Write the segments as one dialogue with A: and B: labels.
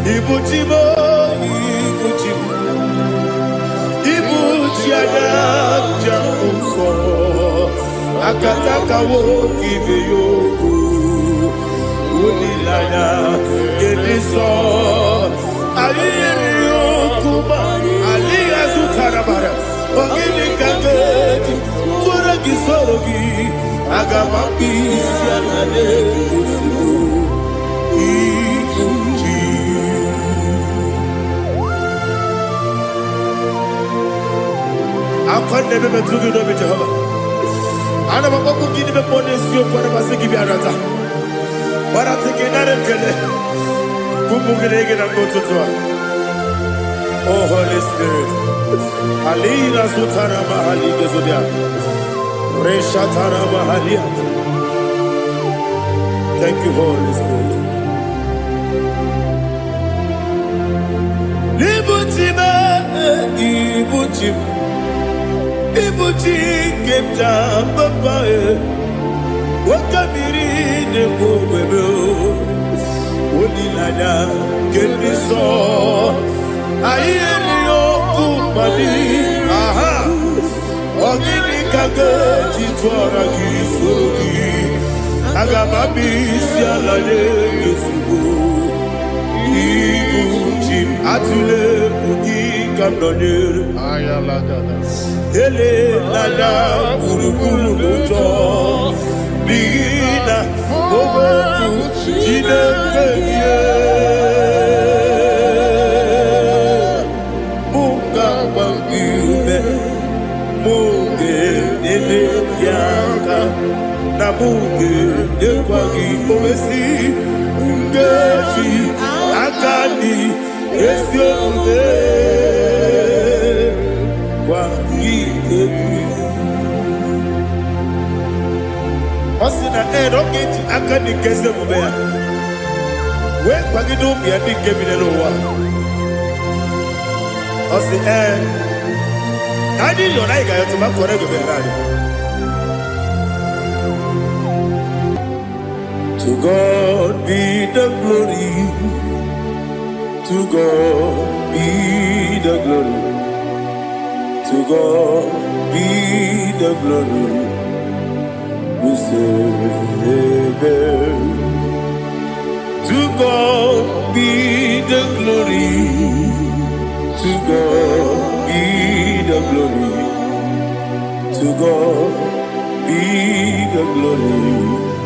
A: Ibuchimo, Ibuchimo, Ibuchiada, Jamuso, Akataka wo give you. Unilaya, Gediso, Aliyo Kuba, Aliya Zutarabara, Ogini Kageti, Turagi Sorogi, Agamapi, Sianade, Ikunji. I'm going to be able to do it, Jehovah. I don't want to give you the bonus, you want to give you a rata. But I'm thinking that I'm oh, Holy Spirit. Alina Sutara Mahali Gezodia. Reshatara Mahalia. Thank you, Holy Spirit. Ibuchima, Ibuchim. Ibuchi Kepta Papa. Wakamiri de Bobebo, Unilada, Kendiso, Ayenio Kumadi, aha, Ogini Kageti Twaragi Surugi, Agamabi Sialade Yusubu, Ibuchim Atule Ugi Kamdonir, Ayalagada, Ele Lada, Urukulu Muto. Bina, Obeku, Jinekeye, Munga Bangiume, Munge Nene Yaka, Namunge Nekwagi Owesi, Ngeji Akani, Esiode, Kwagi Ebi. Osina don't akani keze mubea. We kwagidu biadi kebine lowa. Osi nadi yona iga yotu makore guberari. To God be the glory. To God be the glory. To God be the glory. We say amen. To God be the glory. To God be the glory. To God be the glory.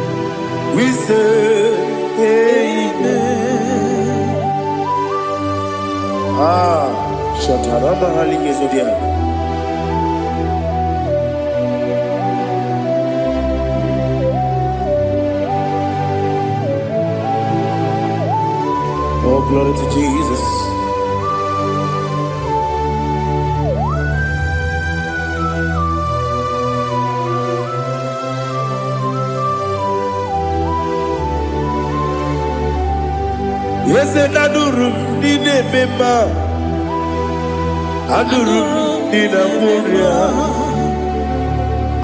A: We say amen. Shataraba Haligezodia. Oh, glory to Jesus. Yes, and Adurum Dine Bema Adurum Dina Muria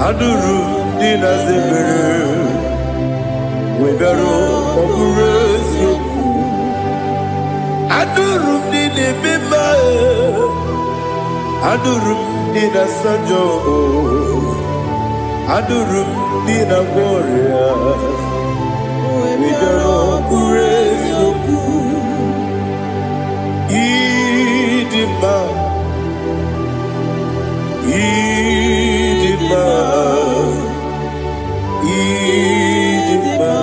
A: Adurum Dina Zebere Webero Okurezio Adurum Dine Bema Adurum Dina Sanjo Adurum Dina Muria Webero Okurezio Idima, Idima, Idima,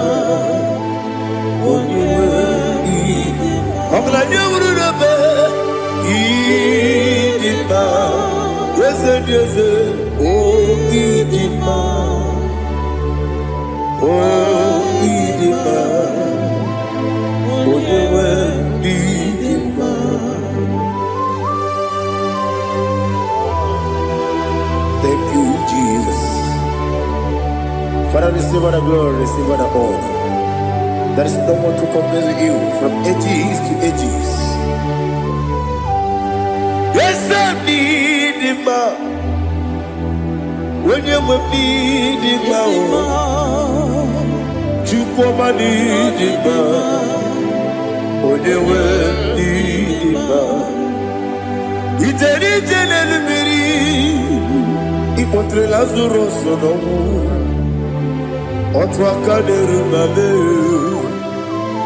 A: Idima, yes, oh Idima, oh Idima, thank you, Jesus. Father, receive all the glory, receive all the honor. There is no one to compare with you from ages to ages. Yes, I need him. When you need him, you come and need him. When you incontré Lazaro sono Otwa kaderu mame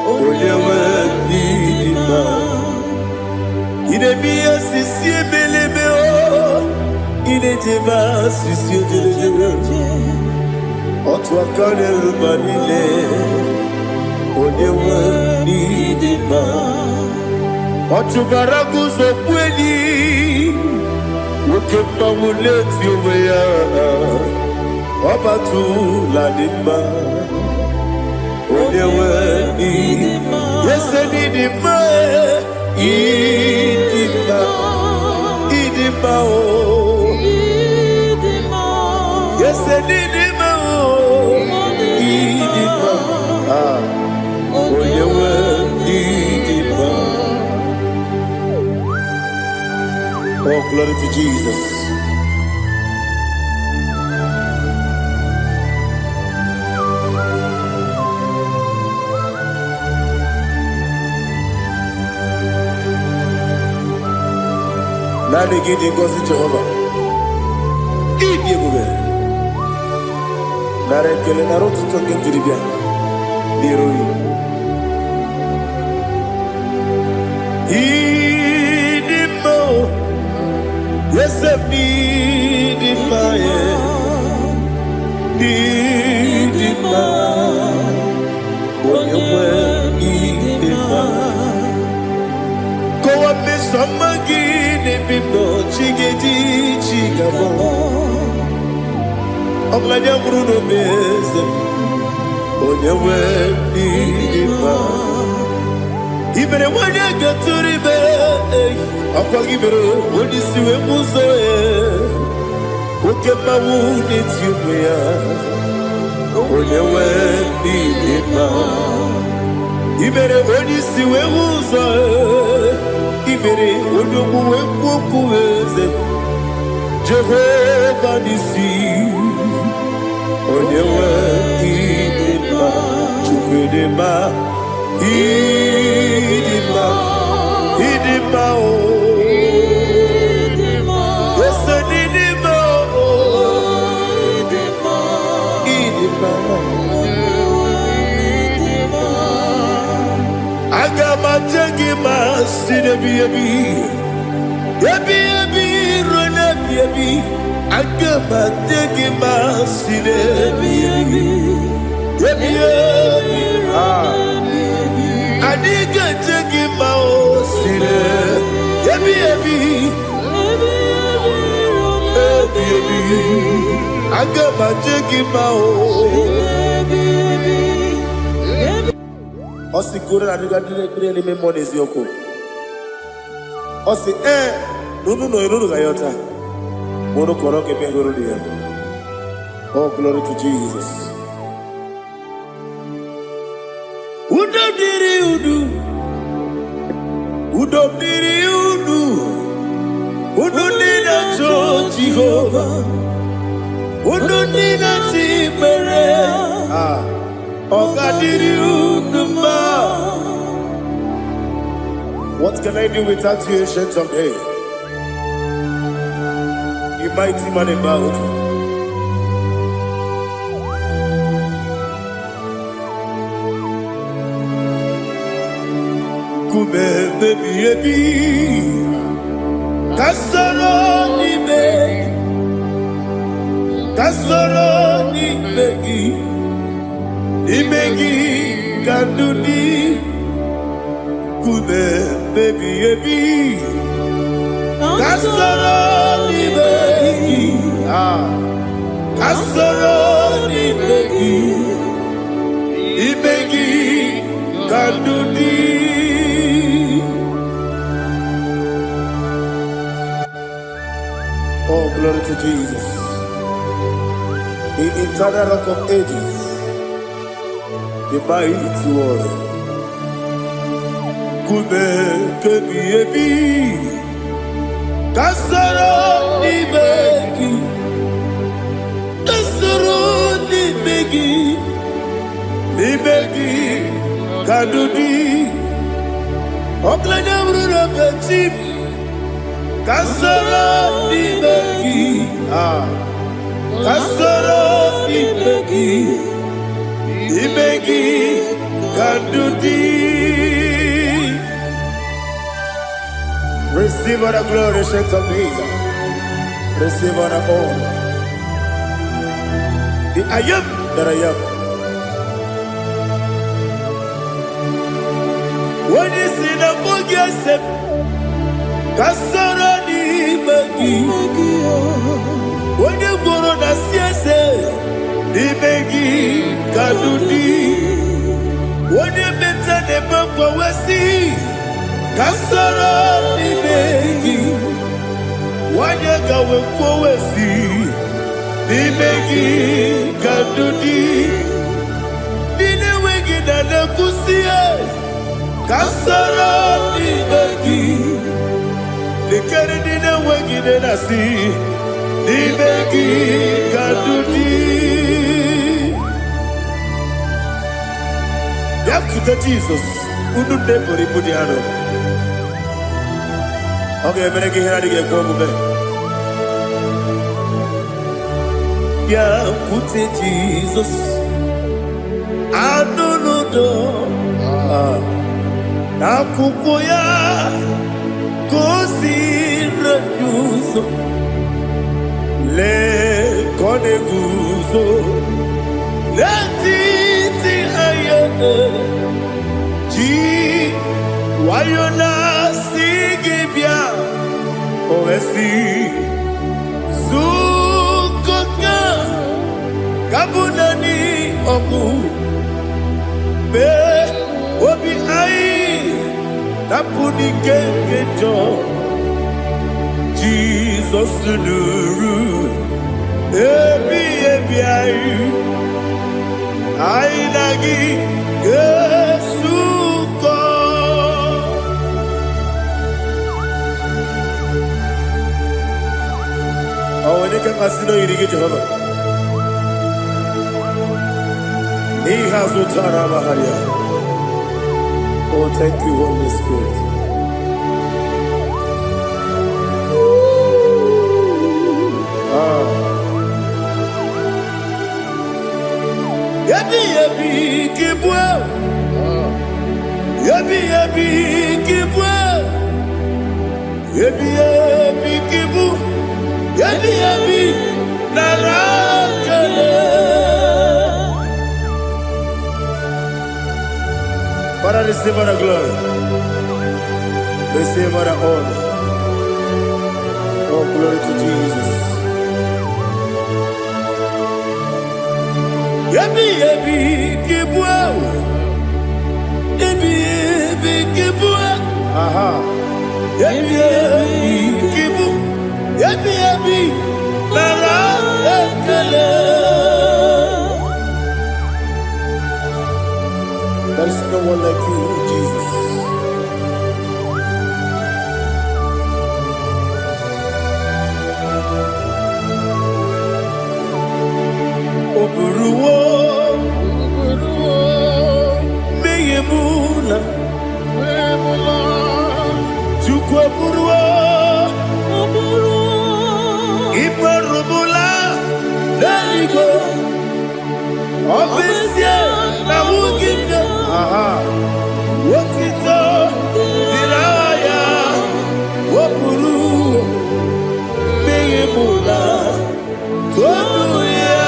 A: Oyewe nidima Idemia sisi ebelebe Idejeba sisi ojelejebe Otwa kaderu manile Oyewe nidima Otubaragu zokweni Wokemba muleti oweya Wabatu ladima Oyewe nidima Yese nidima Idima Idima o Yese nidima o Idima Oyewe nidima Oh, glory to Jesus. Nani gidi ngozi Jehovah. Idi bube. Nare kele naro tutoke diribia. Diroi. Idi mo. Yes, idi ma ye. Idi ma. Oyewe idi ma. Kowa me samagi. Bibo chigedi chigabo Ogladia Bruno Beze Onyewe Iba Ibere wanya gaturibe Akwa gibere wani siwe muzoe Ukema wuni tiumea Onyewe Iba Ibere wani siwe muzoe Ibere odogu wekuoku eze Jehovah nisi Onyewe idima Chukwedema Idima Idima o Yese nidima o Idima Agama jengima sinebi yebi rona yebi Agama jengima sinebi yebi Adiga jengima o sine yebi Agama jengima o Osi kure na diga dire ni me monezi yoko. Osi nunu gayota. Mono koroke me goro dia. Oh, glory to Jesus. Udo diri udu. Udo nina cho Jehovah. Udo nina tibere. What can I do without you, ancient of days? You mighty man about. Kume baby, kasoro ni begi. Imegi kandudi Kume baby Kasoro ni begi Kasoro ni begi Imegi kandudi Oh, glory to Jesus. The eternal rock of ages, the mighty one. Kume kebi kasoro ni begi kadudi oklanya bruna petit kasoro ni begi Kasoro Ibegi Kandudi. Receive all the glory, shake of Jesus. Receive all the honor. The I am that I am. When you see the book, Kasoro Ibegi. When you go on the CSA, Ibegi Kandudi. When you better the book, we see Kasoro Ibegi. Wanyaga wekowesi Ibegi Kandudi. Dine wegi na nekusie Kasoro Ibegi. Dikere dine wegi na nasi Ibegi Kandudi. Yakuta Jesus Ununde Poripudiano. Okay, I'm going to get here to yeah, put it Jesus. I don't know. Now, Kukoya, go see the news. Le Coneguzo, let it G. Why you not singing? Owesi Zukoka Kabunani Oku Be Obi Ai Napuni Kenkejo Jesus Nuru Ebi Ai Ai Nagi Yesuko. Oh, when you can consider you get Jehovah. He has Utara Maharia. Oh, thank you, Holy Spirit. Yabi Kibwa. Yabi Kibwa. Yabi Kibu. Yabi Narakale. Father, receive our glory. Receive our honor. Oh, glory to Jesus. Yabi Kibwa. Yabi Kibwa. Aha. Yabi Kibu. Yabi Narakale. There is no one like you, Jesus. Oburuwo, Meyemula, Chukwaburuwo, Ibarubula, Leligo, Obesia, Nawugida, aha, Wotito, Diraya, Wapuru, Meyemula, Tonuya.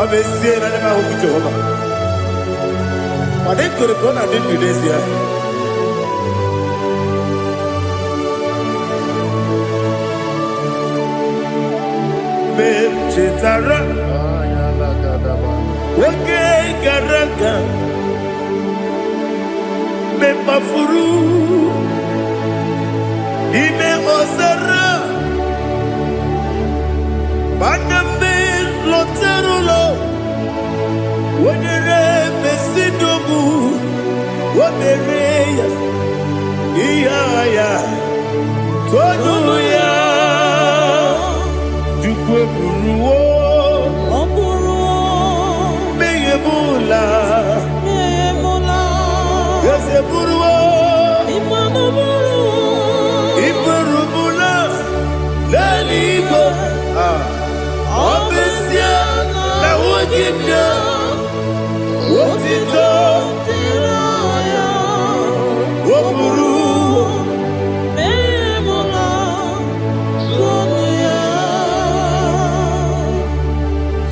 A: Obesia, Nanema Jehovah. I didn't go to God, I didn't do this here. Chitara, okay, Garaga, Mepafuru, Ime Osara, Bandambe, Loterulo, when you Mesidobu, what the Rea, Iaya, Tonuya. Buruwo, Meyemula, Yese Buruwo, Iparubu,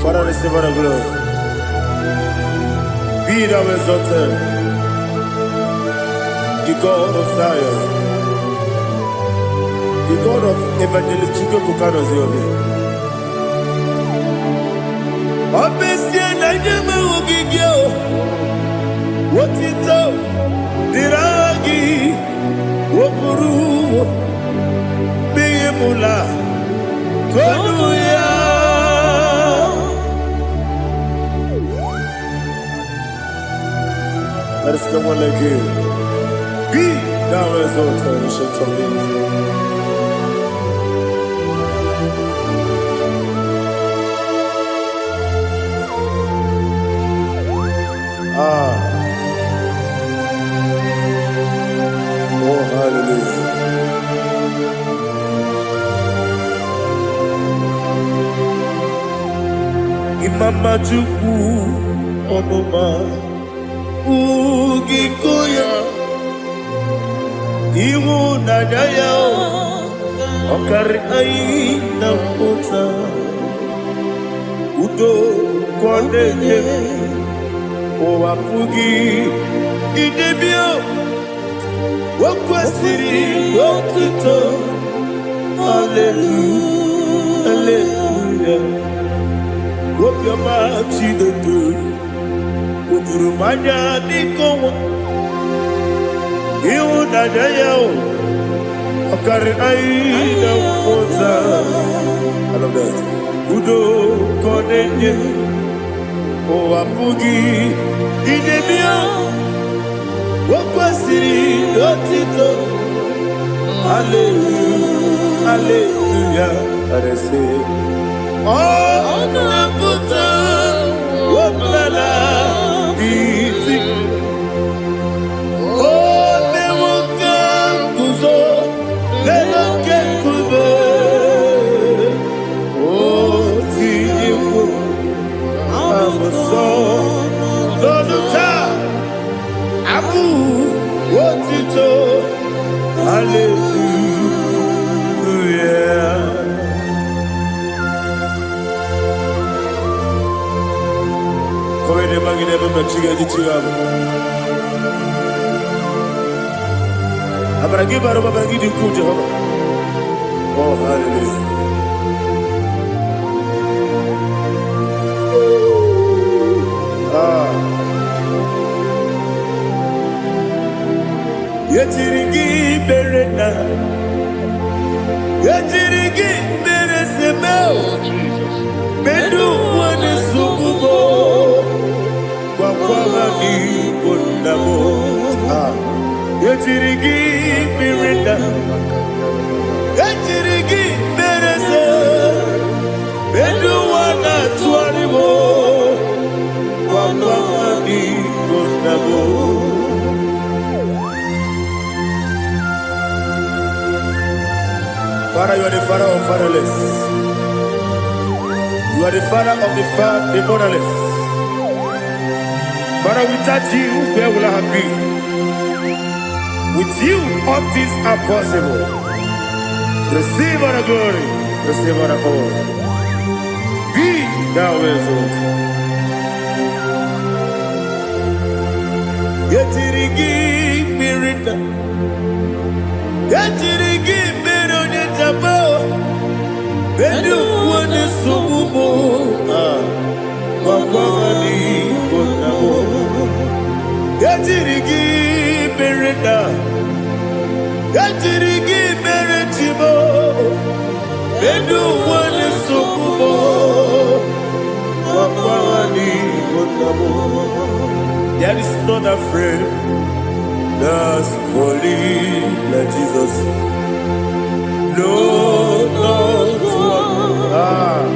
A: Father, receive all the glory. Be thou exalted, the God of Zion, the God of Evangelist Chico Bukano Ziobi. Obesia na nyama ogigio, wotito diragi, wopuru, beyemula, tonuya. There is no one like you. Be thou exalted, ancient of days. Oh, hallelujah. Imama Juku Onoma Ugikoya Iwu Nadaya Okari Aina Kota Udo Kondeye Owapugi Idebio Wakwasiri Wakito Hallelujah Hallelujah Wopiama Chidetu Udurumanya Nikowa Iwu Nadaya Okari Aina Kota I love that Udo Kondeye Owapugi Idebio Wakwasiri Lotito Hallelujah Hallelujah I say Oh Naputa Waplala Iti Oh Newoka Kuzo Leloke Kube Oh Tiyiwo Amoso Loduta Abu Wotito Hallelujah Come ne magine baba chiga di chiga Abragi baro baba gidi ku Jehovah Oh hallelujah Yetirigi berena Yetirigi beresebeo Bedu wane sukubo Kwa ni kondamo Yetirigi berena Yetirigi berese Bedu wana tuaribo Kwa ni kondamo Father, you are the father of fatherless. You are the father of the motherless. Father, without you, where will I have been? With you, all things are possible. Receive all the glory. Receive all the honor. Be thou exalted. Yetirigi mirita. Yetirigi mirone jabo. Bedu wane sububo. Wakwani konamo. Yetirigi mirita. Yetirigi miretibo. Bedu wane sububo. Wakwani konamo. There is not a friend that's holy like Jesus. No, not one.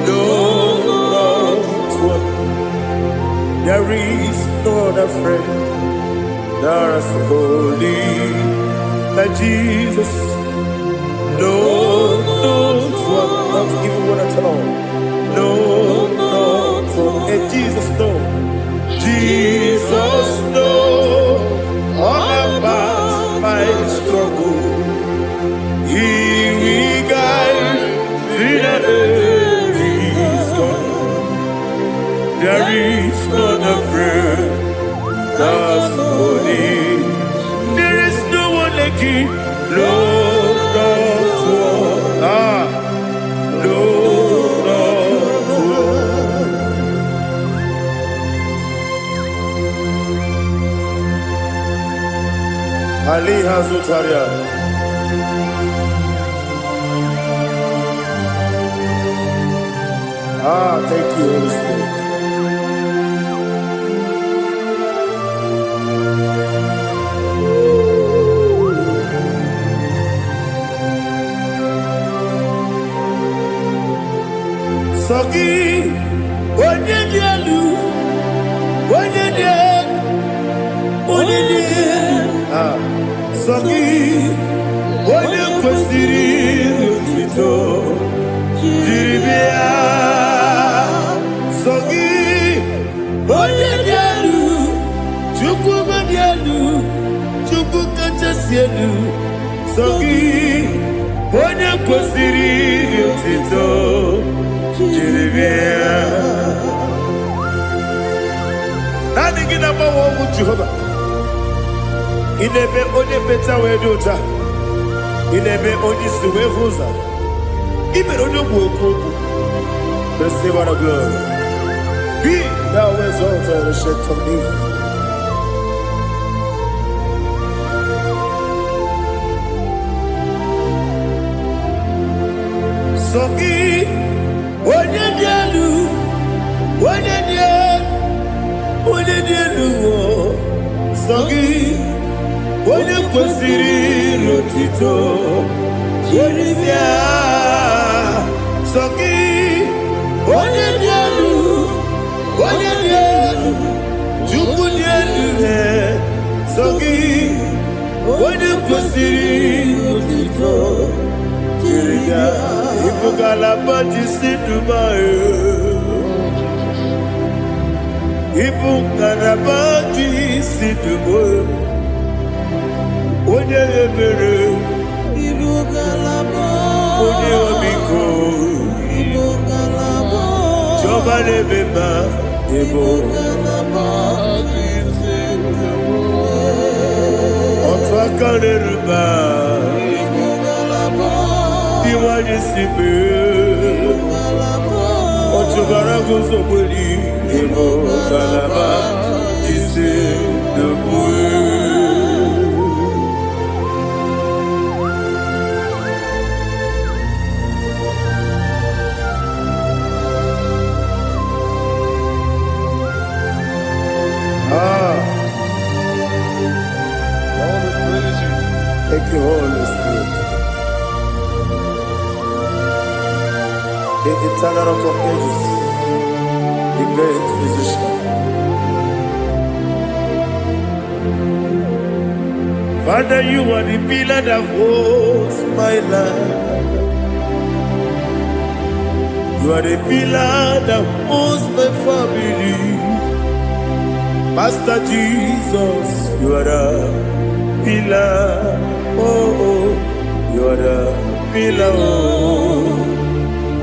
A: No, not one. There is no other friend that's holy like Jesus. No, not one. Not even one at all. No, not one. And Jesus, no. Ali Hazutaria. Thank you, Holy Spirit. Sogi, Onyedielu, Sogi, Onyekwesiri otito, jiribia. Sogi, Onyedielu, Chukwu Madielu, Chukwu Kachasielu. Sogi, Onyekwesiri otito, jiribia. Nani gina mawo mu Jehovah. Inebe onye beta we dota. Inebe onye siwe huza. Ibe onye gwoku. Receive our glory. Be thou exalted and shed from me. Sogi onye dielu. Sogi Onyekwesiri otito, jiribia. Sogi Onyedielu, Chukwu dielu. Sogi Onyekwesiri otito, jiribia. Ibugalaba jisidumae, Ibugalaba jisidumae. Onye ebere, onye omiko, Jehova nebeba, otu aka neruba, iwanye sibe, otu bara gozo kweli, Ibugalaba jisidumae. Thank you, Holy Spirit. The eternal rock of ages, the great physician. Father, you are the pillar that holds my life. You are the pillar that holds my family. Master Jesus, you are the pillar. Oh, you are the pillar. Oh,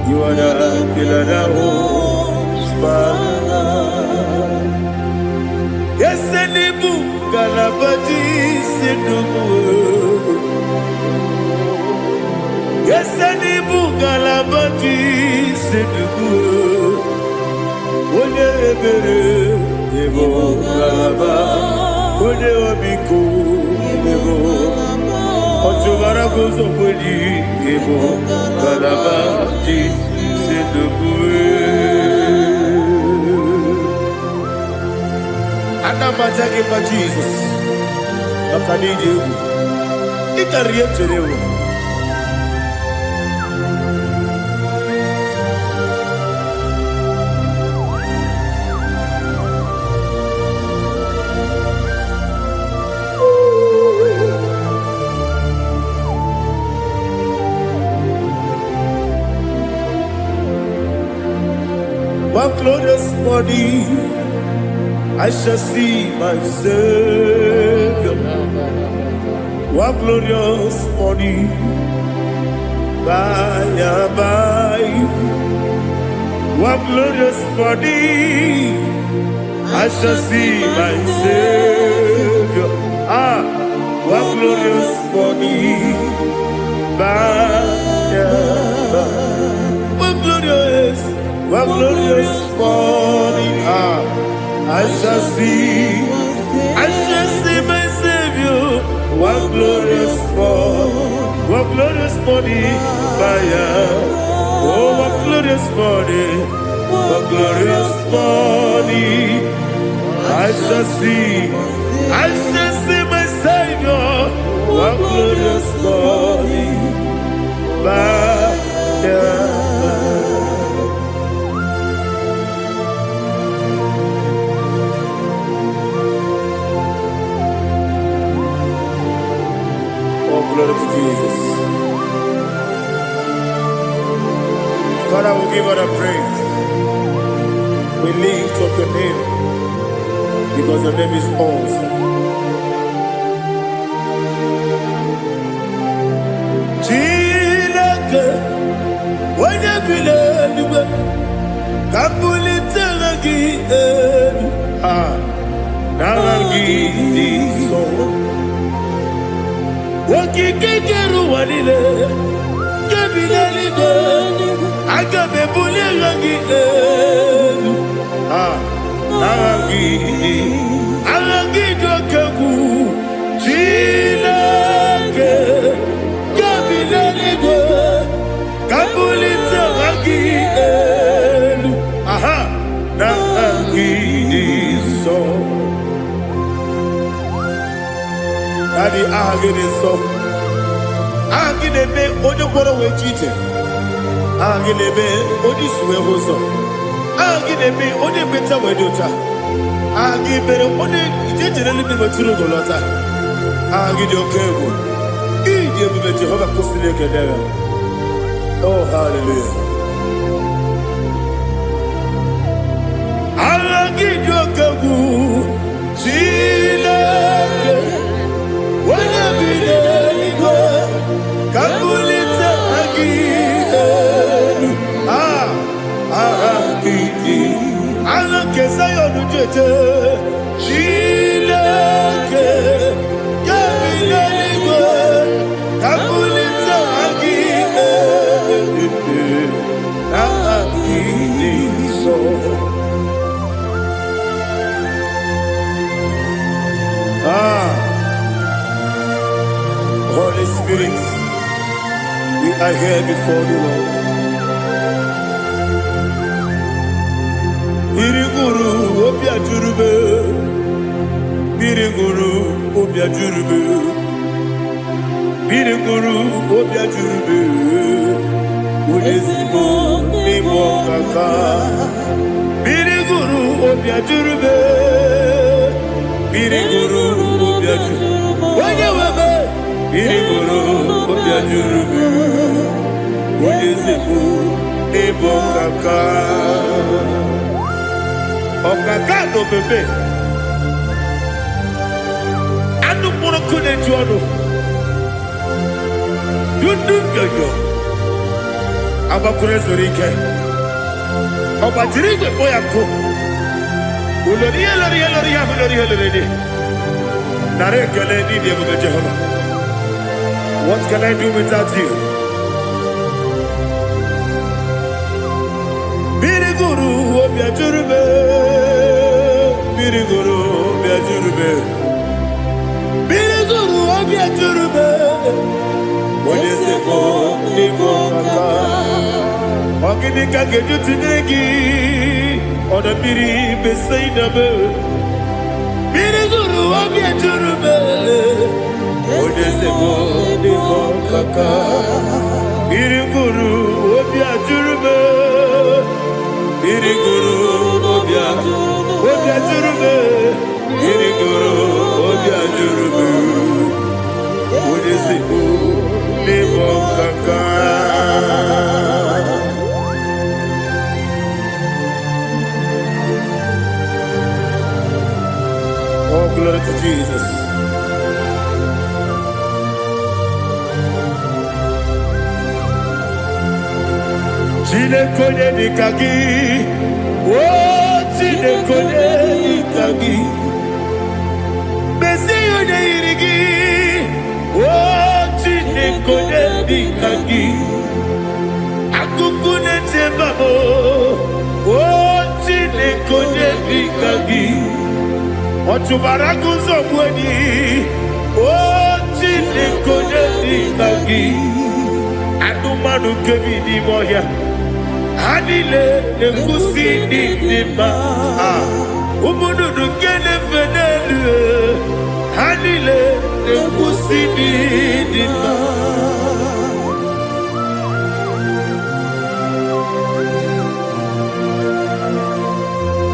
A: you are the pillar that holds my life. Yes, Enibu Galabaji Sidubu. Yes, Enibu Galabaji Sidubu. Onye ebere, Ebo Galaba. Onye omiko, Ebo. Otubara gozo kweli, Ebo Galaba Sidubu. Anamajage pa Jesus. Akanije. Ikariyeterewo. One glorious morning, I shall see my Savior. One glorious morning, by and by. One glorious morning, I shall see my Savior. One glorious morning, by and by. One glorious morning, I shall see my Savior. One morning, oh, what glorious morning, what glorious morning. I shall see my Savior, what glorious morning, Oh, glory to Jesus. Father, we give all the praise. We lift up your name because your name is awesome. Chilake, when you believe, Kapulita lagi, nalagi so. Wakikeru wanile, kabilaligo, agabe buli lagi, alagi dokagu, chilake, kabilaligo, kabulita lagi, nalagi so. Daddy, agide so. Agide be ojo boro we chite. Agide be odi suwe hoso. Agide be odi beta we dota. Agide be odi ijejere libi beturu golota. Agide okego. Ije be Jehovah kusile kedera. Oh, hallelujah. Agide okego. Chilake. When I be there, Kabulita again. Alakesayo Jete, Chilake, Kabilanigo, Kabulita again. So. Holy Spirit, we are here before you, Lord. Biriguru obia jurube, Biriguru obia jurube, Biriguru obia jurube, Udesibo nimo kaka, Biriguru obia jurube, Biriguru obia jurube, Wanyawebe. Biriguru obia jurube, Udesibo nimo kaka. Okaka no bebe. Anu mono kune juano. Yundu yoyo. Abakure zorike. Obajirige boyako. Uloria. Nare kele ni diye Jehovah. What can I do without you? Biriguru obia jurube, Biriguru obia jurube, Biriguru obia jurube. Odesebo nimo kaka, ogini kageju tinegi, oda biri besainabe. Biriguru obia jurube, Odesebo nimo kaka, Biriguru obia jurube. Biriguru obia jurube, Biriguru obia jurube, Udesibo nimo kaka. Oh, glory to Jesus. Chinekone nikagi, oh Chinekone nikagi, Mesiyo ne irigi, oh Chinekone nikagi, Akukune tembamo, oh Chinekone nikagi, Otubaraku zobweni, oh Chinekone nikagi. Adumanu kebi di moya. Anile nekusi di ma. Umudu kene fenelu. Anile nekusi di ma.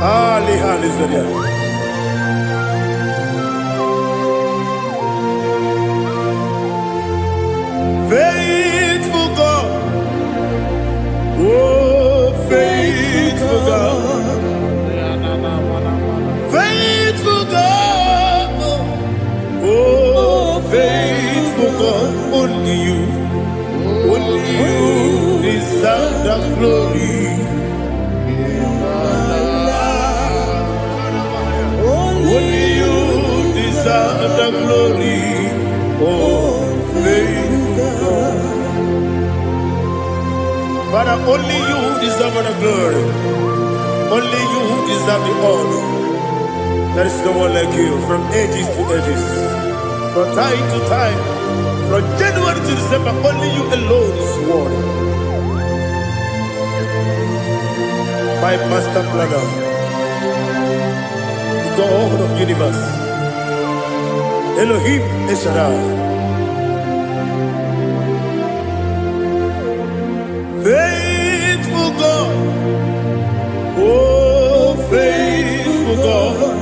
A: Ali Zodia. Faithful God, oh faithful God, faithful God, oh faithful God, only you deserve the glory. Only you deserve the glory, oh faithful God. Father, only you deserve the glory. Only you deserve the honor. There is no one like you, from ages to ages, from time to time, from January to December. Only you alone is worthy. My master planner, God of the universe, Elohim Eshadai. Faithful God, oh faithful God,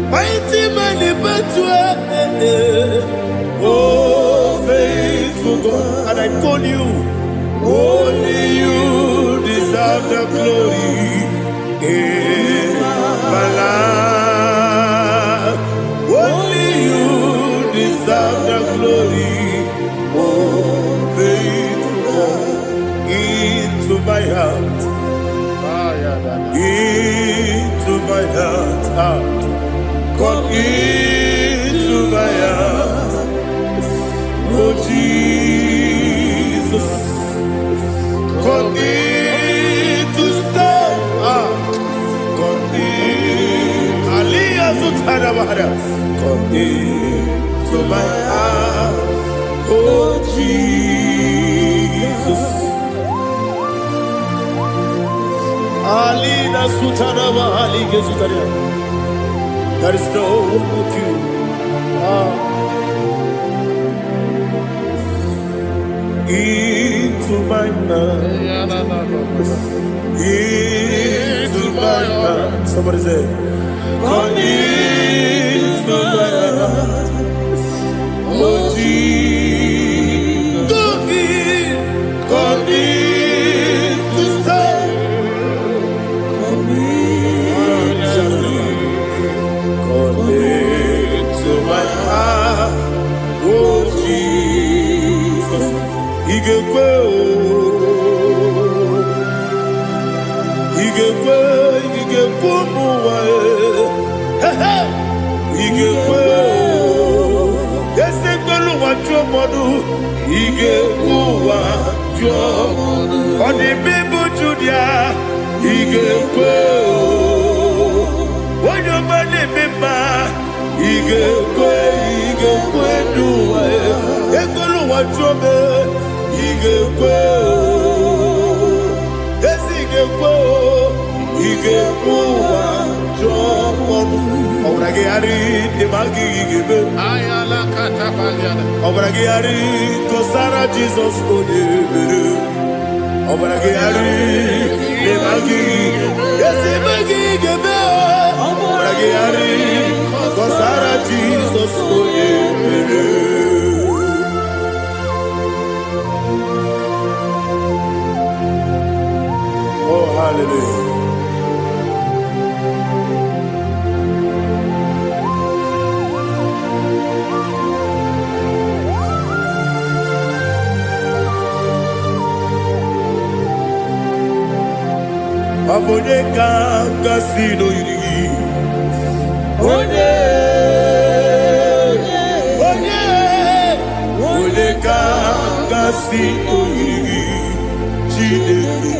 A: mighty man in battle, oh faithful God, and I call you, only you deserve the glory in my life. Only you deserve the glory, oh faithful God. Into my heart, into my heart, come into my heart, oh Jesus, come in to stay, come in, come into my heart, oh Jesus. Alina Sutanaba Alige Sutaria. There is no one like you. Into my mind. Into my heart. Somebody say, come into my heart. Oh Jesus. Come in to stay. To my heart, oh Jesus, Igekwe, Igekwe, Esekolu wajomodu, Igekwe wajomodu, Odi bibu Judia, Igekwe, Wanyomane mema. Igekwe duwa, Ekolu wajobe, Igekwe, Igekwe wajomodu. Obrage ari demagi igebe. Ayala katapaliana. Obrage ari kosara Jesus odebere. Obrage ari demagi igebe. Obrage ari kosara Jesus odebere. Oh hallelujah. Abone kanga sino yiri, onye kanga sino yiri, Chineke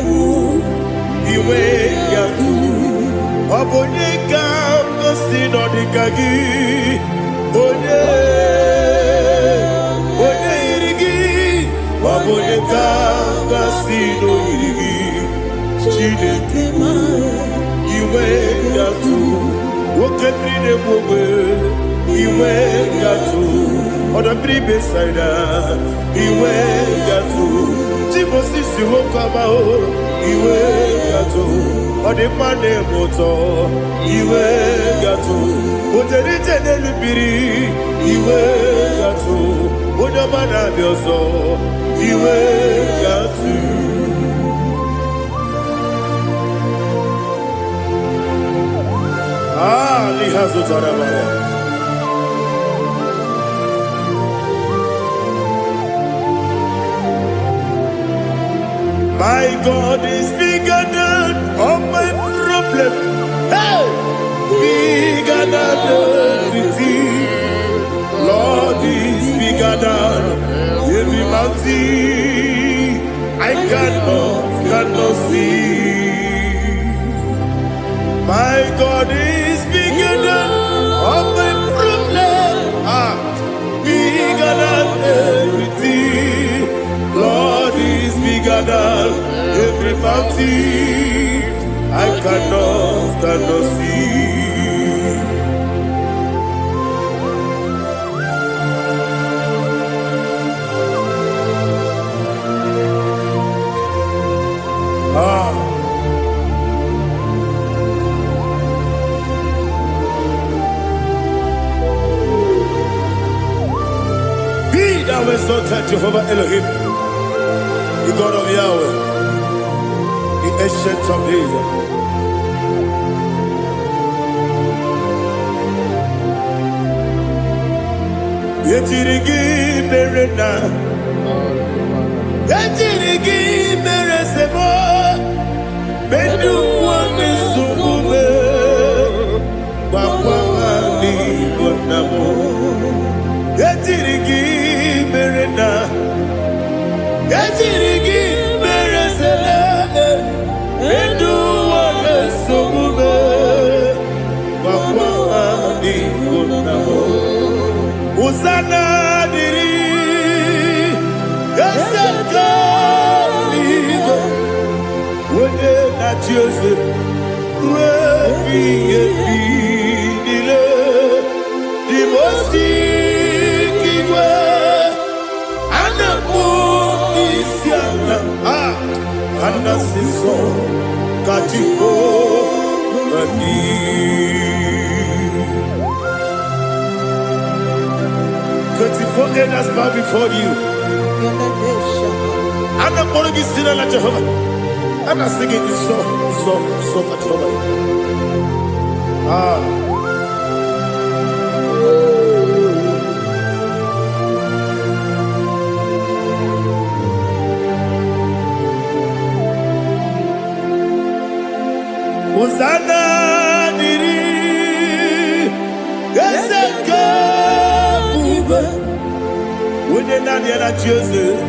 A: iwe yatu. Abone kanga sino dikagi, onye yiri, Sino irigi Chineke iwe gatu Woke brine mwobe iwe gatu Oda bribe saida iwe gatu Jibo sisi wokama o iwe gatu Ode mane moto iwe gatu Oje rite nelubiri iwe gatu Oda mana bioso iwe gatu Lihazo Tarabaya. My God is bigger than all my problem. Hey! Bigger than everything. Lord is bigger than every mountain. I cannot see. My God is bigger than all my problems. Bigger than everything. Lord is bigger than every mountain. I cannot see. Thou exalted Jehovah Elohim, the God of Yahweh, the ancient of days. Yetirigi merena, yetirigi meresemo, bedu wane subume, wakwani bonamo. Yetirigi merena, yetirigi meresele, bedu wane subume, wakwani bonamo. Usana diri, esaka ligo, wene na Jose, wepi nile, dimosi kiwe, anamu isiana, anasiso kajiko mani. 24 elders bow before you. I'm not going to be singing like Jehovah. I'm not singing this song like Jehovah. Hosanna diri, Eseka. When you're not here at Jesus,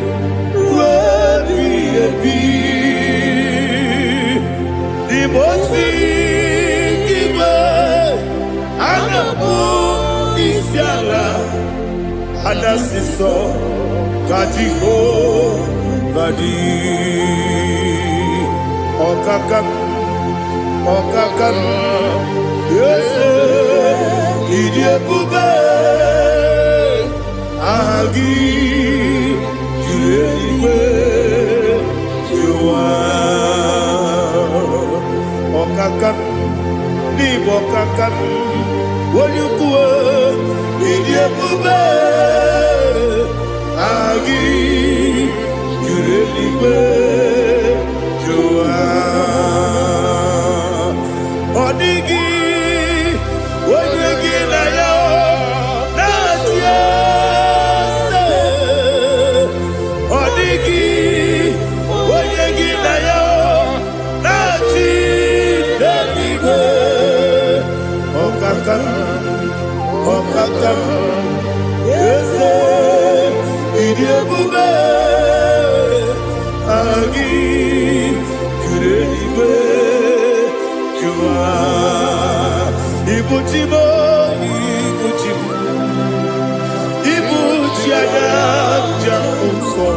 A: the most Anasiso Kajiho Vadi Okakam Yes Idiabube Agi Julewe Jua Okakam Nibokakam Wanyukue Idiabube Agi Julewe Jua Odigi Wanyuki na yo Okakam, yes, Idiabube, Agi, Kureliwe, Jua, Ibuchibo, Ibuchiana, Jamuso,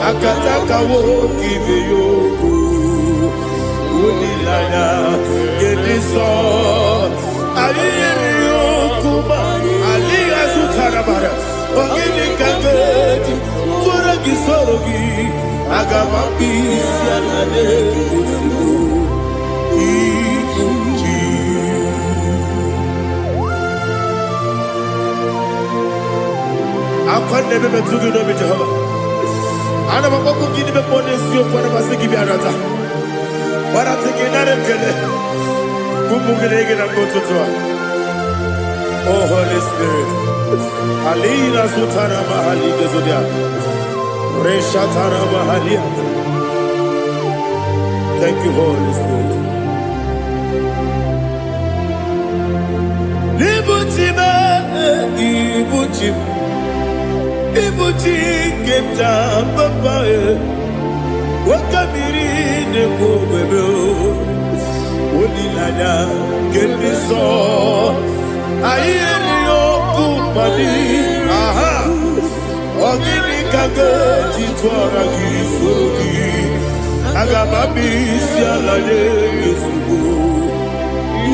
A: akataka wo kibe yoku unilaya gediso ayiri yoku ba aliya zutarabara ogini kagedi tora gisorogi agama bisi anane kusibu ikuji akwande bebe tugi no be Jehovah ana bako gidi be bonesi okwa na basiki bi arata bara teke na rekele kumugirege na gototoa. Oh Holy Spirit alina sutara mahali gezodia reshatara mahali. Thank you Holy Spirit. Libutima ibutim ibuti kemta papa wakamiri ne bobebe onilada kendiso ayeri okupali aha ogini kage titwara gisogi agababisi alale yesugo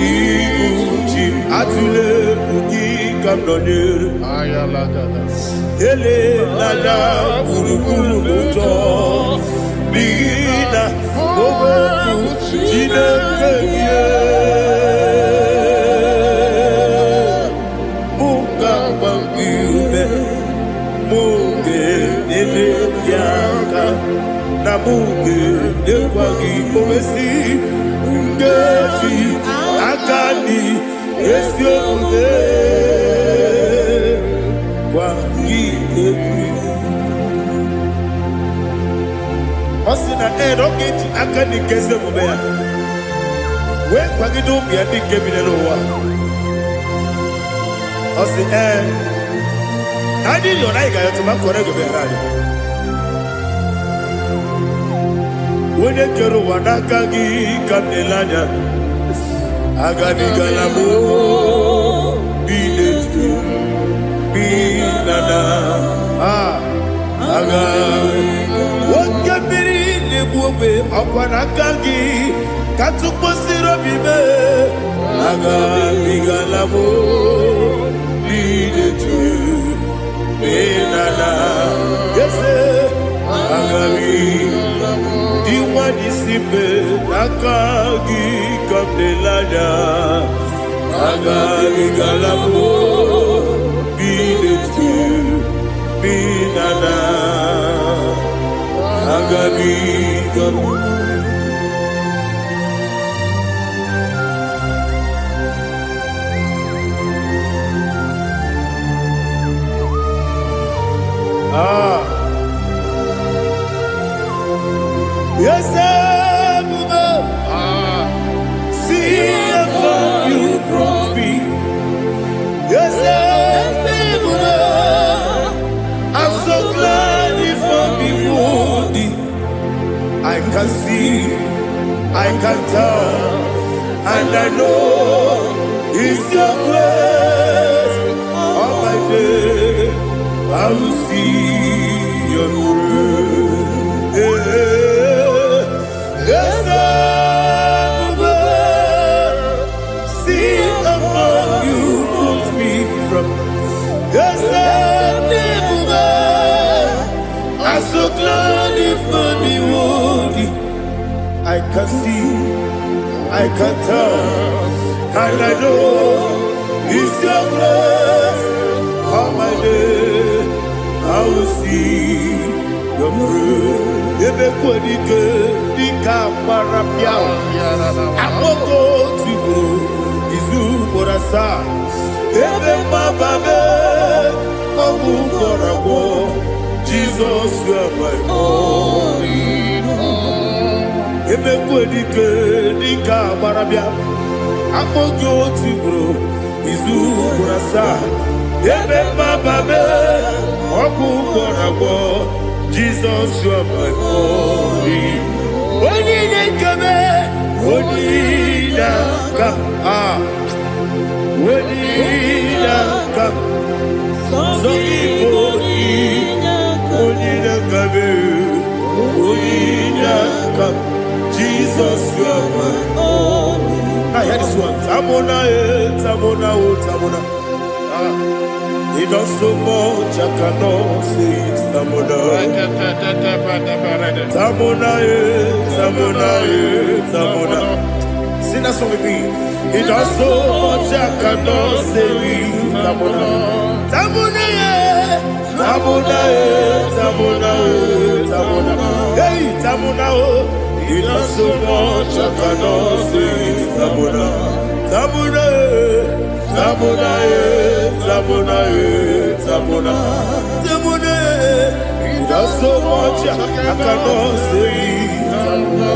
A: ibuti atule ugi kamdonir ayalagada ele lala burukuru muto bigina ogoku jinekeye muka bangiube muge nele yaka na muge nekwagi omesi ngeji akani esiokude Osina rocketi akani keze mubea. We kwagido bi adi kebile lowa. Osi adi yo na iga yo tuma kore go be radi. Wode kero wanaka gi kamdelanya. Agadi galamo biletu binana aga wakabiri lebuwe akwanakagi katuposiro bibe aga bigalamo biletu binana yese aga diwani simbe nakagi kamdelanya aga bigalamo biletu binana agabi gamu yes see if you brought me yes I'm so glad if me wounded. I can see, I can tell, and I know it's your grace. All my day, I will see your grace. Yes, see among you moves me from. Yes, I'm so glad for me woody. I can see, I can tell, and I know it's your grace. All my day, I will see your grace. Ebe kwenike, dika marapia. Amoko tibu, izu morasa. Ebe mababe, obu korabo. Jesus, you are my only home. Ebe kwenike dika barabia, apojo tibro, izu kurasa. Ebe bababe, oku korabo. Jesus, you are my only. Oni nekame, oni naka, oni naka, so iboni. Onina kabe Jesus, you are my only. I hear this one. Tamona, Tamona, Tamona. He does so much, I cannot say it. Tamona, Tamona, Tamona, Tamona. Sing that song with me. He does so much, I cannot say it. Tamona, Tamona, Tamona, Tamona, Tamona. Hey, Tamona, he does so much, I cannot say it. Tamona, Tamona, Tamona, Tamona, Tamona, Tamona. He does so much, I cannot say it. Tamona.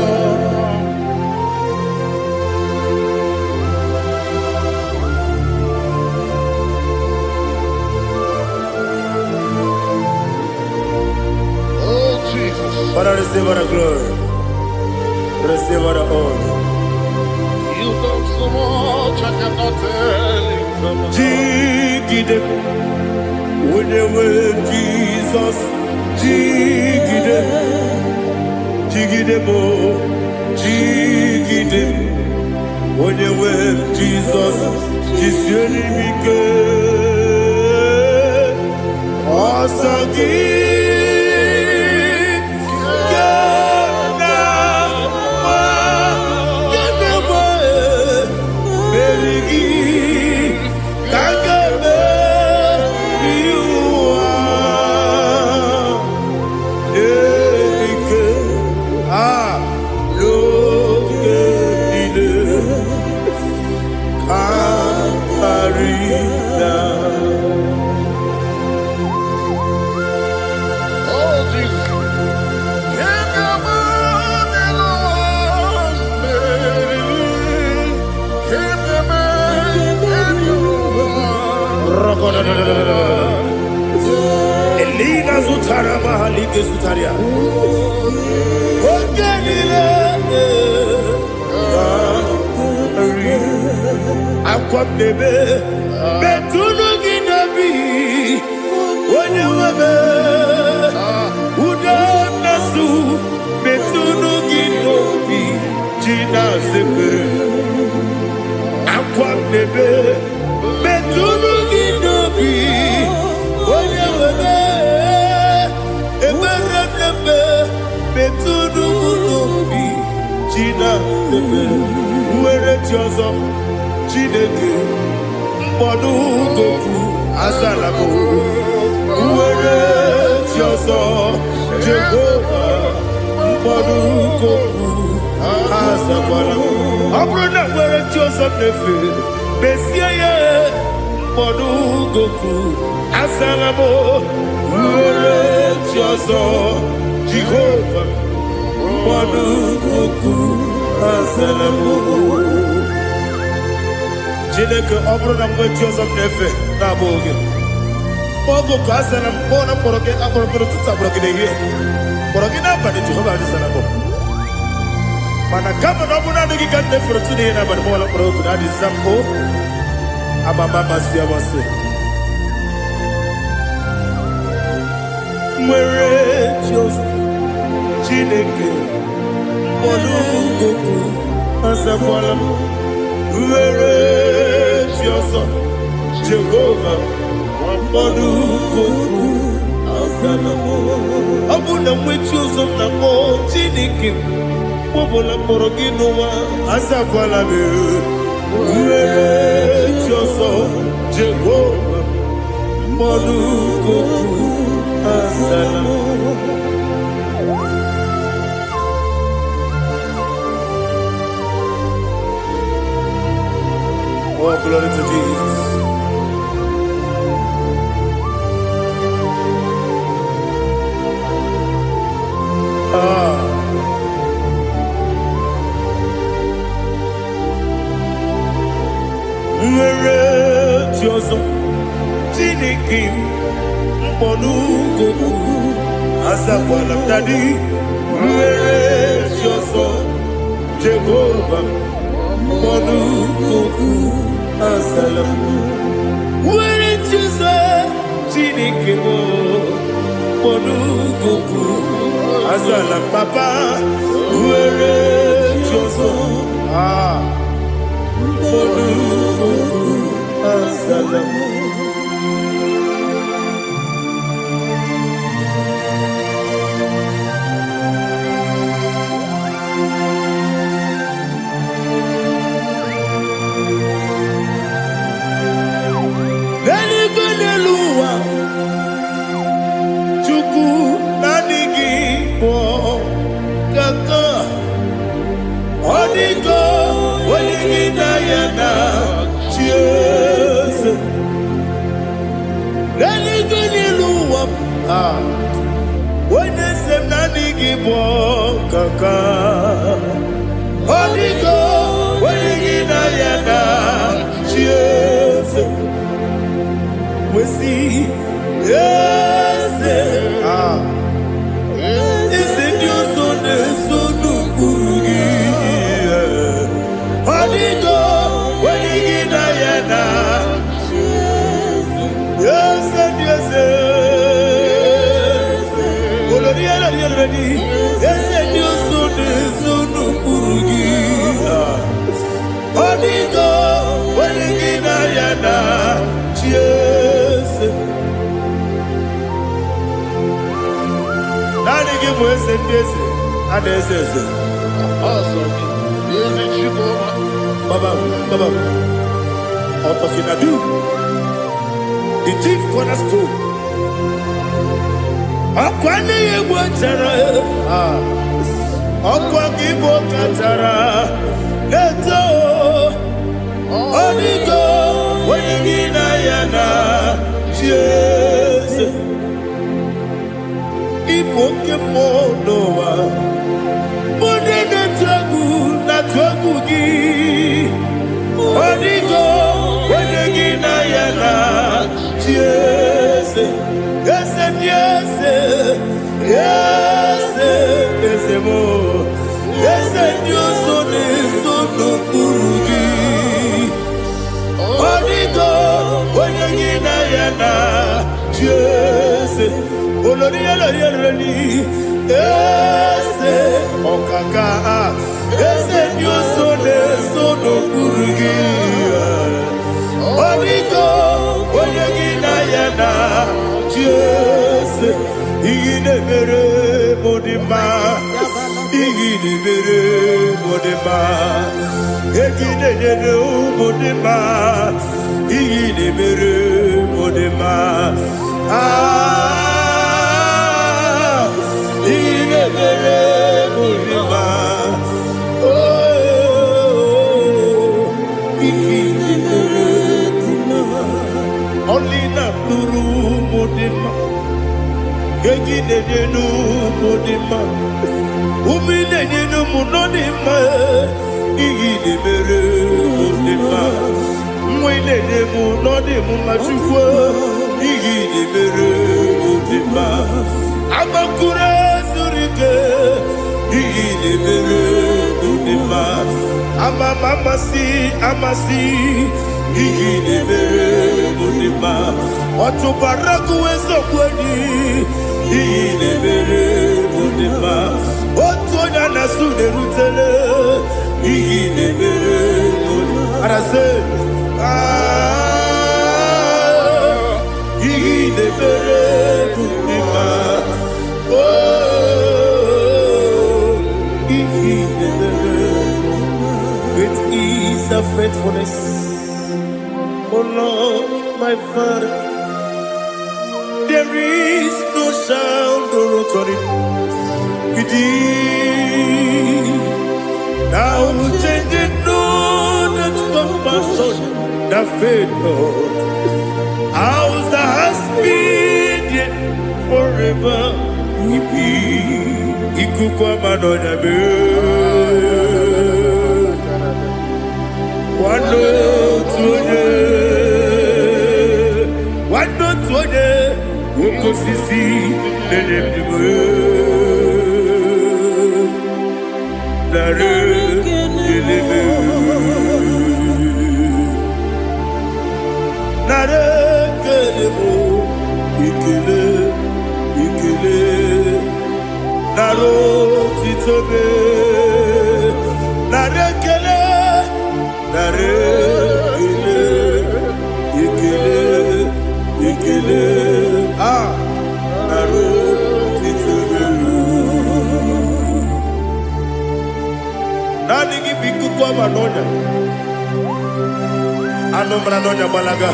A: Father, receive all the glory. Receive all the honor.
B: You done so much, I cannot tell it.
A: Jigide, with the word Jesus. Jigide, Jigide mo, Jigide, with the word Jesus. Jisuni mike, Asagi. Elina Zutara Mahalike Zutaria. Okenile Akwabebe Betunu Ginabi Wanyewebe Uda Nasu Betunu Ginobi Jina Zepe Akwabebe Betunu Ginobi Wanyewebe Eberenebe Betunu Ginobi Jina Zepe Uwere Tiozo Chineke Mbodu Goku Azalabo Uwere Tiozo Jehovah Mbodu Goku Azalabo Abrona Uwere Tiozo Nefe Besiye Mbodu Goku Azalabo Uwere Tiozo Jehovah Mbodu Goku Azalabo Chineke ọbụrụ na mgbe Jizọs na-efe na-abụ oge ogo ka a sara mkpọ na mkpọrọ gị akpọrọkpọrọ tutu akpọrọ gị n'ehihie mkpọrọ gị n'abalị Jehova adịsara bụ mana kama na ọ bụ naanị gị ka nne fere tu n'ihe n'abalị mọọla mkpọrọ oku na adịza mpụ amama masị amasị nwere Jizọs Chineke mkpọrọ oku azakwala m Uwere Tiozo Jehovah Mbodu Goku Azalabo Abuna mwechi uzo na mo Chineke Mbobola mkpọrọ gị n'ụwa Azakwala me Uwere Tiozo Jehovah Mbodu Goku Azalabo Oh, glory to Jesus. Nwere Tiozo Chineke Mbodu Goku Azakwala Dadi Nwere Tiozo Jehovah Mbodu Goku Azalabo Nwere Tiozo Chineke Mbodu Goku Asalam papa, uere choso. Asalam. We see, yes, is it your son, son of Burugi? Holy God, when you get Diana, yes, yes, yes, and your son, son of Burugi. Holy God, when you get Diana, yes. Nani give us a piece, and they say,
B: Awesome. Is it you,
A: Baba, Otokinadu, the chief cornerstone. Akwani Wachara, Akwakibo Katara, Leto, Onigo, Wenigina Yana, Jesus. Ipokemonoa, Modena Tagu, Natwagugi, Onigo, Wenigina Yana, Jesus. Yes, and yes, yes, yes, more. Yes, and your son is so no Burugi. Onigo, Wenigina Yana, Jesus. Oloria, yes, Okaka, yes, and your son is so no Burugi. Onigo, Wenigina Yana, Jesus, Igidebere Modima, Igidebere Modima, Egidebere Modima, Igidebere Modima, Igidebere Modima, oh, Igidebere Modima, only not Nuru Modima. Gegidenu Modima, Umidenu Munodima, Igidebere Modima, Mwidenu Nodimu Machukwa, Igidebere Modima, Amakure Zurike, Igidebere Modima, Amasi, Igidebere Modima, Watubaraku Ezokweni, Igidebere Modima, Otonya Nasude Rutele, Igidebere Modima. And I say, Igidebere Modima, oh, Igidebere Modima. Great is the faithfulness, oh Lord, my Father. There is no sound or authority. Now changing no that compassion, the faith, Lord. How's the husband forever? Ikukwa Madonna be. One not Ukosisi Nenebwe Nare Elebe Nare Kelebo Ikele naro titobe, narekele, narekele, ikele, naro titobe. Nani kibiku kwa manonya, anomra nonya balaga.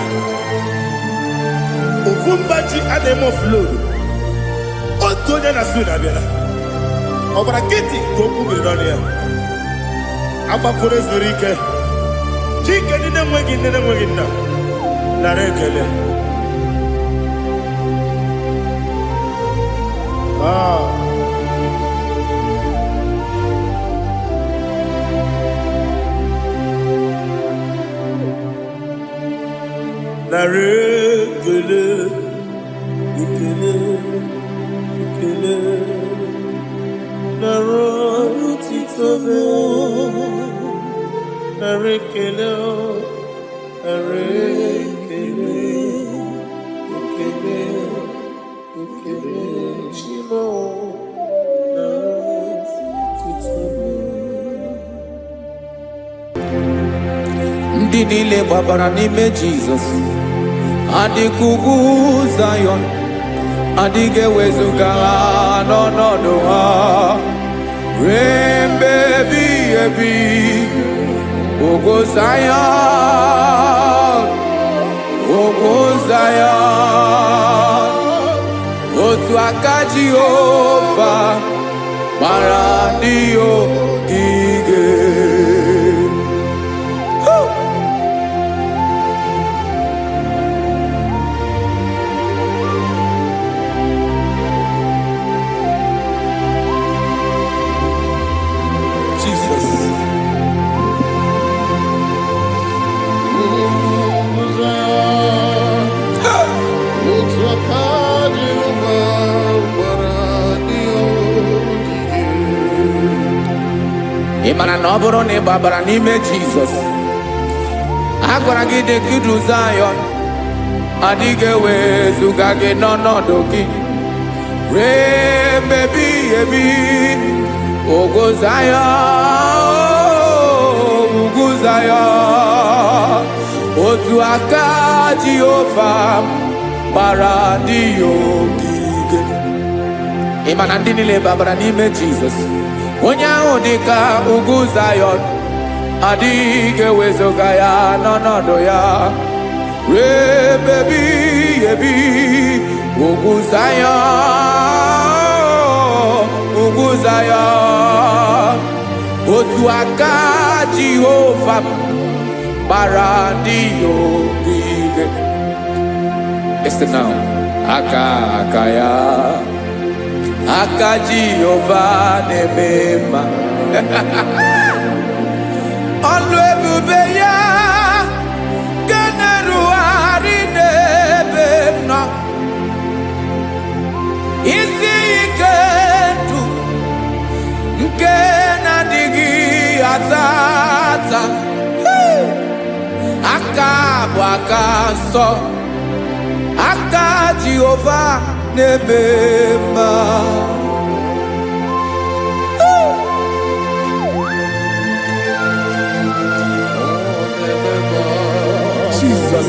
A: Uvumbaji anemo flood. Otonya na suna bela. Obra kiti koku bironia. Aba kore zurike. Chike nine mwegi na. Narekele. Narekele. Ikele. Naro titobe. Narekele. Ikele. Chimo. Naro titobe.
C: Ndị niile gbabara n'ime Jizọs adịkugwu Zion, adịghị ewezuga ha n'ọnọdụ ha ruo mgbe ebighị ebi. Ugwu Zion, otu aka Jehova gbara ndị ogige. Ịmara na ọ bụrụ na ị gbabara n'ime Jizọs, a gwara gị dị ka Zion, adịghị ewezuga gị n'ọnọdụ gị ruo mgbe ebighị ebi. Ugwu Zion, otu aka Jehova gbara ndị ogige. Ịma na ndị niile gbabara n'ime Jizọs, onye ahụ dị ka ugwu Zion, adịghị ewezuga ya n'ọnọdụ ya ruo mgbe ebighị ebi. Ugwu Zion, otu aka Jehova gbara ndị ogige. Listen now, aka ya, aka Jehova na-eme mma. Ọlụ ebube ya ga na-erugharị n'ebe m nọ. Isi ike ndụ nke na-adịghị ata. Aka bụ aka nsọ, aka Jehova na-eme mma. Jesus.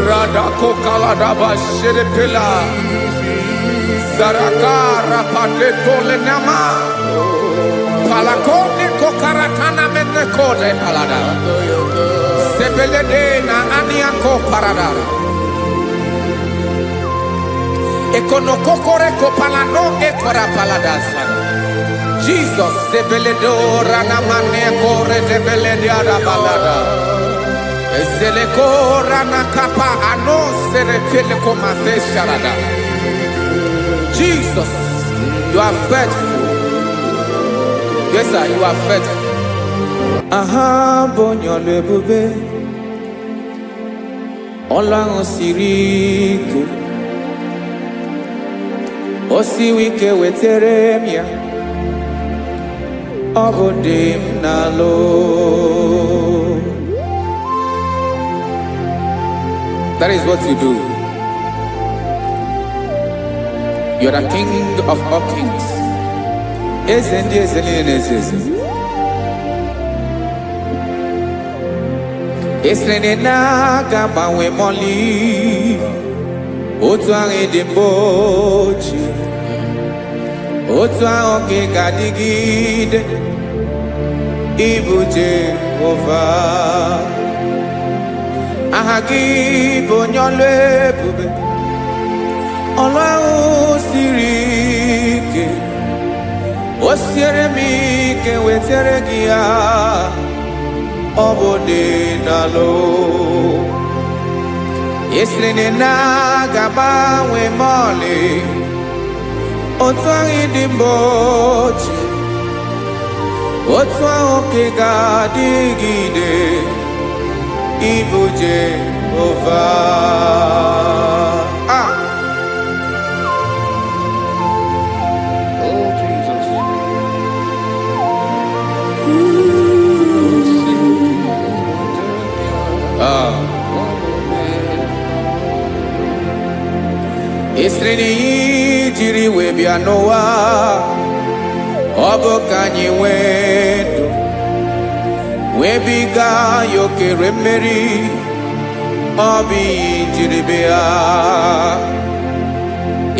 C: Radako kaladaba sherepela. Zarakara padetole nama. Palakone kokaratana mene kode palada. Sebelede na aniako parada. Ekono kokore kopalano ekora paladasa. Jesus sebeledo rana mane kore sebelede ada balada. Ezele kora na kapa ano serepele komate sharada. Jesus, you are faithful. Yes, sir, you are faithful. Aha, bonyo lebube. Ola osiriku. Osiwike weteremia. Obodim nalo. That is what you do. You are the King of all kings. Ezendi ezeli ezezi. Esrene na gabanwe moli. Otu ahụ dị mgbochi. Otu ahụ ka ị ga-adịgide. Ịbụ Jehova. Aha gị bụ onye ọlụ ebube. Ọlụ ahụ siri ike. O siere m ike wetere gị ya. Ọ bụ dị n'alụ. Esiri na ga-agbanwe m ọlị. Otu ahụ dị mgbochi. Otu ahụ ka ị ga-adịgide. Ịbụ Jehova.
B: Oh, Jesus.
C: Esiri na ihe jiri wee bịa n'ụwa. Ọ bụ ka anyị nwee ndụ. Wee biga ya okere mmeri. Ọ bụ ihe jiri bịa.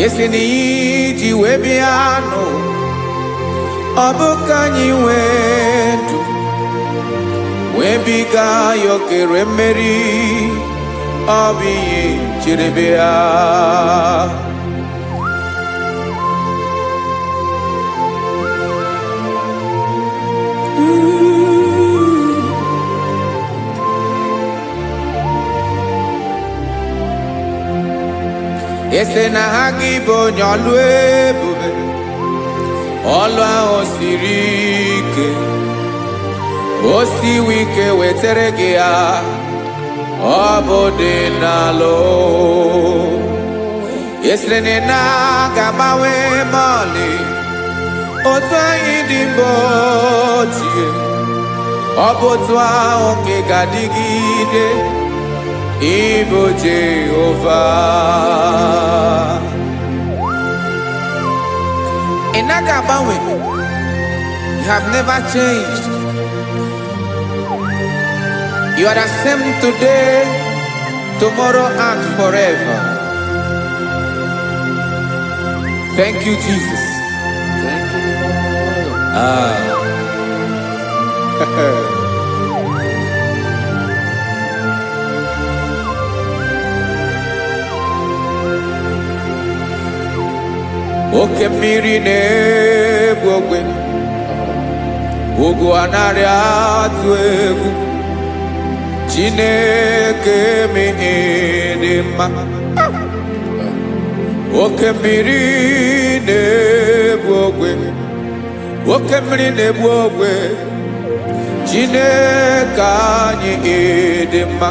C: Esi na ihe ji wee bịa nụ. Ọ bụ ka anyị nwee ndụ. Wee biga ya okere mmeri. Ọ bụ ihe jiri bịa. Ese na ha gị bụ onye ọlụ ebube. Ọlụ ahụ siri ike. O siwe ike wetere gị ya. Ọ bụ dị n'alụ. Esere na ga-agbanwe m ọlị. Otu anyị dị mgbochi. Ọ bụ otu ahụ ka ị ga-adịgide. Ịbụ Jehova. Ị naghị agbanwe. You have never changed. You are the same today, tomorrow, and forever. Thank you, Jesus.
B: Thank you, Lord.
C: Oke mmiri na-egbu ogwe. Ugwu anaghị atụ egwu. Chineke mi dị mma. Oke mmiri na-egbu ogwe. Oke mmiri na-egbu ogwe. Chineke anyị dị mma.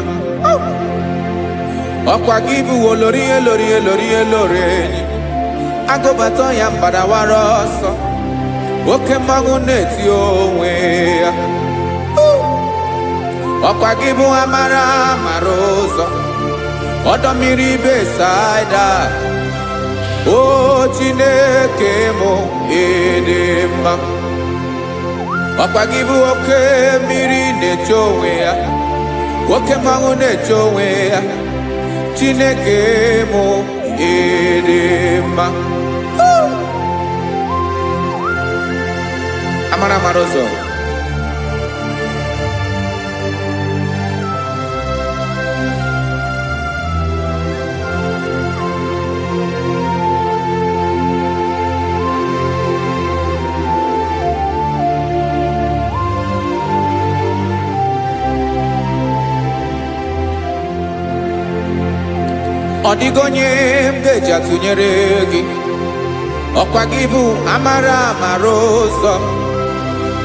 C: Ọkwa gị bụ olori elori elori elori enyi. Agụbata ya mbadawara ọsọ. Oke mmanwụ na-eti onwe ya. Ọkwa gị bụ amara amara ụzọ. Ọdọ mmiri Besaida. O Chineke mụ ịdị mma. Ọkwa gị bụ oke mmiri na-eche onwe ya. Oke mmanwụ na-eche onwe ya. Chineke mụ ịdị mma. Amara amara ụzọ. Ọ dịghị onye m ga-eji atụnyere gị. Ọkwa gị bụ amara amara ụzọ.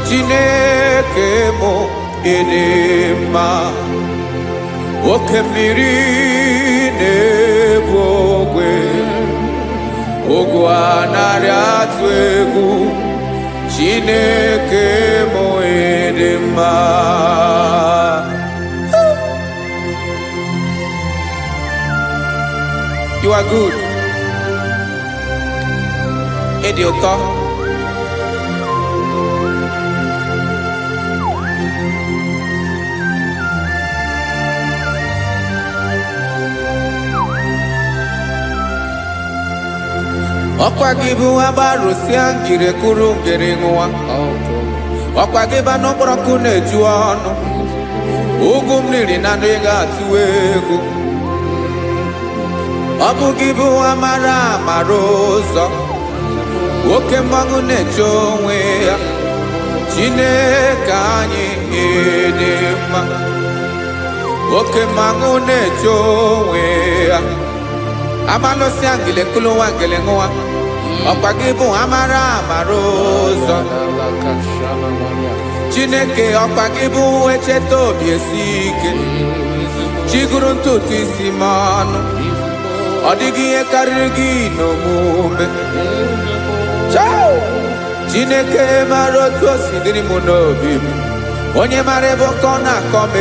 C: Chineke mụ ịdị mma. Oke mmiri na-egbu ogwe. Ugwu anaghị atụ egwu. Chineke mụ ịdị mma. You are good. dị ụtọ. Ọkwa gị bụ agbarụsịa ngiri kụrụ ngiri nwa. Ọkwa gị bụ n'okporoko na-eju ọnụ. Ugwu mmiri na ndị ga-atụ egwu. Ọ bụ gị bụ amara amara ụzọ. Oke mmanwụ na-eche onwe ya. Chineke anyị dị mma. Oke mmanwụ na-eche onwe ya. Amalụsịa ngile kụlụ nwa ngile nwa. Ọkwa gị bụ amara amara ụzọ. Chineke ọkwa gị bụ echeta obi esi ike. Chiguru ntutu isi m ọnụ. Ọ dịghị ihe karịrị gị n'omume. Chineke mara otu o si dịrị m n'obi m. Onye mara ebe ọkọ na-akọ m.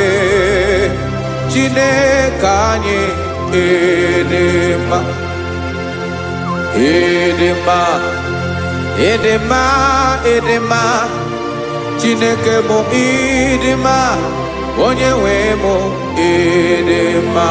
C: Chineke anyị dị mma. Dị mma. Dị mma. Dị mma. Chineke bụ ịdị mma. Onye nwe m ịdị mma.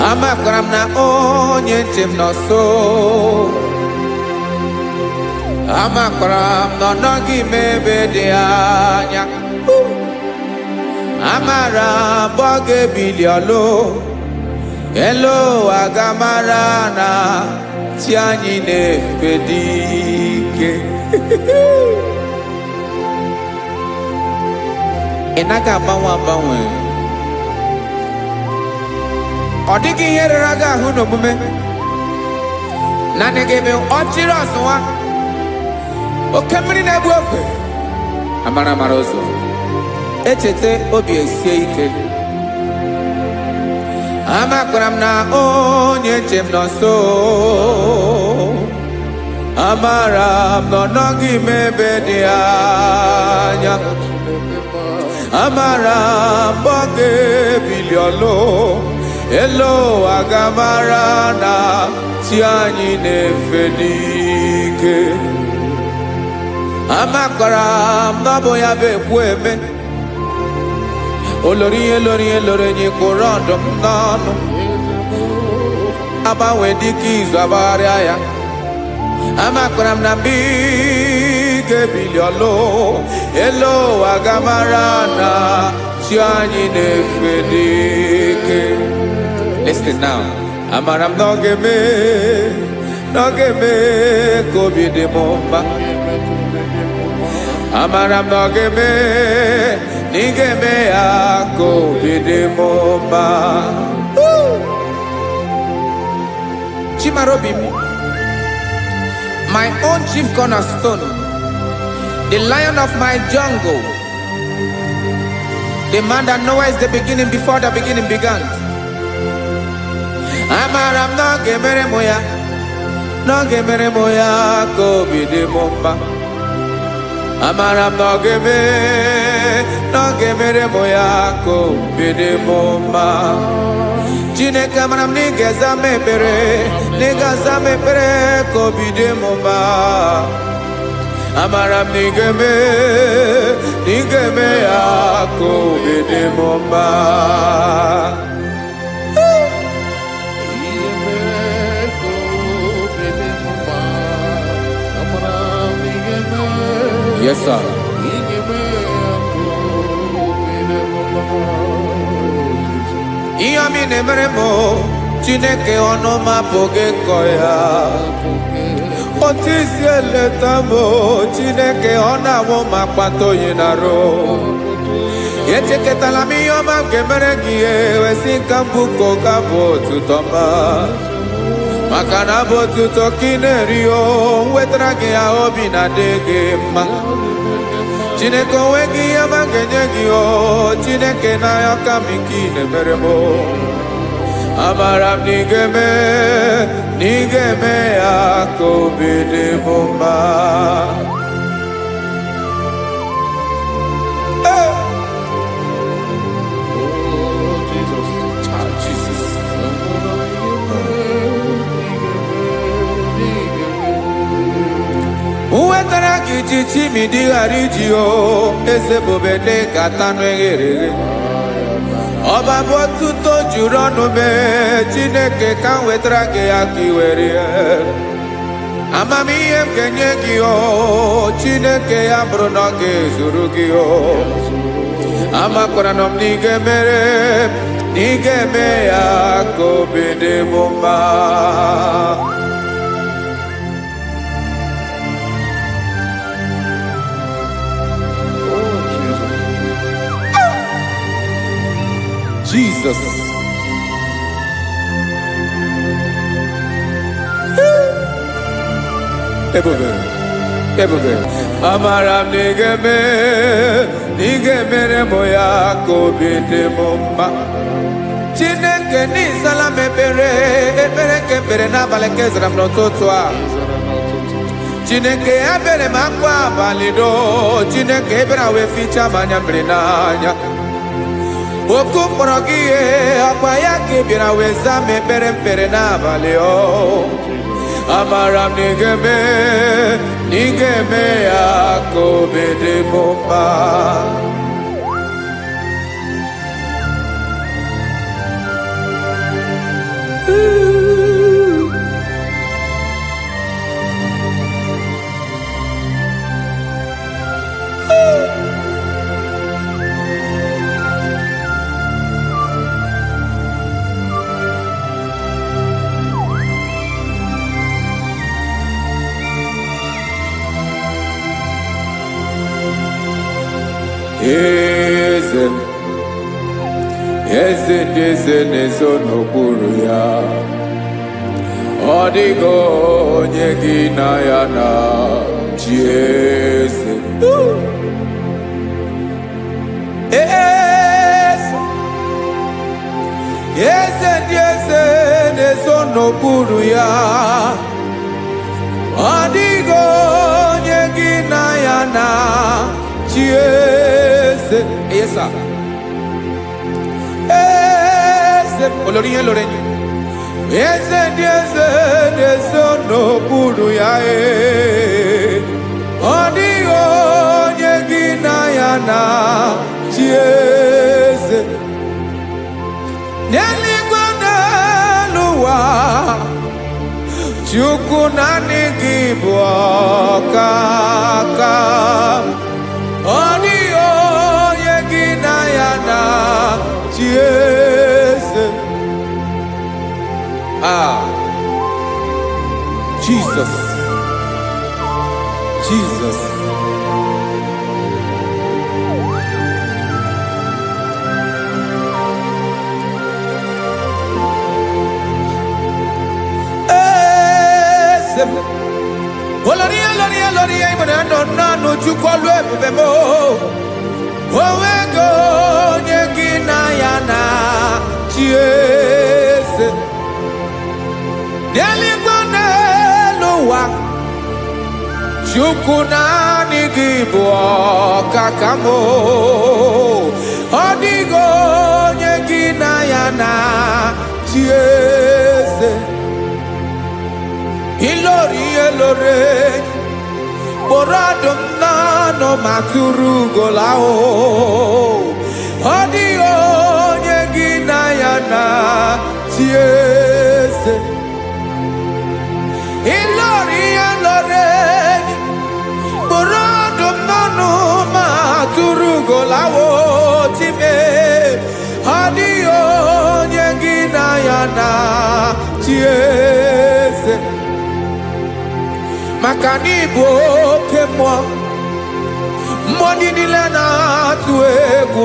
C: Amakwara m na onye nche m nọ nso. Amakwara m na ọ nọghị m ebe dị anya. Amara m ọ ga-ebili ọlụ. Elu aga mara na chi anyị na-efe dị ike. Ị naghị agbanwe agbanwe. Ọ dịghị ihe rere gị ahụ n'omume. Naanị gị bụ ọchịrị ọzụwa. Oke mmiri na-egbu ogwe. Amara amara ụzọ. Echeta obi esie ike. Amakwara m na onye nche m nọ nso. Amara m na ọ nọghị m ebe dị anya. Amara m ọ ga-ebili ọlụ. Elo aga mara na chi anyị na-efe n'ike. Amakwara m na ọ bụ ya bụ ekwu eme. Olori ihe lori ihe lori enyi kpụrụ ọdụm n'ọnụ. Agbanwe dịka izu agbagharịa ya. Amakwara m na mgbe ị ga-ebili ọlụ. Elo aga mara na chi anyị na-efe n'ike. Listen now. Amara m na ọ ga-eme ka obi dị m mma. Amara m na ọ ga-eme na ị ga-eme ya ka obi dị m mma. Chimara obi m. My own chief cornerstone. The lion of my jungle. The man that knows the beginning before the beginning began. Amara m na ọ ga-emere m ya. Na ọ ga-emere m ya ka obi dị m mma. Amara m na ọ ga-emere m ya ka obi dị m mma. Chineke amara m na ị ga-aza m ekpere. Na ị ga-aza m ekpere ka obi dị m mma. Amara m na ị ga-eme ya ka obi dị m mma. Yes, sir. Ihe ọmị na-emere m Chineke ọnụ m apụghị ịkọ ya. Otu isi eleta m Chineke ọ na-awụ m akpata oyi n'arụ. Echeketala m ihe ọma m ga-emere gị ewesị ka m bụkọ ga bụ otuto ma. Maka na bụ otuto ka ị na-eri o, wetara gị ya obi na-adị gị mma. Chineke onweghị ihe ma ga-enye gị o Chineke n'anya ka m ike ị na-emere m amara m na ị ga-eme ya ka obi dị m mma. Uwetara gị chichi mi dị ghara iji o eze bobede ka tanụ eghere eghe ọba bụ otuto juru ọnụ mee Chineke ka m wetara gị ya ka ị were ya amamihe m ga-enye gị o Chineke ya bụrụ na ọ ga-ezuru gị o amakwara na m na ị ga-eme ya ka obi dị m mma. Jesus. Ebube. Amara m na ị ga-emere m ya ka obi dị m mma. Chineke n'ịzala m ekpere ka ekpere n'abalị ka ezara m n'ụtụtụ a. Chineke ya bere m akwa abalị do Chineke ebere wee ficha m anya mmiri n'anya. Oku mkpọrọ gị ihe akwa ya ka ị bịara wee zaa m ekpere n'abalị o amara m na ị ga-eme ya ka obi dị m mma. Eze na-ezo n'okpuru ya ọ dịghị onye gị na ya na chi eze. Eze na-ezo n'okpuru ya ọ dịghị onye gị na ya na chi eze. Yes, sir. Olorinye lorenye eze na-ezo n'okpuru ya ọ dịghị onye gị na ya na chi eze n'eluigwe n'elu ụwa Chukwu naanị gị bụ ọkaka ọ dịghị onye gị na ya na chi eze. Jesus. Oloria imana no Chukwu olu ebube mo owego onye gị na ya na chi eze n'eluigwe n'elu ụwa Chukwu naanị gị bụ ọkaka m ọ dịghị onye gị na ya na chi eze ilori kpọrọ ọdụm n'ọnụ ma tụrụ ugola ọ dịghị onye gị na ya na chi eze ilori kpọrọ ọdụm n'ọnụ ma tụrụ ugola time ọ dịghị onye gị na ya na chi eze maka na ị bụ oke mmụọ niile na-atụ egwu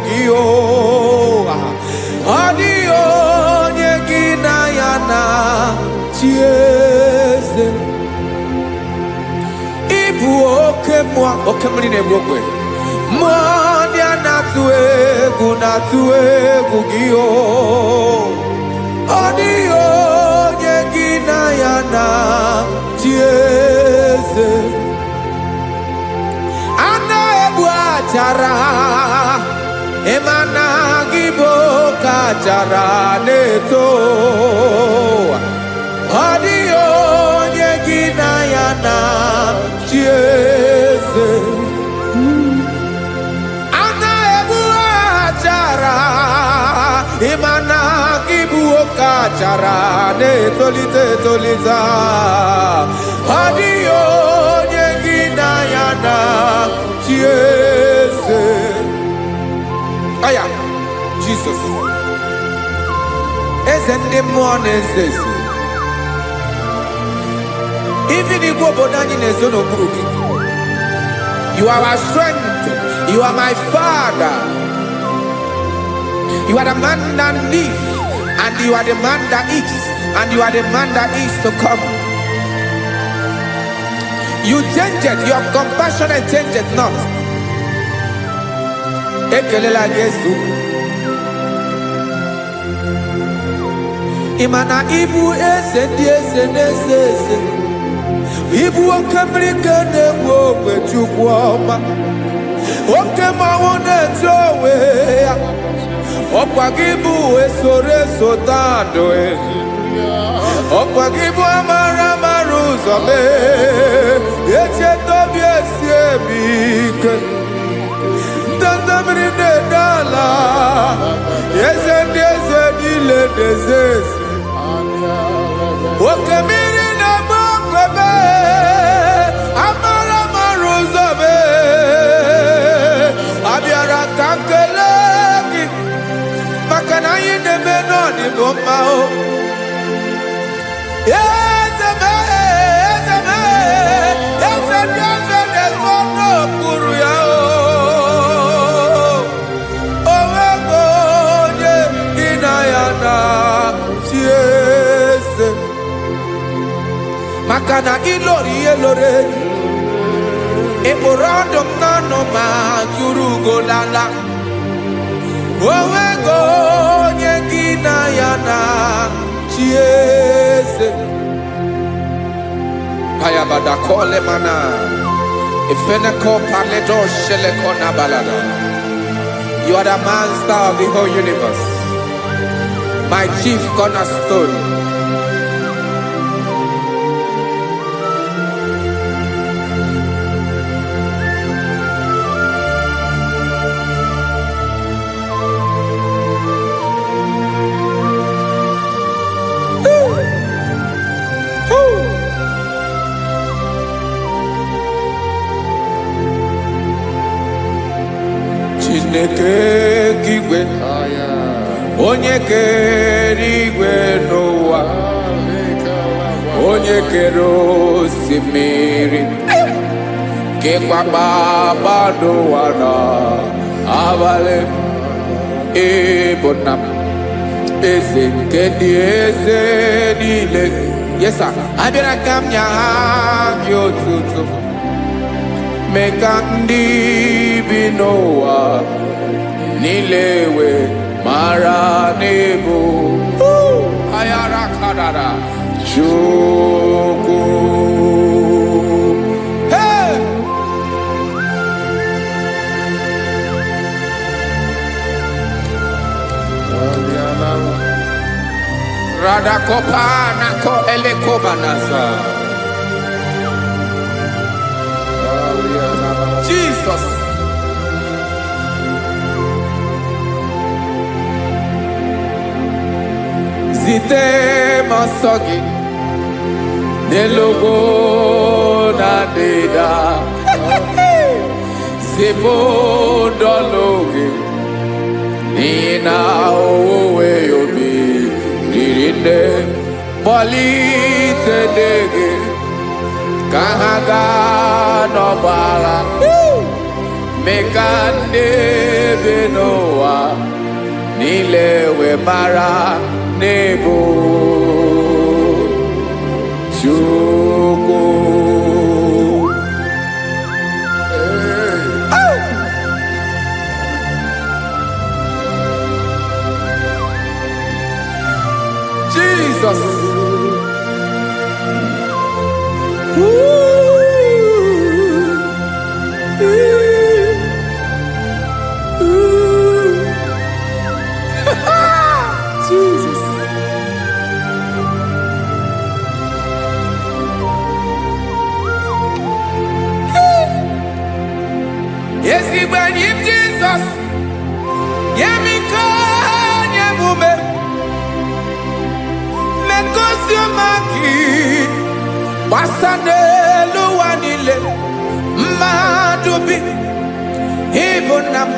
C: gị ọ dịghị onye gị na ya na chi eze ị bụ oke mmụọ oke mmiri na-egbu ogwe mmụọ ndị a na-atụ egwu gị o ọ dịghị onye gị na ya na chi eze a na-egbu achara ịma na gị bụ ka achara na-eto ọ dịghị onye gị na ya na chi eze a na-egbu achara ịma na gị bụ ka achara na-etolite etolite ọ dịghị onye gị na ya na chi eze aya Jesus eze ndị mmụọ na-eze eze even igwe obodo anyị na-ezo n'okpuru gị you are our strength you are my father you are the man that lives and you are the man that eats and you are the man that is to come you change it your compassion and change it not ekelela Jesu imana ibu eze ndị eze na-eze eze ibu oke mmiri ka na-egbu ogwe Chukwu ọma oke mmanwụ na-eti onwe ya ọkwa gị bụ esoro tando ọkwa gị bụ amara ụzọ mee echeta obi esi ebi ike ndanda mmiri na-ede ala eze ndị eze niile na-eze eze oke mmiri na-agba okwebe amara ụzọ mee abịara ka nkele gị maka na anyị na-eme n'ọdịbụ mma o eze ndị eze na-ezo n'okpuru ya o nwego onye gị na ya na chi eze maka na ịlori ihe lore ịkpụrụ ọdụ m n'ọnụ ma tụrụ ugolala o nwego onye gị na ya na chi eze payabada kole mana ifeneko paledo sheleko na balada you are the master of the whole universe my chief cornerstone Chineke kigwe onye kere igwe n'ụwa onye kere osimiri kekwa kpakpando ụwa na abalị ịbụ nna m eze nke ndị eze niile yesa abịara ka m nya ha gị otuto mee ka ndị bi n'ụwa niile wee mara n'ebu ayara kadara Chukwu hey Radakopa nako elekobanasa Jesus zite masogi nelogo na deda zipo dologe nina owe yobi nirinde polite dege kahaga no bala mekande benoa nilewe mara nebo Chukwu him Jesus. Yemika nyemume. Mekosiomaki. Wasane luwanile. Madubi. Ibunam.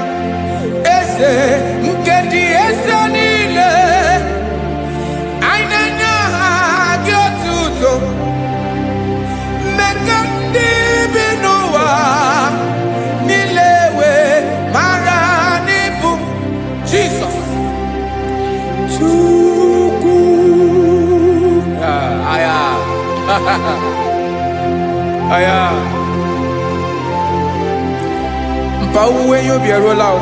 C: Ese. Nkedi ese nile. Ainanya hagiotuto. Mekandi binuwa. Nilewe maranibu. Jesus. Chuku. Aya. Aya. Mpauwe yo bierolao.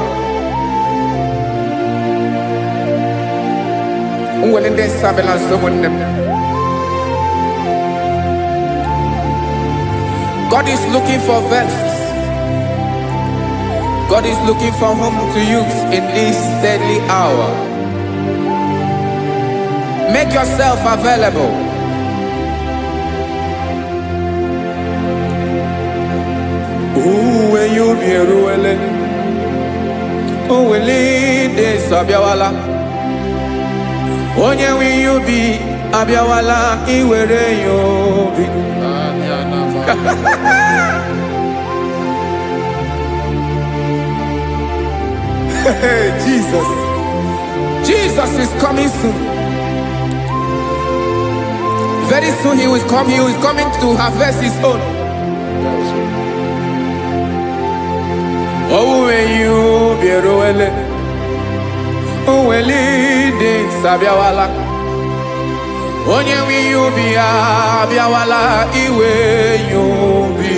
C: Unwelende sabela someone. God is looking for vessels. God is looking for whom to use in this deadly hour. Make yourself available. When you be ruele, de sabiawala. Onye when you be abiawala, iwere you be. Jesus. Jesus is coming soon. Very soon he will come. He is coming to harvest his own. Oh, when you be roele, oh, when leading sabiawala. Onye when you be abiawala, iwe you be.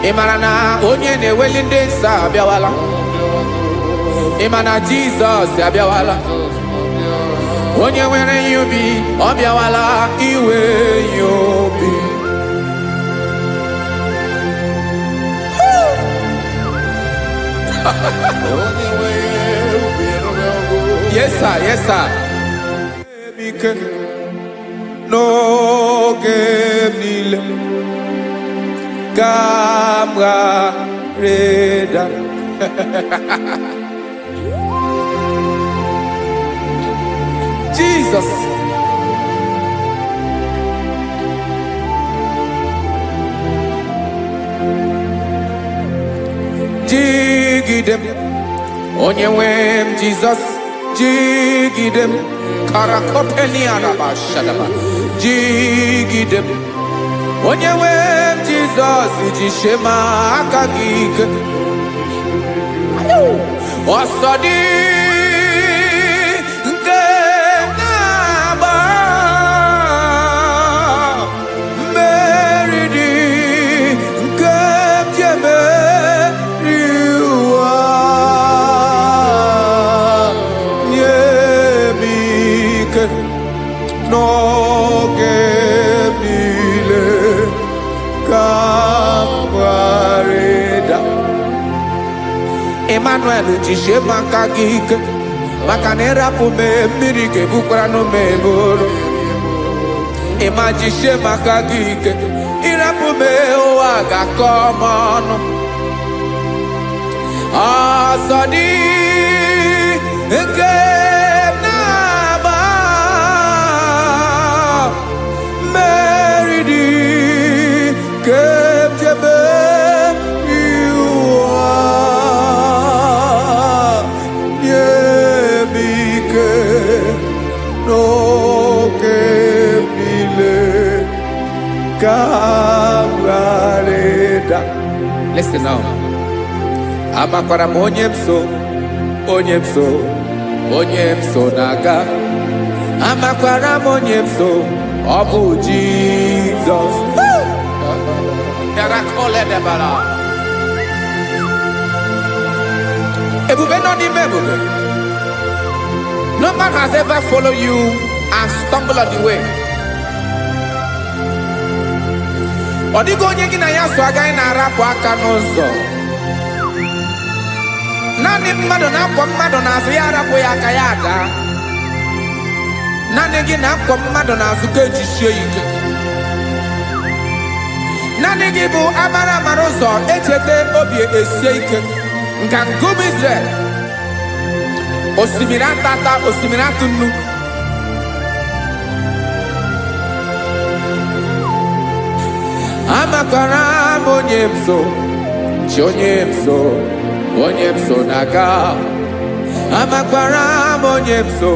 C: Imarana onye ne welinde sa abiawala. Imana Jesus abiawala. Onye were you be abiawala iwe you be. Yes sir, yes sir. No game nile. Camarada. Jesus. Jigidem. Onyewem Jesus. Jigidem. Karakopeni arabashadaba. Jigidem. Onyewem Jesus. Jishema akagike. Osodi. No gemile camarada. Emmanuel jishe makagike makanera pume mirike bukrano meboro. Ema jishe makagike irapume oaga komono. Asadi eke. Listen now. Amakwara onyemso naga. Amakwara onyemso obu Jesus. Yarakole debara. Ebube no di mebube. No man has ever followed you and stumbled on the way. Odigo onye gị na ya so agaghị na-arapụ aka n'ụzọ. Naanị mmadụ na-akwọ mmadụ n'azụ ya arapụ ya aka ya ada. Naanị gị na-akwọ mmadụ n'azụ ka ejisie ike. Nani gị bụ amara mara ụzọ echete obi esie ike nka ngụm Israel osimiri atata osimiri atụ nnu amakwara m onye m so chi onye m so na-aga amakwara m onye m so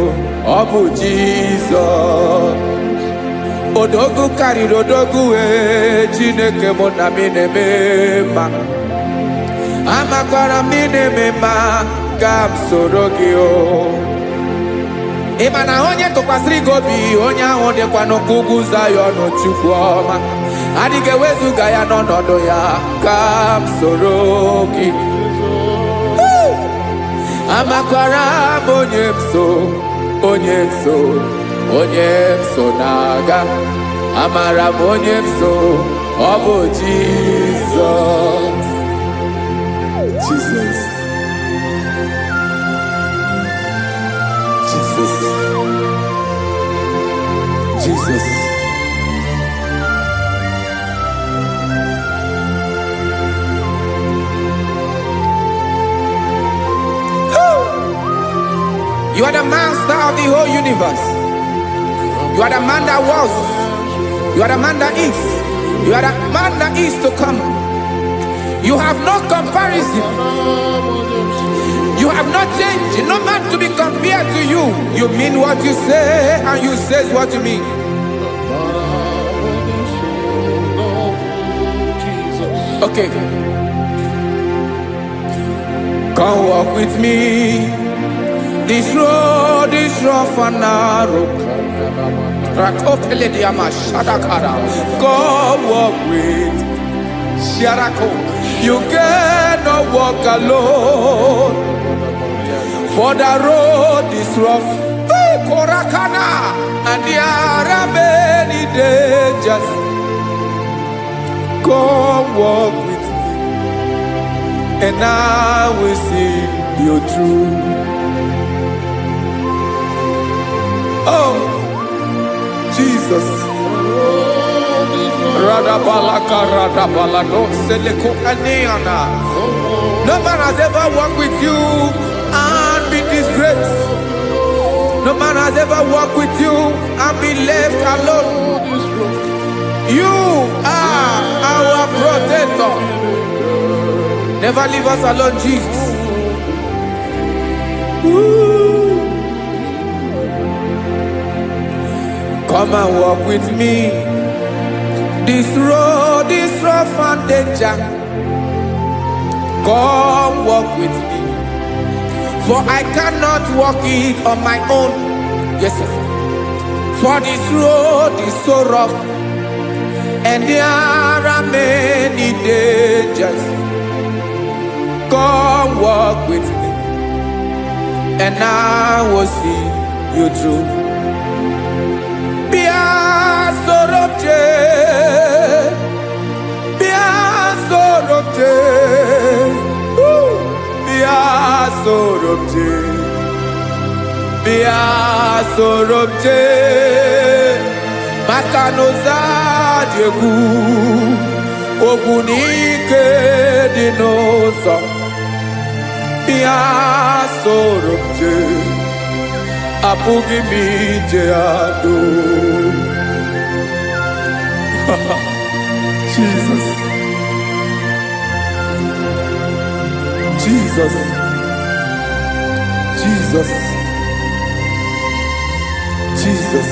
C: ọ bụ Jizọs odogwu karịrị odogwu Chineke mụ na m na-eme mma amakwara m na-eme mma ka m soro gị o ị ma na onye tụkwasịrị gị obi onye ahụ dịkwa n'ụkwụ ugwu Zayọn Chukwu ọma adịghị ewezuga ya n'ọnọdụ ya ka m soro gị amakwara m onye m so na-aga amara m onye m so ọ bụ Jizọs
A: Jesus.
C: You are the master of the whole universe. You are the man that was. You are the man that is. You are the man that is to come. You have no comparison. You have not changed. No man to be compared to you. You mean what you say and you say what you mean. Okay. Come walk with me. This road is rough and narrow. Come walk with Sharako. You cannot walk alone. For the road is rough. Korakana. And there are many dangers. Come walk with me. And I will see you through. Oh, Jesus. No man has ever walked with you and been disgraced. No man has ever walked with you and been left alone. You are our protector. Never leave us alone, Jesus. Ooh. Come and walk with me. This road is rough and danger. Come walk with me. For I cannot walk it on my own. Yes, sir. For this road is so rough. And there are many dangers. Come walk with me. And I will see you through. Sorobje Makanoza Diegu Ogunike Dinosa Bia Sorobje Apugi Mijeado
A: Jesus. Jesus. Jesus. Jesus.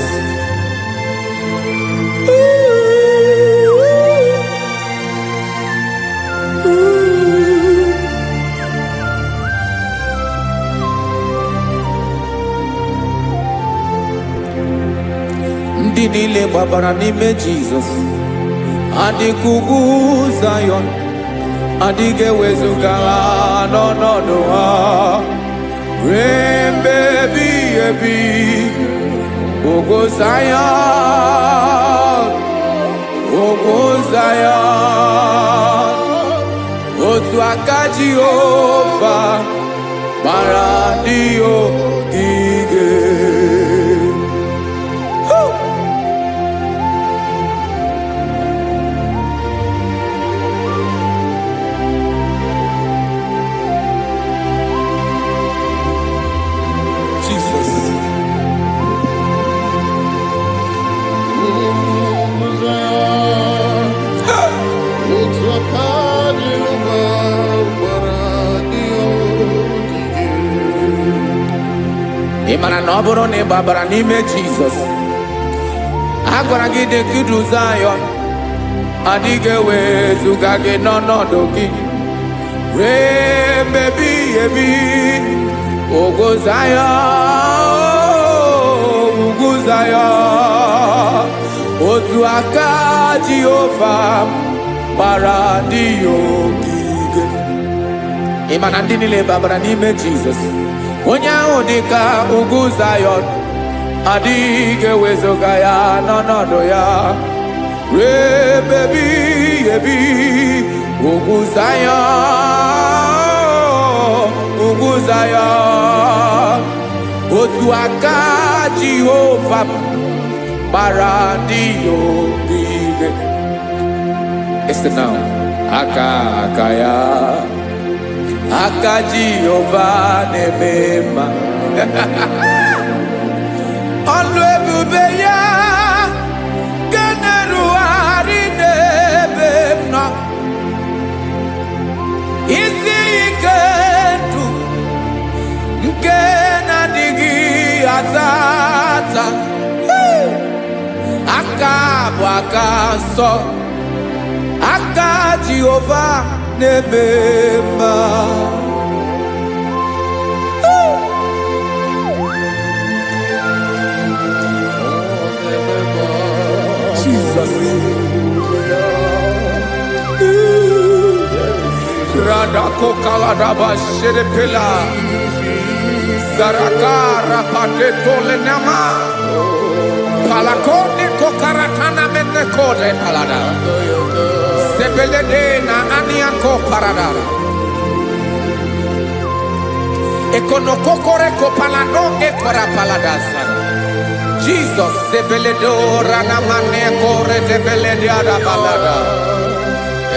C: Ndị niile gbabara n'ime Jizọs adịghị ugwu Zayọn adịghị ewezuga ha n'ọnọdụ ha ruo mgbe ebighị ebi. Ugwu Zayọn, ugwu Zayọn, otu aka Jehova mara ndị ogige. Imana na ọ bụrụ na ị gbabara n'ime Jizọs, a gwara gị dị kudu Zion, adịghị ewezuga gị n'ọnọdụ gị ree mgbe ebighị ebi. Ugwu Zion, ugwu Zion, otu aka Jehova gbara ndị ya ogige. Ịma na ndị niile babara n'ime Jizọs, onye ahụ dị ka ugwu Zion, adịghị ewezuga ya n'ọnọdụ ya ree mgbe ebighị ebi. Ugwu Zion, ugwu Zion, otu aka Jehova gbara ndị ya ogige. Listen now. Aka ya, aka Jehova na-eme mma. Ọlụ ebube ya ga na-erugharị n'ebe m nọ. Isi ike ndụ nke na-adịghị ata ata. Aka bụ aka nsọ, aka Jehova na-eme mma. Jesus. Radako kaladaba sherepela zarakara pateto lenama palakone kokaratana menekode palada sebelede na aniako paradara ekonokokore kopalano ekora paladasa. Jesus sebeledo rana manekore debelediada balada.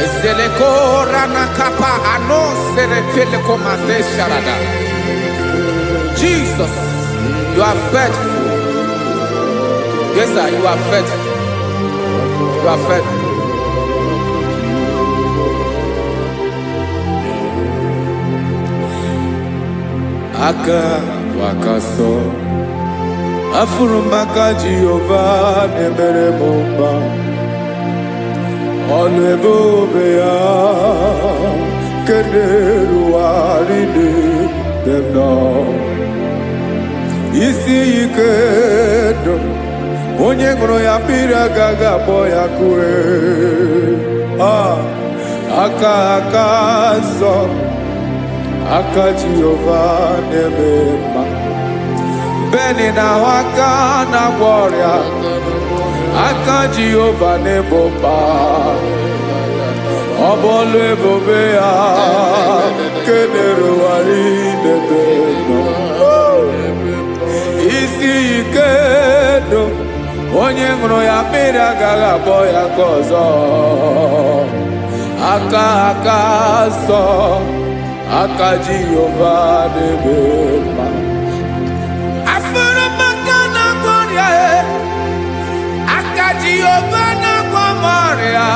C: Eselekora na kapa ano serepele komate sharada. Jesus, you are faithful. Yes, sir, you are faithful. You are faithful. Aka wakaso afurumaka Jehova nebere mumba. Ọlụ ebube ya keneruwarị n'ebe m nọ. Isi ike ndụ onye ṅụrụ ya mmiri agaghị akpọ ya kue. Aka nsọ, aka Jehova na-eme mma. Beni na-ahụ aka na-agwọ ọrịa, aka Jehova na-ebo mba. Ọ bụ ọlụ ebube ya kenerugharị n'ebe m nọ. Isi ike ndụ onye ṅụrụ ya mmiri agaghị akpọ ya ka ọzọ. Aka nsọ, aka Jehova na-eme mma. Jehova na-agwọ m ọrịa,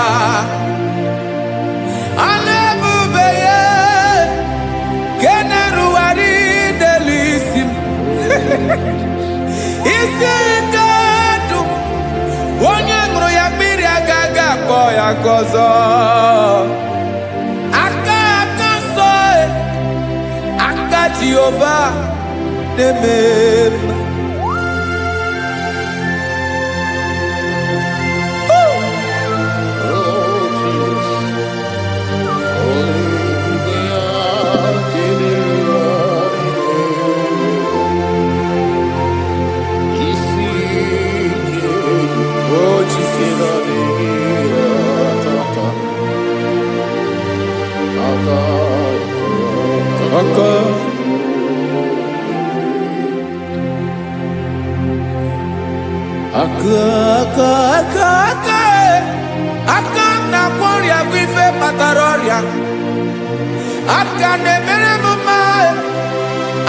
C: ọlụ ebube ya ka na-erugharị n'elu isi m. Isi ike ndụ onye ṅụrụ ya mmiri agaghị akpọ ya ka ọzọ. Aka nsọ, aka Jehova na-eme mma. Aka na-agwọ ọrịa bụ ife kpatara ọrịa. Aka na-emere m mma,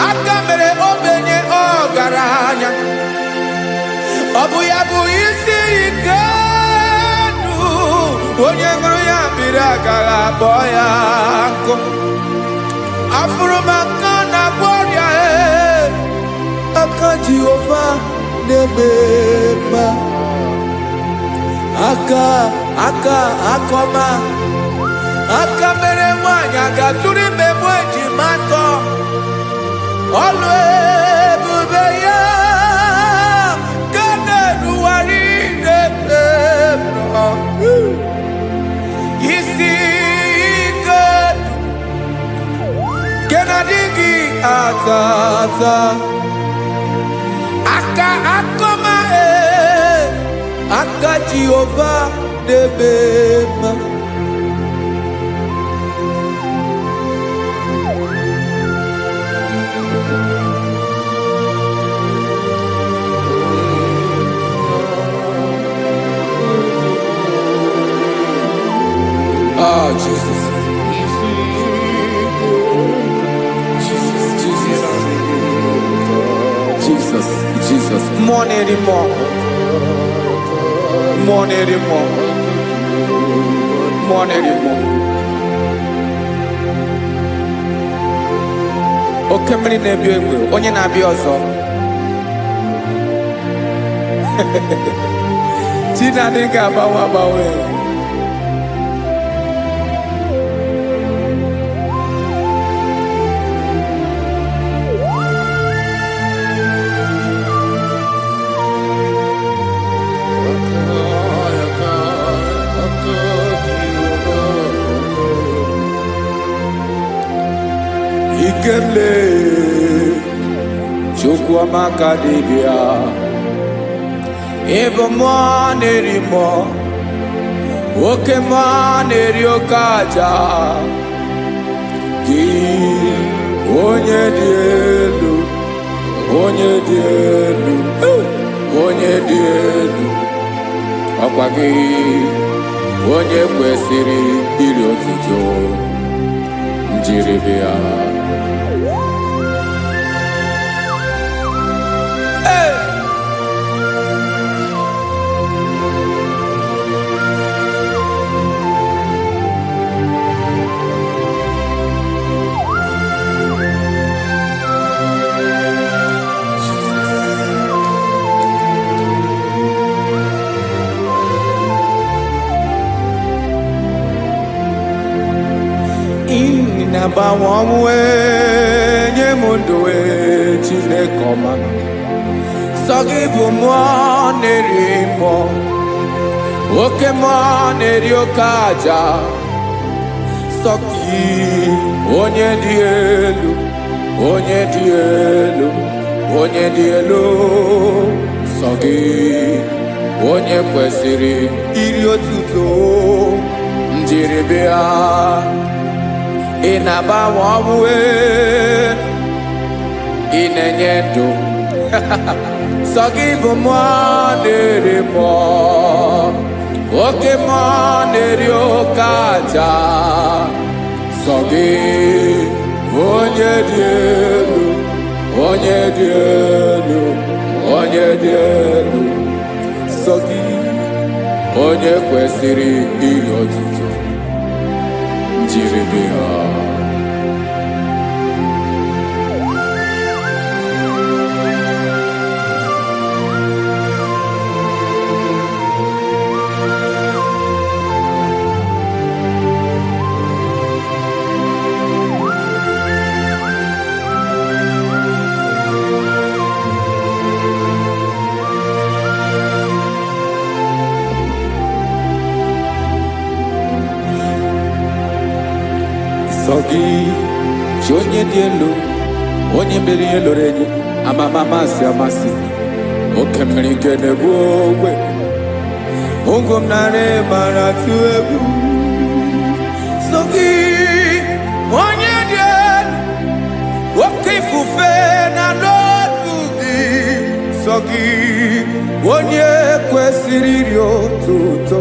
C: aka mere ogbenye ọgaranya. Ọ bụ ya bụ isi ike ndụ onye ṅụrụ ya mmiri agaghị akpọ ya nkụ. Afụrụ m aka na-agwọ ọrịa, aka Jehovah nebema akoma mere mwanya gaturi memwe jimato olu ebube ya kana duwari nebema isi kenadigi atata akoma Jehovah nebema Oh Jesus. Jesus, more anymore. Okemri na-ebi egbe, onye na-abịa ọzọ. Chinadị ga-agbanwe. Ikemle chukwu amaka dibịa ebe mmụọ na-eri mmụọ oke mmụọ na-eri oke aja gị onye dị elu ọkwa gị onye kwesịrị iri otuto njiribịa Nabawanwe nye munduwe Chineke ọma sọgị bụ mmụọ na-eri mmụọ oke mmụọ na-eri oke aja sọgị onye dị elu sọgị onye kwesịrị iri otuto njiribịa ị na-agbanwe ọnwụ ị na-enye ndụ sọ gị bụ mmụọ na-eri mmụọ oke mmụọ na-eri oke aja sọ gị onye dị elu sọ gị onye kwesịrị iri otuto njiribịa Sogi, onye dị elu, onye mere ihe lụrụ enyi, amama amasị, oke mmiri nke na-egbu ogwe, ụgwọ m narị mara atụ egwu. Sogi, onye dị elu, oke ifufe na n'ọdụ gị. Sogi, onye kwesịrị iri otuto,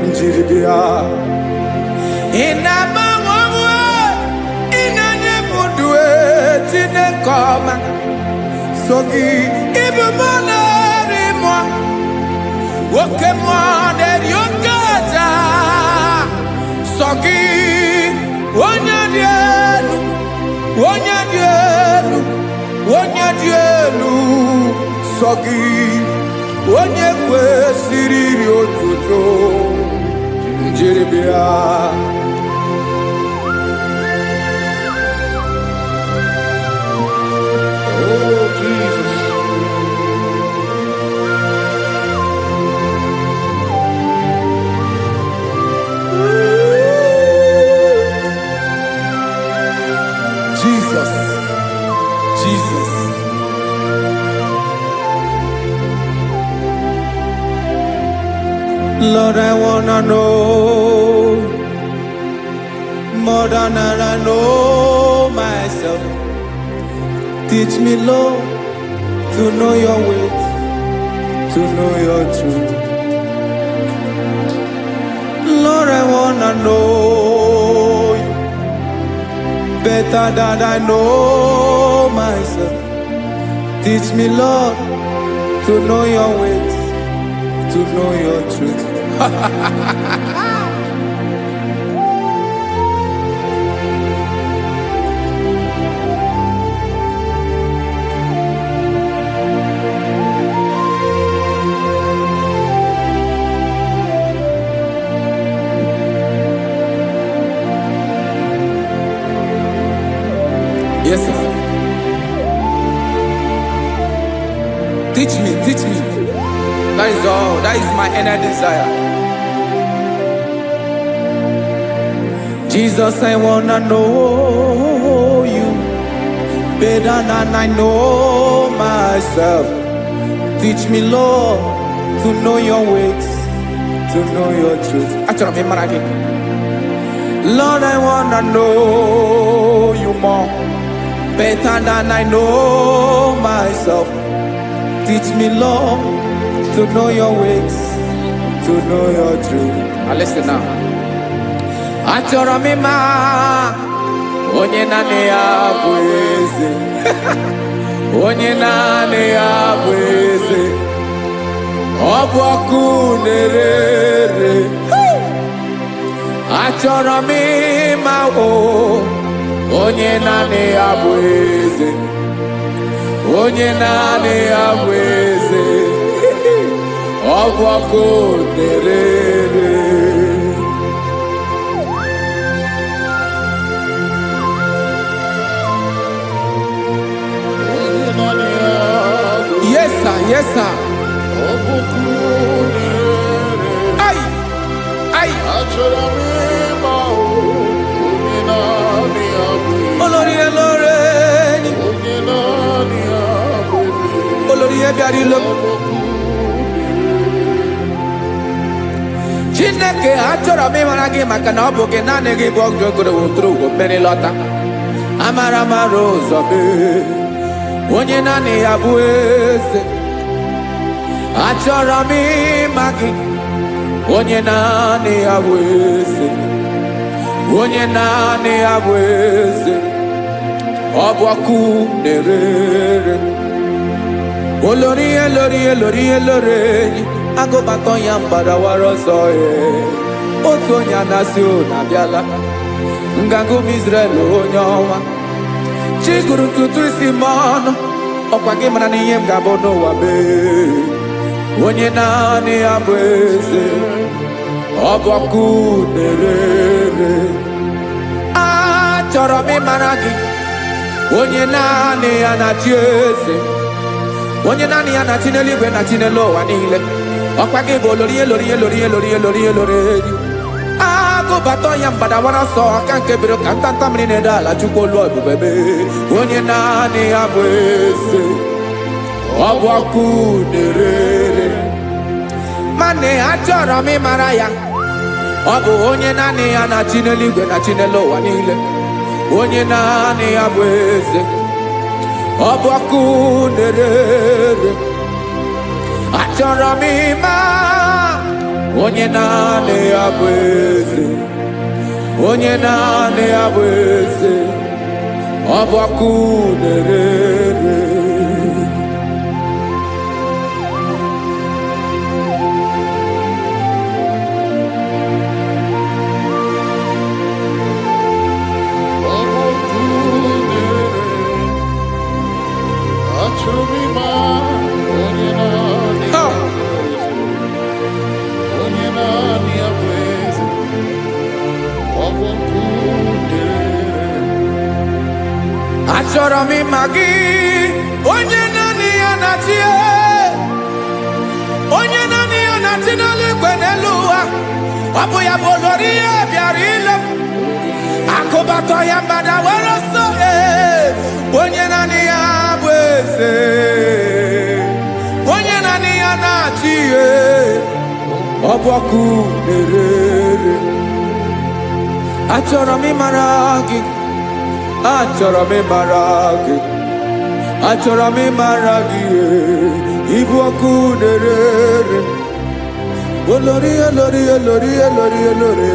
C: njiribịa. Chineke ọma Sogi ibu mmụọ na-eri mmụọ oke mmụọ na-eri oke aja Sogi onye dị elu sọ gị onye kwesịrị iri otuto njeribịa.
B: Oh, Jesus.
C: Jesus, Jesus. Lord, I wanna know more than I know myself. Teach me, Lord, to know your ways, to know your truth. Lord, I wanna know you better than I know myself. Teach me, Lord, to know your ways, to know your truth. Yes, sir. Teach me, teach me. That is all. That is my inner desire. Jesus, I wanna know you better than I know myself. Teach me, Lord, to know your ways, to know your truth. Actually, I'm in Lord, I wanna know you more better than I know myself. Teach me, Lord, to know your ways, to know your truth. Now listen now. Achọrọ m ịma onye naanị ya bụ eze. Onye naanị ya bụ eze. Ọ bụ ọkụ na-ere. Achọrọ m ịma onye naanị ya bụ eze. Onye naanị ya bụ eze. Ọ bụ ọkụ na-ere. Yes, sir. Yes, sir. Ay, ay. Olórí ẹlọ́rẹ́ ni. Olórí ẹbí àdìlọ́. Chineke achọrọ m ịmara gị maka na ọ bụ gị naanị gị bụ ọgụ ogoro wotoro ụgwọ mmeri lọta. Amara mara ụzọ mee. Onye naanị ya bụ eze. Achọrọ m ịma gị. Onye naanị ya bụ eze. Onye naanị ya bụ eze. Ọ bụ ọkụ na-ere. Olórí elórí elórí elórí enyi. Agụbakọ ya mgbadawara ọsọ ya. Otu onye anasị na-abịala. Nganga ụmụ Izrel onye ọma. Chi gụrụ ntutu isi m ọnụ. Ọkwa gị mara na ihe m ga-abụ n'ụwa mee. Onye naanị ya bụ eze. Ọ bụ ọkụ na-ere. Achọrọ m ịmara gị. Onye naanị ya na-achị eze. Onye naanị ya na-achị n'eluigwe na-achị n'elu ụwa niile. Ọkwa gị bụ olórí elórí elórí elórí elórí elórí enyi. Agụbata ya mgbadawara ọsọ aka nke biri ka ntanta mmiri na-ede ala Chukwu olu ebube mee. Onye naanị ya bụ eze. Ọ bụ ọkụ na-ere. Mane achọrọ m ịmara ya. Ọ bụ onye naanị ya na-achị n'eluigwe na-achị n'elu ụwa niile. Onye naanị ya bụ eze. Ọ bụ ọkụ na-ere. Achọrọ m ịma onye naanị ya bụ eze. Onye naanị ya bụ eze. Ọ bụ ọkụ na-ere. Achọrọ m ịma gị, onye naanị ya na-achị, onye naanị ya na-achị n'eluigwe n'elu ụwa. Ọ bụ ya bụ olori ya bịara ile m, akụbatọ ya mgbada were ọsọ. Onye naanị ya bụ eze, onye naanị ya na-achị ihe. Ọ bụ ọkụ na-ere. Achọrọ m ịmara gị, achọrọ m ịmara gị, achọrọ m ịmara gị. Ịbụ ọkụ na-ere. Olori, olori, olori, olori, olori.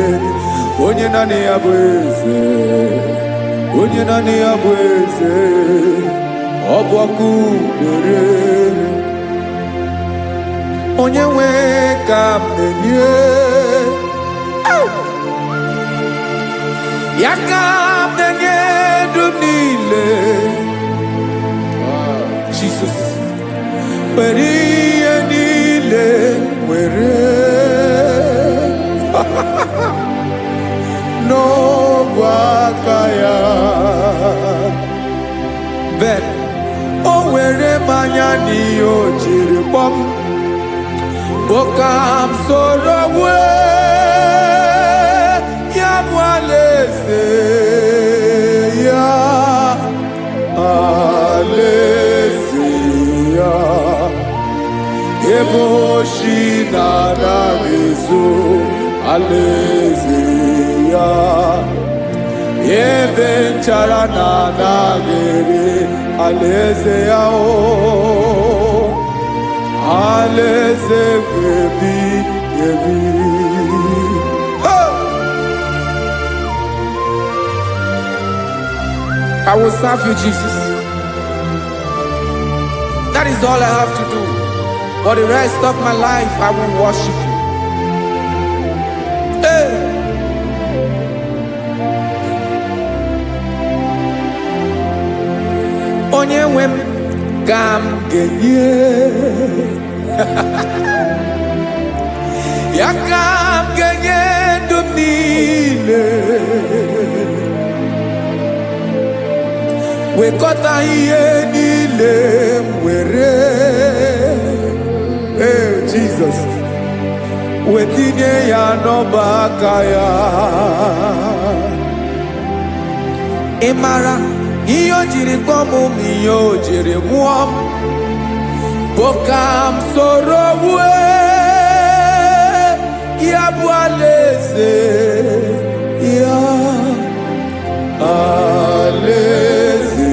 C: Onye naanị ya bụ eze, onye naanị ya bụ eze. Ọ bụ ọkụ na-ere. Onye nwe ka m na-enye, ya ka m na-enye ndụ niile. Jesus, were ihe niile were n'ọbụ aka ya. Ben, o were mmanya n'ihe o jiri kpọọ m, boka m soro wee ya bụ alaeze ya, alaeze ya. Ebe oshi na-anaghị ezo, alaeze ya. Ebe nchara na-anaghị ere, alaeze ya. Alaeze ebi ebi. I will serve you, Jesus. That is all I have to do. For the rest of my life, I will worship you. Hey. Onye nwe m ka m ga-enye, ya ka m ga-enye ndụ m niile. Wekọta ihe niile m were, Jesus, wetinye ya n'ọba aka ya. Ị mara ihe o jiri kpọọ m, ihe o jiri mụọ m, bụ ka m soro wee ya bụ alaeze ya, alaeze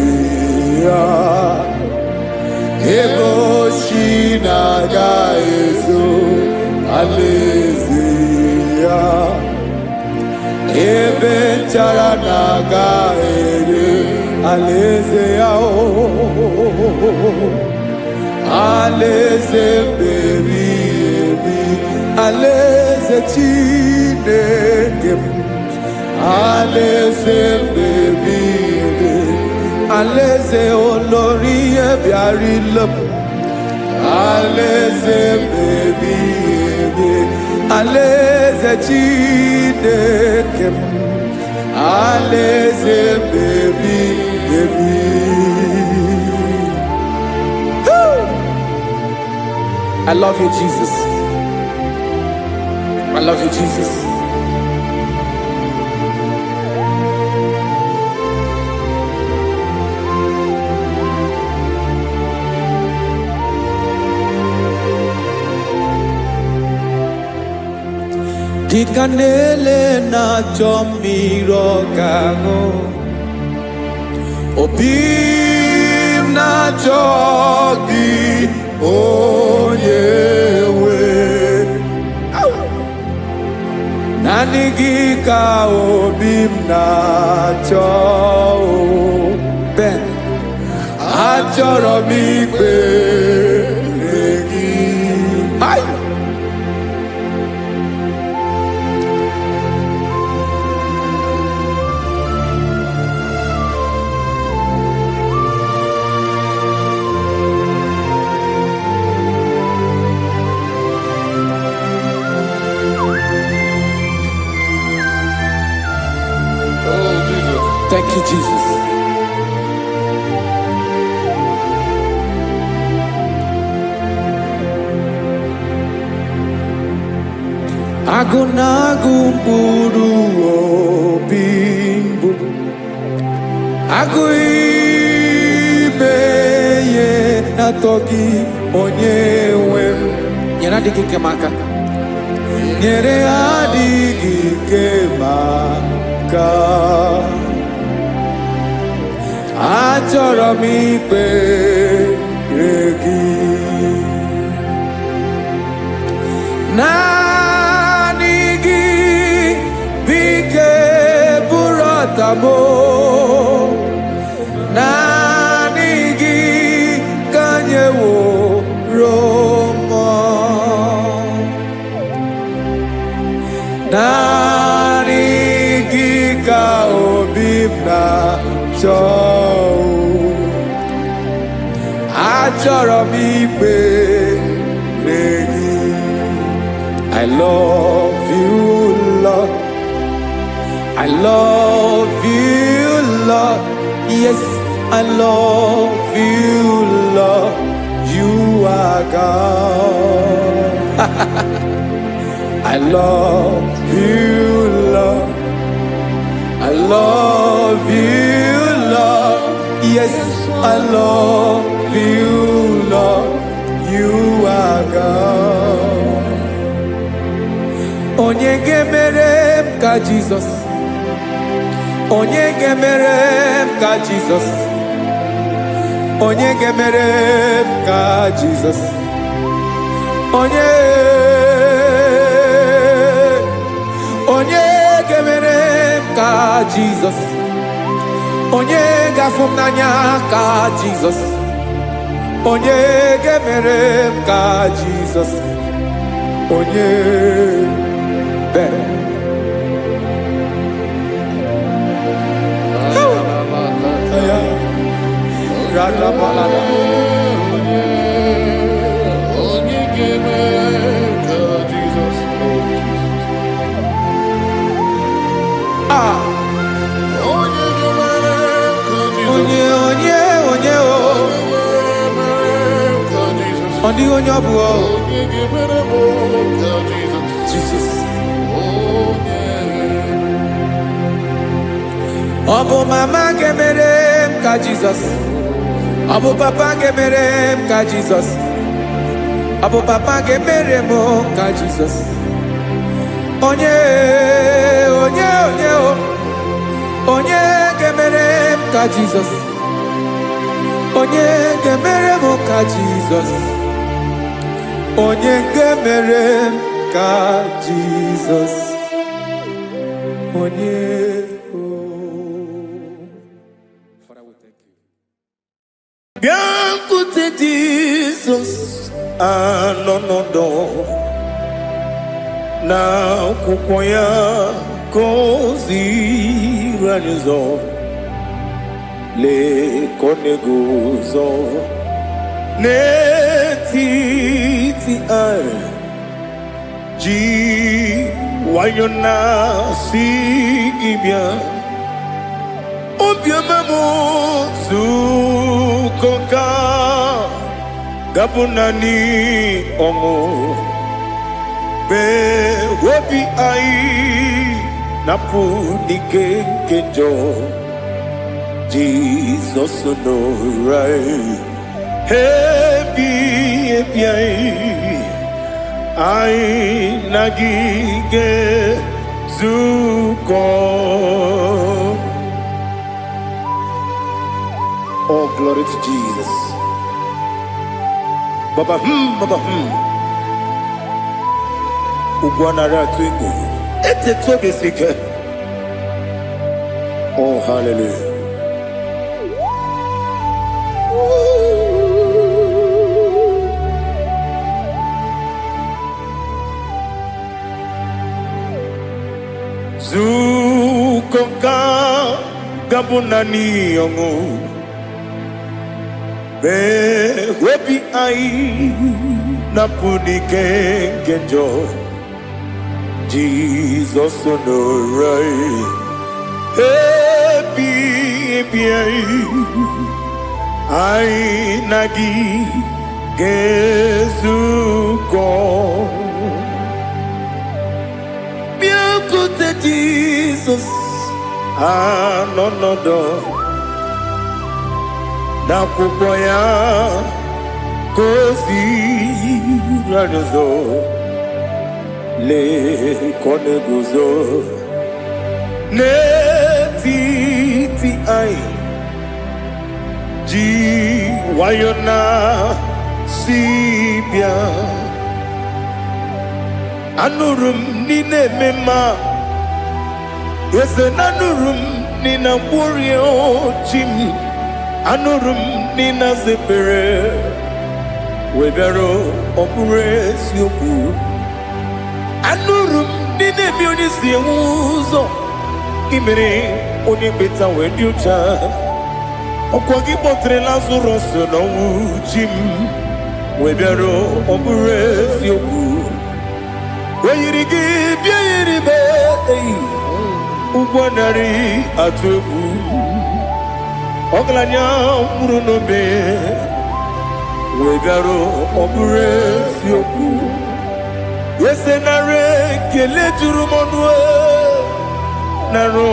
C: ya. Ebe oshi na-aga ezo, alaeze ya. Ebe nchara na-aga ere, alaeze ya. Alaeze ebi ebi, alaeze Chineke m. Alaeze ebi ebi, alaeze olori ya bịara ile m. Alaeze ebi ebi, alaeze Chineke m. Alaeze ebi ebi. I love you, Jesus. I love you, Jesus. Dịka na-ele na-achọ mmiri ọ ga-aṅụ, obi m na-achọ gị, onye nwe. Naanị gị ka obi m na-achọ. Ben, achọrọ m ikpere gị.
B: Oh, Jesus.
C: Thank you, Jesus. Agunagu mkpụrụ obi mbụ agụ ime ihe na-atọ gị onye nwe m nyere adịghị ike m aka nyere adịghị ike m aka achọrọ m ikpere gị naanị gị bike bụrụ ọtabo naanị gị ka anyị wụrụ mmụọ naanị gị ka obi m na-achọ achọrọ m ikpere gị I love you, Lord. I love you, Lord. Yes, I love you, Lord. You are God. I love you, Lord. I love you, Lord. Yes, I love you, Lord. You are God. Onye gemere m ka Jesus. Onye gemere m ka Jesus. Onye gemere m ka Jesus. Onye gemere m ka Jesus. Onye gafụ m n'anya ka Jesus. Onye gemere m ka Jesus. Onye Jesus. Obu mama gemere m ka Jesus. Obu papa gemere m ka Jesus. Obu papa gemere m ka Jesus. Onye gemere m ka Jesus. Onye gemere m ka Jesus. Onye gemere m ka Jesus. Onye
A: Biancote Jesus anonodo na kukoya kozi ranizo le koneguzo netiti ai ji wayona si ibia obiamamu zukoka gabunani ongo be wobi ai napu dike kejo Jesus no right happy ai nagige zuko. Oh, glory to Jesus. Baba Ugwanara twingo. Ete toge sike. Oh, hallelujah. Zukoka gabunani yongo. Be wepi ai napuni kenjo Jesus no right happy ai nagi gezuko Jesus, no no no. Na kupoya kosi radozo le kone guzo ne ti ai ji wayona sibia anurum ni ne mema yese nanurum ni na warrior chim anurum ni na zepere webero opure sioku anurum ni ne bioni siuzo imere oni beta wediucha okwagi potre lazarus no chim webero opure sioku weyirigi biiribe ugwanari atubu oglanya murunobe wegaro obure sioku yesenare kele jurumonwe naro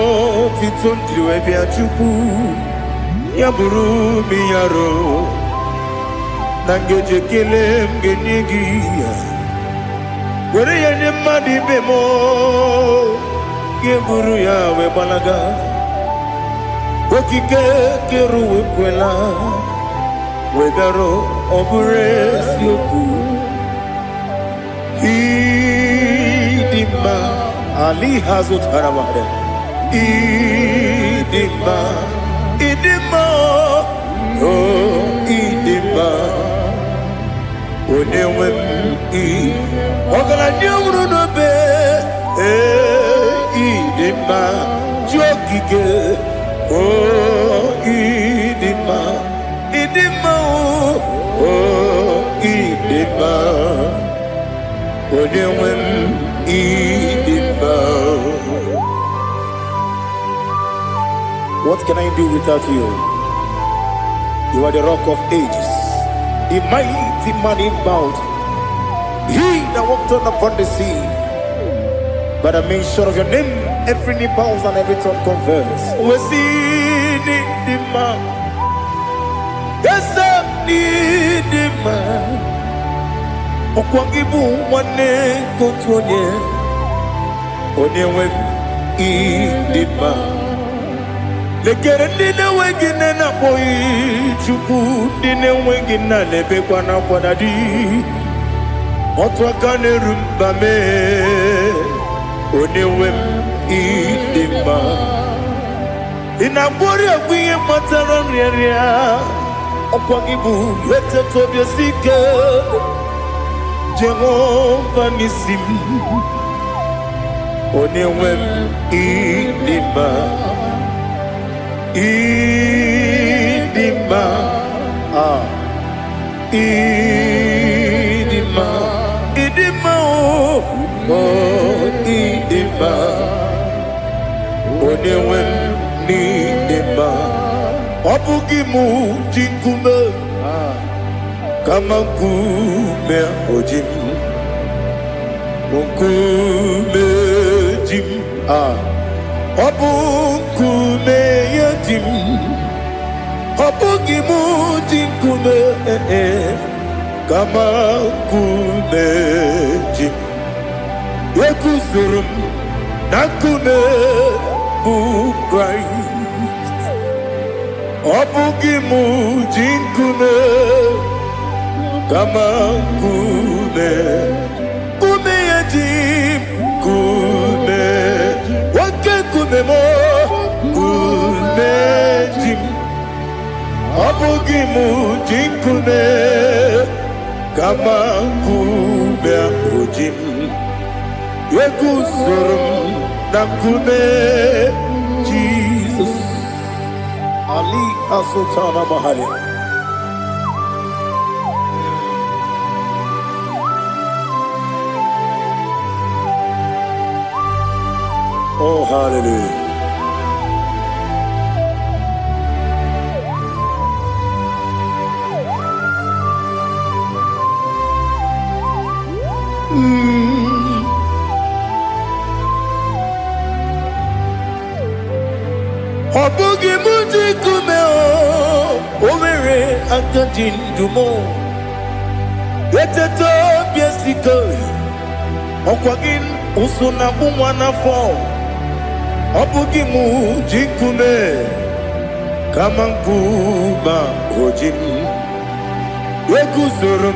A: titondriwe biachuku yaburu miyaro nangeje kele mgenigi were yenye madi bemo geburu ya we balaga okike keru wekwela wedaro obure sioku idima ali hazut haramade idima oh idima onewe ogala nyuru no be idima jokike oh idima oh idima onewe idima. What can I do without you? You are the rock of ages, the mighty man in mountain. He that walked on upon the sea. By the mention of your name, every knee bows and every tongue confess. We see the man. Yes, the man. Okwangibu wane kotonye. Onewe idima. Lekere nina wengine na boy chuku nina wengine lebe kwa na kwadadi. Otwakane rumbame onewem idima inabori agwiye matara nriaria okwagibu yete tobye sike Jehova nisim onewem idima idima idima idima oh idima onewe ni idima obugimu jinkume kama kume ojim kume jim obukume yajim obugimu jinkume kama kumeji yekuzurum nakune Christ obugimu jinkume kama kumeyajim kume wake kumemo kumejim obugimu jinkume kama kume ojim yekuzurum nakune Jesus Ali Asutana Mahali. Oh, hallelujah. Obugi muji kume Omere akadi ndumo Eteto biesiko Okwagin usuna umwana fo Obugi muji kume Kamankuma hojim Wekuzurum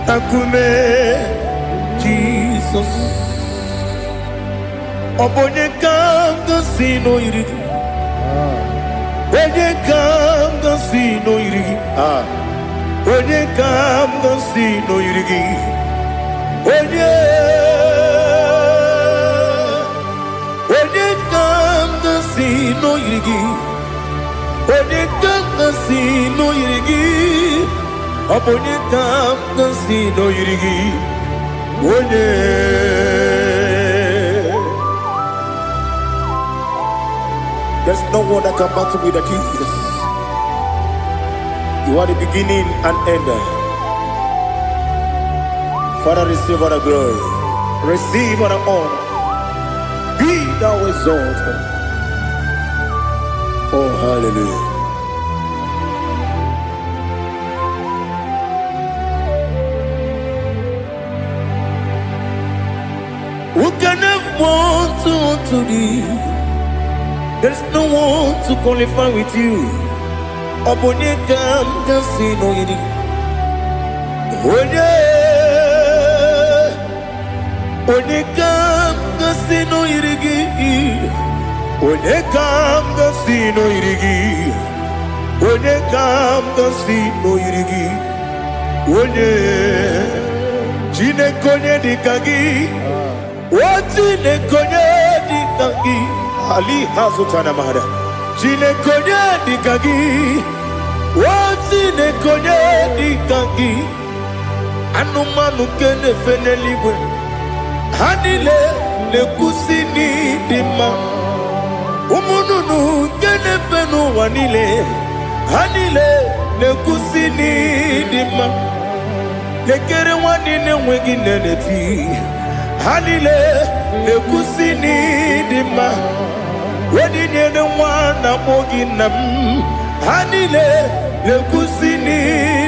A: akume Jesus Obonye kanga sino irigi Onye kanga sino irigi Onye kanga sino irigi Onye kanga sino irigi Onye kanga sino irigi Obonye kanga sino irigi Onye There's no one that can battle with Jesus. You are the beginning and end. Father, receive all the glory. Receive all the honor. Be thou exalted. Oh, hallelujah. Who can have one to thee? There's no one to qualify with you. Obonye kam kasino yidi. Onye kam kasino yidi. Onye kam kasino yidi. Onye kam kasino yidi. Onye chine konye dikagi. Chine konye dikagi. Ali hazutana mahada. Chine konye dikagi. Chine konye dikagi. Anumanu kene feneliwe. Hanile le kusini dima. Umununu kene fenu wanile. Hanile le kusini dima. Lekere wanine wegi neneti. Hanile le kusini dima. Wedi nyene wana mogi nam Hanile le kusini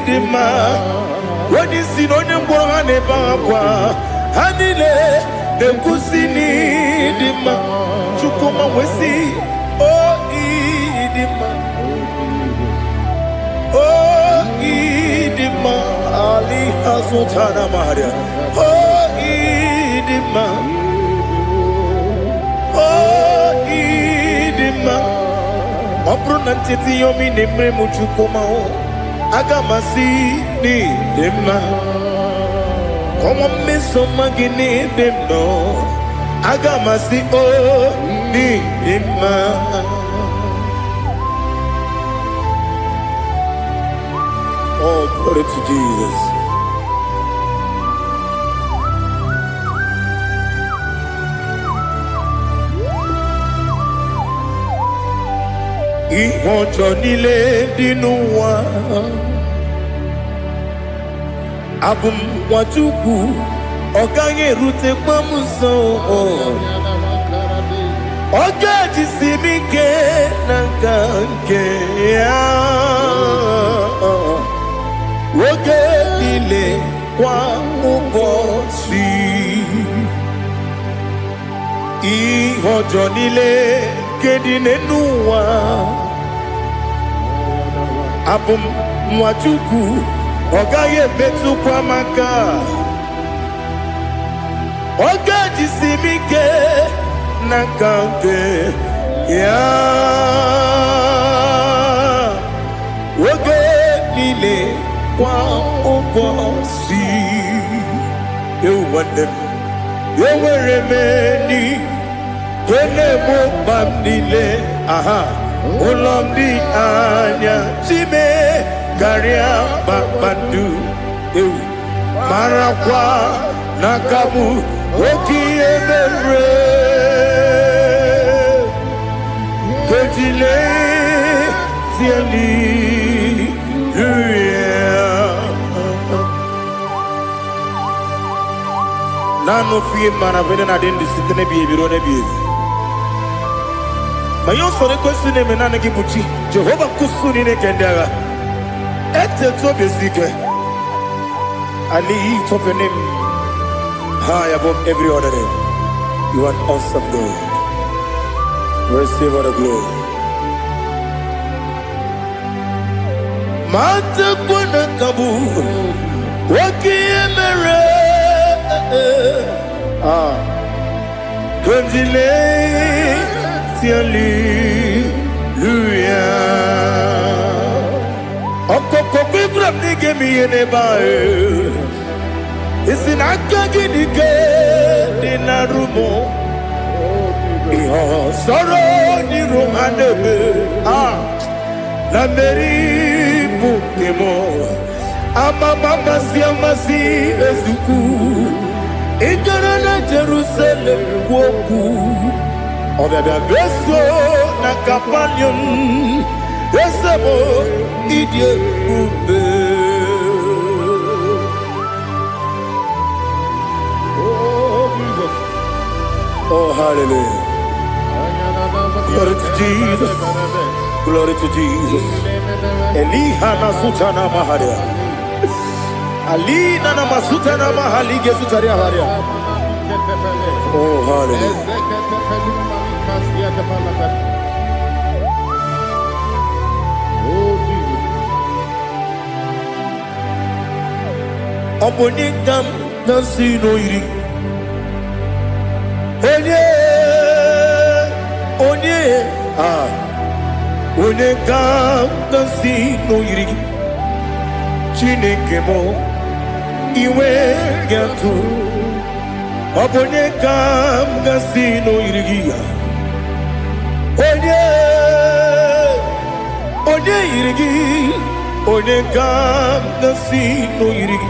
A: dima Wedi sinonye mbwana bakwa Hanile le kusini dima Chukuma wesi oh idima oh idima Ali hazutana maria oh idima Obruna titi yomi nemre muchukoma o agamasi ni dema Komo meso magini demno agamasi o ni dema Oh, glory to Jesus. Ihojo nile dinuwa Abum wajuku Oganye rute kwa muso Oga jisimike nangange Woge nile kwa ubosi Ihojo nile kedinenuwa Abum mwachuku Ogaye betu kwa maka Oga jisimike nakante ya Woge nile kwa ubosi Ewanem Eweremeni Kene mo bamdile aha Ulomdi anya Chime Garia babandu Marakwa Nakabu Oki emere Kejile Tieli Nano fiye mana vene na dendi sitene biye biro ne biye Mayon sore kwesune menane kibuchi. Jehovah kusuni ne kendaga. Ete to besike. I lift up your name high above every other name. You are an awesome God. Receive all the glory. Mata kuna kabu wakiemere Kondile Hallelujah. Okoko kibra nige mi ene bae. Isin akagi nige dinarumo. Iho soro ni romanebe. La meri bukemo. Ama mama si amasi ezuku. Ikarana Jerusalem woku. Obebe beso na kapanion. Esebo idie ube. Oh Jesus. Oh hallelujah. Glory to Jesus. Glory to Jesus. Eliha na sutana maharia. Alina na masutana mahalige sutaria haria. Oh hallelujah. Obonikam nasino iri. Onye Onekam nasino iri. Chineke mo iwe gatu. Obonekam nasino iri. Onye iri. Onekam nasino iri.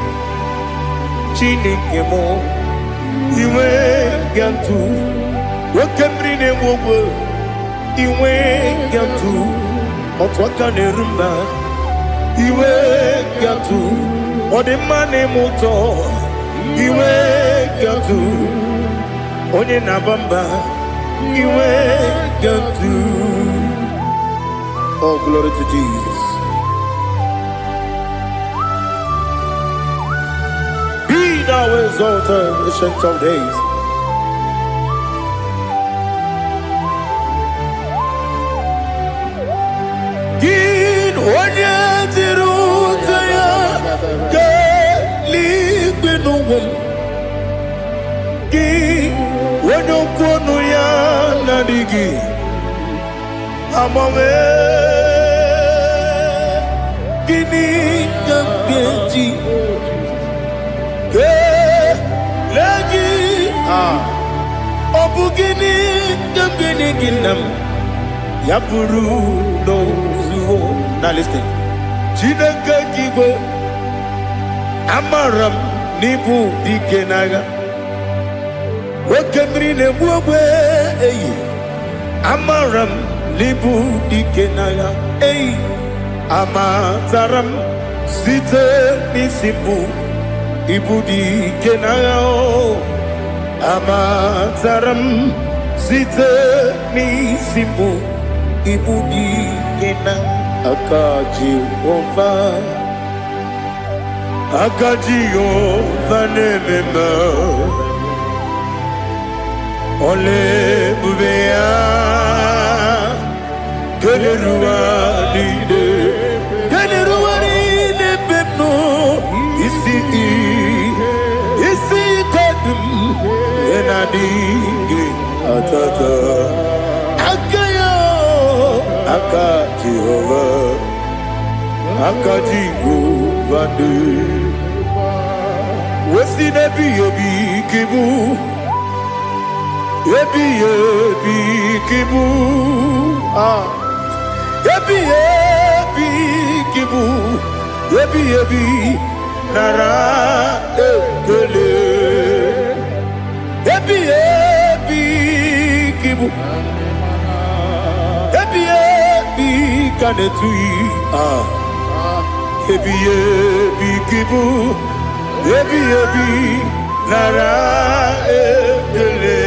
A: Chineke mo iwe gatu. Wakemri ne wowo iwe gatu. Otwaka ne rumba iwe gatu. Odemane moto iwe gatu. Onye nabamba iwe gatu. Oh glory to Jesus. Thou exalted, ancient of days. Kin onye tirutaya ke libinuwum. Kin onye kwonu ya nadigi amame. Kini kambeji. Lagi obugini gambini ginam yapuru no zuho. Now listen. Chineke kigo amaram nibu dikenaga. Wakemri ne buwe amaram nibu dikenaga. Amazaram site nisibu. Ibudi kenao amazaram site ni simbu. Ibudi kena akaji ova nemema ole bubea kelerua lide bebno isi kadum enadinge atata akayo akajihova akajihova wesi nebi yebi kibu yebi kibu yebi kibu yebi nara ekele yebi kibu yebi kanetui yebi kibu yebi nara ekele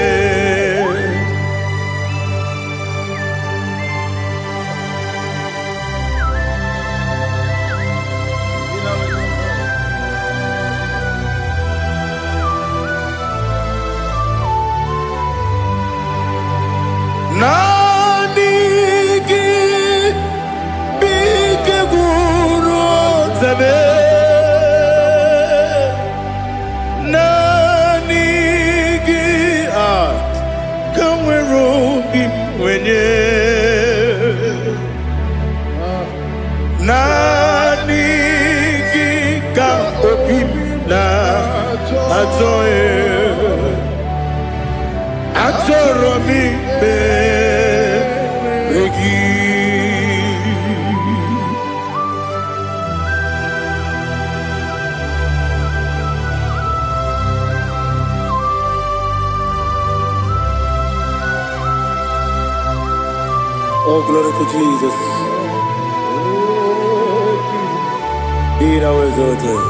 A: Achọrọ m ikpere gị. Oh, glory to Jesus. Be thou exalted.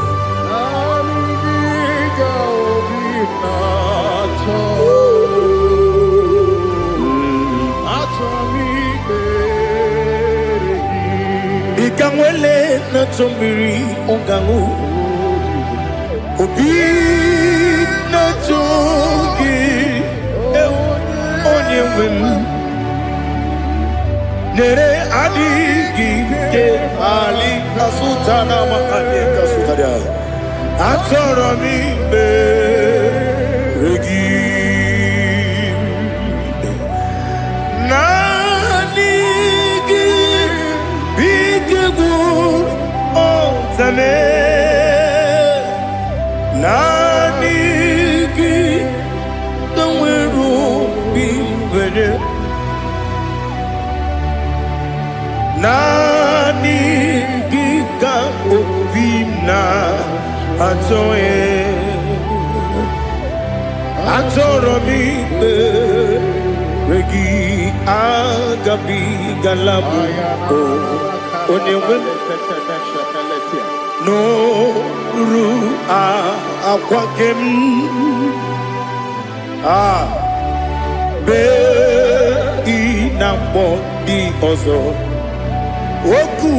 A: Ikanwele na chombiri ongangu. Obi na chogi onye wem. Nere adigi ke ali kasutana mahali kasutaria. Achọrọ m ikpere gị. Naanị gị bike gwụrụ ọtame. Naanị gị ka nwere obi nwere. Naanị gị ka obi na achọrọ m ikpere gị agabigala m onye nwe m n'olu akwa gị m bee na mkpọ dị ọzọ okwu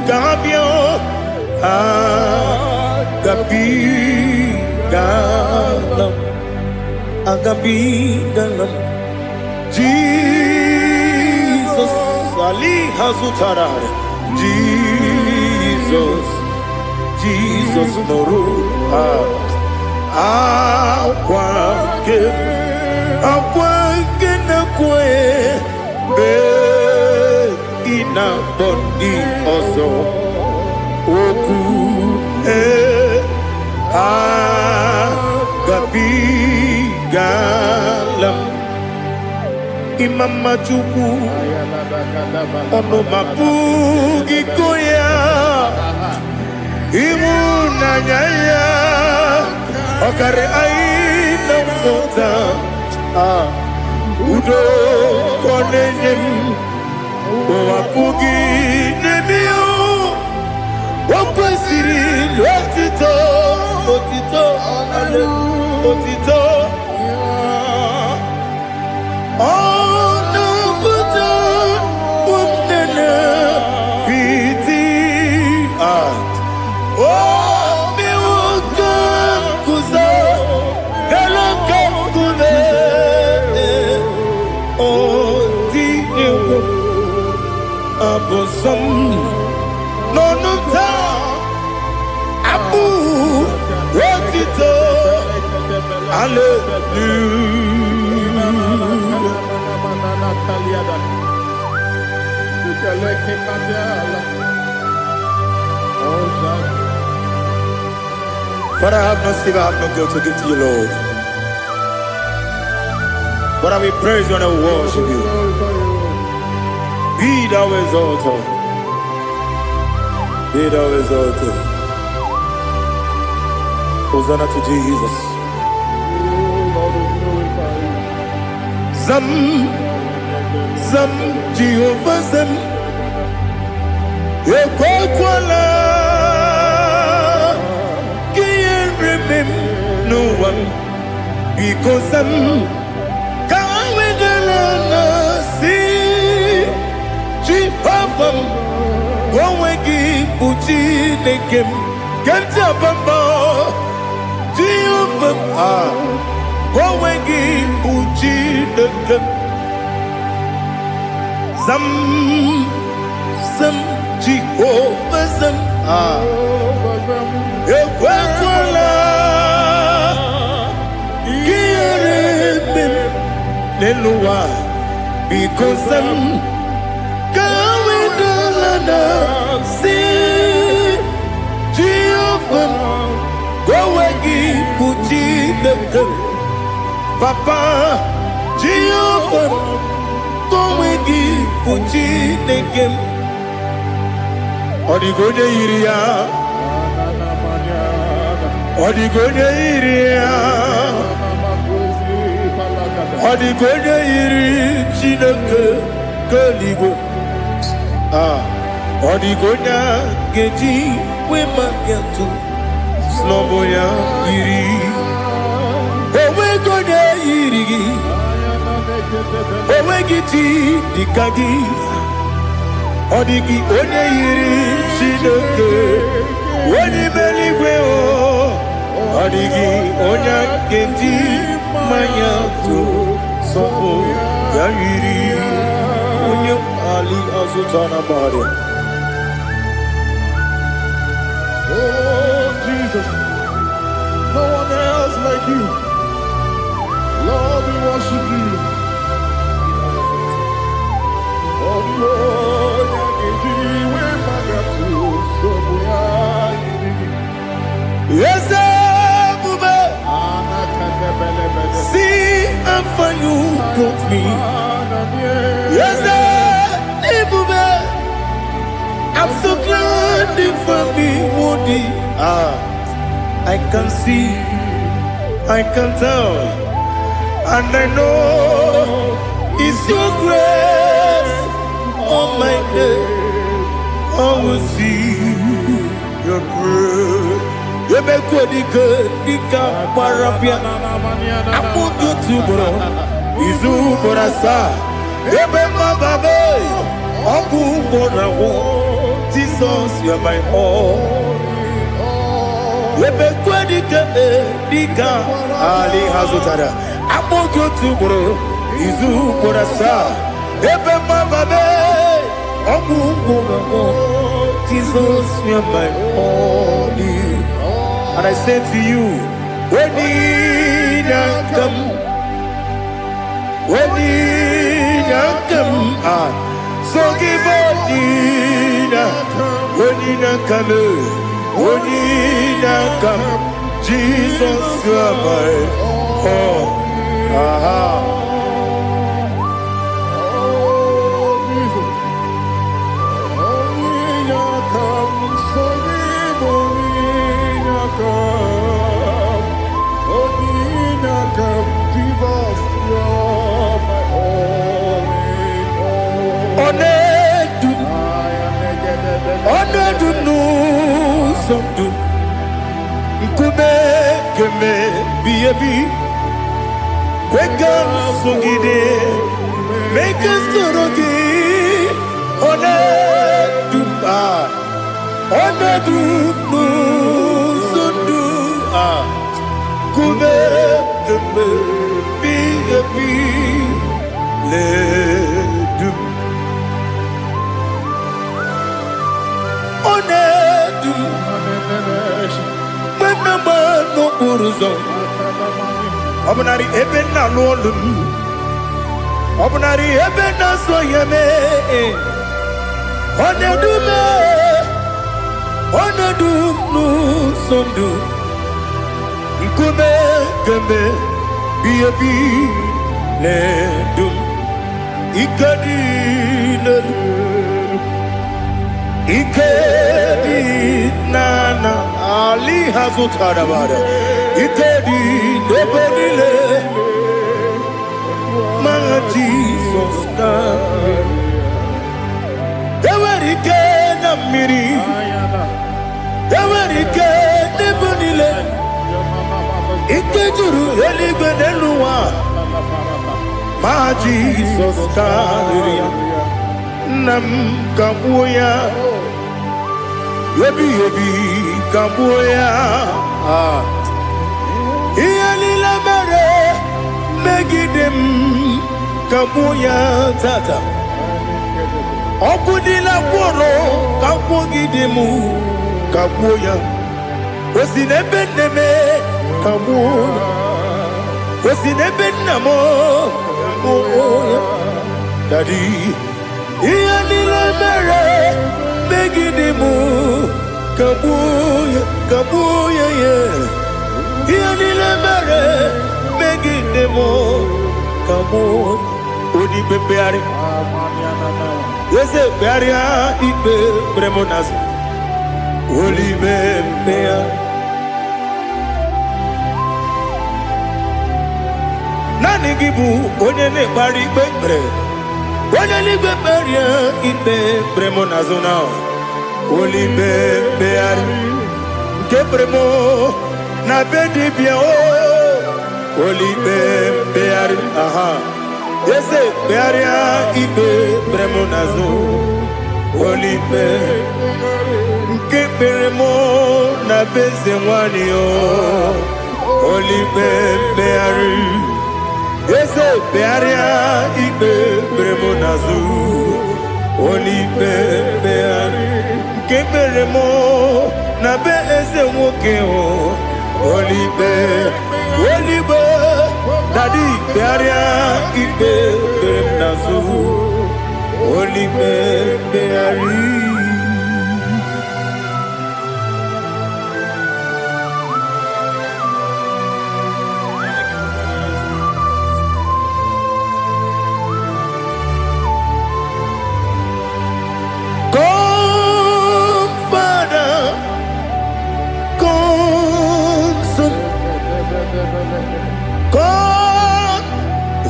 A: ga-abịa agabigalam Jesus Ali Hazutara Jesus Noru Aquake na kwe be ina bondi ozo oku agabigalam imama chukwu ono mapugi koya imu nanyaya okare aina mota udo konenyem wapugi nemio wakwesiri lotito otito ale otito ono buto umnene piti mi woka kuzo hello kakune abosom nonuta abu rotito Father, I have no silver, I have no gold to give to you, Lord. But I will praise you and I will worship you. Be thou exalted. Be thou exalted. Hosanna to Jesus. Zam, Zam, Jehovah Zam. Ekwakwala. Can't remember no one. Because Zam. Can't wait alone. See. Jehovah. Gowegi Uchi Nekem. Kenta Bamba. Jehovah. Gowegi Uchi Nekem. Zam. Zam. Jehovah Zam. Ekwakwala. Kiyarebe. Leluwa. Because Zam. See Jehovah, go away, Puchi the Papa, Jehovah, Kowegi, Puchinekem, Odigonya Iria, Odigonya Iria, Odigonya Iri, Chineke, Kaligo, Odigonya Geji, Wemaketu, Sloboya Iri, Owegonya Iri, Owegiti, Dikagi, Odigi, Onye Iri, Chineke, Oni Meligwe, Odigi, Onya Geji, Mayatu, Sopo, Yiri, Onye Ali Azutana Bari.
B: Oh, Jesus, no one else like you. Lord, we worship you. Oh, Lord,
A: yes, Bube. See how far you brought me. Yes, Bube. I'm so glad for me, Woody. I can see, I can tell, and I know it's your grace. Oh my God, I will see your grace. You make good, Dika Parapia. I put you to bro. Izu Borasa. You make my baby. Oku Borawo. Jesus, you are my all. You make good, Dika Ali Hazutara. I put you to bro. Izu Borasa. You make my baby. Oku Borawo. Jesus, you are my all. And I say to you, when you come, so give up, when you come, Jesus, you are my all. Make us Obnari ebena lolum Obnari ebena soyeme Onedu nu sondu Ikume keme Biyabi ledum Ikadi Ikadi nana Ali Hazutara Bada Ikadi nebonile My Jesus Ewerike na miri Ewerike nebonile Ikejuru eligwe neluwa My Jesus Nam kabuya Yebi kabuya Iyalila mere Megidem kabuya tata Okudila kworo kabugidemu kabuya Osinebeneme kabuya Osinebenamo kabuya Daddy Iyalila mere Megidemu kabuya yeah Iyalila mere Megidemu mo odi bebeari yese bearia ibe bremonas oli bebea nani gibu onye ne bari bebre onye ni beberia ibe bremonas na oli bebeari ke bremo na bedi bia o oli bebeari aha yese bearia ibe bremonazo oli be ke bremo na bezewani o oli bebeari yese bearia ibe bremonazo oli bebeari ke bremo na bezewoke o oli be Daddy, bearia ibe nazu, oli beari. Come, Father, come, Son, come,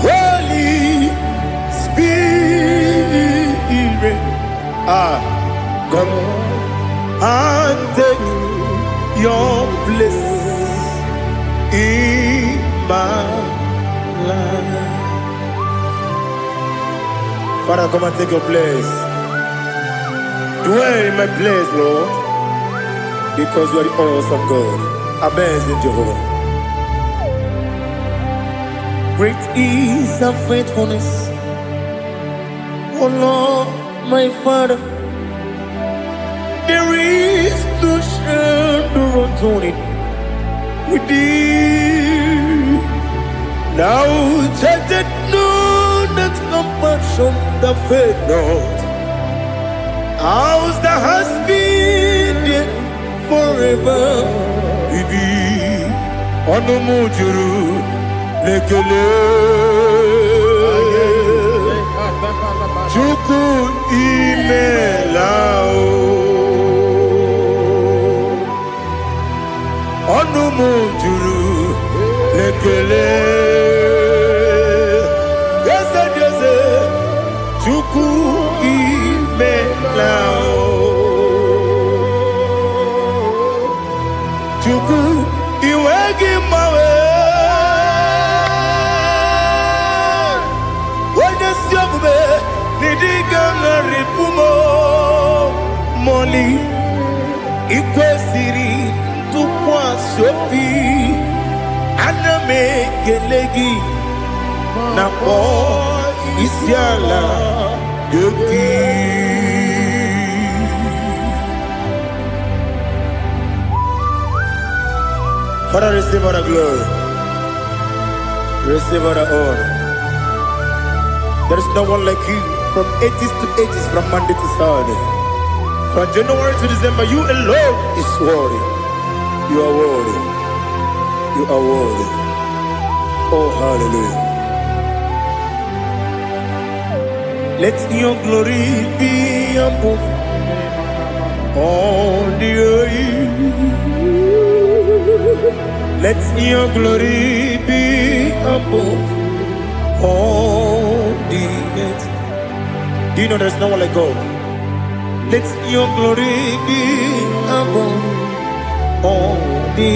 A: Holy Spirit, come and take your place in my life. Father, come and take your place. Dwell in my place, Lord, because you are the awesome God. Amazing Jehovah. Great is thy faithfulness, oh Lord, my Father. There is no shadow unto it with thee. Now check that no, that compassion, the faith not. Ours that has been there forever with thee. On the mujuru. Lekele Chuku imelao Onumu juru Lekele Yese yese Chuku imelao Chuku iwegi mawe Moli ikwesiri tukwasopi aname kelegi na po isiala yoki. Father, receive all the glory, receive all the honor. There is no one like you. From ages to ages, from Monday to Saturday, from January to December, you alone is worthy. You are worthy. You are worthy. Oh, hallelujah. Let your glory be above all the earth. Let your glory be above all the earth. Do you know there's no one like God? Let your glory be above all the.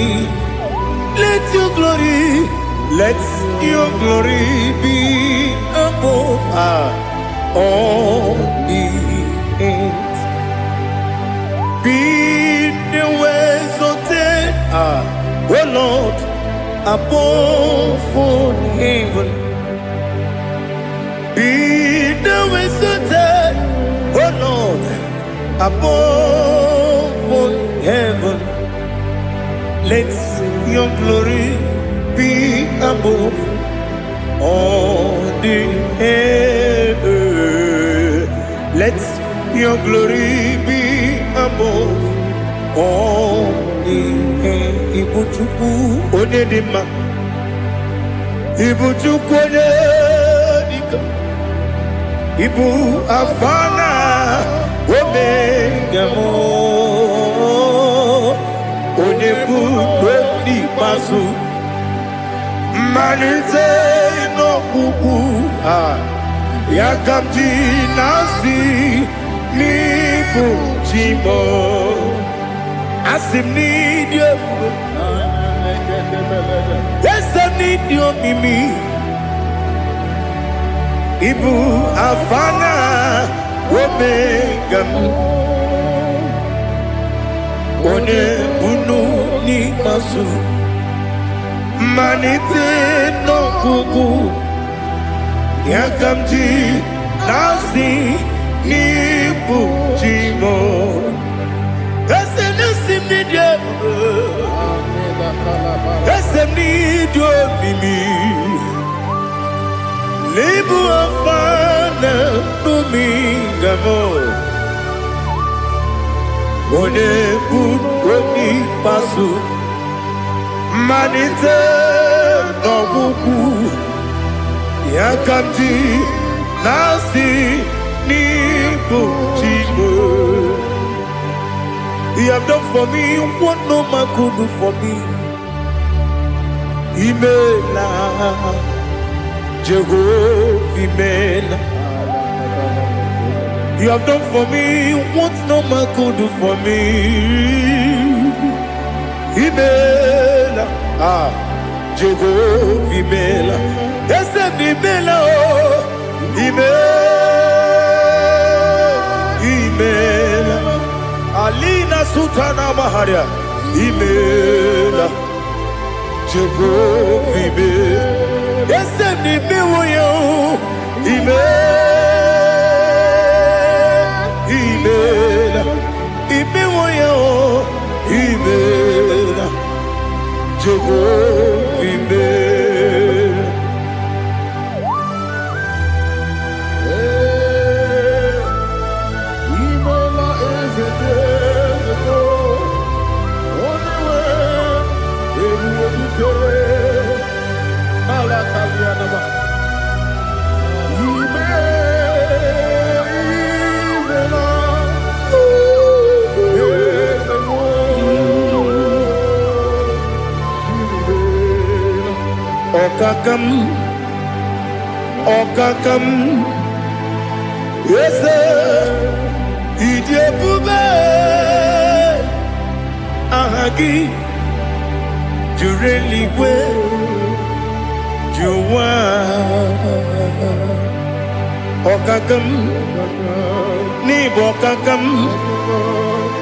A: Let your glory be above all the earth. Be the ways of death, oh Lord, above all heaven. Be the wisdom, oh Lord, above all heaven. Let your glory be above all the earth. Let your glory be above all the earth. Ibuchuku onedima, Ibuchuku onedima. Ibu afana omega mo onebu ni masu manite no kuku yakamji nasi nibu jimo asim ni dio esa ni dio mimi Ibu afana omega one bunu ni masu manite no kuku yakamji nasi ni bujimo ese nasi nidio ese nidio mimi Libu afana numingamo One buni pasu Manite no buku Yakamji nasi ni bujimo You have done for me what no man could do for me Imela Jehovah Mela. You have done for me what no man could do for me. Imela, Jehovah Mela. Yes, Mela, Imela, Alina Sutana Maharia. Imela, Jehovah Mela. Yes, ni miwoyo imela imiwoyo imela Jehovah imela
B: imela ezedeko only way
A: Okakam, yes, Idiabube, Ahagi, Jureli, Juwa, Okakam, Nibokakam,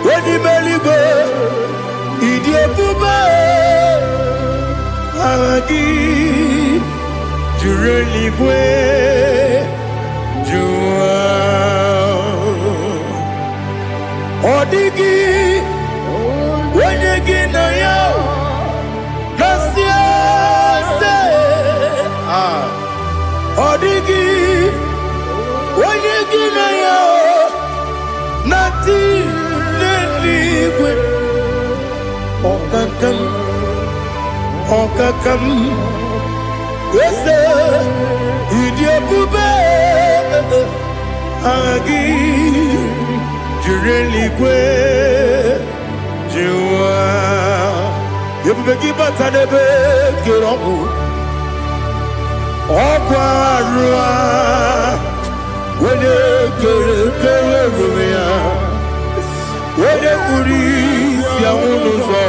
A: Wedi Beligo, Idiabube, Ahagi. Jureli bwe jua Odigi Wenyegi na yao Nasiase Odigi Wenyegi na yao Nati Neligwe Okakam Yes, Idiabube Agi Jureli kwe Jua Yebubeki batanebe Kirongu Okwarua Wene kere rumia Wene kuri Sia unuzo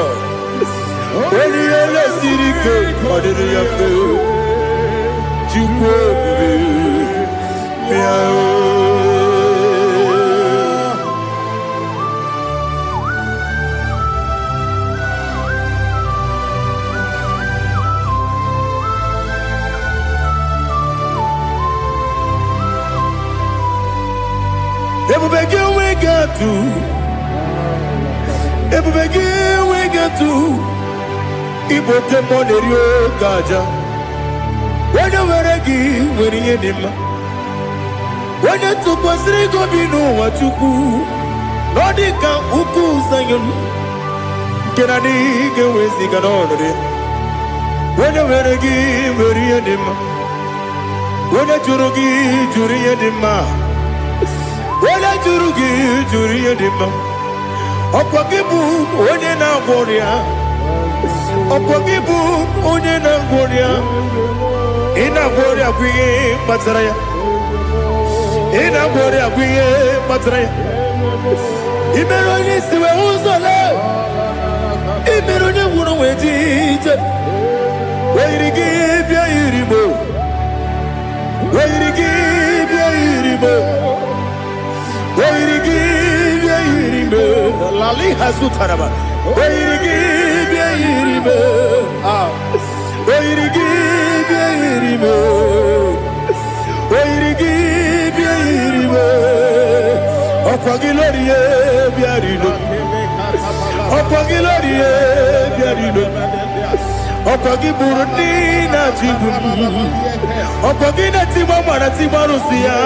A: Wene ele sirike Odiri yafe Chukwu Ebubegi we get to Ibote Monerio Gaja When you were a give when you did when you took was Rigo Bino what you do Nodika Uku Sayon Can I dig away Sigan on it when you were a give when you did Onye jụrụ gị jụrụ ihe dị mma. Onye jụrụ gị jụrụ ihe dị mma. Ọkwa gị bụ onye na-agwọ ọrịa. Ọkwa gị bụ onye na-agwọ ọrịa. Ị na-agwọ ọrịa bụ ihe kpatara ya. Ị na-agwọ ọrịa bụ ihe kpatara ya. Ị mere onye isi wee ụzọ lee. Ị mere onye nwụrụ wee dị ije. Wee yiri gị bịa yiri mo. Wee yiri gị bịa yiri mo. Wee yiri gị bịa yiri mo. Lali hazụtara ma. Wee yiri gị bịa yiri mo. Wee yiri gị bịa yiri mo. Wee yiri gị bịa yiri mo. Ọkwa gị lori ye bịa rilo. Ọkwa gị lori ye bịa rilo. Ọkwa gị bụrụ ndị na-achịgbu. Ọkwa gị na-etigbu mara tigbu arụsị ya.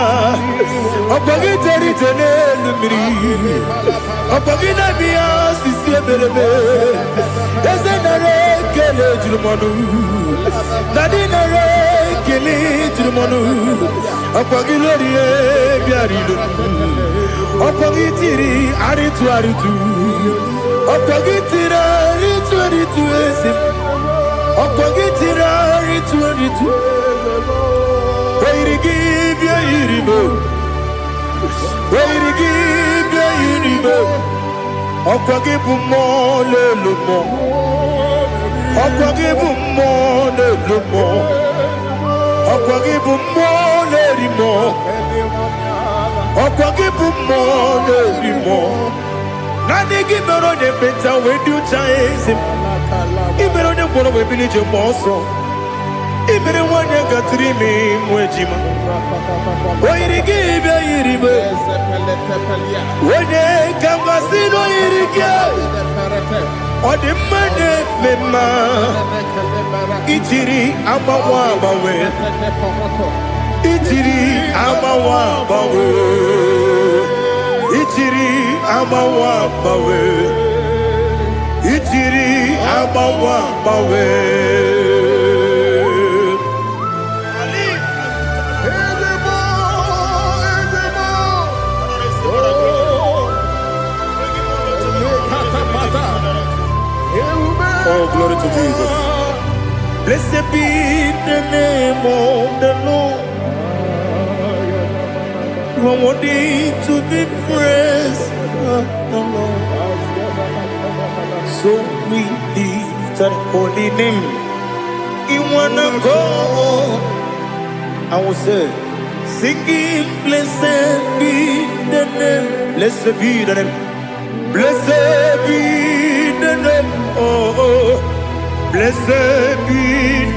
A: Ọkwa gị jere ije n'elu mmiri. Ọkwa gị na-eme ya osisi eberebe. Eze nara ekele juru m ọnụ. Dadi nara ekele juru m ọnụ. Ọkwa gị lori ye bịa rilo. Ọkwa gị tiri arịtụ arịtụ. Ọkwa gị tiri arịtụ arịtụ ezi. Ọkwa gị tiri arịtụ arịtụ. Oyiri gị bịa yiri mo. Oyiri gị bịa yiri mo. Ọkwa gị bụ mmụọ n'elu mmụọ. Ọkwa gị bụ mmụọ n'elu mmụọ. Ọkwa gị bụ mmụọ n'eri mmụọ. Ọkwa gị bụ mmụọ n'eri mmụọ. Naanị gị mere onye mbeta wee dị ụcha eze m. Ị mere onye mkpọrọ wee bili ije mgbe ọsọ. Ị mere nwanyị gatụrụ ime mụ ejima. Oyiri gị bịa yiri m. Onye ka m gasị n'oyiri gị. Ọ dị mma na-eme mma. Ijiri agbanwe agbanwe. Ijiri agbanwe agbanwe. Ijiri agbanwe agbanwe. Ijiri agbanwe agbanwe. Oh, glory to Jesus. Blessed be the name of the Lord. You are worthy to be praised, the Lord. So we lift that holy name. You wanna go? I will say, singing, blessed be the name. Blessed be the name. Blessed be the name. Oh, blessed be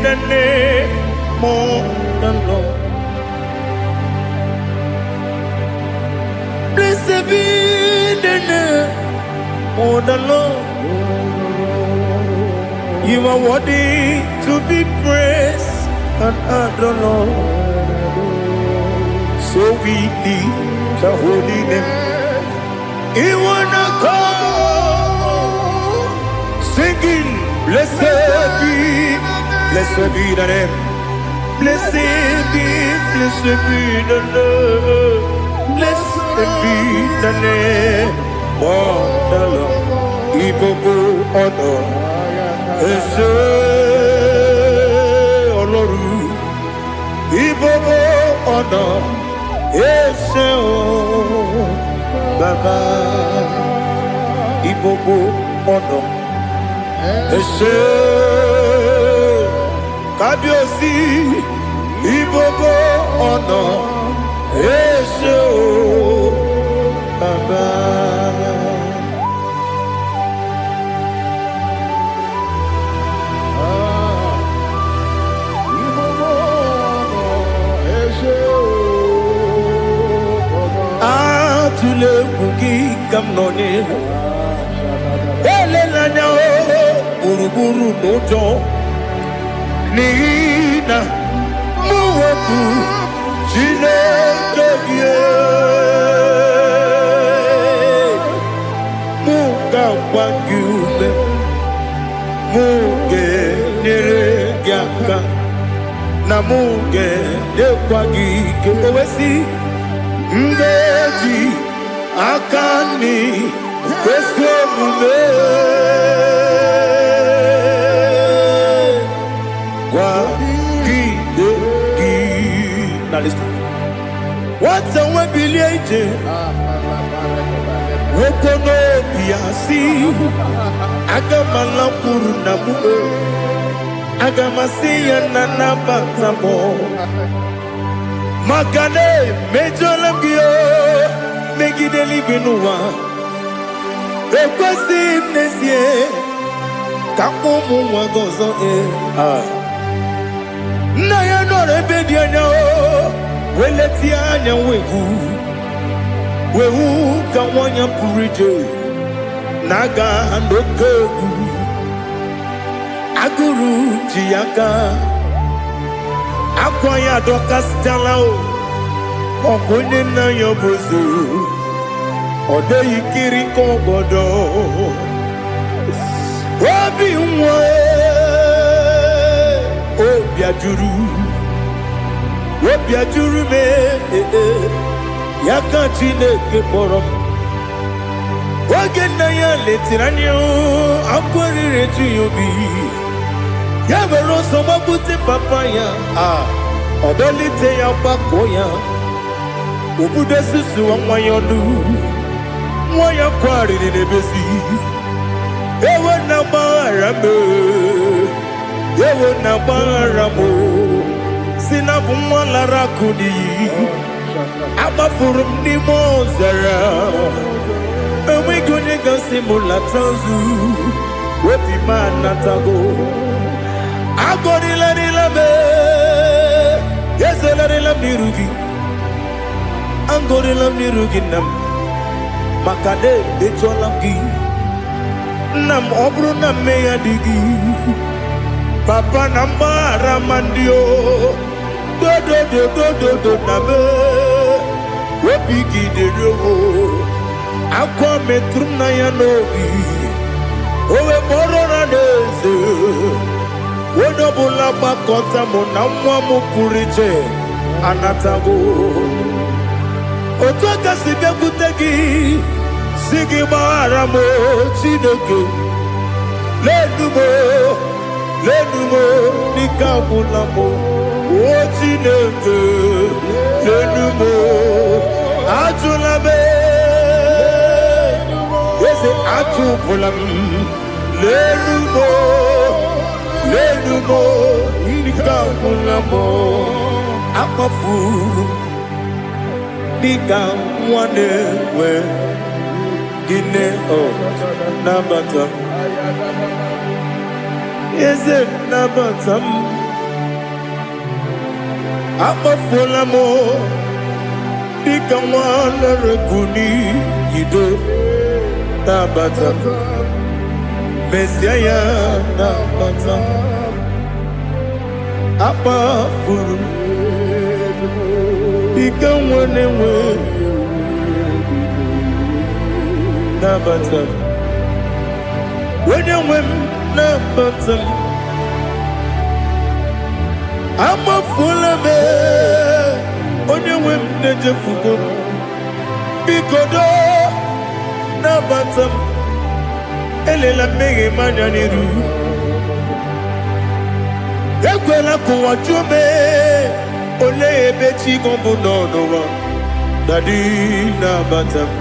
A: the name of the Lord. Blessed be the name of the Lord. You are worthy to be praised and adored, Lord. So we lift the holy name. You wanna call, singing, blessed be the name. Blessed be the name. Blessed be the name of the Lord. IGBO honor. Ese Oloru. IGBO honor. Ese o Baba. IGBO honor. Ese Kabiosi. IGBO honor. Ese o Baba. Atule kuki kamnoni. Ele lanya o buruburu nojo. Nina muwetu Chineke ye. Muga wagyume. Muge nere gyaka. namuge dekwagi ke owesi mbeji akani kweso mume kwa gide gi. Now listen. What's a webileje? Wokono biasi agamalampuru namu agamasiya nanabatamo makane mejolamgio megideli binuwa ekwesi nesie kamumu wagozo na ya nore bedianya weleti anya wehu kawanya purije naga ndokogu aguru jiyaka akwanya dokastalao okonye na yobozu ode yikiri kogodo obi nwe obi ajuru me yaka Chineke kpọrọ m oge nna ya letiri anya akwarịrị eju ya obi ya were ọsọ gbapute papa ya ọdọlite ya gbakọ ya obodo susuwa nwa ya ọnụ nwa ya kwarịrị n'ebezi ewe na gbaghara m ewe na gbaghara m si na bụ nwa lara akụ n'iyi agbafuru m n'ime ọzara enweghị onye gasị m lata nzu obi m anatago agọrịlarịla m ezolarịla m n'iru gị agọrịla m n'iru gị nna m maka na emejuola m gị nna m ọ bụrụ na mmehie dị gị papa na mgbaghara ma ndị o dodododododo na me obi gị dịrị owo akwa metụrụ na ya n'obi owe kpọrọ na n'eze onye ọbụla gbakọta mụ na nwa m pụrụ iche anatago otu aka si bịakwute gị si gị gbaghara m Chineke lenumo dịka agwụla m o Chineke lenumo ajụla m eze ajụpụla m lenumo dịka agwụla m akpafuru dịka nwa na-enwe gịnị nabata m eze nabata m akpafuola m dịka nwa na-erekwu n'iyido nabata m mezie ya nabata m akpafuru dịka nwa na-enwe nabata m onye nwe m nabata m amafuola m onye nwe m na-ejefugo m biko do nabata m elela mmehie m anya n'iru ekwela ka ụwa jụọ m olee ebe chi gị bụ n'ụwa dadi nabata m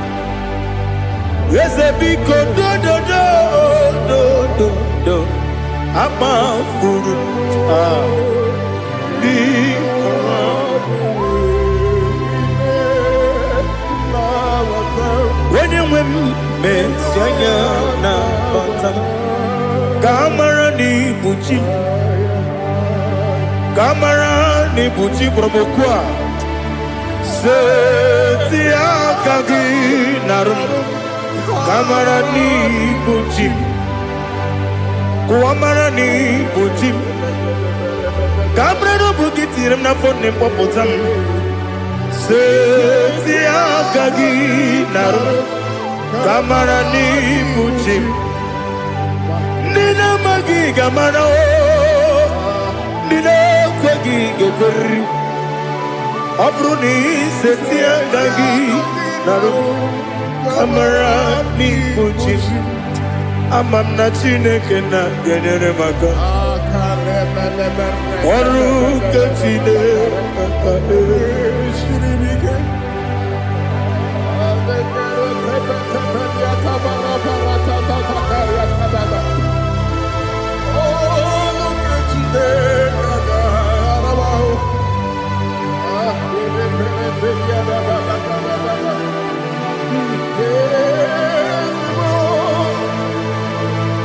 A: eze biko do akpafuru onye nwe m mesi anya na bata ka amara n'ibu chi ka amara n'ibu chi kpọrọmokwu a seti aka gị narụ ka amara n'ibu chi kwa mara n'ibu chi ka amara n'obu gị tiri m n'afọ nne mkpọpụta m seti aka gị narụ ka amara n'ibu chi ndị na-amaghị ga-amara ndị na-ekwe gị ga-ekweri. Ọ bụrụ na isetie aka gị narụ amara n'ikpuchi ama m na Chineke na-enyere m aka. Ọrụ nke Chineke ka esiri m ike.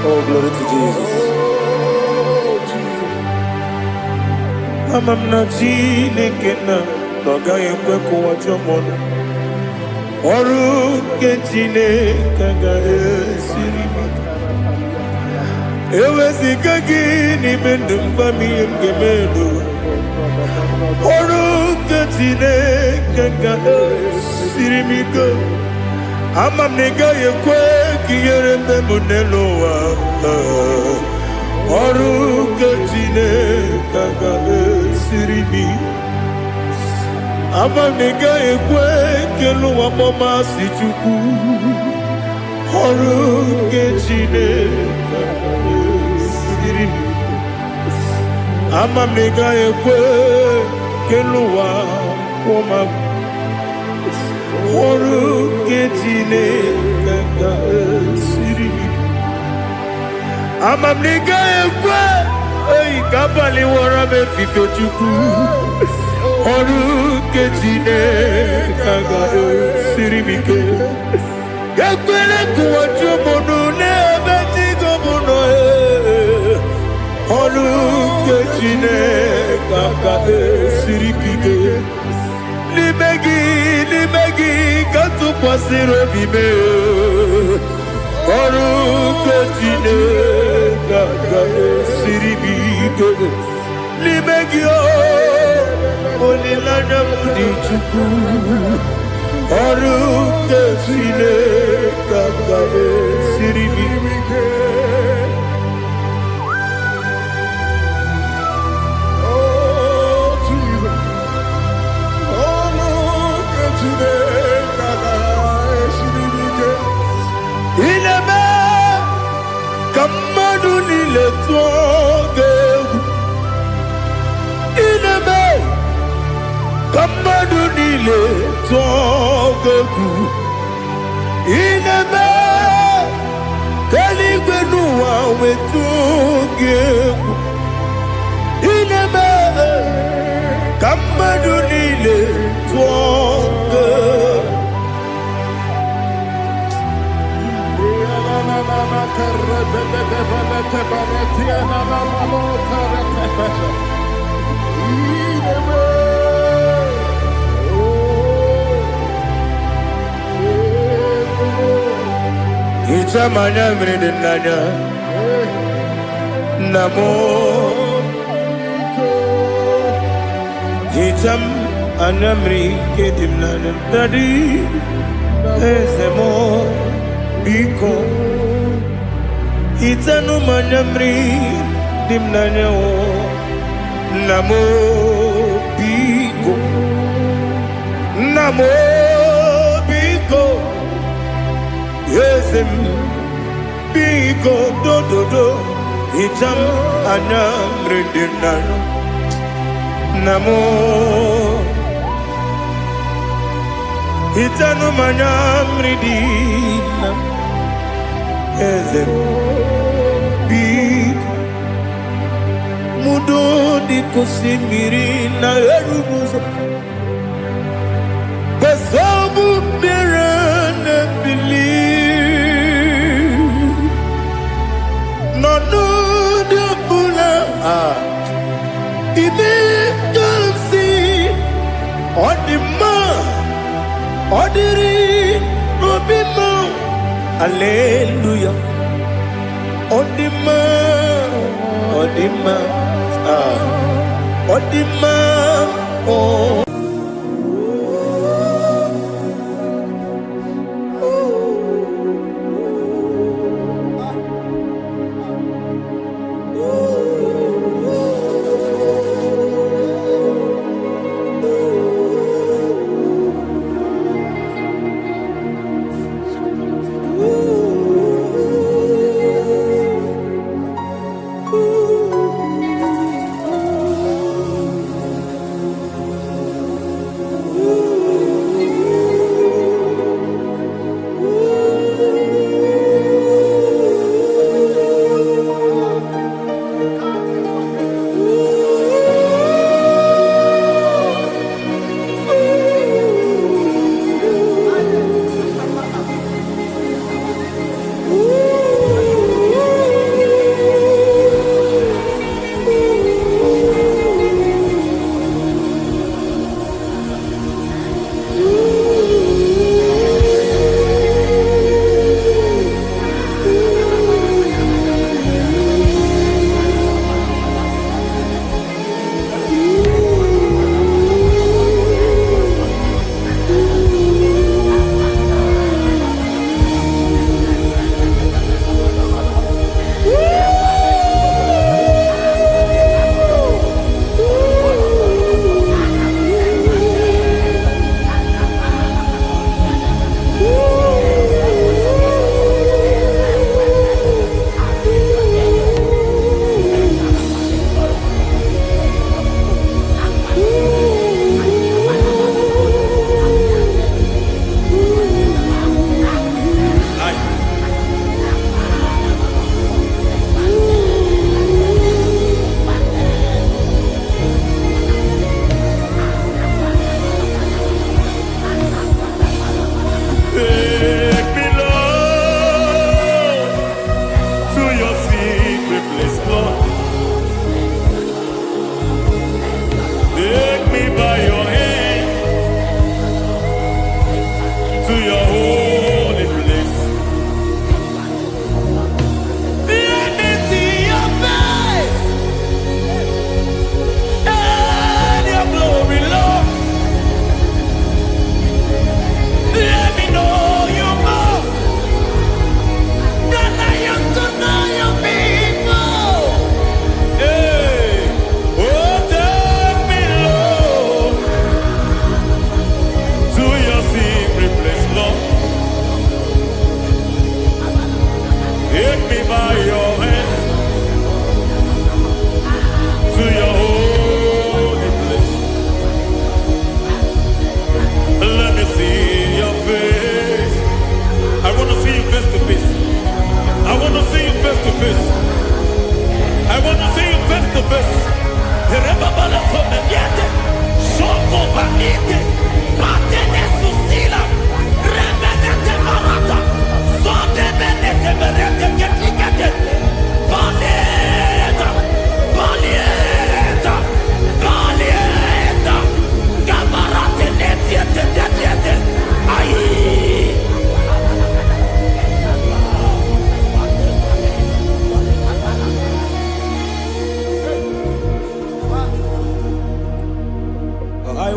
A: Oh, glory to Jesus. Ama m na Chineke na-agaghị ekwe ka ụwa jọọ m ọnụ. Ọrụ nke Chineke ga-esiri m ike. Eweziga gị n'ime ndụ mgba m ihe m ga-eme n'ụwa. Ọrụ nke Chineke ga-esiri m ike. Ama m na ị gaghị ekwe ka ihere mee m n'elu ụwa. Ọrụ nke Chineke ga-esiri m ike. Ama m na ị gaghị ekwe ka elu ụwa kpọmasị Chukwu. Ọrụ nke Chineke ga-esiri m ike. Ama m na ị gaghị ekwe ka elu ụwa kpọmasị. Ọrụ nke Chineke ga-esiri m ike. Ama m na ị gaghị ekwe ka abalị wara m efife Chukwu. Ọrụ nke Chineke ga-esiri m ike. Ekwela ka ụwa jụọ m ọnụ n'ebe Chigo bụ nọ. Ọrụ nke Chineke ga-esiri m ike. N'ime gị ka tụkwasịrị obi m. Ọrụ nke Chineke ga-esiri m ike. N'ime gị olileanya m dị Chukwu. Ọrụ nke Chineke ga-esiri m ike. Ineme ka mmadụ niile tụọ gị egwu. Ineme ka mmadụ niile tụọ gị egwu. Ineme ka eluigwe n'ụwa wee tụọ gị egwu. Ineme ka mmadụ niile tụọ gị egwu. Ichamanya mmiri n'anya namo. Icham anya mmiri nke dị m n'anya dadi eze m biko. Itanu manya mmiri dị m n'anya namo biko. Namo biko. Eze m biko dododo. Icham anya mmiri dị m n'anya namo. Itanu manya mmiri dị na eze m biko. Mudo di kosimiri na erubuzo. Besobu mirane bili. No no de bula. Ibe kansi. Odima. Odiri. Obima. Hallelujah. Odima. Odima. Odima. Oh.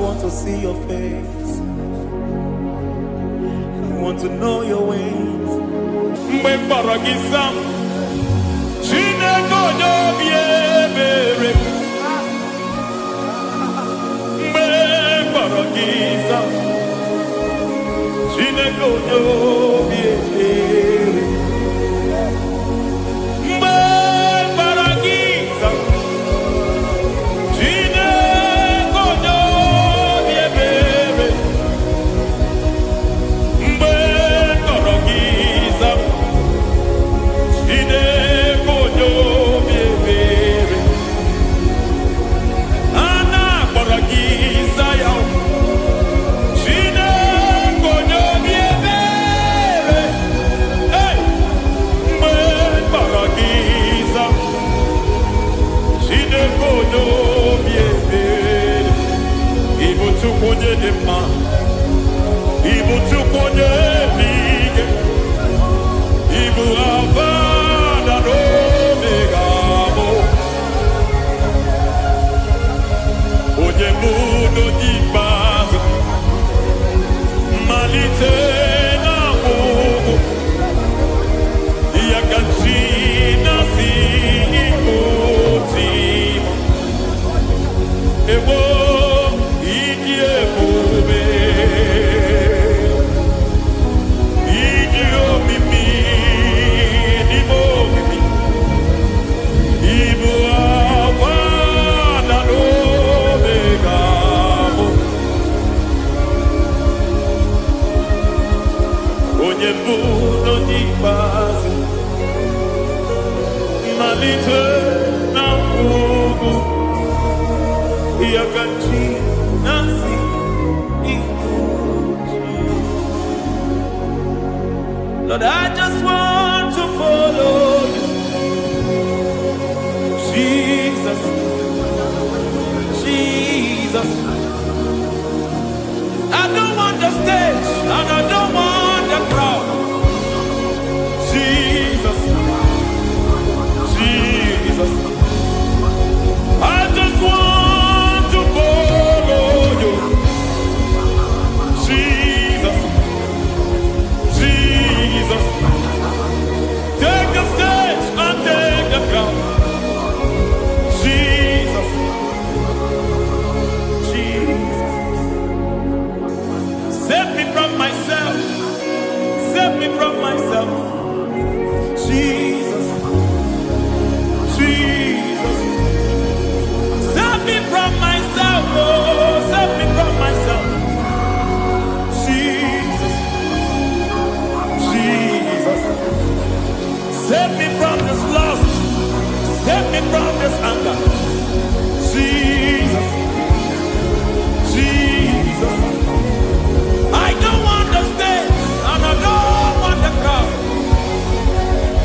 A: want to see your face. I want to know your ways. Mgbe mkpọrọ gị sam, Chineke onye obi ebere. Mgbe mkpọrọ gị sam, Chineke onye obi ebere. Mgbe mkpọrọ gị sam, Chineke onye obi ebere. Mgbe mkpọrọ gị sam, Chineke onye obi ebere. A na-akpọrọ gị Zion, Chineke onye obi ebere. Hey! Mgbe mkpọrọ gị Zion, Chineke onye obi ebere. Ị bụ Chukwu onye dị mma, ị bụ Chukwu onye dị ike, ị bụ Alfa na Omega bụ onye bụ n'oge ikpeazụ, mmalite na ọgwụgwụ, ya ka chi na-asị oti egbo ịdị ebube, ịdị omimi n'ime omimi, ịbụ Alfa na Omega bụ onye mbụ n'oge ikpeazụ, mmalite na ọgwụgwụ, ya ka chi na-asị Lord, I just want to follow you, Jesus, Jesus. I don't want the stage and I don't want the crowd. Jesus, Jesus. I just want to follow you, Jesus, Jesus. Take the stage and take the crown. Jesus, Jesus. Save me from myself. Save me from myself. Jesus, Jesus. Save me from myself. Oh, save me from myself. Jesus, Jesus. Save me from this lust. Save me from this anger. Jesus, Jesus. I don't want the stage and I don't want the crowd.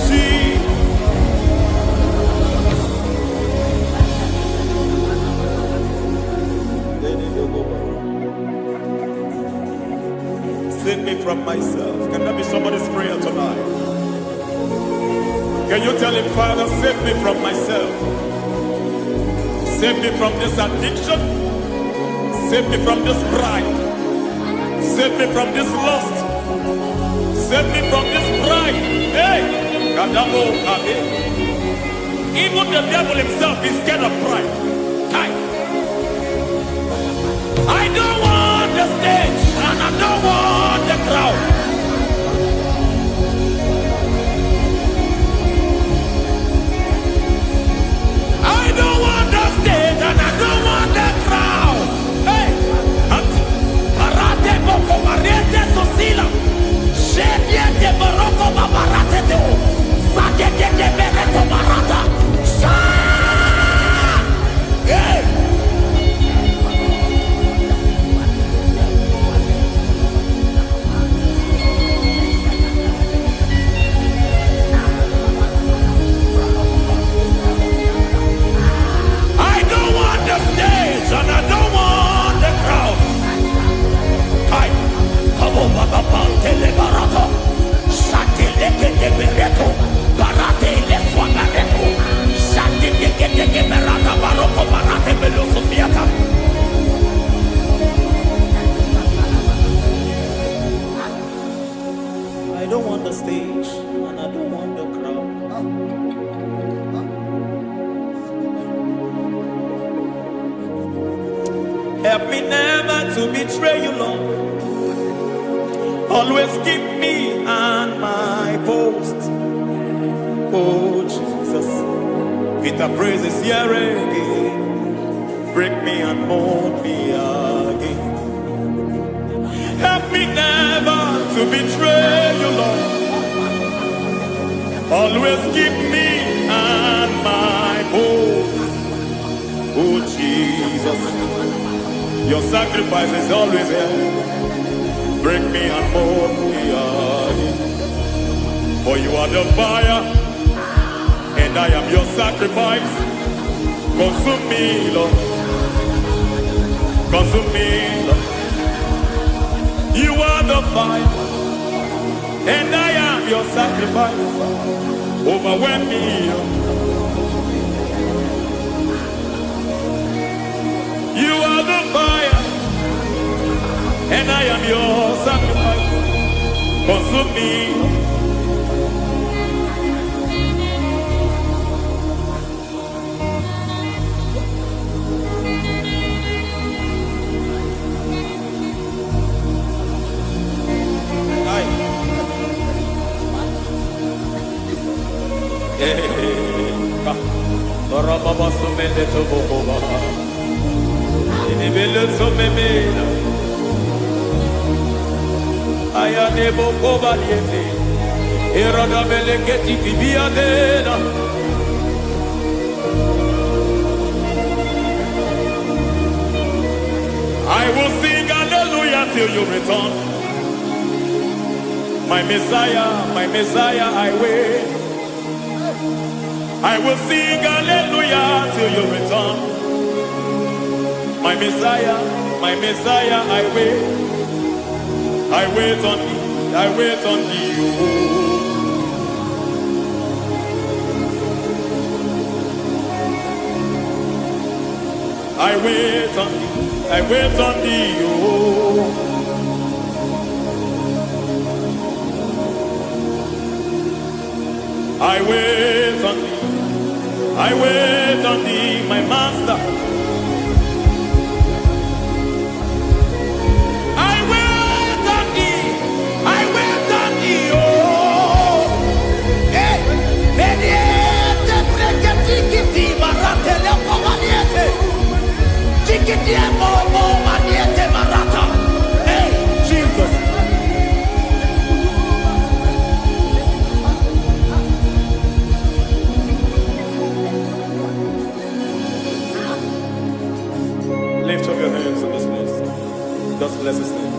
A: Jesus. Save me from myself. Can that be somebody's prayer tonight? Can you tell him, Father, save me from myself. Save me from this addiction. Save me from this pride. Save me from this lust. Save me from this pride. Hey! Kadamo, Kade. Even the devil himself is scared of pride. Hi. I don't want the stage and I don't want the crowd. I don't want the stage and I don't want the crowd. Hey! Parate boko mariete sosila. Shediete baroko babarate teo. Sadete bereto barata. Hey!
C: Help me never to betray you, Lord. Always keep me on my post. Oh, Jesus. With the praises here again. Break me and mold me again. Help me never to betray you, Lord. Always keep me on my post. Oh, Jesus. Your sacrifice is always here. Break me and mold me again. For you are the fire, and I am your sacrifice. Consume me, Lord. Consume me, Lord. You are the fire, and I am your sacrifice. Overwhelm me, Lord. You are the fire, and I am your sacrifice. Consume me. I will sing hallelujah till you return. My Messiah, I wait. I will sing hallelujah till you return. My Messiah, I wait. I wait on thee, I wait on thee. I wait on thee, I wait on thee. I wait on thee, I wait on thee, my master. I wait on thee, I wait on thee, oh. Hey, mediete, breketi, marate, lepo maniete. Chikiti, mo, maniete, marata. Hey, Jesus. Lift up your hands in this place. Just bless his name.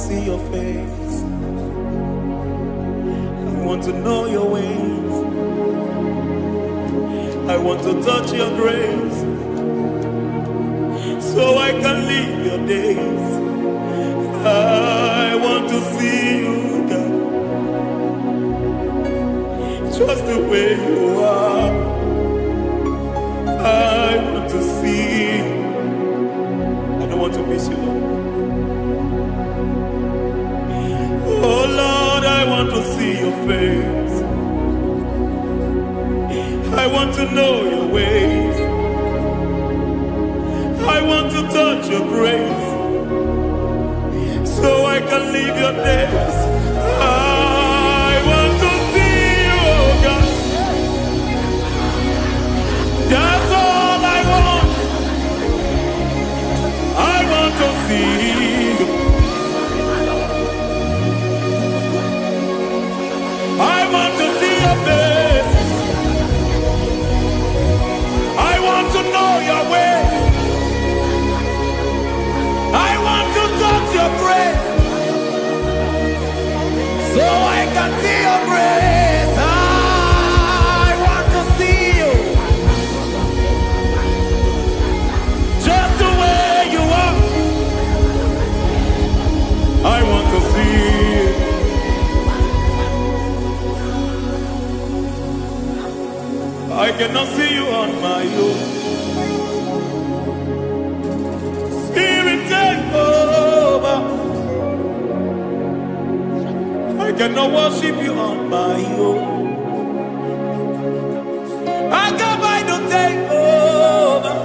A: see your face. I want to know your ways. I want to touch your grace, so I can live your days. I want to see you, God, just the way you are. I want to see you. I don't want to miss you, Lord. Oh Lord, I want to see your face. I want to know your ways. I want to touch your grace, so I can live your days. I want to see you, oh God. That's all I want. I want to see you. I want to see your face. I want to know your ways. I want to touch your grace, so I can see your grace. I want to see you, just the way you are. I want to see you. I cannot see you on my own. Spirit, take over. I cannot worship you on my own. I come by to take over.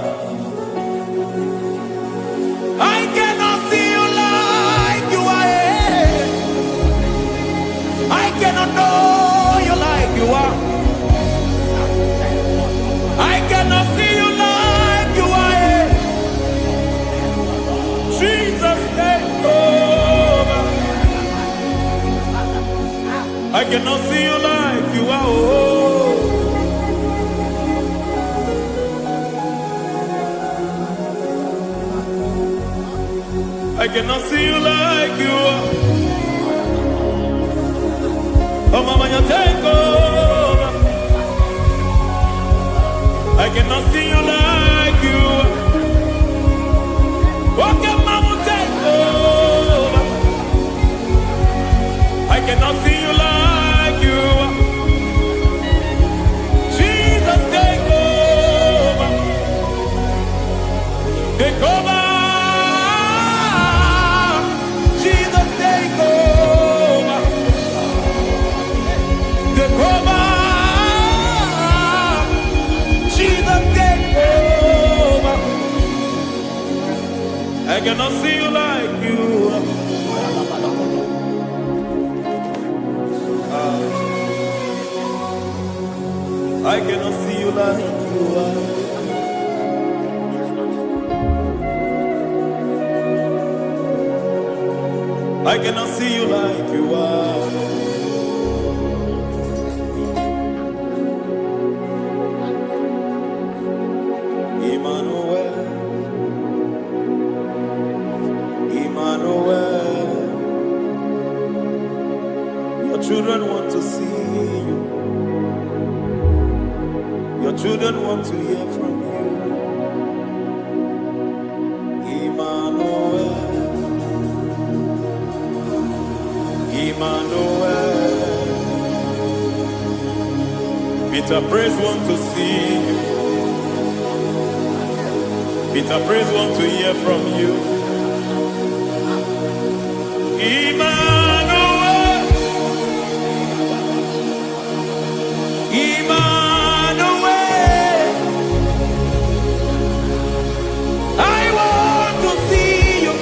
A: I cannot see you like you are. I cannot know you like you are. I cannot see you like you are. Jesus, take over. I cannot see you like you are. Oh. I cannot see you like you are. Oh, Mama, you take over. I cannot see you like you are. Okay, Mama, take over. I cannot see you like you are. Jesus, take over. Take over. Jesus, take over. Take over. Jesus, take over. I cannot see you like you are. I cannot see you like you are. I cannot see you like you are. Emmanuel, Emmanuel, your children want to see you. Your children want to hear from you. Emmanuel, Emmanuel. Peter Praise want to see you. Peter Praise want to hear from you. Emmanuel, Emmanuel. I want to see you.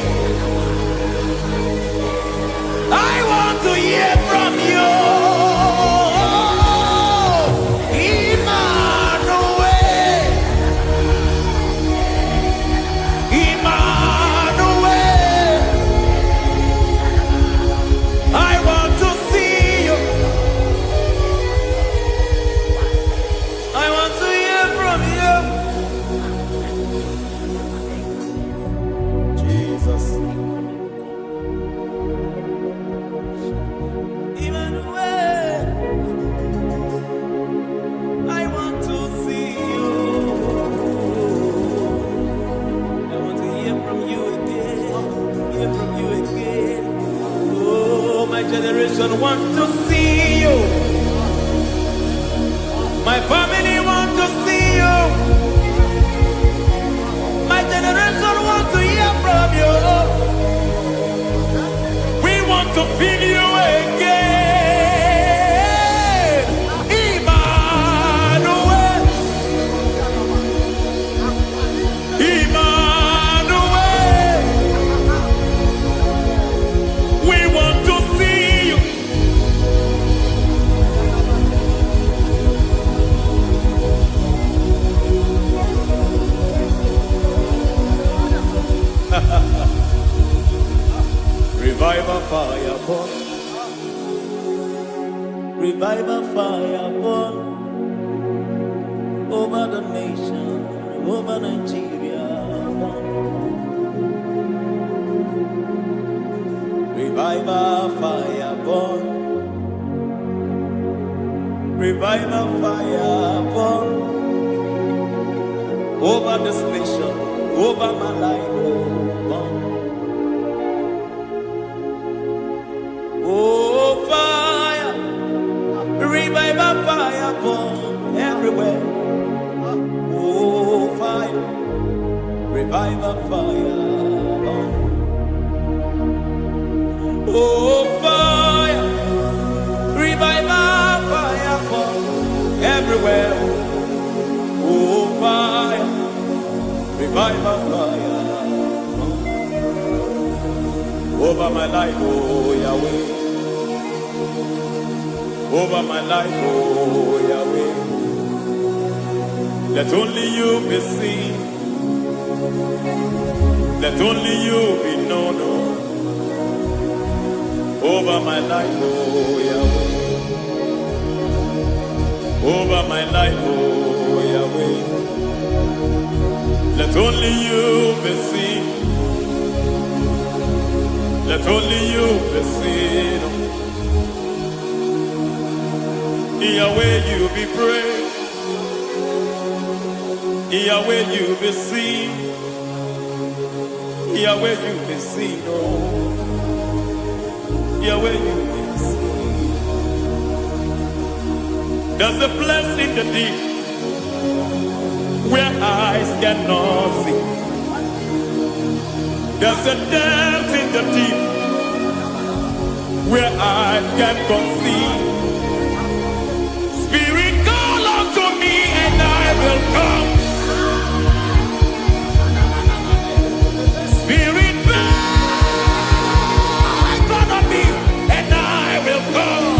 A: I want to hear from you. Emmanuel, Emmanuel.
C: generation want to see you. My family want to see you. My generation want to hear from you. We want to feel you again. Emmanuel. Emmanuel. We want to see you. Revival fire burn. Revival fire burn over the nation, over Nigeria. Burn. Revival fire burn. Revival fire burn over this nation, over my life. Burn. Oh, fire, revival fire burn everywhere. Oh, fire, revival fire burn. Oh, fire, revival fire burn everywhere. Oh, fire, revival fire burn over my life, oh Yahweh. Over my life, oh Yahweh. Let only you be seen. Let only you be known. Over my life, oh Yahweh. Over my life, oh Yahweh. Let only you be seen. Let only you be seen. Yahweh, you be praised. Yahweh, you be seen. Yahweh, you be seen. Oh, Yahweh, you be seen. There's a place in the deep where eyes cannot see. There's a depth in the deep where eyes cannot see. Spirit, call unto me and I will come. Spirit, beg unto me and I will come.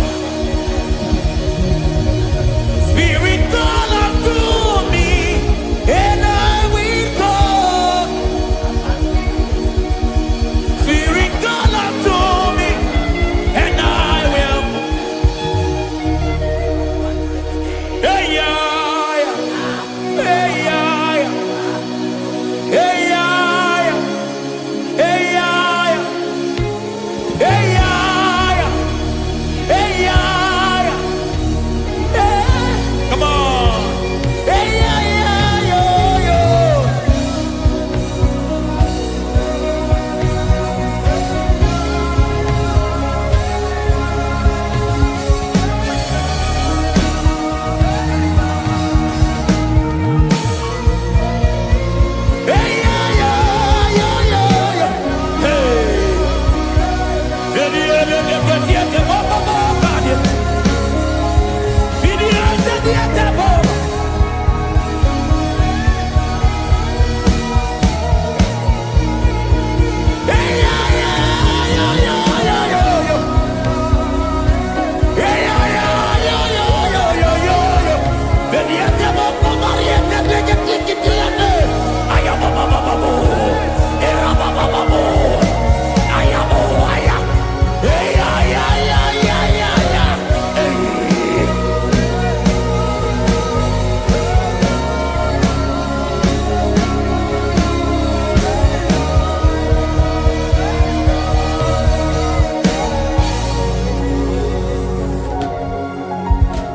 C: Spirit, call unto me and I will come. Spirit, call unto me and I will. Hey, yeah, hey, yeah, hey, yeah, hey, yeah, hey, yeah, hey, yeah, hey. Come on. Hey, yeah, yo, yo. Hey, yeah, yo, yo, yo, yo. Hey.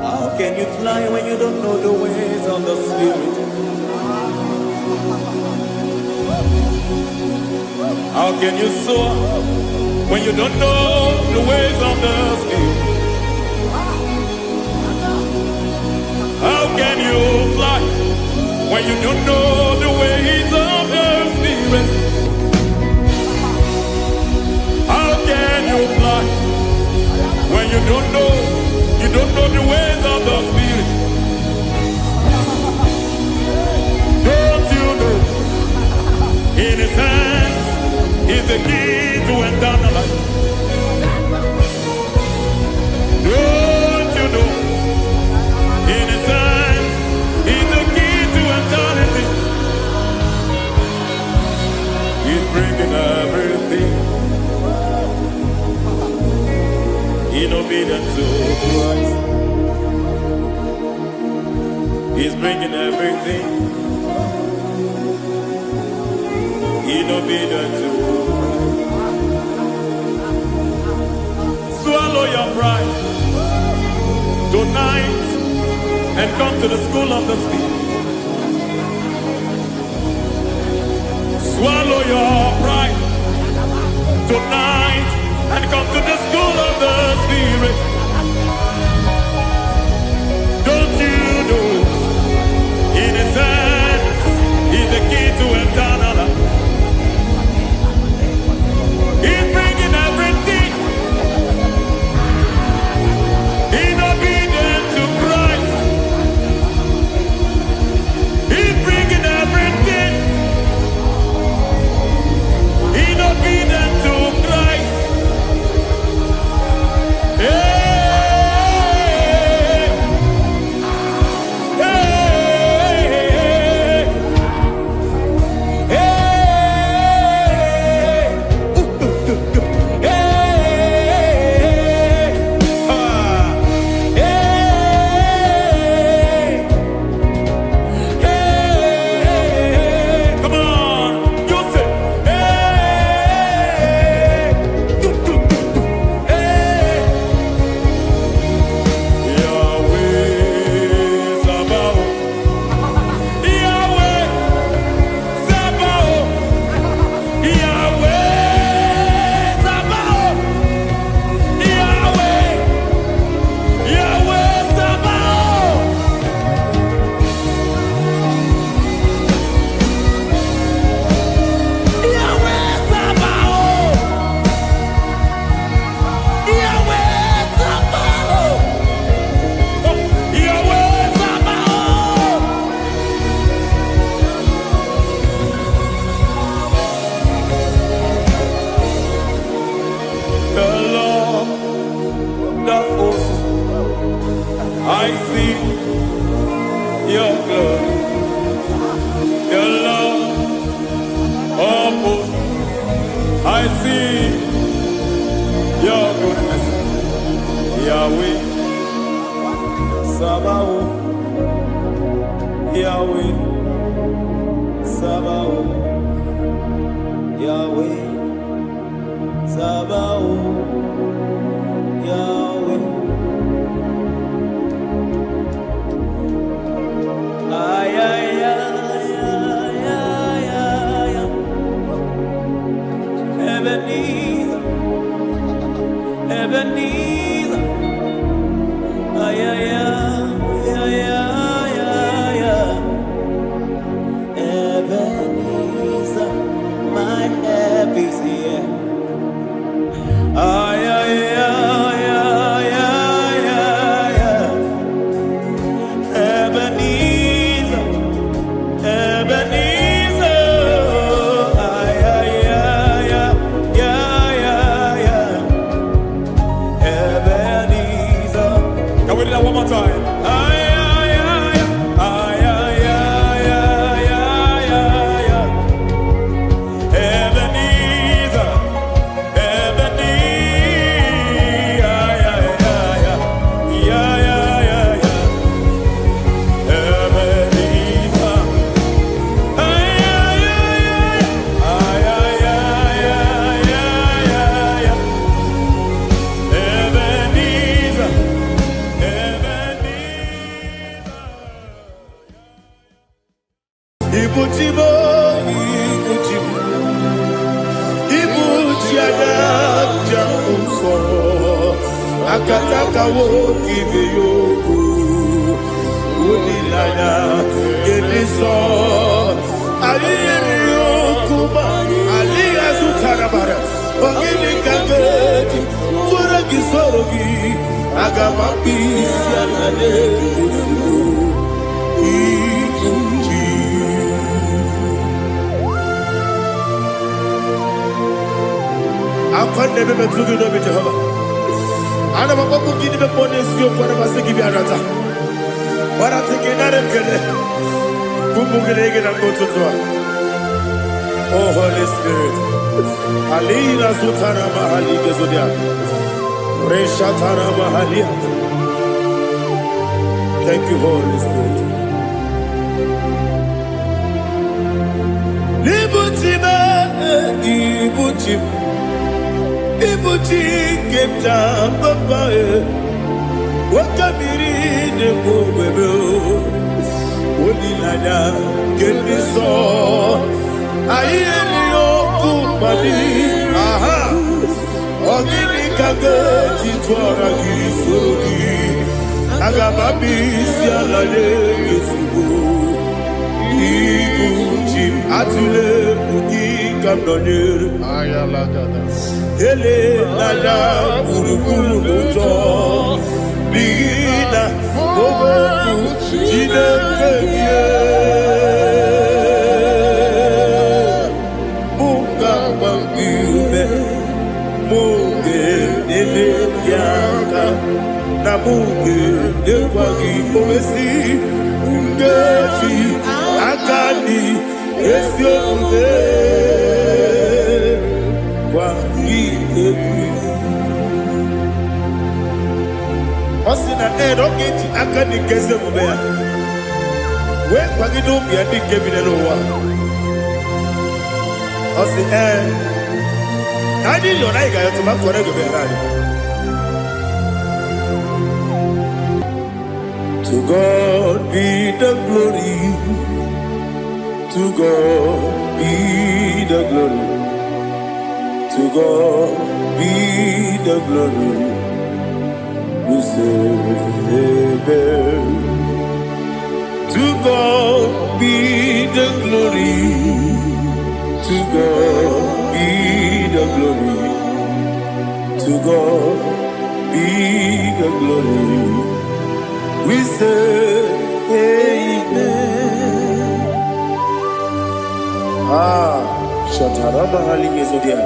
C: How can you fly when you don't know the ways of the Spirit? How can you soar when you don't know the ways of the Spirit? when you don't know the ways of the Spirit. How can you fly when you don't know the ways of the Spirit? Don't you know in His hands is the key to eternal life? Don't you know in His hands is the key to eternity? He's bringing everything in obedience to Christ. He's bringing everything in obedience to Christ. Swallow your pride tonight and come to the school of the Spirit. Swallow your pride tonight and come to the school of the Spirit. Don't you know in His hands is the key to eternal life? He's bringing everything in obedience to Christ. He's bringing everything in obedience to Christ. Hey, hey, hey, hey, come on, you say, Yahweh Sabaoth, Yahweh Sabaoth, Yahweh Sabaoth, Yahweh, Yahweh Sabaoth. Yahweh Sabaoth, Yahweh Sabaoth, Yahweh Sabaoth. The Lord, the host, I see your glory. The Lord of hosts, I see your goodness. Yahweh Sabaoth, Yahweh Sabaoth, Yahweh Sabaoth, Yahweh. Ay, ay, ay, ay, ay, ay, ay. Ebenezer, Ebenezer. Ay, ay, ay, ay, ay, ay, ay. Ebenezer, my help is here. Ay, ay, ay, ay, ay, ay, ay. Ebenezer, Ebenezer. Ay, ay, ay, ay, ay, ay, ay. Ebenezer. Can we do that one more time? Ay, ay, ay, ay, ay, ay, ay, ay, ay, ay. Ebenezer, Ebenezer. Ay, ay, ay, ay, ay, ay, ay, ay. Ebenezer. Ay, ay, ay, ay, ay, ay, ay, ay, ay, ay. Ebenezer, Ibujibo, Ibujibo, Ibujiada, Jamufo, Akataka wo kibe yoku, Unilaya, Genis
A: nsọ ayiri okuba aliya zutarabara ogini kangeji fora gisorogi agamapi sianade iji akwande bebe tugi no bi Jehova ana makoku gidi be ponesi okwana basiki bi arata wara tekenare kele kumbugirege na kototwa. Oh Holy Spirit alira sutara mahali gezodia reshatara mahali. Thank you Holy Spirit. Libutima ibutim ibuti kemta papa wakamiri de bobebe onilada keniso ayeni okupadi aha ogini kage titwara gisorogi agababi sialale yesugo ibuti atule ugi kamdonir ayalagada ele lada buruburu moto bigina oboku jinekeye munga bangibe munge ele yaka na munge dekwagi omesi ngeji akani esiobe kwa Osina rogeji akani keze mubea we kwagido bia dike binelo wa osi nadi yo na iga yo tuma kore go berani. To God be the glory, to God be the glory, to God be the glory. We say amen. To God be the glory, to God be the glory, to God be the glory. We say amen. Shataraba halinge zodia.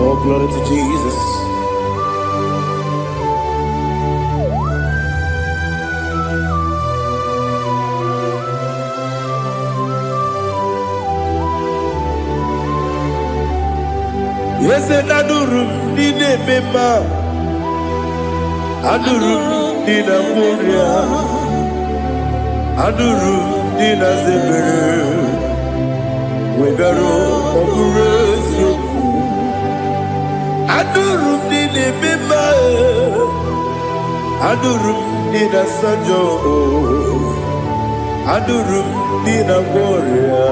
A: Oh, glory to Jesus. Yes, and adurum dine mema, adurum dina muria, adurum dina zebere, wegaro okurezio. Adurum dine mema, adurum dina sanjo, adurum dina muria,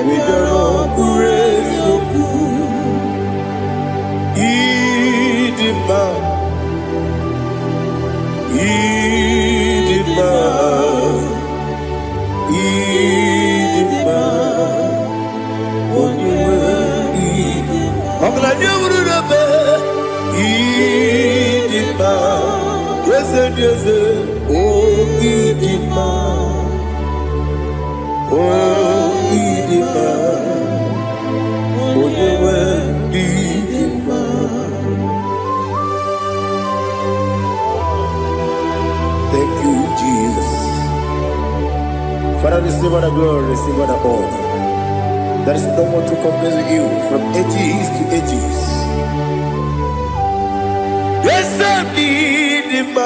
A: wegaro okurezio. Idima, Idima, Idima, Oniwe Idima. Ogla nyurube Idima, yeze yeze oh Idima, oh Idima, Oniwe Idima. Thank you, Jesus. Father, receive all the glory, receive all the honor. There is no one to compare with you from ages to ages. Yes, I need him.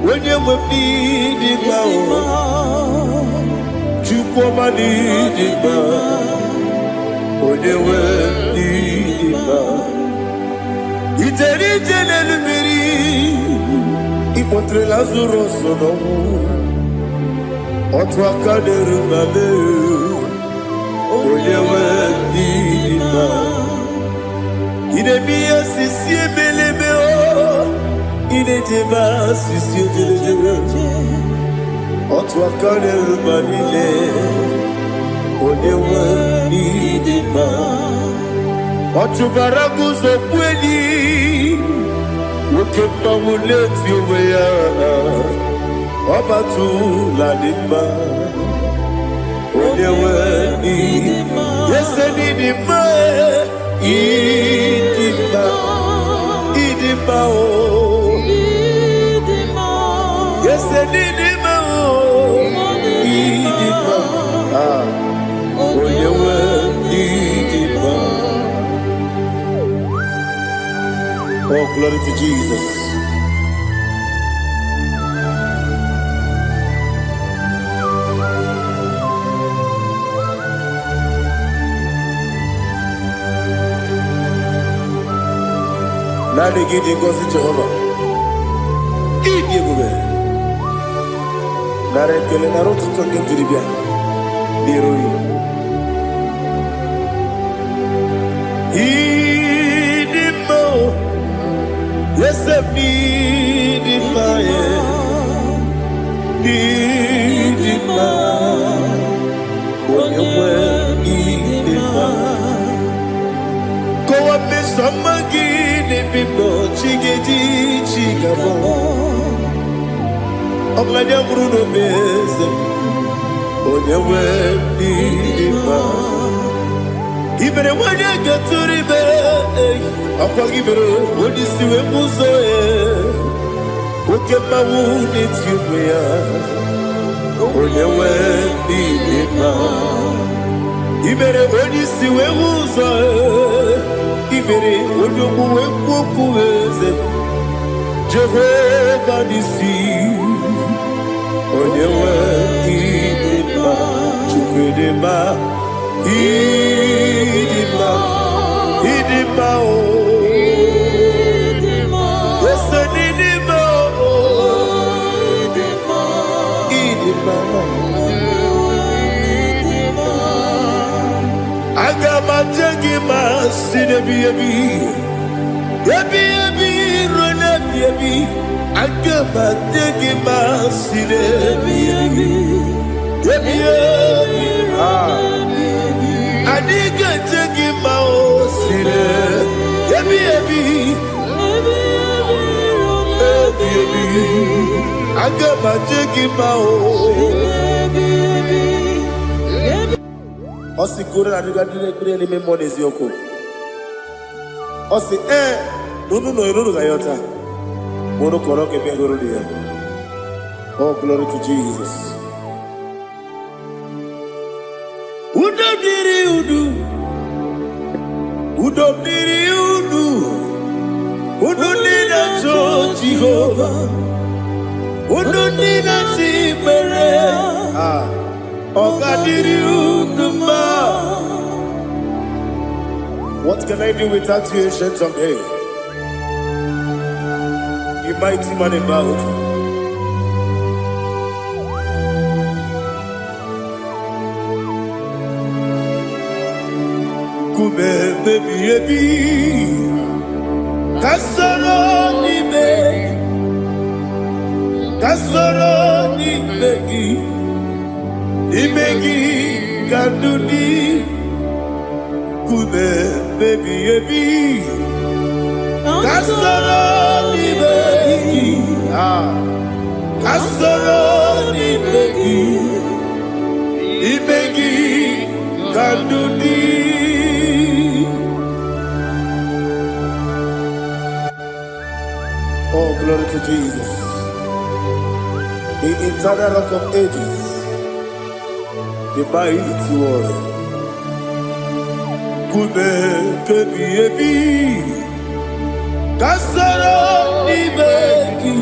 A: When you will need him, you come and need him. When you will need him, it's a little Ipotre Lazaro sono otwa kaderu babe oyewe di idima. Idemiya sisi ebelebe o. Idejeba sisi ojelejebe. Otwakane rubanile. Odewa idima. Otubaraguzo kweli. Wokemba muleti uweya. Obatu la dima. Odewa idima. Yes, idima. Idima. Idima o. Yes, idima o. Idima. Odewa idima. Oh, glory to Jesus. Nani gidi ngozi Jehovah. Gidi gube. Nare kele naro tutonge diribia. Niroi. Idimo. Yesemi idima ye. Idima. Onyewe idima. Kowa mesamagi. Bibo chigeji chigabo Oglanya bruno beze Onyewe bidima Ibere wanya gaturibe Akwa gibere Odisiwe muzoe Ukema wuni tiumea Onyewe bidima Ibere odisiwe muzoe Ibere odomu wekuweze Jehovah nisi Onyewe idima Chukwedema Idima Idima o Yesu idima o Idima Agama jengima sinebi yebi rona yebi Agama jengima sinebi yebi Adiga jengima o sine yebi Agama jengima o Osi kure na diga dire ni memonies yoko. Osi no gayota. Mono koroke pengoro dia. Oh, glory to Jesus. Udo diri udu. Udo nina to Jehovah. Udo nina tibere. What can I do without you, ancient of days? You mighty man about. Kube baby, kasoro ni begi. Imegi kanduni Kube baby ebi Kasoro ni begi Kasoro ni begi Imegi kanduni Oh, glory to Jesus. The eternal rock of ages, the mighty one. Kube kebi ebi, kasoro ni begi,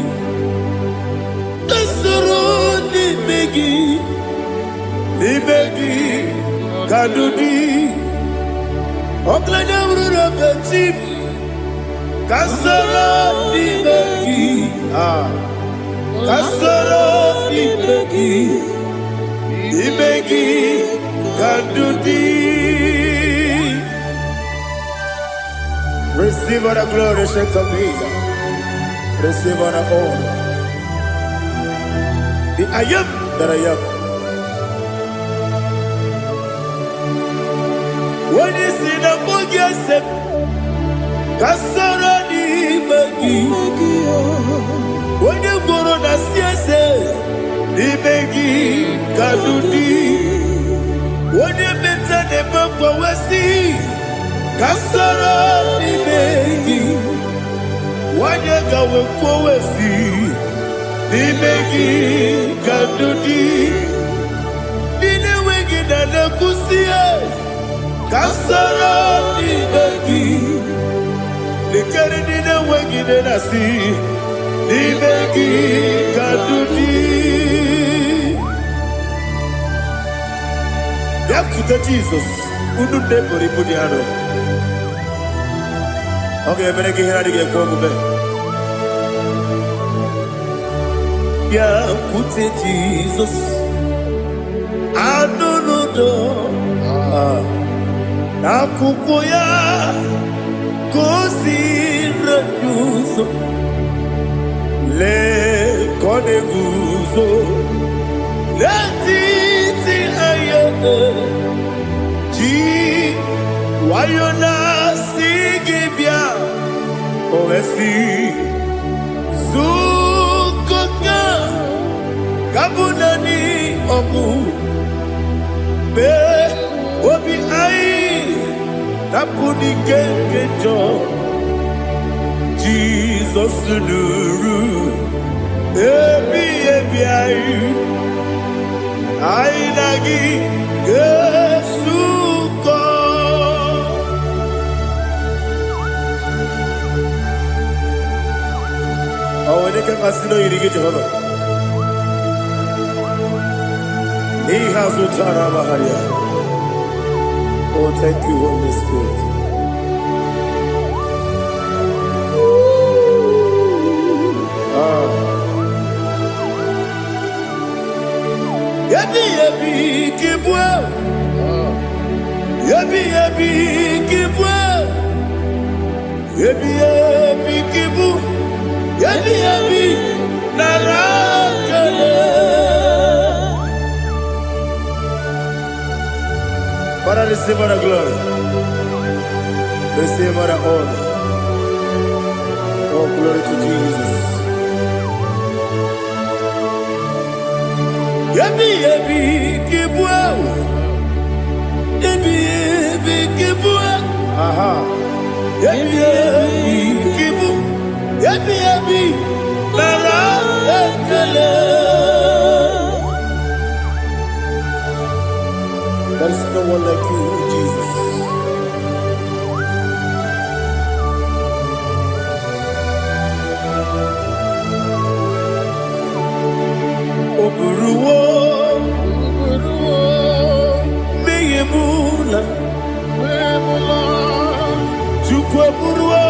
A: ni begi, kadudi, oklanya urura beti, kasoro ni begi, kasoro ni begi, kadudi. Receive all the glory, strength of Jesus. Receive all the honor. The I am that I am. When you see the book, you say, Kasarani Magi. When you go on the CSA, the Magi Kadudi. When you better the book, we see, Kasarani Magi. When you go we see, the Magi Kadudi. The Magi Nanakusia. Kasarani Magi. The Canadian Wagi de Nasi, the Magi Kadudi. Yakuta Jesus, Udu Depori Pudiano. Okay, I'm going to get a Kobe. Yakuta Jesus, I don't know. Nakukoya. Così ragiuso le code guso le titi ayane ji wayona sigibia oesi sukoka kabunani omu be obi ai Napuni kenjo Jesus nuru ebi ayu ainagi Yesuko awone kasino yirige Jehova ni hazutara baharia. Oh, thank you, Holy Spirit. Yabi yabi kibwa, yabi yabi kibwa, yabi yabi kibu, yabi yabi narakale. Father, receive all the glory. Receive all the honor. Oh, glory to Jesus. Yabi yabi kibwa, yabi yabi kibwa, aha, yabi yabi kibu, yabi yabi nara ekele. There is no one like you, Jesus. Oburuwo, meyemula, chukwu oburuwo,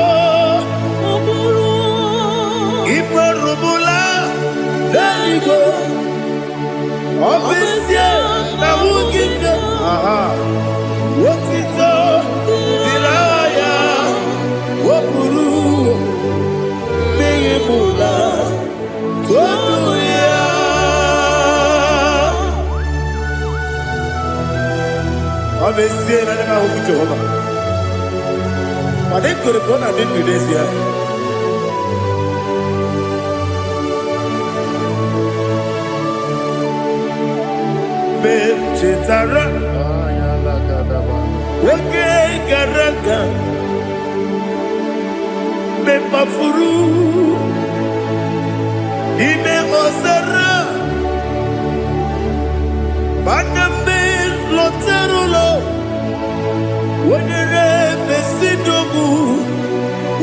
A: imarubula, leligo, obesie na wugide. Aha, wotito, diraya, wopuru, meyemula, toduya. Obesie na nema huku Jehova. Made kore bona din Indonesia. Chetara, wake garaka, me mafuru, ime osara, baname loterulo, wenere besidobu,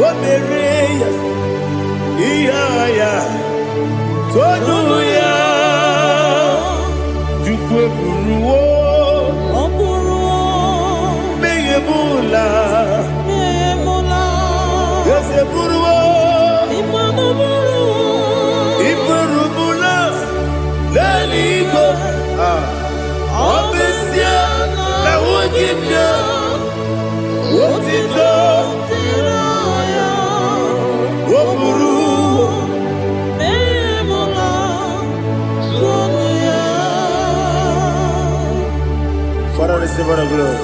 A: wamereya, iya toduya. Buruwo, meyemula, yese buruwo, iburubula, leligo, obesia na wogibya, wotito, Waburu. Father, receive our glory.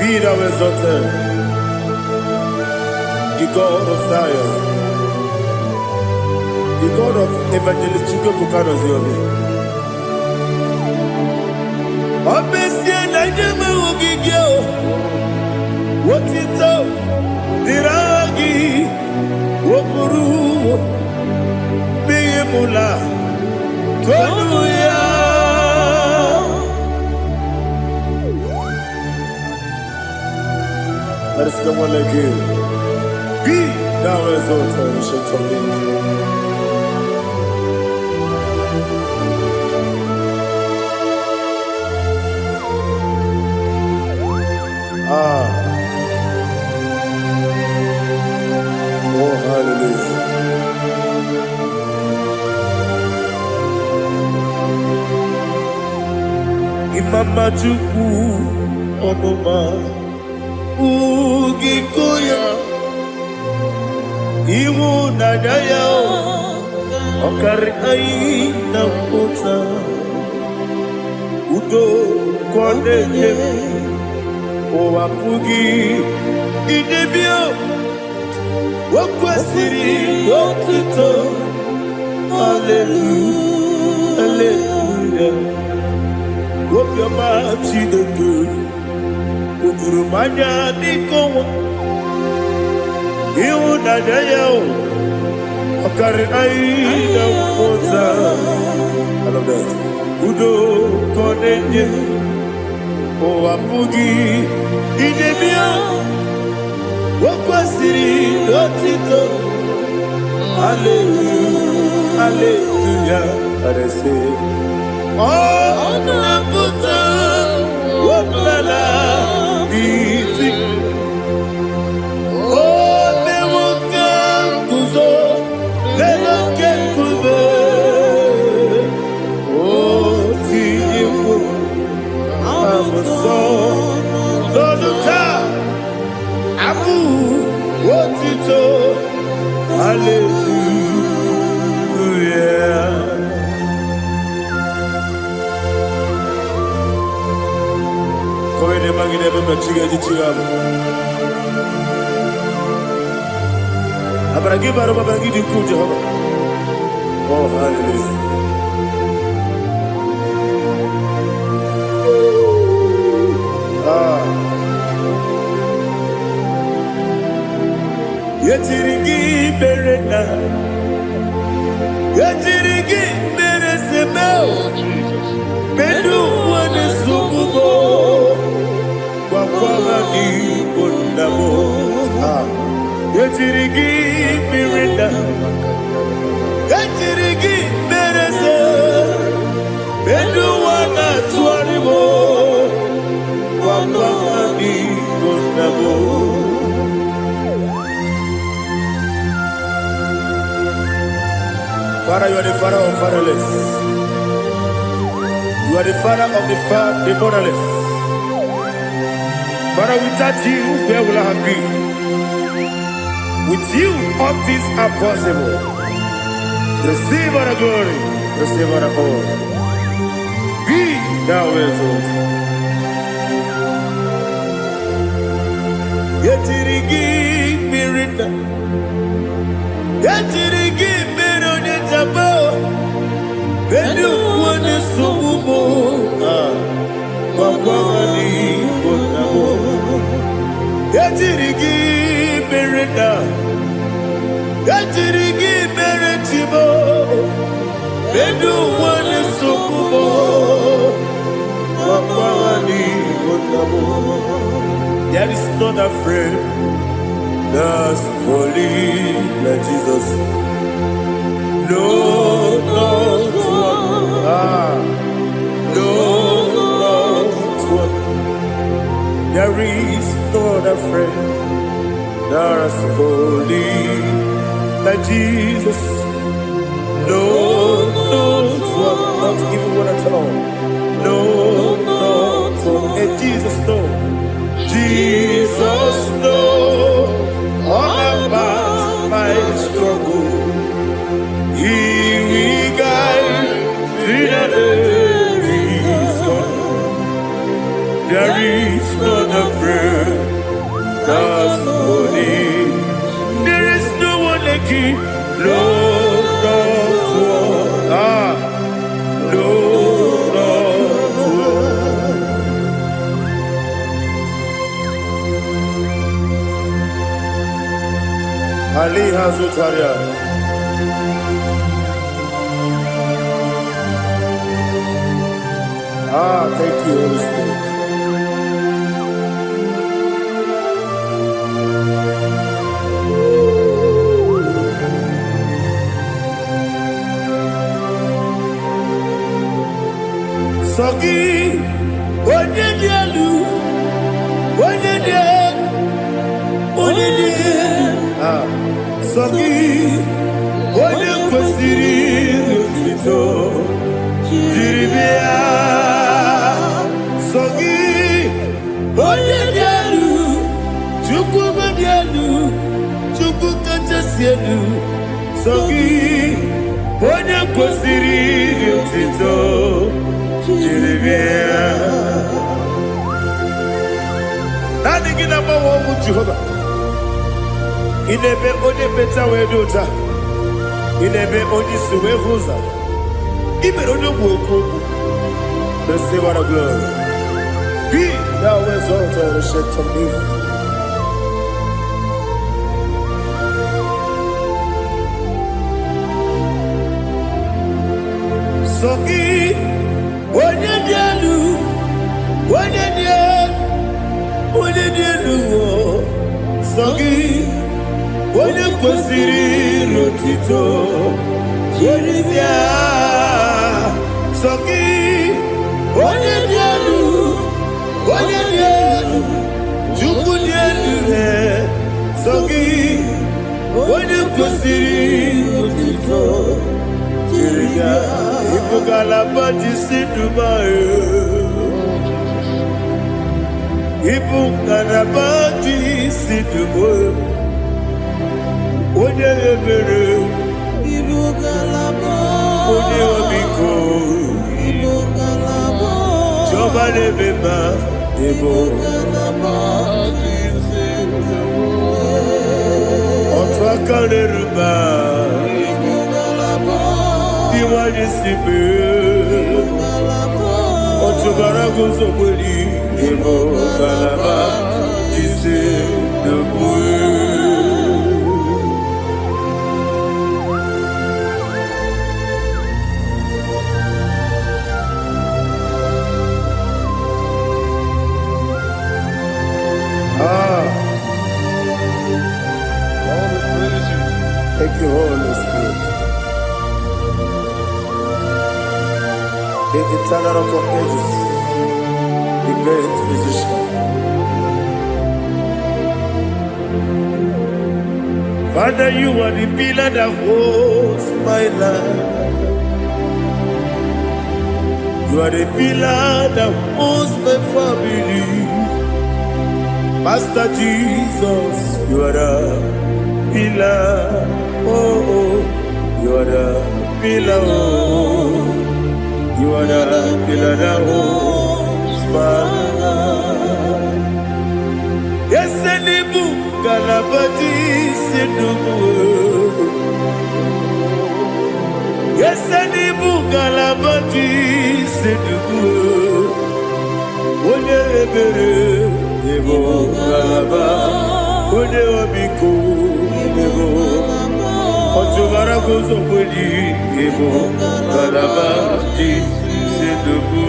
A: Be thou exalted, the God of Zion, the God of Evangelist Chico Pucano Ziobi. Obviously, I never will give you what it's up, Diragi, Wokuru, Bimula, Tonuya. There is no one like you. Be thou exalted, ancient of days. Oh, hallelujah. Imama Juku Onoma Ugikoya Iwu Nadaya Okari Aina Kota Udo Kondeye Owapugi Idebio Wakwasiri Wakito Hallelujah Hallelujah Wopioma Chideke Ukurumanya Nikowa Iwu Nadaya Okari Aina Kota I love that Udo Kondeye Owapugi Idebio Wakwasiri Lotito Hallelujah Hallelujah I say Oh Nabuta Wapala Biti Oh Newoka Kuzo Leloke Kube Oh Tiyimu Amuso Loduta Abu Wotito Hallelujah Koine magine baba chiga chiga Abaragi baro babaragi diku Jehovah Oh hallelujah Yetirigi berena Yetirigi beresebel Bedu wane sububo Wakwama ni kondamo Yetirigi berena Yetirigi berese Bedu wana tuaribo Wakwama ni kondamo Father, you are the father of fatherless. You are the father of the motherless. Father, without you, where will I have been? With you, all things are possible. Receive our glory, receive our honor. Be thou exalted. Yetirigi mirina, yetirigi mirone jabo, bedu wane subumo, wakwani konamo. Yetirigi mirina, yetirigi miretibo, bedu wane subumo, wakwani konamo. There is not a friend that's holy like Jesus. No, not one. No, not one. There is not a friend that's holy like Jesus. No, not one. Not even one at all. No, not one. And Jesus, no. Jesus, no, all about struggle, He will guide me that there is not a friend that's holy. There is no one like Him, Lord, not one. Lord, not one. Ali Hazutaria. Thank you, Holy Spirit. Sogi, Onyedialu, Sogi, Onyekwesiri Otito, Jiribia, Sogi, Onyedialu, Chukwumadialu, Chukwukachasielu, Sogi, Onyekwesiri Otito, Jiribia. Nothing in about one with Jehovah. In a bed only better way to ta. In a bed only suwe huza. Even on your work, the Savior of glory. Be thou exalted and shed to me. Sogi, Onyedialu, Sogi, Onyekwesiri Otito, Jiribia, Sogi, Onyedialu, Chukwudialu, Sogi, Onyekwesiri Otito, Jiribia, Ibugalabadi Dubai. Ibugalabadi Dubai. Onye ebere, onye omiko, Jọba n'ebeba, otu aka n'eruba, iwanye sibe, otu bara guzo kweli, Ibugalaba ise Dubai. Thank you, Holy Spirit. The eternal rock of ages, the great physician. Father, you are the pillar that holds my life. You are the pillar that holds my family. Master Jesus, you are the pillar. Oh, you are the pillar. Oh, you are the pillar that holds my life. Yes, Enibu Galabadi Sidubu. Yes, Enibu Galabadi Sidubu. Onye ebere, Ebo Galaba. Onye obiko, Ebo. Otubara gozo kweli, Ebo Galabadi Sidubu.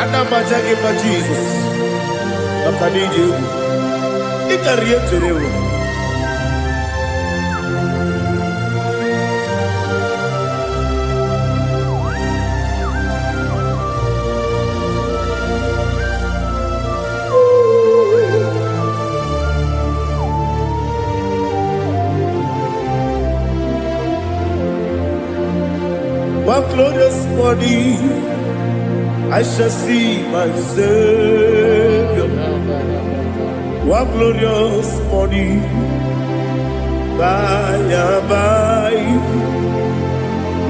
A: Anamajage pa Jesus. Nakanije. Ikariyeterewo. One glorious morning, I shall see my Savior. What glorious morning, by and by.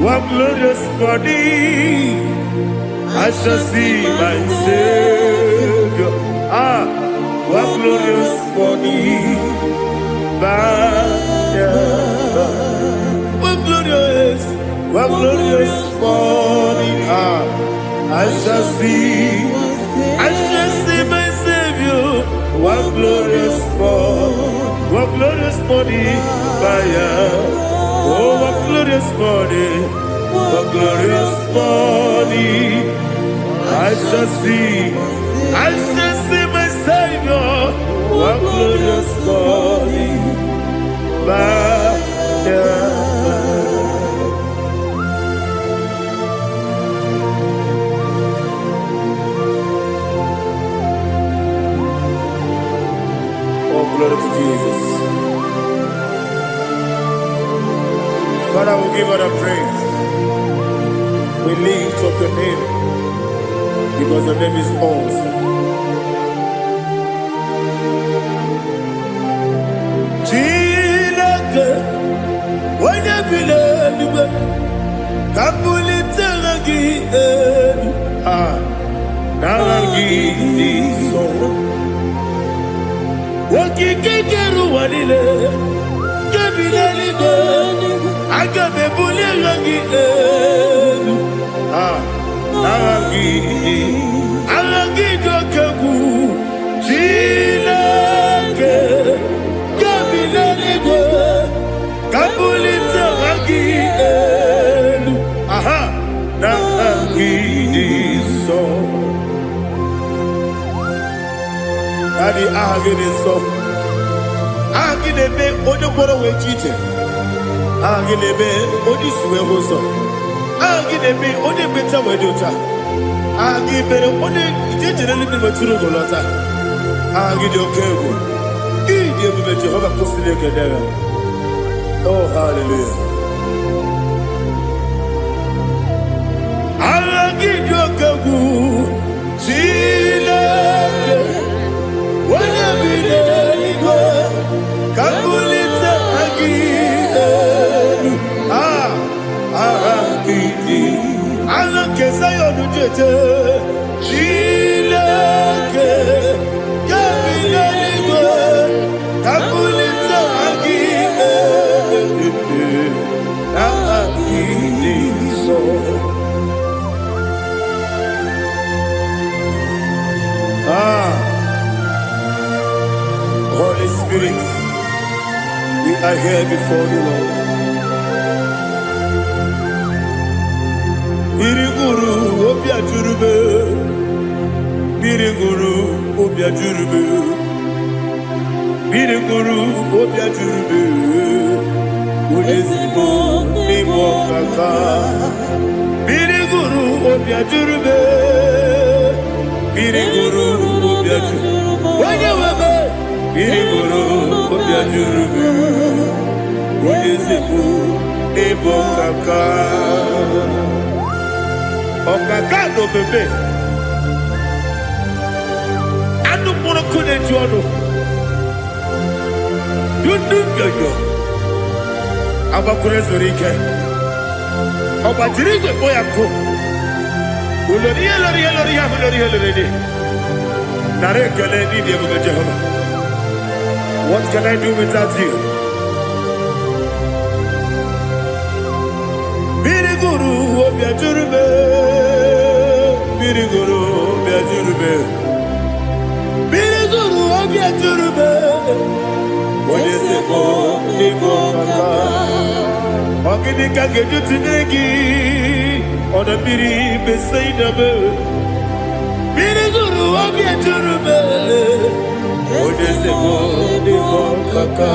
A: What glorious morning, I shall see my Savior. Ah, what glorious morning, by and by. What glorious morning, ah, I shall see my Savior. What glorious morning, fire. Oh, what glorious morning, I shall see my Savior. What glorious morning, fire. Glory to Jesus. Father, we give all the praise. We lift up your name because your name is awesome. Chilake, when you believe, Kapulitagi, Naragi, so. Wakikekeru walile Kebilaligo Agabe bulirangi Arangi dokeku Chilake Kebilaligo Kabulita rangi Narangi so Daddy, agide so. Agide be ojo gboro we chite. Agide be odi suwe hoso. Agide be odi beta we dota. Agide be odi jejere ni be turu golota. Agide okego. Ide be Jehovah kosile kedera. Oh, hallelujah. Agide okego. Chileke. Kabulita agidelu agidi alakeza yodujete Chileke kabileligo kabulita agidelu agidi so. Holy Spirit, we are here before you, Lord. Biriguru obia jurube, Biriguru obia jurube, Biriguru obia jurube, Ulesibo nibo kaka, Biriguru obia jurube, Biriguru obia jurube, Wanyawebe. Biriguru obia jurube, Ulesibo nibo kaka. Okaka do bebe. Anu mono kune jono. Dundu yoyo. Abakure zorike. Obajirige boyako. Uloriya. Nare kele ni diye Jehovah. What can I do without you? Biriguru obia jurube, Biriguru obia jurube, Biriguru obia jurube. Olesibo nibo kaka, ogini kageju tinegi, ona biri besaidabe. Biriguru obia jurube, Olesibo nibo kaka,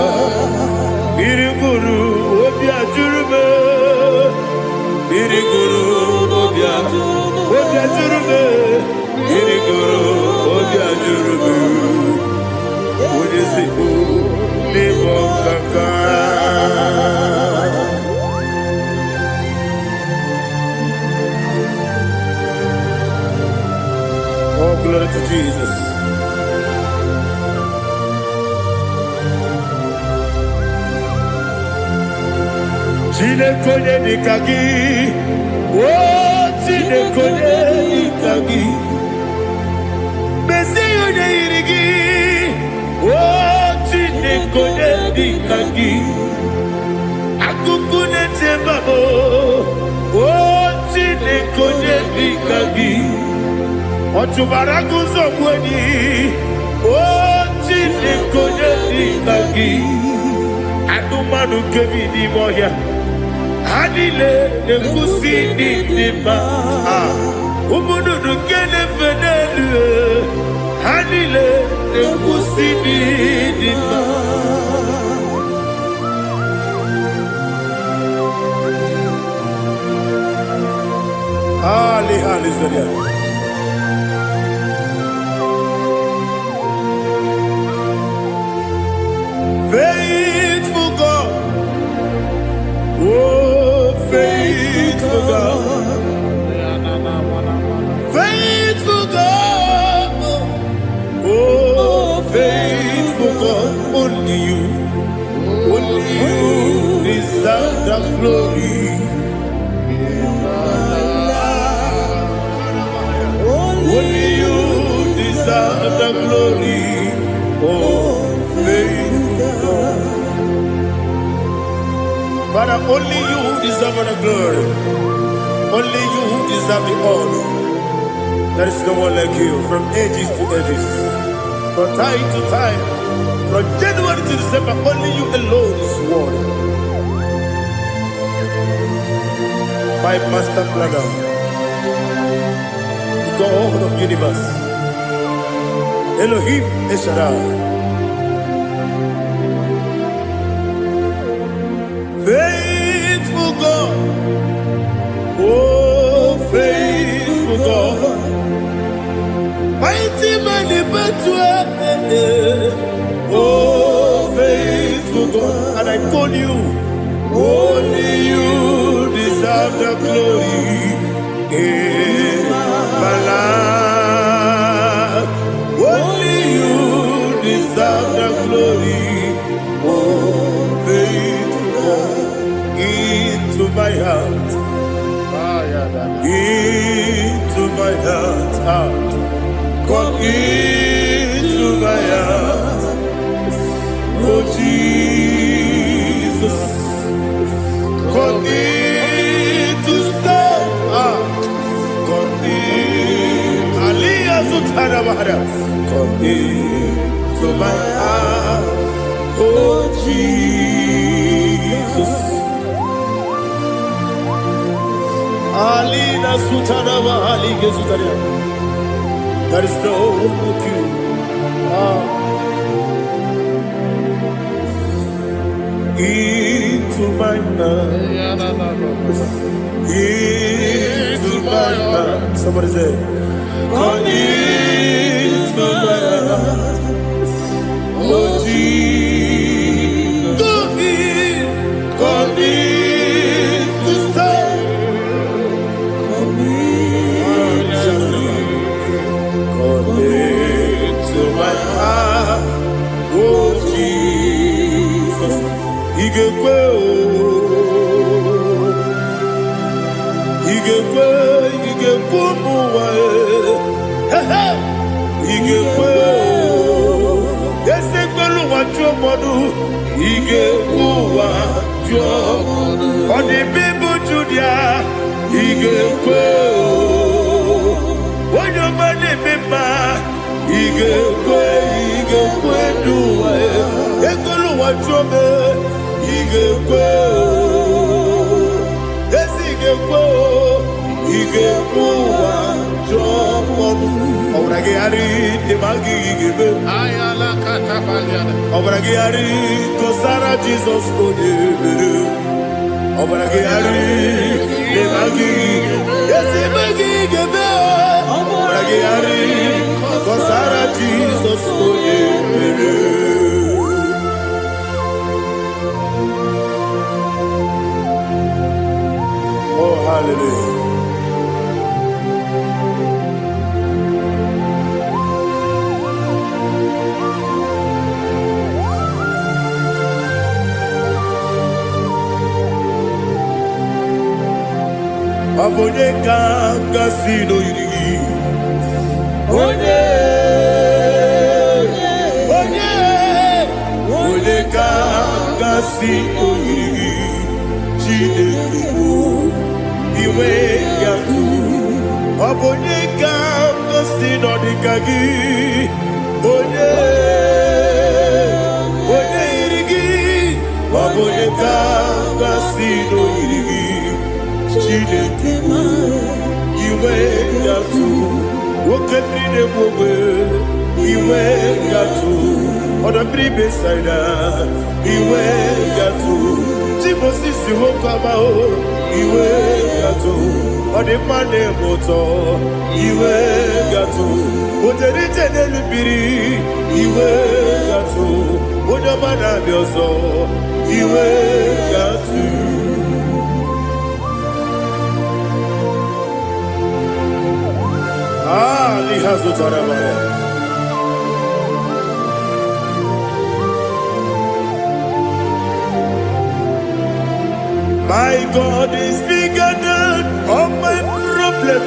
A: Biriguru obia jurube. Biriguru obia jurube, Biriguru obia jurube, Olesibo nibo kaka. Oh, glory to Jesus. Chinekonye nikagi, oh chinekonye nikagi. Mesiyo ne irigi, oh chinekonye nikagi. Akukune tembabo, oh chinekonye nikagi. Otubaraguzo kweni, oh chinekonye nikagi. Adumanu kevini moya. Hanile ne kusini nima, umudu nukene fenelu. Hanile ne kusini nima. Hali zodia. Faithful God, oh faithful God, faithful God, oh faithful God, only you deserve the glory. Only you deserve the glory, oh faithful God. Father, only you deserve the glory. Only you deserve the honor. There is no one like you from ages to ages, from time to time, from January to December. Only you alone is worthy. My master planner, the God of the universe, Elohim Eshadai. Faithful God, oh faithful God, mighty man in battle, oh faithful God, and I call you, only you deserve the glory in my life, only you deserve the glory, oh faithful God. Into my heart, into my heart, come into my heart, oh Jesus, come in to stay, come in, Aliyah to Tanabara, come into my heart, oh Jesus. Alina Sutanaba Ali Gesutaria. There is no one like you. Into my heart. Into my heart. Somebody say, come into my heart. Oh Jesus. Come in to stay. To my heart, oh Jesus, Igekwe, Igekwe, Esekwelu wachomodu, Igekwe wachomodu, Odi bibu Judia, Igekwe, Wanyomane mema. Igekwe duwa, Ekolu wachome, Igekwe, Igekwe wachomodu. Obrage ari demagi igebe.
B: Ayala katapaliana.
A: Obrage ari kosara Jesus odebere. Obrage ari demagi igebe. Obrage ari kosara Jesus odebere. Oh hallelujah. Obonye kanga sino yirigi. Onye kanga sino yirigi. Chineke mo iwe yatu. Obonye kanga sino dikagi. Onye yirigi. Obonye kanga sino yirigi. Chineke mo iwe yatu. Wokenine mwe iwe yatu. Oda bribe saida iwe yatu. Timosisi wokama o iwe yatu. Ode mane moto iwe yatu. Oderite nelubiri iwe yatu. Oda mana biozo iwe yatu. Lihazu tarabaya. My God is bigger than all my problem.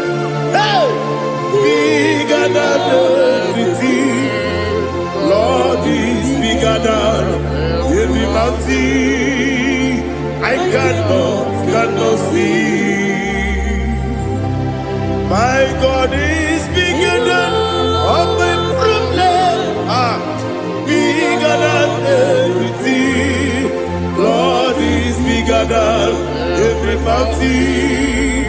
A: Hey! Bigger than everything. Lord is bigger than every mountain. I cannot see. My God is bigger than all my problem. Bigger than everything. Lord is bigger than every mountain.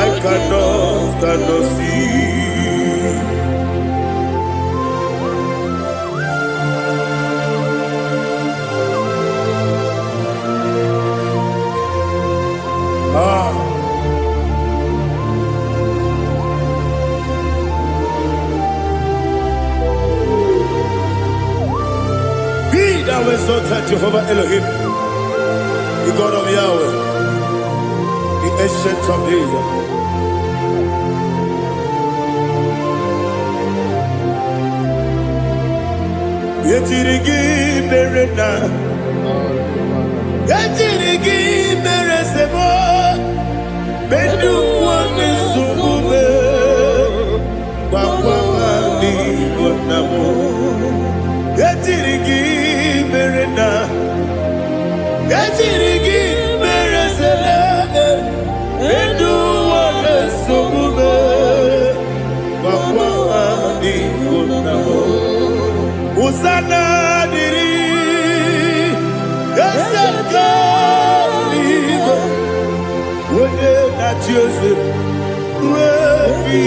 A: I cannot see. Be thou exalted, Jehovah Elohim, the God of Yahweh, the ancient of days. Yetirigi berena, yetirigi beresemo, bedu wane sumube, bakwa mani bonamo. Yetirigi berena, yetirigi beresele, bedu wane sumube, bakwa mani bonamo. Usana diri, esaka ligo, wode na Joseph, webi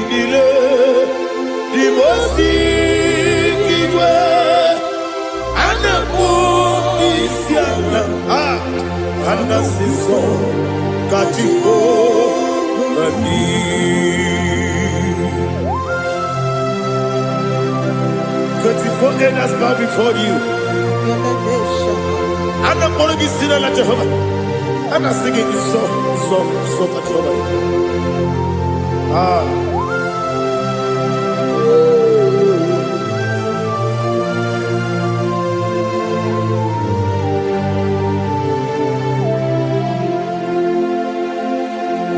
A: dile, dimosi kiwe, anamu isiana, anasiso katiko bani. 24 angels bow before you. And I'm going to be singing like Jehovah. And I'm singing this song like Jehovah.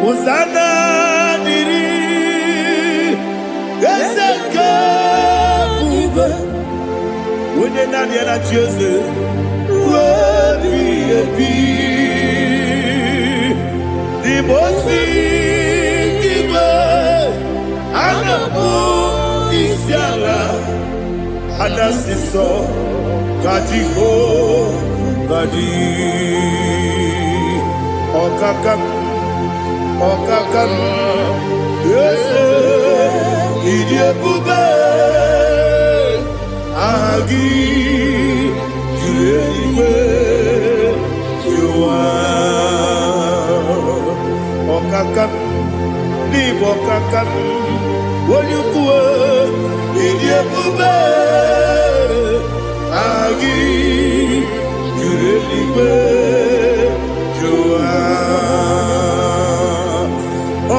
A: Hosanna diri, Ezeka. When you're not yet at Joseph, will be a bee. The most giver, and the moon is yalla, and that's the song, Katiho, Kadi, Okakam, yes, Idiabuba. Agi, Juliwe, Jua, Okakam, Libo Kakam, Wonyukue, Idiabube, Agi, Juliwe, Jua,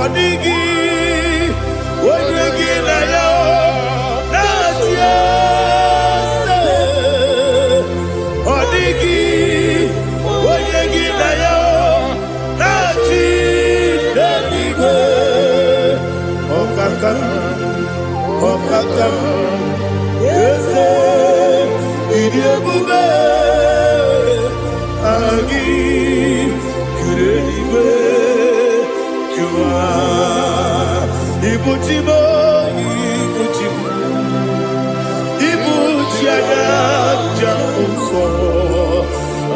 A: Odigi, Wonyuki na yo. ese idi ebube agi kureniwe kuwa ibuchibo ibuchianya jamuso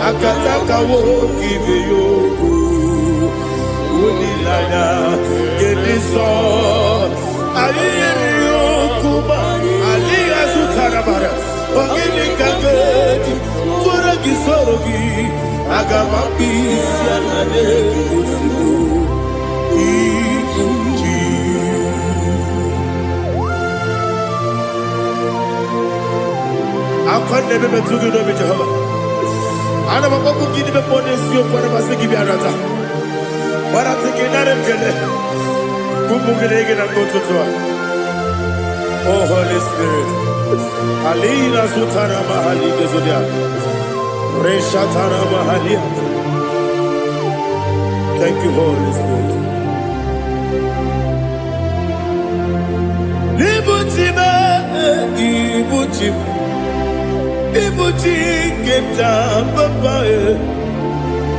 A: akataka wo kibe yoku unilaya gediso ayeri yokuba aliya sutarabara ogini kagedi fura gisorogi agamapisi anane kusibu ikuji akwande bebe tugido bi Jehova ana makoku gidi be pone sio kwa basiki bi arata bara tikinare kele kumbugirege na kototwa. Oh Holy Spirit alina sutara mahali gezodia resha tara mahali. Thank you Holy Spirit. Libutime ibutim ibuti keta papa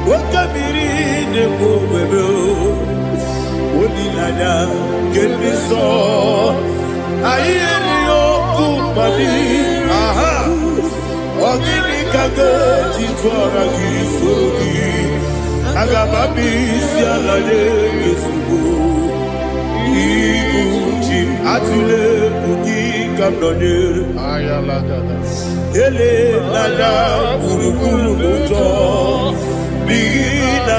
A: wakamiri de bobebe onilanya kemiso ayeri okupadi aha ogini kage jitwara gisorogi agababisi alade yesubu ikuchi atule kuki kamdonir
B: Ayalagada.
A: ele lada burukuru muto bigina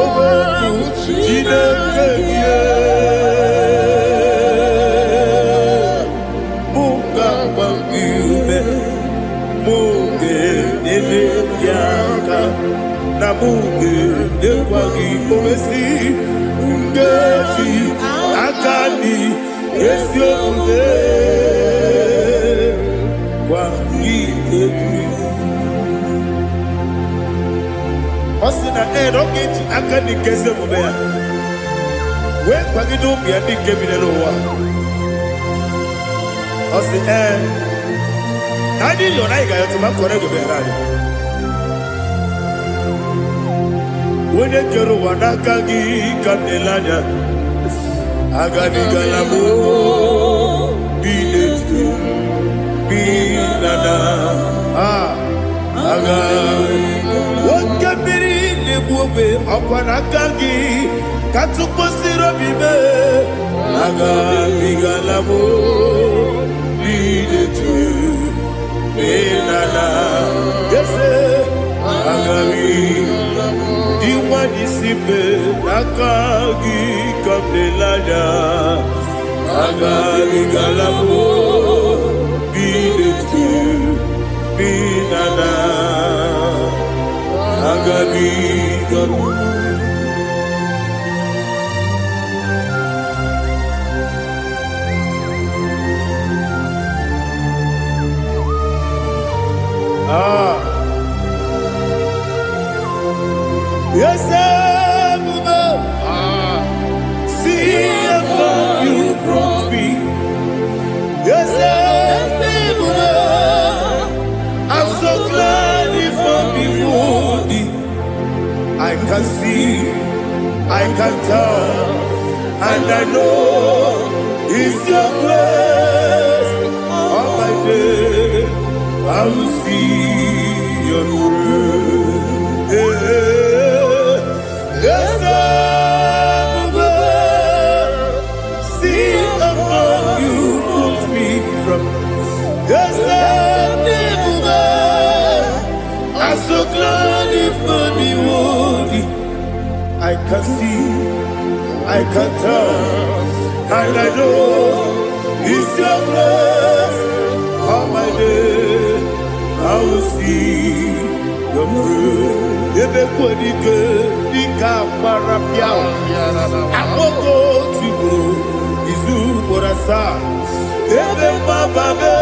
A: oboku jinekeye munga bangiume munge nele yaka na munge nekwagi omesi ungefi akani esiomune Osina rogeji akani keze mubea. We kwagido bia di kebile wa. Osi nadi yo na iga yo tuma kore go berani. Wone kero wanaka gi kabelanya. Agadi galamo biletu binana aga wakabiri nebuobe akwanakagi katuposiro bibe aga bigalamo biletu binana yese aga diwani sibe nakagi kabelanya aga bigalamo binana agabi gabu yes see how you brought me. Yes I'm so glad if I'm wounded. I can see, I can tell, and I know it's your grace. On my day, I will see your grace. Yes, see above you put me from. Yes, I'm so glad if me woody. I can see, I can tell, and I know it's your grace. On my day, I will see your grace. Everybody good, the camera piao. I will go to you, Izu Borasa. Everybody,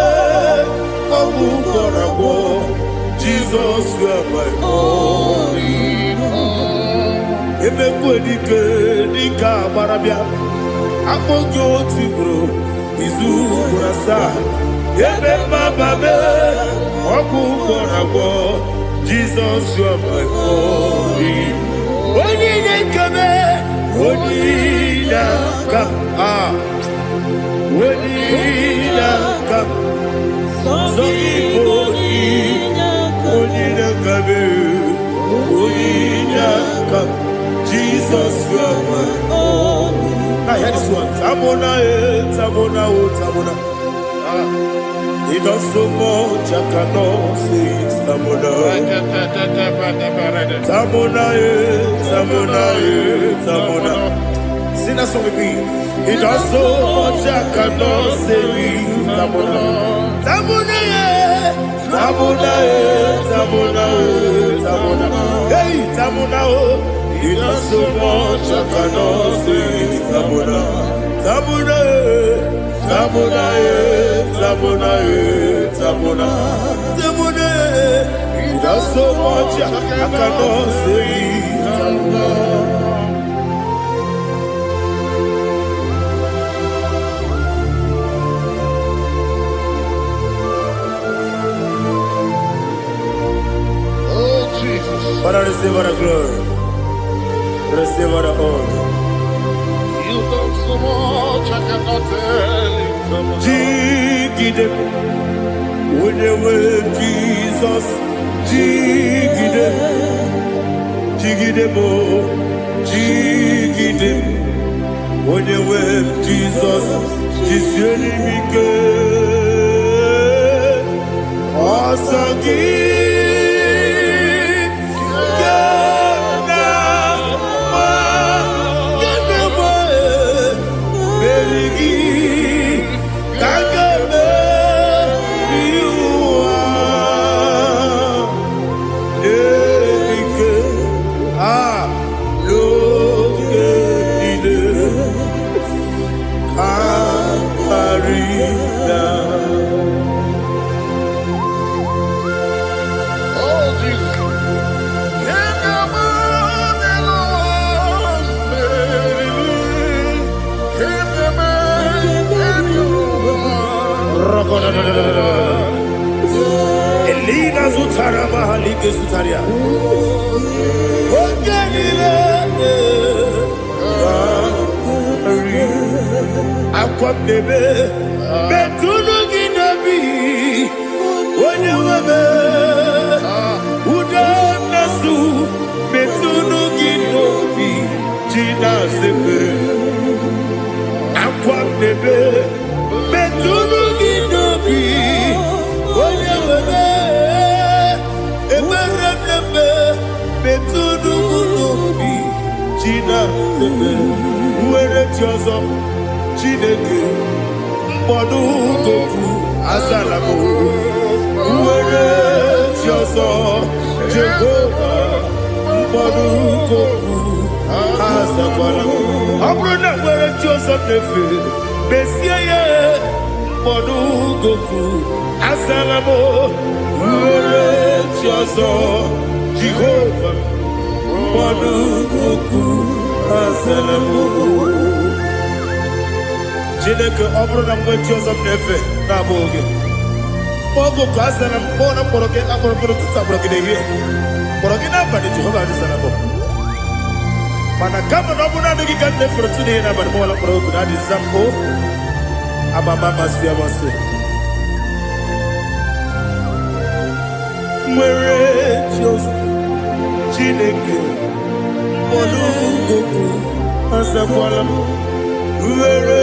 A: Jesus, you are my only home. Everybody good, the camera piao. I will go to you, izu burasa ebe mababe ọkụ gbọrọgbọ Jesus you are my glory onye na-ekebe onye na-aka onye na-aka sọ Igbo onye na-akabe onye na-aka Jesus you are my glory. Now hear this one. Tamona, Tamona, Tamona. He does so much, I cannot say it. Tamona, Tamona, Tamona, Tamona. Sing that song with me. He does so much, I cannot say it. Tamona, Tamona, Tamona, Tamona, Tamona. Hey, Tamona, he does so much, I cannot say it. Tamona, Tamona, Tamona, Tamona, Tamona, Tamona. He does so much, I cannot say it. Tamona.
B: Oh, Jesus.
A: Father, receive all the glory. Receive all the honor.
B: You done so much, I cannot tell you.
A: Jigide, when you were Jesus, Jigide, Jigide mo, Jigide, when you were Jesus, Jiseli mike, Asagi. Elina Zutara Mahalike Zutaria. Ogenile Aqua Bebe Betunu Ginabi Onye Webe Uda Nasu Betunu Ginobi Jina Zebe Aqua Bebe Betunu Ginobi Onye Webe Eberebe Betunu Ginobi Jina Zebe Uwere Tiozo Chineke Mbodu Goku Azalamo Uwere Tiozo Jehovah Mbodu Goku Azalamo Abrona Uwere Tiozo Nefe Besiye Mbodu Goku Azalamo Uwere Tiozo Jehovah Mbodu Goku Azalamo Chineke ọ bụrụ na mgbe chi ọzọ m na-efe na-abụ oge ọgụ ka a sara m kpọọ na mkpọrọ gị akpọrọ mkpọrọ tụtụ akpọrọ gị n'ehihie kpọrọ gị n'abalị Jehova adịsara m mana kama na ọ bụrụ naanị gị ka m na-efere tụ n'ihe n'abalị mọla mkpọrọ ogu na adịza m o amama amasị amasị nwere chi ọzọ Chineke mkpọrọ ogu azakwala m Uwere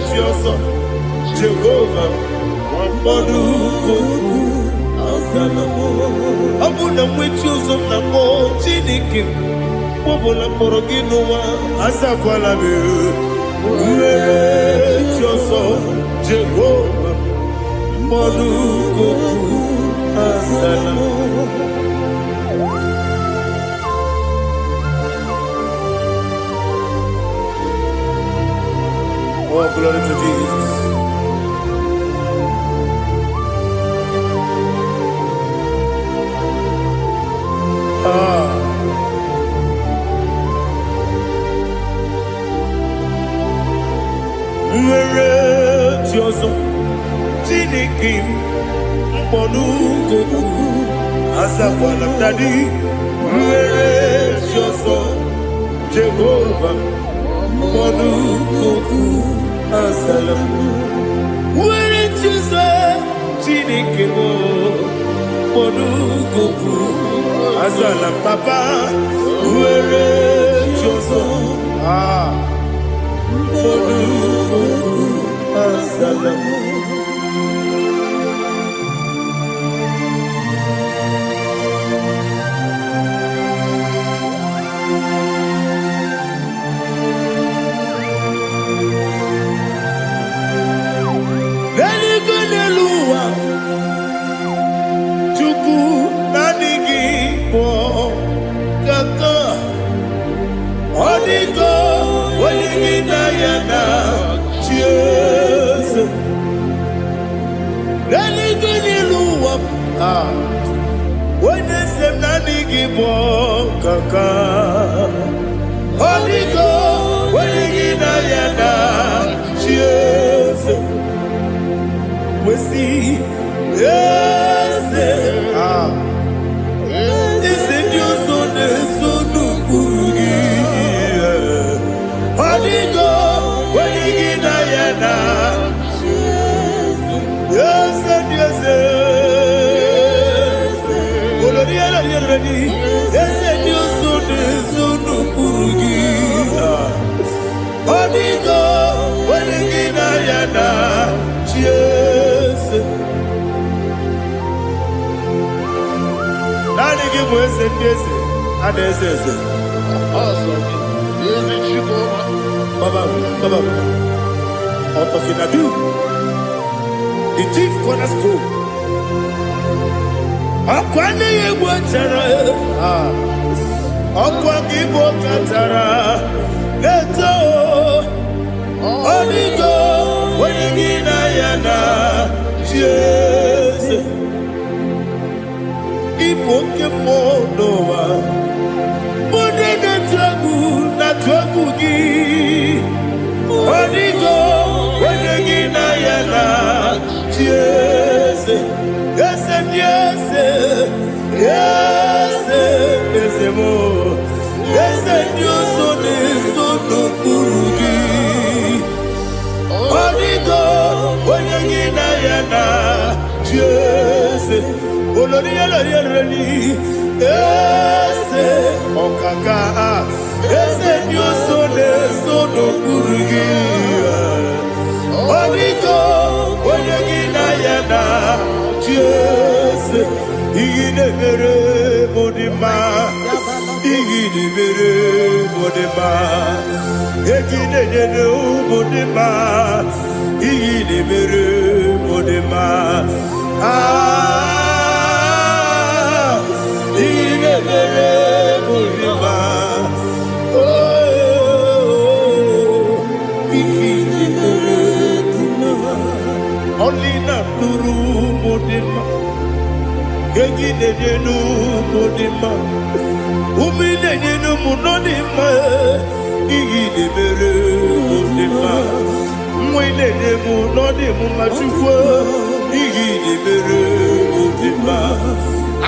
A: Chioso Jehovah Mbodu Goku Azalamo Abuna mwechi uzo na mo Chineke Mbobola mkpọrọ gị n'ụwa Azakwala m Uwere Chioso Jehovah Mbodu Goku Azalamo Oh, glory to Jesus. Ah. Monugoku Azakwala Daddy Where is your son Jehovah Monugoku Azalam Where is your son Chinikemo Monugoku Azalam Papa Where is your son Monugoku Azalam when they say nani give kaka Holy go when you na cheers we see yes is it your son burugi Holy go when you na yes yes the chief cornerstone. Akwane yebo chara akwa kibo katara leto onigo wenigina yana Jesus ipo kemo noa mone na twagu gi onigo wenigina yana Jesus yes and yes yes yes more yes and you so no kurugi onigo wanyina yana yes olori olori yes okaka yes and you so no kurugi onigo wanyina yana yes igide mere modima igide mere modima igide jene modima igide mere modima igide mere modima igide mere modima only na duru modima Gegi nu modima, umile nu munodima, igi de mere modima, mwile de munodimu machukwa, igi de mere modima,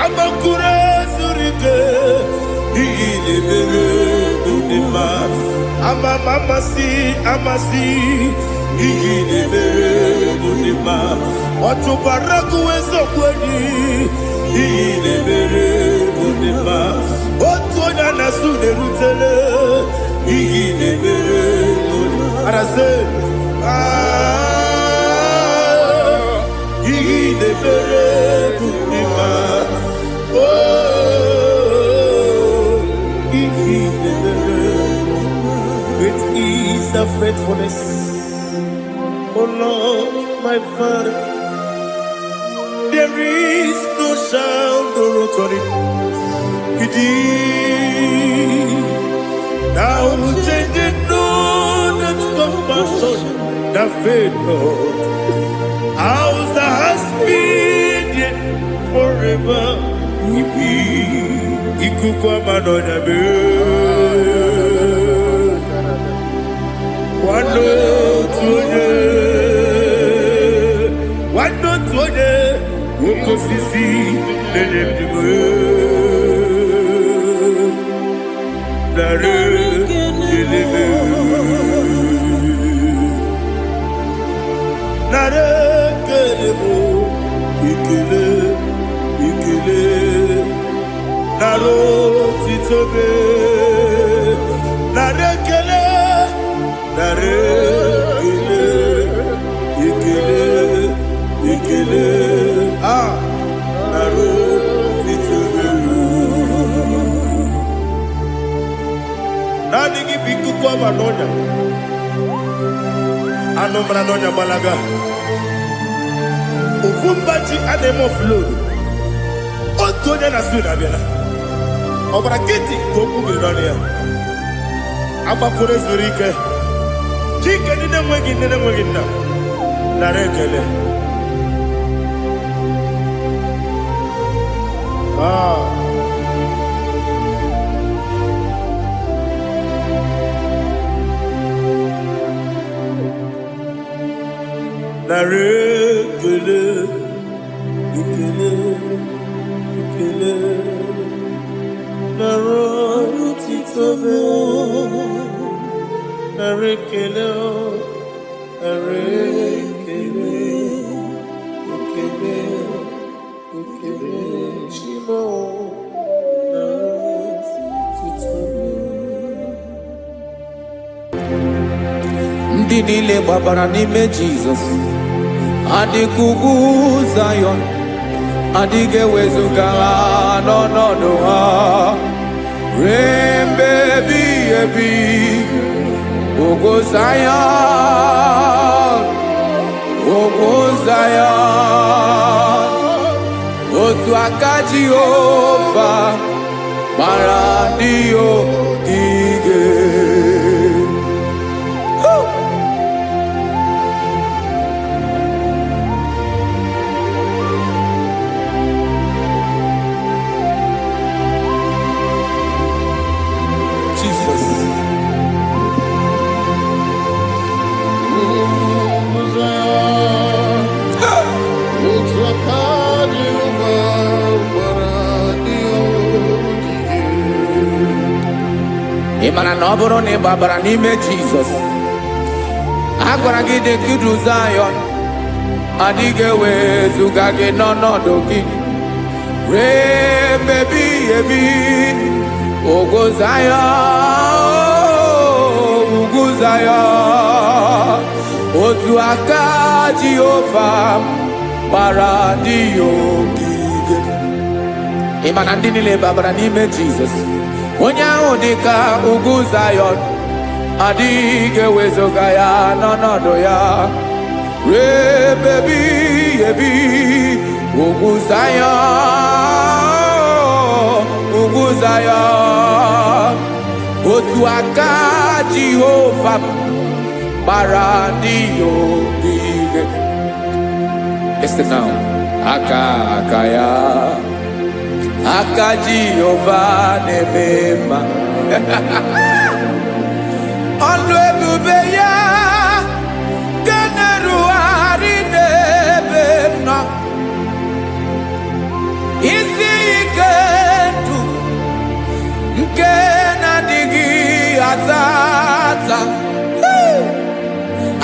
A: amakure surike, igi de mere modima, amasi, igi de mere modima, watubaraku wezo kweni. Igi mere modima otonya na sude rutele igi mere modima arase igi mere modima igi mere great is the faithfulness oh Lord my Father. There is no sound or authority. Now changing no that compassion, the faith Lord. How's the husband yet forever? Ikukwa manonya be. Wano tuone. osisi nenye mdigo nare keleme nare kelemo ikele ikele naro titobe nare kele nare kele ikele ikele naro titobe nani gi biku kwa manonya anomra nonya balaga ufumbaji anemo flood otonya na suna biela obara kiti goku bironia abakure zurike chike nine mwegi nna na rekele na rekele ikele ikele na rotitobe na rekele na rekele ikele ikele chimo na rotitobe
C: ndị niile gbabara n'ime Jizọs adịghị ugwu Zayọn adịghị ewezuga ha n'ọnọdụ ha ruo mgbe ebighị ebi. Ugwu Zayọn, ugwu Zayọn, otu aka Jehova gbara ndị ogige. Ịmara na ọ bụrụ na ị gbabara n'ime Jizọs, a gwara gị dị ka Zayọn adịghị ewezuga gị n'ọnọdụ gị ruo mgbe ebighị ebi. Ugwu Zayọn, ugwu Zayọn, otu aka Jehova gbara ndị ogige. Ịma na ndị niile gbabara n'ime Jizọs, onye ahụ dị ka ugwu Zayọn adịghị ewezuga ya n'ọnọdụ ya ruo mgbe ebighị ebi. Ugwu Zayọn, ugwu Zayọn, otu aka Jehova gbara ndị ogige. Listen now, aka ya, aka Jehova na-eme mma. Ọlụ ebube ya ga na-erugharị n'ebe nọ. Isi ike ndụ nke na-adịghị ata ata.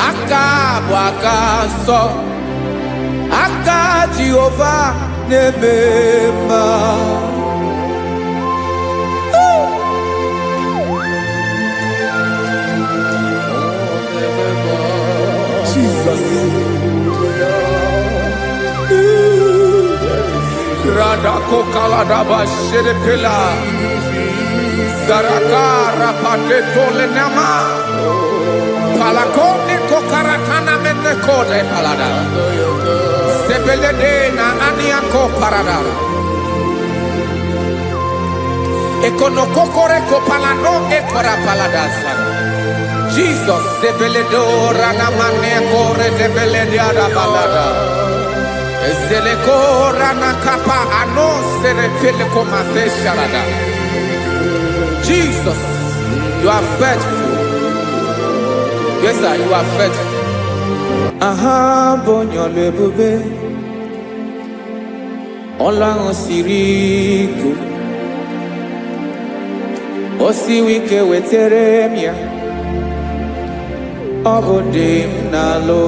C: Aka bụ aka nsọ, aka Jehova na-eme mma. Jesus. Radako kaladaba sherepela zarakara pateto lenama palakone kokaratana mene kode palada sebelede na aniako parada ekonokokore kopalano ekora paladasa. Jesus sebeledo rana mane kore debelede ada balada. Ezeleko rana kapa ano serepele komate sharada. Jesus, you are faithful. Yes, sir, you are faithful. Aha bonyo lebube ọlụ ahụ siri ike o siwe ike wetere m ya ọ bụ dị m n'alụ.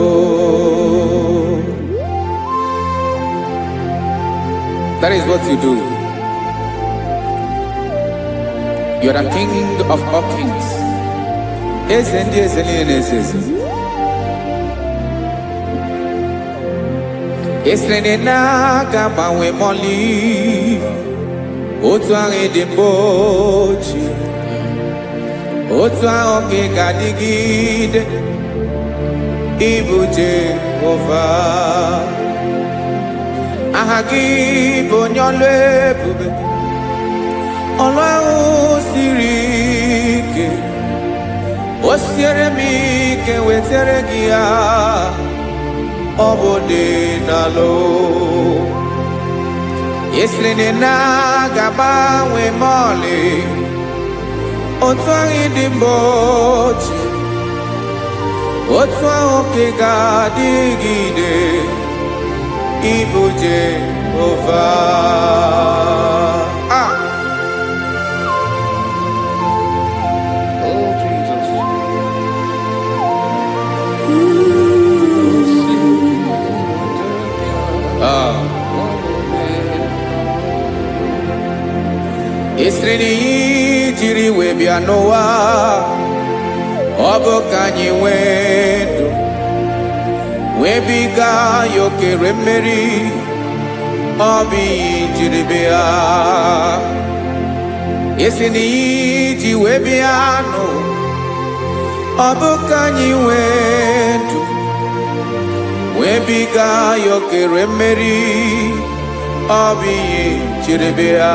C: That is what you do. You are the king of all kings. Eze ndị eze niile na-eze eze. Esere na-aga gbanwe mọlị otu ahụ dị mgbe ochie, otu ahụ ka ị ga-adịgide ịbụ Jehova. Aha gị bụ onye ọlụ ebube, ọlụ ahụ siri ike o siere m ike wetere gị ya ọ bụ dị n'alụ. Esiri na-agbanwe mọlị otu ahụ dị mgbe ochie, otu ahụ ka ị ga-adịgide ịbụ Jehova.
B: Oh, Jesus.
C: Esiri na ihe jiri wee bịa n'ụwa ọ bụ ka anyị nwee ndụ wee biga ya okere mmeri, ọ bụ ihe jiri bịa. Esi na ihe ji wee bịa nụ ọ bụ ka anyị nwee ndụ wee biga ya okere mmeri, ọ bụ ihe jiri bịa.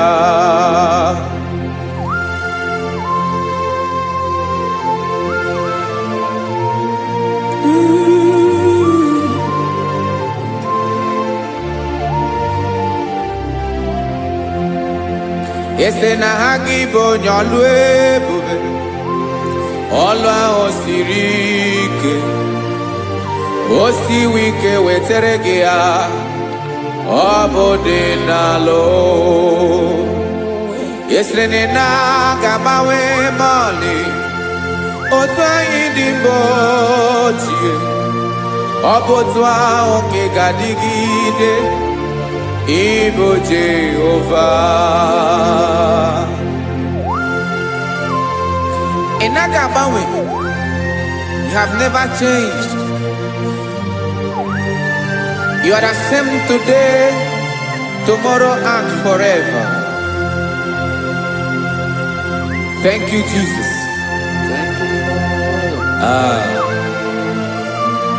C: Ese na ha gị bụ onye ọlụ ebube, ọlụ ahụ siri ike o siwe ike wetere gị ya ọ bụ dị n'alụ. Esere na-agbanwe mọlị otu anyị dị mgbe ochie, ọ bụ otu ahụ ka ị ga-adịgide ịbụ Jehova. Ị naghị agbanwe. You have never changed. You are the same today, tomorrow and forever. Thank you, Jesus.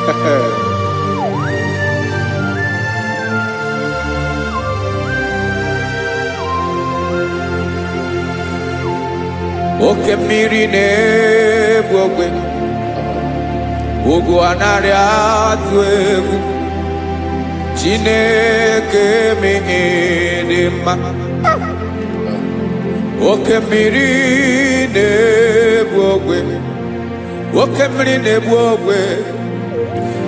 B: Thank you, Lord.
C: Oke mmiri na-egbu ogwe, ugwu anaghị atụ egwu, Chineke mee dị mma. Oke mmiri na-egbu ogwe, oke mmiri na-egbu ogwe,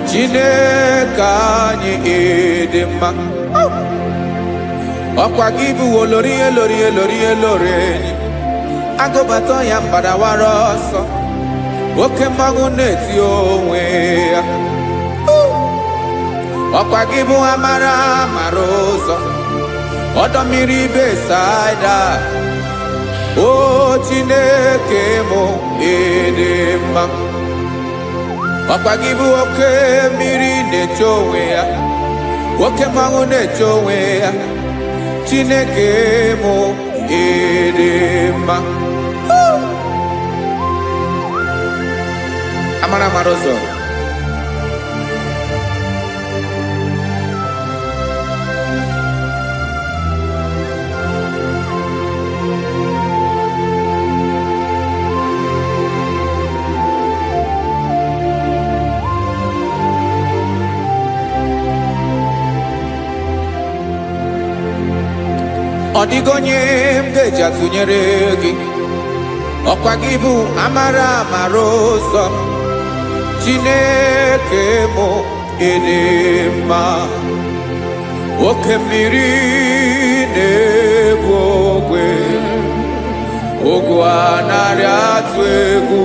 C: Chineke anyị dị mma. Ọkwa gị bụ olori elori elori elori enyi, agụbata ya mbadawara ọsọ, oke mmanwụ na-eti onwe ya. Ọkwa gị bụ amara amara ụzọ, ọdọ mmiri Besaida, o Chineke mụ ịdị mma. Ọkwa gị bụ oke mmiri na-eche onwe ya, oke mmanwụ na-eche onwe ya, Chineke mụ ịdị mma. Amara amara ụzọ, ọ dịghị onye m ga-eji atụnyere gị. Ọkwa gị bụ amara amara ụzọ, Chineke mụ ịdị mma. oke mmiri na-egbu ogwe ogwu anarị atụ egwu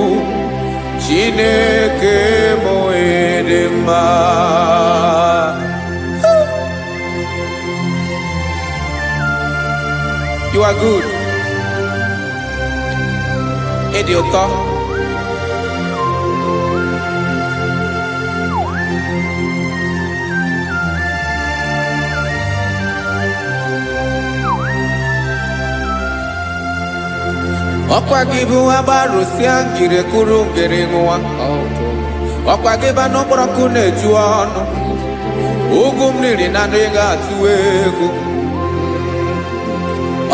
C: Chineke mụ ịdị mma. You are good. Ịdị ụtọ. Ọkwa gị bụ agbarụsịa ngire kụrụ ngere nwa. Ọkwa gị bụ n'ụkpọrọkụ na-eju ọnụ. Ugwu mmiri na ndị ga-atụ egwu.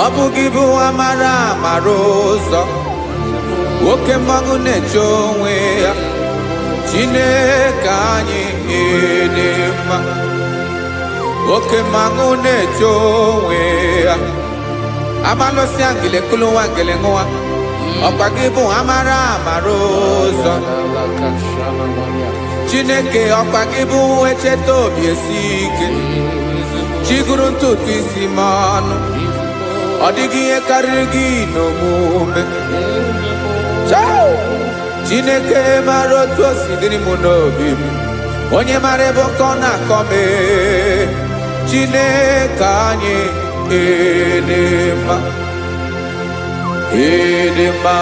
C: Ọ bụ gị bụ amara amara ụzọ. Oke mmanwụ na-eche onwe ya. Chineke anyị ịdị mma. Oke mmanwụ na-eche onwe ya. Amalụsịa ngile kụrụ nwa ngele nwa. Ọkwa gị bụ amara amara ụzọ. Chineke ọkwa gị bụ echeta obi esi ike. Chiguru ntutu isi m ọnụ. Ọ dịghị ihe karịrị gị n'omume. Chineke mara otu o si dịrị m n'obi m. Onye mara ebe ọkọ na-akọ m. Chineke anyị ịdị mma. Ịdị mma.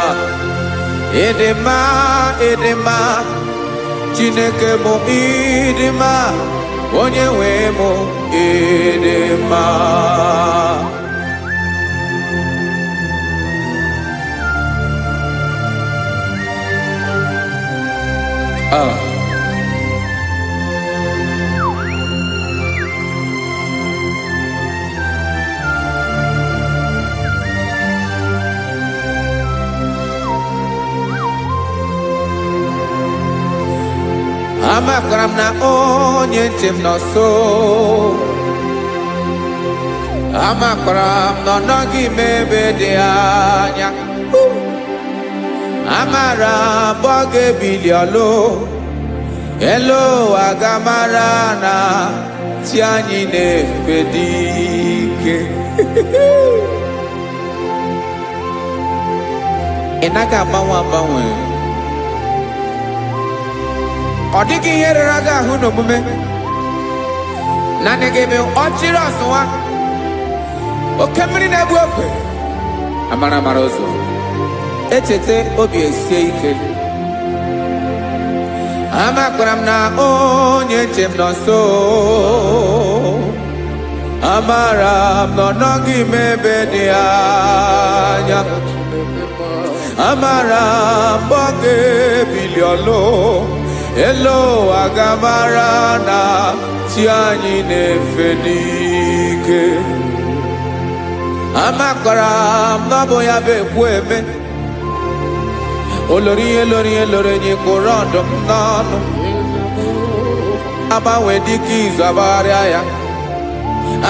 C: Ịdị mma. Ịdị mma. Chineke mụ ịdị mma. Onye nwe mụ ịdị mma. Amakwara m na onye nche m nọ nso. Amakwara m na ọ nọghị m ebe dị anya. Amara m ọ ga-ebili ọlụ. Elu aga mara na chi anyị na-efe dị ike. Ị naghị agbanwe agbanwe. Ọ dịghị ihe rere gị ahụ n'omume. Naanị gị bụ ọchịrị ọzụwa. Oke mmiri na-egbu ogwe. Amara amara ụzọ. Echete obi esie ike. Amakwara m na onye nche m nọ nso. Amara m na ọ nọghị m ebe dị anya. Amara m ọ ga-ebili ọlụ. Elu aga mara na chi anyị na-efe n'ike. Amakwara m na ọ bụ ya bụ ekwu eme. Olori ihe lori ihe lori enyi kwụrụ ọdụm n'ọnụ. Agbanwe dịka izu agbagharịa ya.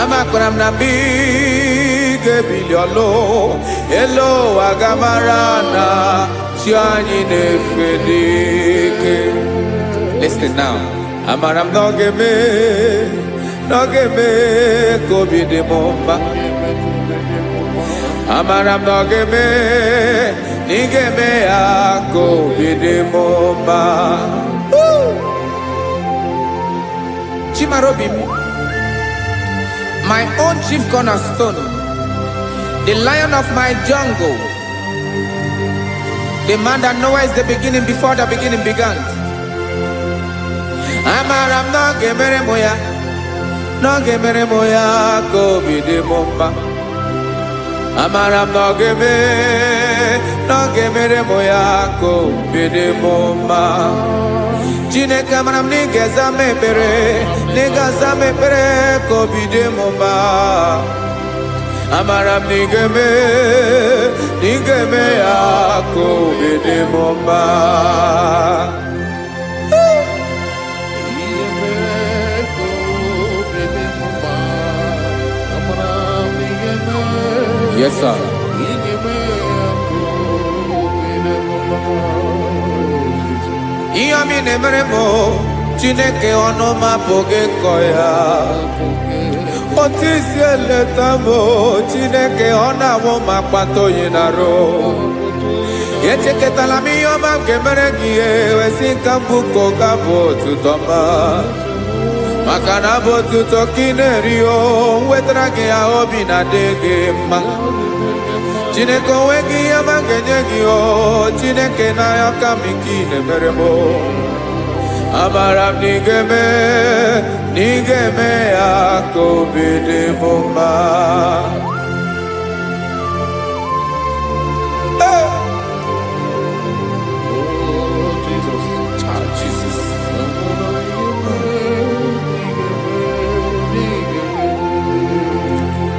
C: Amakwara m na mgbe ị ga-ebili ọlụ. Elu aga mara na chi anyị na-efe n'ike. Listen now. Amara m na ọ ga-eme ka obi dị m mma. Amara m na ọ ga-eme na ị ga-eme ya ka obi dị m mma. Chimarobi m, my own chief cornerstone, the lion of my jungle, the man that knows the beginning before the beginning began. Amara m na ọ ga-emere m ya, na ọ ga-emere m ya ka obi dị m mma. Amara m na ọ ga-emere m ya ka obi dị m mma. Chineke amara m na ị ga-aza m ekpere, na ị ga-aza m ekpere ka obi dị m mma. Amara m na ị ga-eme ya ka obi dị m mma. Yes, sir. Ihe ọmị na-emere m Chineke ọnụ m apụghị ịkọ ya. Otisi eletamo Chineke ona mo makpato yinaro. Yecheketa la miyo mam kemere giye wesinka buko kabo tutoma. Makana bo tuto kinerio wetrage ya obi na dege ma. Chineke wegi ya mangenye o Chineke na ya kamikine meremo. Amaram nigeme akobede bomba.
B: Jesus.
C: Jesus.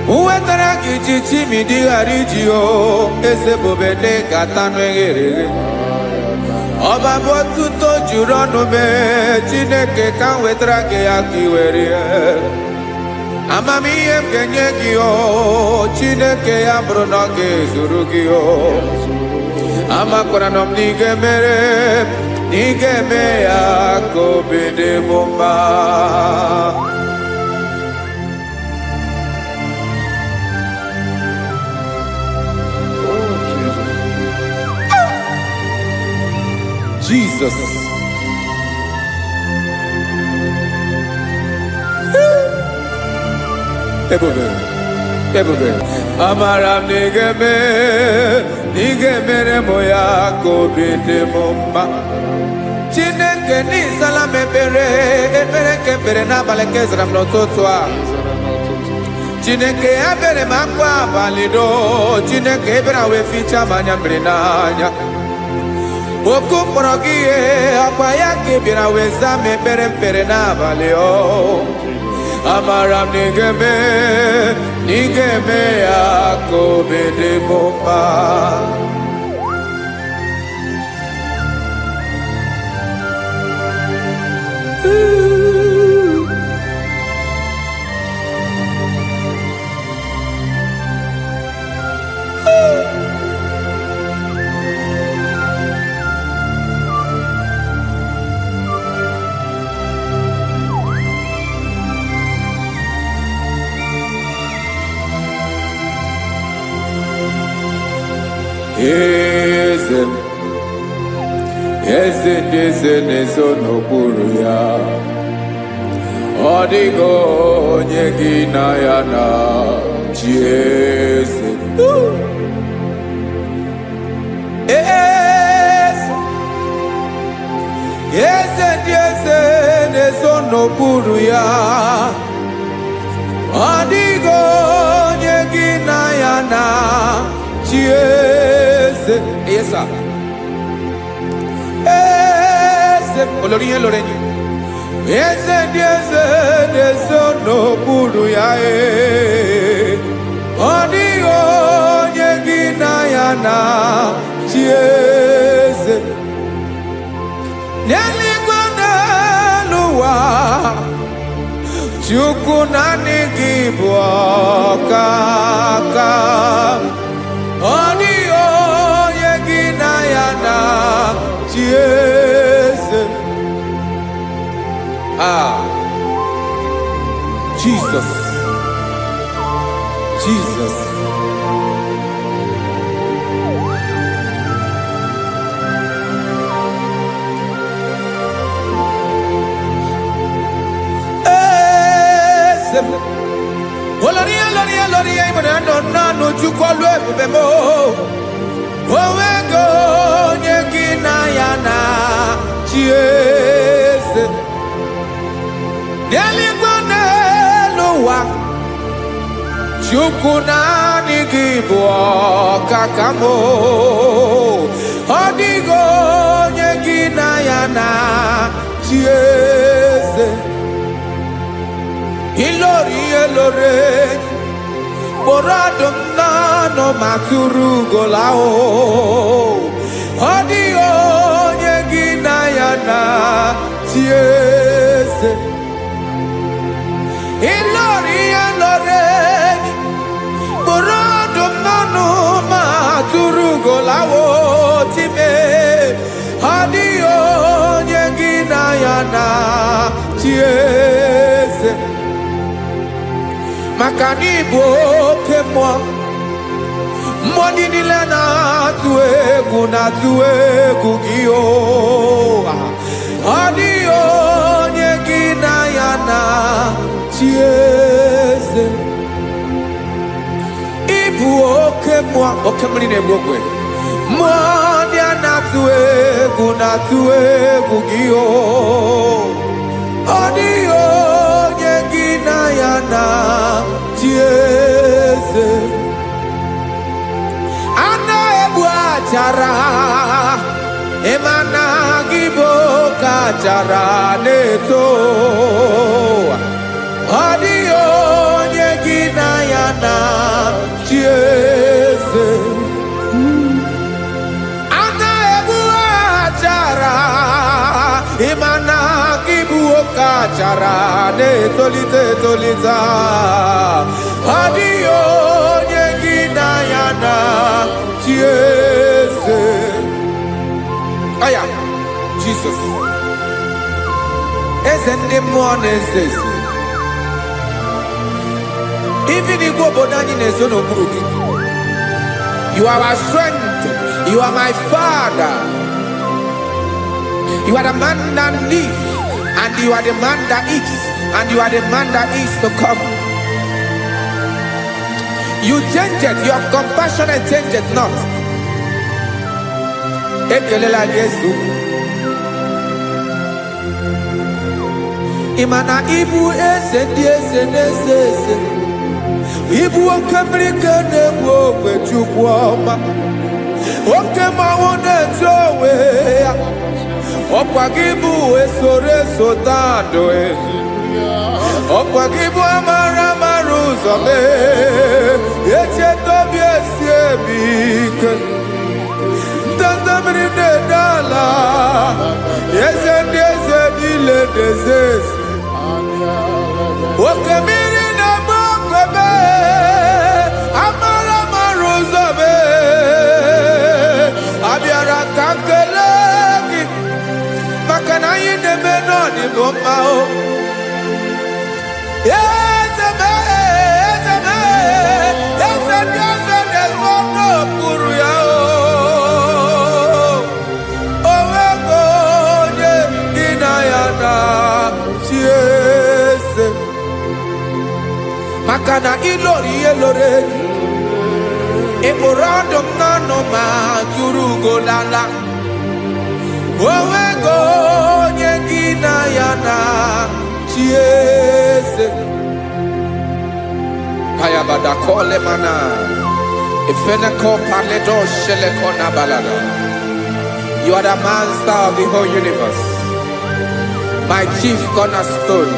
C: Uwetara kichichi midi harijio ese bobede katano egere. Oba botu to jurono me Chineke kan wetara ke akiwere. Amami em kenye giyo Chineke ya bruno ke zurugio. Ama koranom nigeme akobede bomba. Jesus. Ebube. Amaram nigeme moya kobede bomba. Chineke ni salame ebere kebere na baleke zram no totwa. Chineke abere makwa balido. Chineke ebera we ficha manya mrenanya. Oku porogie akwaya kebira weza mepere na baleo. Amaram nigeme akobede bomba. Eze nezo n'okpuru ya. Ọ dịghị onye gị na ya na chi eze. Eze nezo n'okpuru ya. Ọ dịghị onye gị na ya na chi eze. Yes, sir. Olórí lórenyi. Eze n'okpuru ya Ọ dịghị onye gị na ya na chi eze. N'eluigwe n'elu ụwa Chukwu naanị gị bụ ọkaka. Ọ dịghị onye gị na ya na chi eze. Jesus. Olórí ìbọ̀dẹ̀ àdọ̀nà lójú kọlu ebube mo. Owego onye gị na ya na chi eze. N'eluigwe n'elu ụwa Chukwu naanị gị bụ ọkaka m. Ọ dịghị onye gị na ya na chi eze. Ilori kpọrọ ọdụm n'ọnụ ma tụrụ ugola o. Ọ dịghị onye gị na ya na chi eze. Ilori kpọrọ ọdụm n'ọnụ ma tụrụ ugola o time. Ọ dịghị onye gị na ya na chi eze. maka na ịbụ oke mmụọ mmụọ ndị niile na-atụ egwu gị o ọ dịghị onye gị na ya na-achị eze ịbụ oke mmụọ oke mmiri na-egbu ogwe mmụọ ndị a na-atụ egwu gị o ọ dịghị onye gị na ya na-achị eze a na-egbu achara ịmana gị bụ ka achara na-eto ọ dịghị onye gị na ya na-achị eze a na-egbu achara ịmana gị bụ ka achara na-etolite etolite ọ dịghị onye gị na ya na-achị eze aya Jesus eze ndị mmụọ na-eze eze even igwe obodo anyị na-ezo n'okpuru gị you are our strength you are my father you are the man that lives and you are the man that eats and you are the man that is to come you change it your compassion and change it not ekelela Yesu imana ibu eze ndị eze na-eze eze ibu oke mmiri ka na-egbu ogwe Chukwu ọma oke mmanwụ na-eche onwe ya ọkwa gị bụ esoro esota ndụ ọkwa gị bụ amara amara ụzọ mee echeta obi esi ebi ike ndanda mmiri na-ede ala eze ndị eze niile na-eze eze oke mmiri na-agba okwebe amara amara ụzọ mee abịara ka nkele gị maka na anyị na-eme n'ọdịbụ mma o eze mee eze mee eze ndị eze na-ezu ọnụ okpuru ya o onwego onye gị na ya na-achị eze maka na ịlọrọ ihe lọrọ enyi ịkpụrụ ọdụ m n'ọnụ ma tụrụ ugolala onwego onye gị na ya na-achị eze kayabada kole mana ifeneko paledo sheleko na balada you are the master of the whole universe my chief cornerstone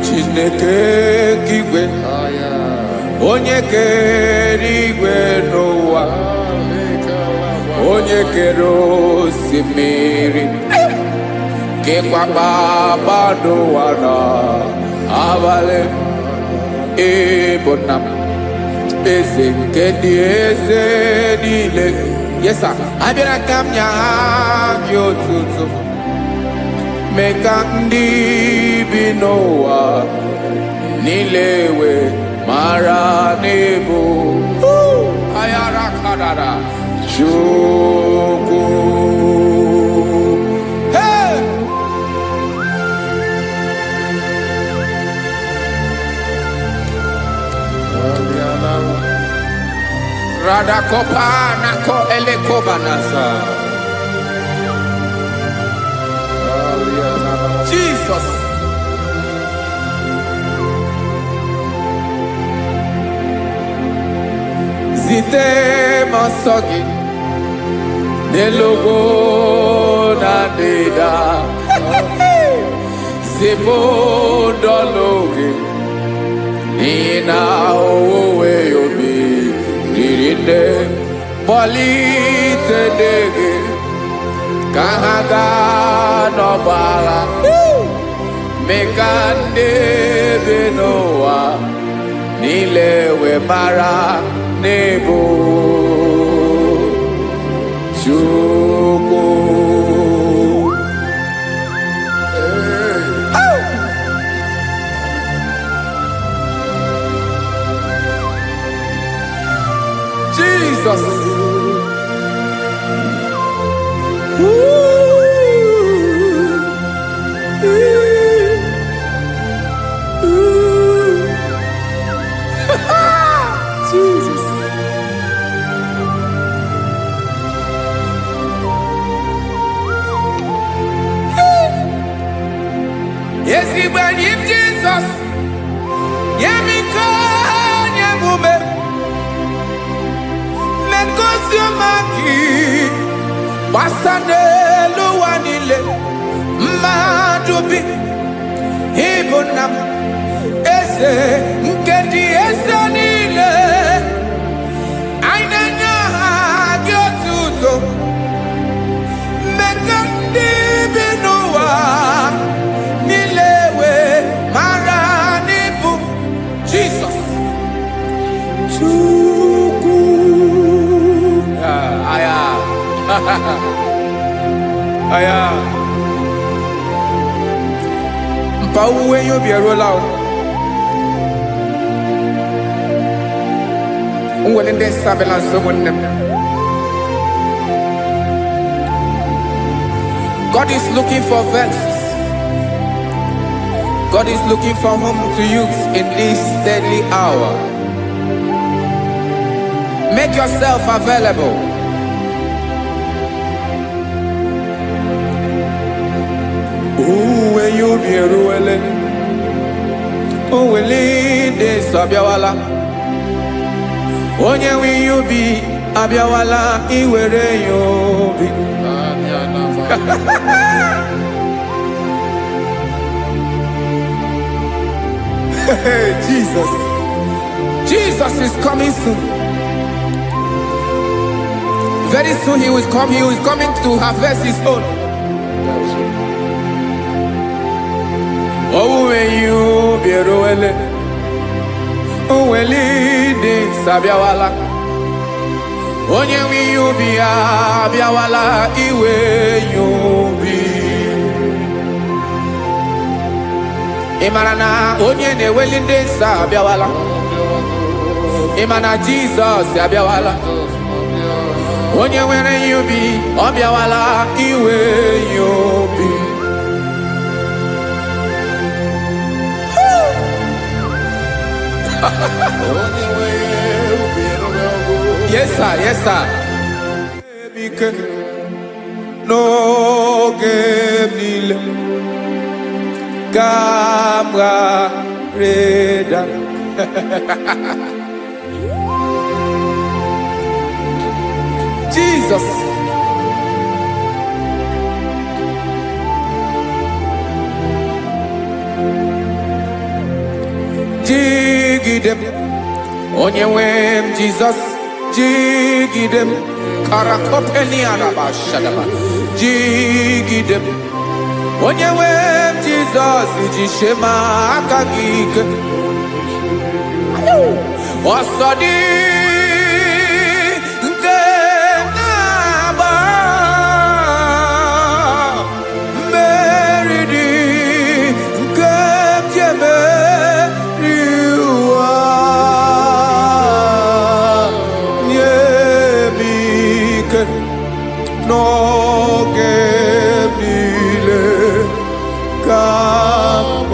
C: Chineke kigwe onye kere igwe n'ụwa onye kere osimiri kekwa kpakpando ụwa n'abalị ịbụ nna m eze nke ndị eze niile yesa abịara ka m nya gị otuto mee ka ndị bi n'ụwa niile wee mara n'ebu ayara kadara Chukwu hey Radakopa nako elekobanasa Jesus zite masogi nelogo na deda zipo dologe nina owe yobi dirinde polite dege kahaga no bala mekande benoa nile we mara nebo chuko Jesus. Jesus. Yes, he went in Jesus. Yemiko, Yamume. Men consumaki. Wasane luwanile. Madubi. Ibunam. Ese. Nkedi ese nile. Ainanya hagyotuto. Mekandi binuwa. Nilewe maranibu. Jesus. Chuku. Aya. Aya. Mpauwe yo bierola. Unwelende sabela someone. God is looking for verses. God is looking for whom to use in this deadly hour. Make yourself available. When you be ruling, oh, will lead this Abiawala. Onye will you be Abiawala? Iwere you be. Jesus. Jesus is coming soon. Very soon he will come. He is coming to harvest his own. Oh, when you be ruling, oh, will lead this Abiawala. Onye will you be Abiawala? Iwe you be. Imana onye ne welinde sa Abiawala. Imana Jesus Abiawala. Onye were you be Abiawala iwe you be. Yes sir, yes sir. No game Gamra Reda. Jesus. Jigidem. Onyewem Jesus. Jigidem. Karakopeni araba shadaba. Jigidem. Onyewem Jesus. Jishema akagike. Osodi. No gemile kambareda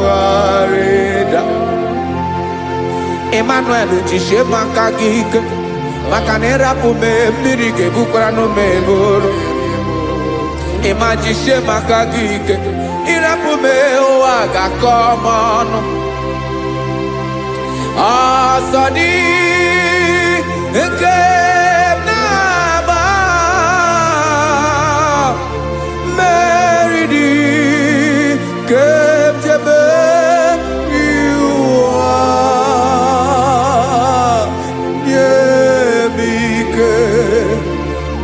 C: Emmanuel jishe makagike makanera pume mirike bukrano meboro Ema jishe makagike irapume oaga komono Asadi eke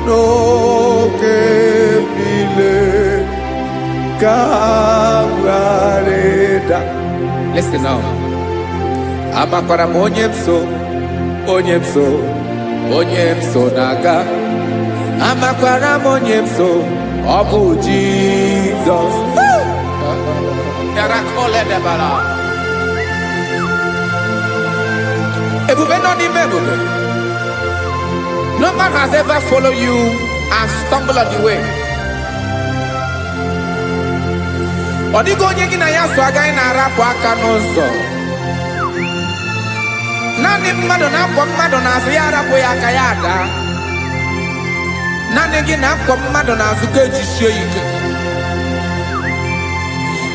C: no que kawareda. Listen now. Amakwara m onye m so naga. Amakwara m onye m so, ọ bụ Jesus. Yarakole debara. Ebube nọ n'ime ebube. No man has ever followed you and stumbled on the way. Ọ dịghị onye gị na ya so agaghị na-arapụ aka n'ụzọ. Naanị mmadụ na-akwọ mmadụ n'azụ ya arapụ ya aka ya ada. Naanị gị na-akwọ mmadụ n'azụ ka ejisie ike.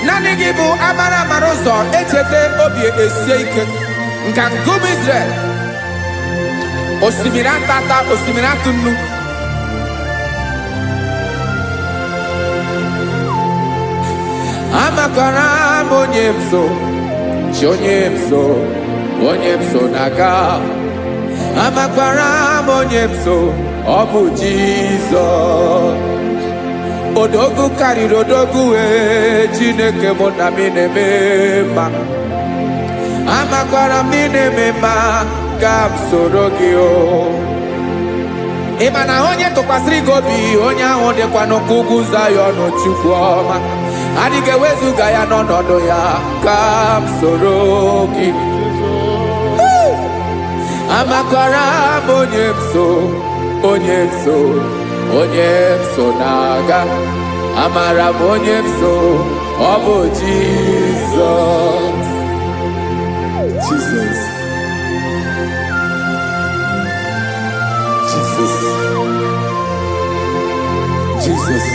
C: Naanị gị bụ amara ụzọ echete obi esie ike. Nka ngụm Israel. Osimiri atata, osimiri atụ nnu. Amakwara m onye m so, chi onye m so, onye m so naga. Amakwara m onye m so, ọ bụ Jizọs. Odogwu karịrị odogwu Chineke mụ na mi na-eme mma. Amakwara m na-eme mma ka m soro gị o. Ị ma na onye tụkwasịrị gị obi, onye ahụ dịkwa n'ụkwụ ugwu Zayọn Chukwu ọma. Adịghị ewezuga ya n'ọnọdụ ya ka m soro gị. Amakwara m onye m so, onye m so, onye m so na-aga. Amara m onye m so, ọ bụ Jizọs. Jesus. Jesus. Jesus.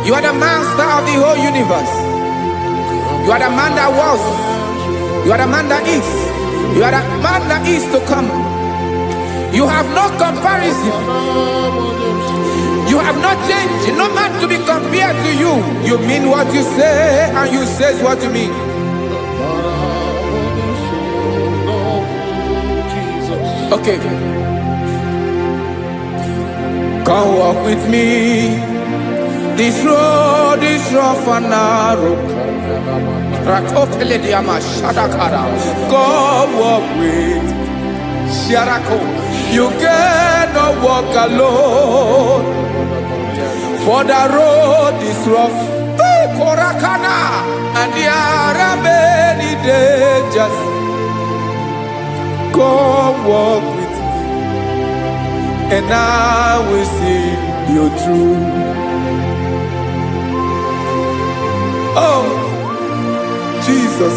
C: You are the master of the whole universe. You are the man that was. You are the man that is. You are the man that is to come. You have no comparison. You have not changed. No man to be compared to you. You mean what you say and you say what you mean. Okay. Come walk with me. This road is rough and narrow. Come walk with Sharako. You cannot walk alone. For the road is rough. Korakana. And there are many dangers. Come walk with me. And I will see you through. Oh, Jesus.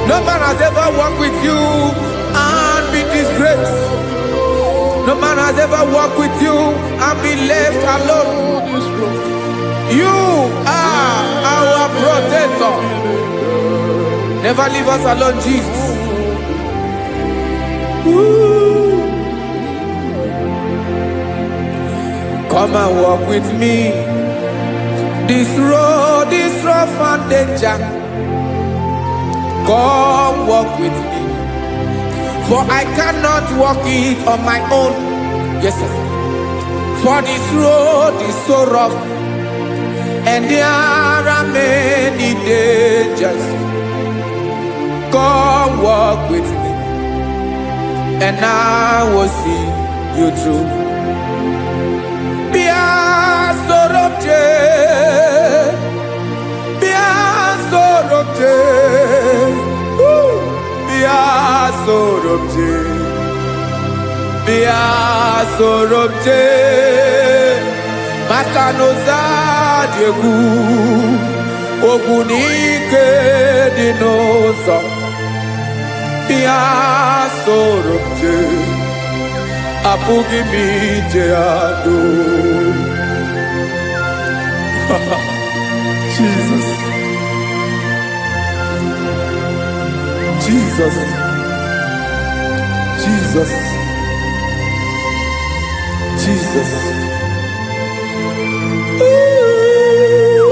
C: No man has ever walked with you and been disgraced. No man has ever walked with you and been left alone. You are our protector. Never leave us alone, Jesus. Woo. Come and walk with me. This road is rough and danger. Come walk with me. For I cannot walk it on my own. Yes, sir. For this road is so rough. And there are many dangers. Come walk with me. And I will see you through. Sorobje Makanoza Diegu Ogunike Dinosa Bia Sorobje Apugi Mijeado. Jesus. Jesus. Jesus. Jesus. Ooh.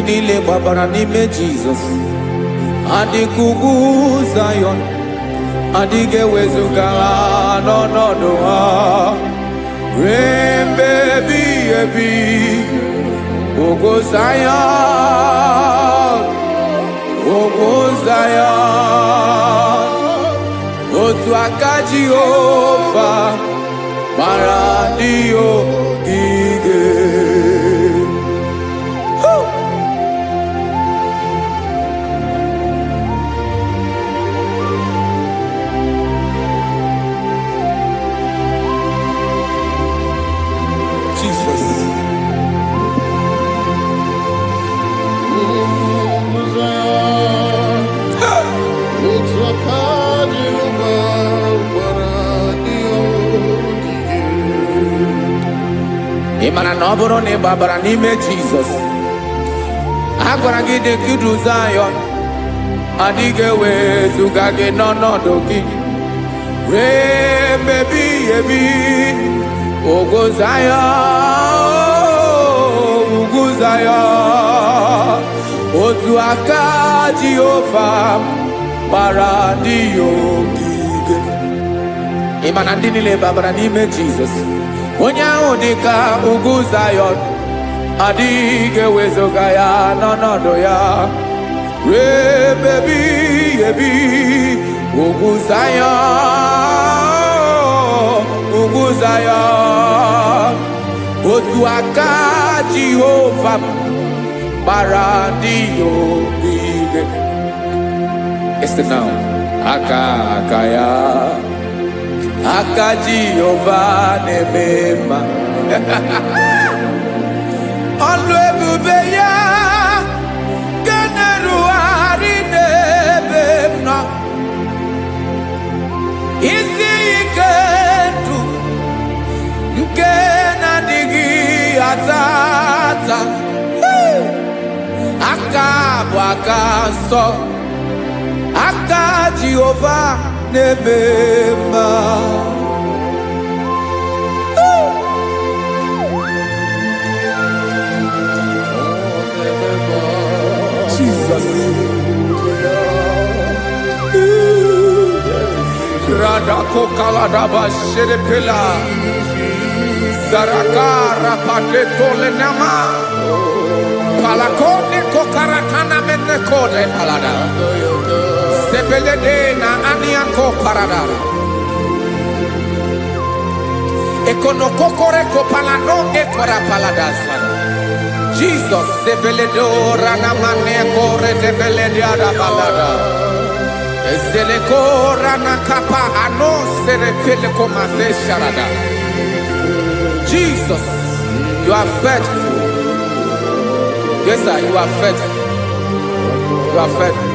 C: niile gbabara n'ime Jizọs. Adịghị ugwu Zayọn, adịghị ewezuga ha n'ọnọdụ ha. Ruo mgbe ebighị ebi, ugwu Zayọn, ugwu Zayọn, otu aka Jehova gbara ndị ogige. Ị mara na ọ bụrụ na ị gbabara n'ime Jizọs, a gwara gị dị ka Zayọn, adịghị ewezuga gị n'ọnọdụ gị. Ruo mgbe ebighị ebi, ugwu Zayọn, ugwu Zayọn, otu aka Jehova gbara ndị ogige. Ị ma na ndị niile gbabara n'ime Jizọs, onye ahụ dị ka ugwu Zayọn, adịghị ewezuga ya n'ọnọdụ ya. Ruo mgbe ebighị ebi, ugwu Zayọn, ugwu Zayọn, otu aka Jehova gbara ndị ogige. Ese now, aka ya, aka Jehova na-eme mma. Ọlụ ebube ya ga na-erugharị n'ebe m nọ. Isi ike ndụ nke na-adịghị ata ata. Aka bụ aka nsọ, aka Jehova na-eme mma. Jesus. Radako kaladaba sherepela, zarakara patetole nama, palakone kokarakana mene kode palada, sebelede na aniako parada, ekono kokore kopalano ekora paladasa. Jesus, sebeledo rana mane kore debelediada balada. Eseleko rana kapa ano serepele komate sharada. Jesus, you are faithful. Yes, sir, you are faithful. You are faithful.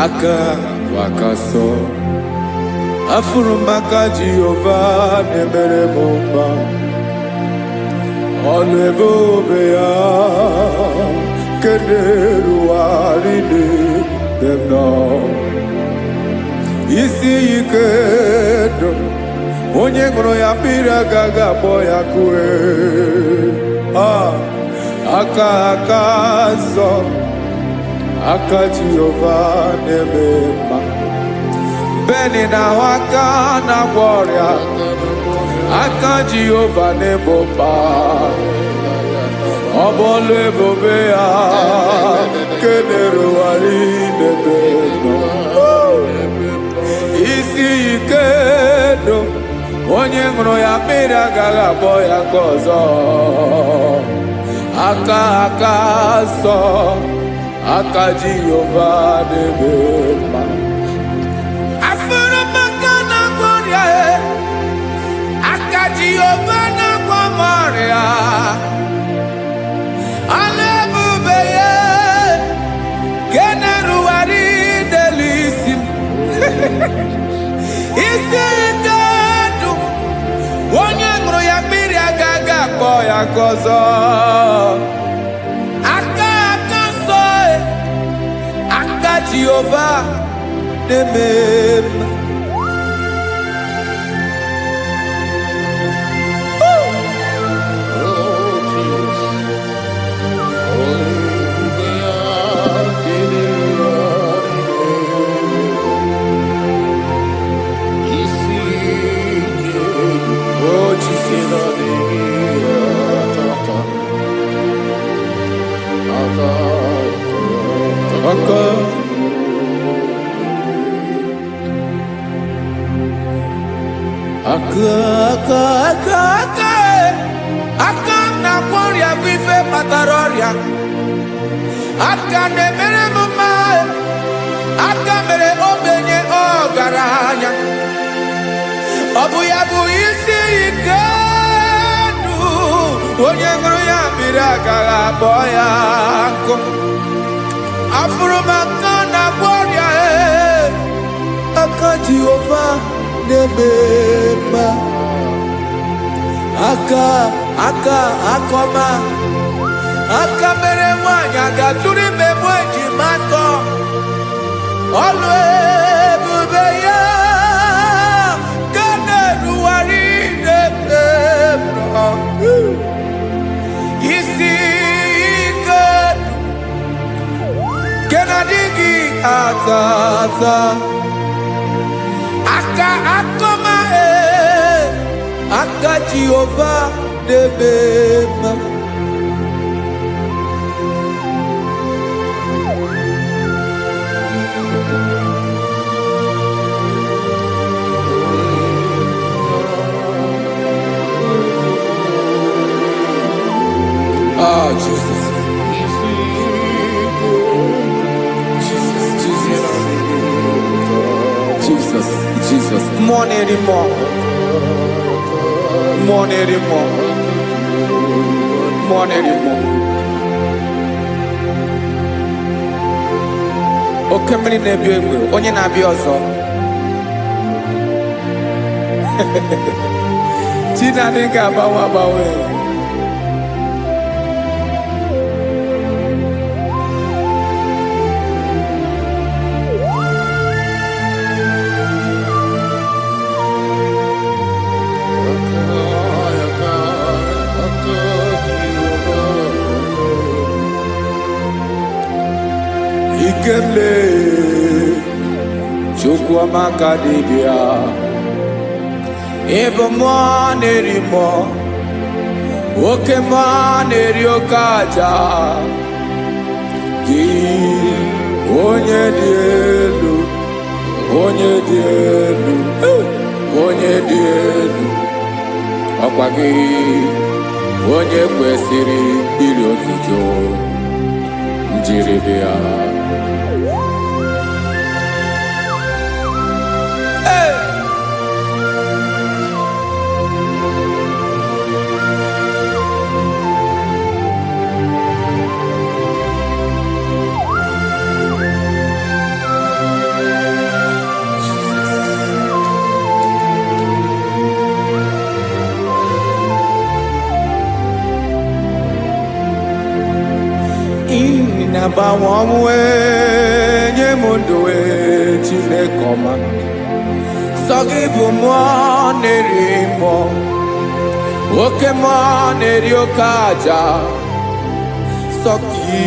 C: Aka wakaso. Afurumaka Jehova nemere mumba. Ọlụ ebube ya keneruwarị n'ebe m nọ. Isi ike ndụ, onye ṅụrụ ya mmiri agaghị akpọ ya kue. Aka nsọ, aka Jehova na-eme mma. Beni na aka na-agwọ ọrịa, aka Jehova na-ebo mba. Ọ bụ ọlụ ebube ya kenerugharị n'ebe nọ. Isi ike ndụ, onye ṅụrụ ya mmiri agaghị akpọ ya nke ọzọ. Aka nsọ, aka Jehova na-eme mma. Jehova na-agwọ m ọrịa, ọlụ ebube ya nke na-erugharị n'elu isi m. Isi ike ndụ, onye ṅụrụ ya mmiri agaghị akpọ ya nke ọzọ. Aka nsọ, aka Jehova na-eme mma. aka na-emere m mma, aka mere ogbenye ọgaranya. Ọ bụ ya bụ isi ike ndụ, onye ṅụrụ ya mmiri agaghị akpọ ya nkụ. Afụrụ m aka na-agwọ ọrịa, aka Jehova na-eme mma. Aka akọma, aka mere nwanyị agatụrụ ime mụ ejima atọ. Ọlụ ebube ya ka na-erugharị n'ebe m nọ. Isi ike nke na-adịghị ata ata. Aka akọma, aka Jehova na-eme mma. Oh, Jesus. Jesus. More anymore. More anymore. More anymore. Oke mmiri na-ebi egbe, onye na-abịa ọzọ. Chinadị ga-agbanwe agbanwe. Ikemle Chukwamaka dibia, ebe mmụọ na-eri mmụọ, oke mmụọ na-eri oke aja. Gị onye dị elu, onye dị elu, onye dị elu, ọkwa gị onye kwesịrị iri otuto. Njiri bịa. Inagbanwe ọnwụ nye m ndụ Chineke ọma. Sọ gị bụ mmụọ na-eri mmụọ, oke mmụọ na-eri oke aja. Sọ gị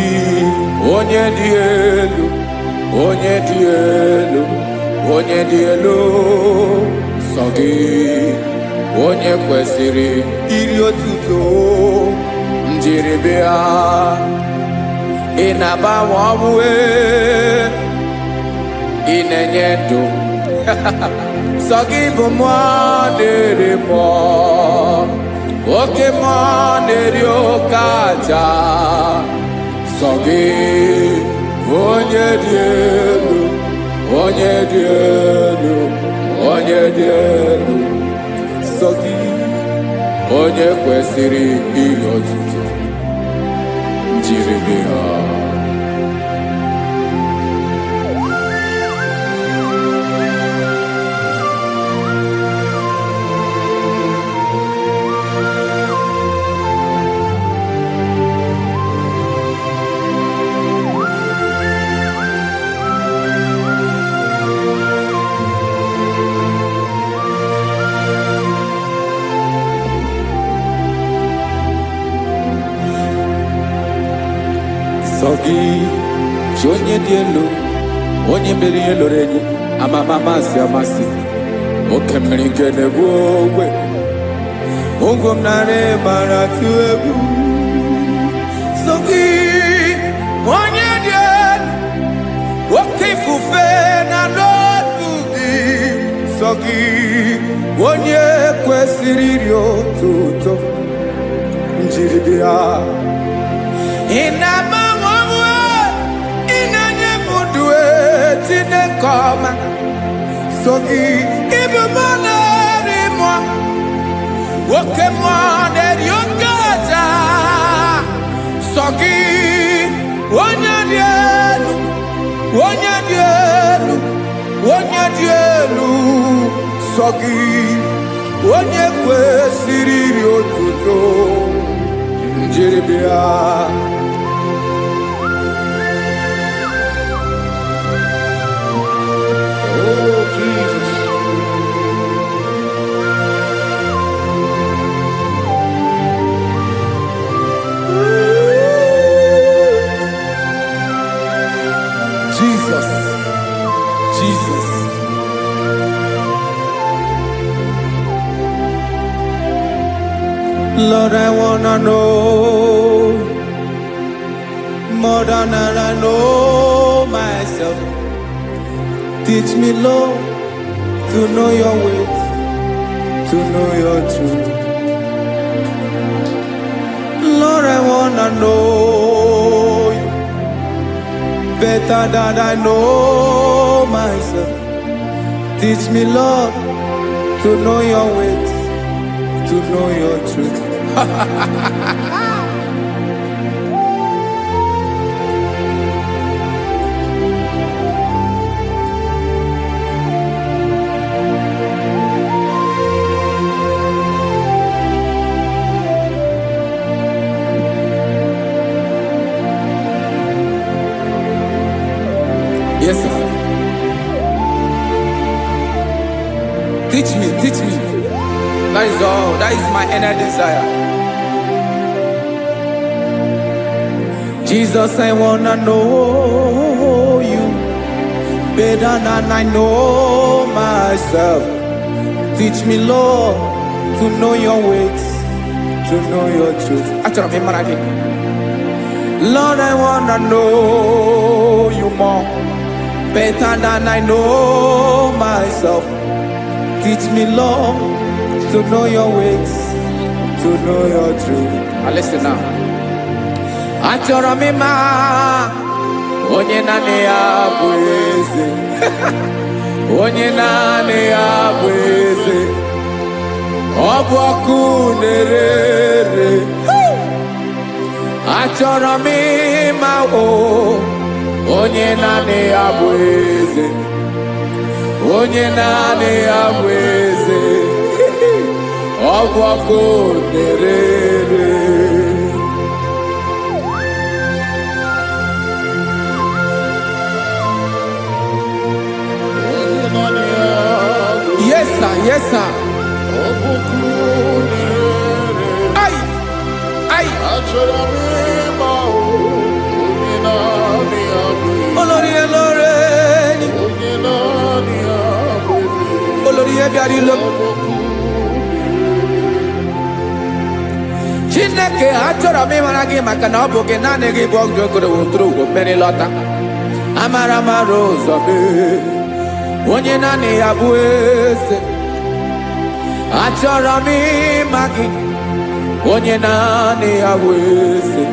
C: onye dị elu, onye dị elu, onye dị elu. Sọ gị onye kwesịrị iri otuto. Njiri bịa. Ị na-agbanwe ọnwụ, ị na-enye ndụ. Sọ gị bụ mmụọ na-eri mmụọ, oke mmụọ na-eri oke aja. Sọ gị onye dị elu, onye dị elu, onye dị elu. Sọ gị onye kwesịrị iri otuto. Njiri bịa. Sọ gị chi onye dị elu, onye mere ihe lụrụ enyi, amama amasị amasị. Oke mmiri nke na-egbu ogwe, ụgwọ m narị mara tụ egwu. Sọ gị onye dị elu, oke ifufe na n'otu gị. Sọ gị onye kwesịrị iri otuto. Njiri bịa. Ị na-agbanwe ọnwụ, chinekoma sogi ibumana mo woke mo de yokaja sogi onyadielu sogi onye kwesịrị otuto njiribịa.
B: Oh, Jesus.
C: Jesus. Jesus. Lord, I wanna know more than I know myself. Teach me, Lord, to know your ways, to know your truth. Lord, I wanna know you better than I know myself. Teach me, Lord, to know your ways, to know your truth. Yes, sir. Teach me, teach me. That is all. That is my inner desire. Jesus, I wanna know you better than I know myself. Teach me, Lord, to know your ways, to know your truth. Lord, I wanna know you more better than I know myself. Teach me, Lord, to know your ways, to know your truth. Listen now. Achọrọ m ịma onye naanị ya bụ eze. Onye naanị ya bụ eze. Ọ bụ ọkụ na-ere. Achọrọ m ịma onye naanị ya bụ eze. Onye naanị ya bụ eze. Ọ bụ ọkụ na-ere. Yes, sir. Yes, sir. Ay, ay. Olórí Olórí. Olórí Ebiarilo. Chineke achọrọ m ịmara gị maka na ọ bụ gị naanị gị bụ ọgụ ogoro wotoro ugwo mmeri lọta. Amara mara ụzọ mee. Onye naanị ya bụ eze. Achọrọ m ịma gị. Onye naanị ya bụ eze.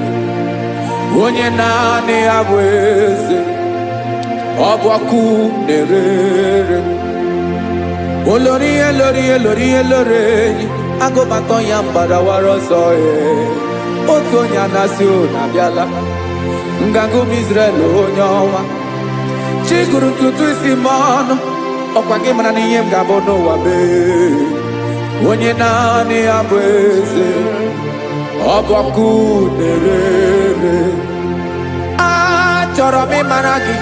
C: Onye naanị ya bụ eze. Ọ bụ ọkụ na-ere. Olórí Olórí. Agụbatọ ya mgbadawara ọsọ ya. Otu onye anasị na-abịala. Nganga ụmụ Izrel onye ọnwa. Chiguru ntutu isi m ọnụ. Ọkwa gị mara na ihe m ga-abụ n'ụwa mee. Onye naanị ya bụ eze. Ọ bụ ọkụ na-ere. Achọrọ m ịmara gị.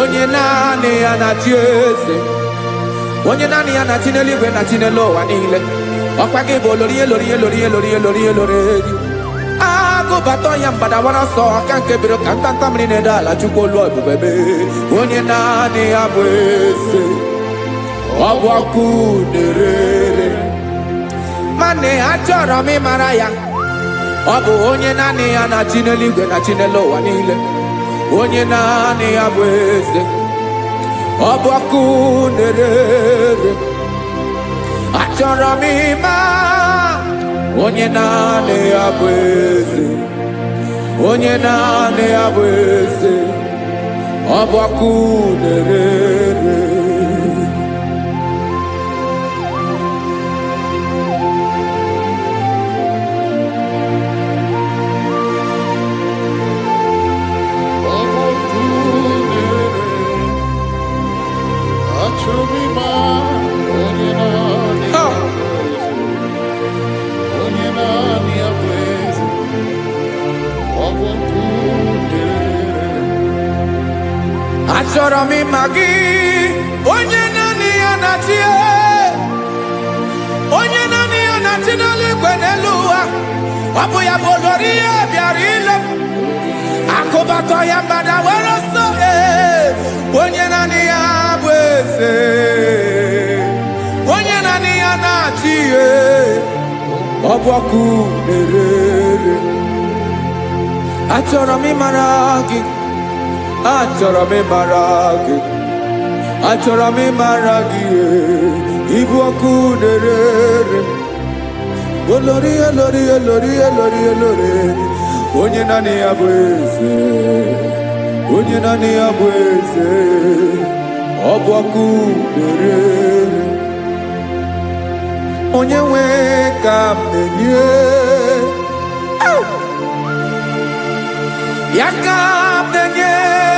C: Onye naanị ya na-achị eze. Onye naanị ya na-achị n'eluigwe na-achị n'elu ụwa niile. Ọkwa gị bụ Olórí Olórí. Agụbatọ ya mgbadawara ọsọ aka nke biro ka ntanta mmiri na-ede ala Chukwu olu ebube mee. Onye naanị ya bụ eze. Ọ bụ ọkụ na-ere. Mane achọrọ m ịmara ya. Ọ bụ onye naanị ya na-achị n'eluigwe na-achị n'elu ụwa niile. Onye naanị ya bụ eze. Ọ bụ ọkụ na-ere. Achọrọ m ịma onye naanị ya bụ eze. Onye naanị ya bụ eze. ọbọkụ na-ere. Achọrọ m ịma gị, onye naanị ya na-achị, onye naanị ya na-achị n'eluigwe n'elu ụwa. Ọ bụ ya bụ olori ya bịara ile m, akụbatọ ya mgbada were ọsọ. Onye naanị ya bụ eze, onye naanị ya na-achị, ọ bụ ọkụ na-ere. Achọrọ m ịmara gị, achọrọ m ịmara gị, achọrọ m ịmara gị, ịbụ ọkụ na-ere. Olori olori olori olori olori, onye naanị ya bụ eze, onye naanị ya bụ eze, ọ bụ ọkụ na-ere. Onye nwe ka m na-enye, ya ka m na-enye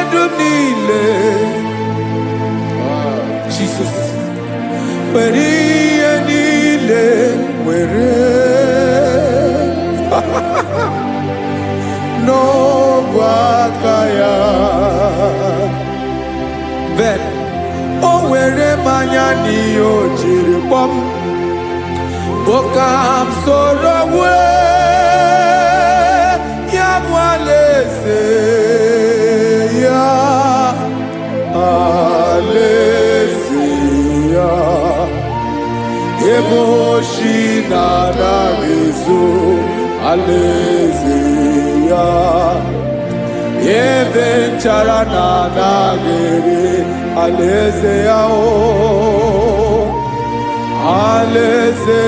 C: ndụ niile. Jesus, were ihe niile were n'ọbụ aka ya. Ben, o were mmanya n'ihe o jiri kpọọ m, bụ ka m soro wee ya bụ alaeze ya, alaeze ya. Ebe oshi na-adaghị ezo, alaeze ya. Ebe nchara na-adaghị ere, alaeze ya. Alaeze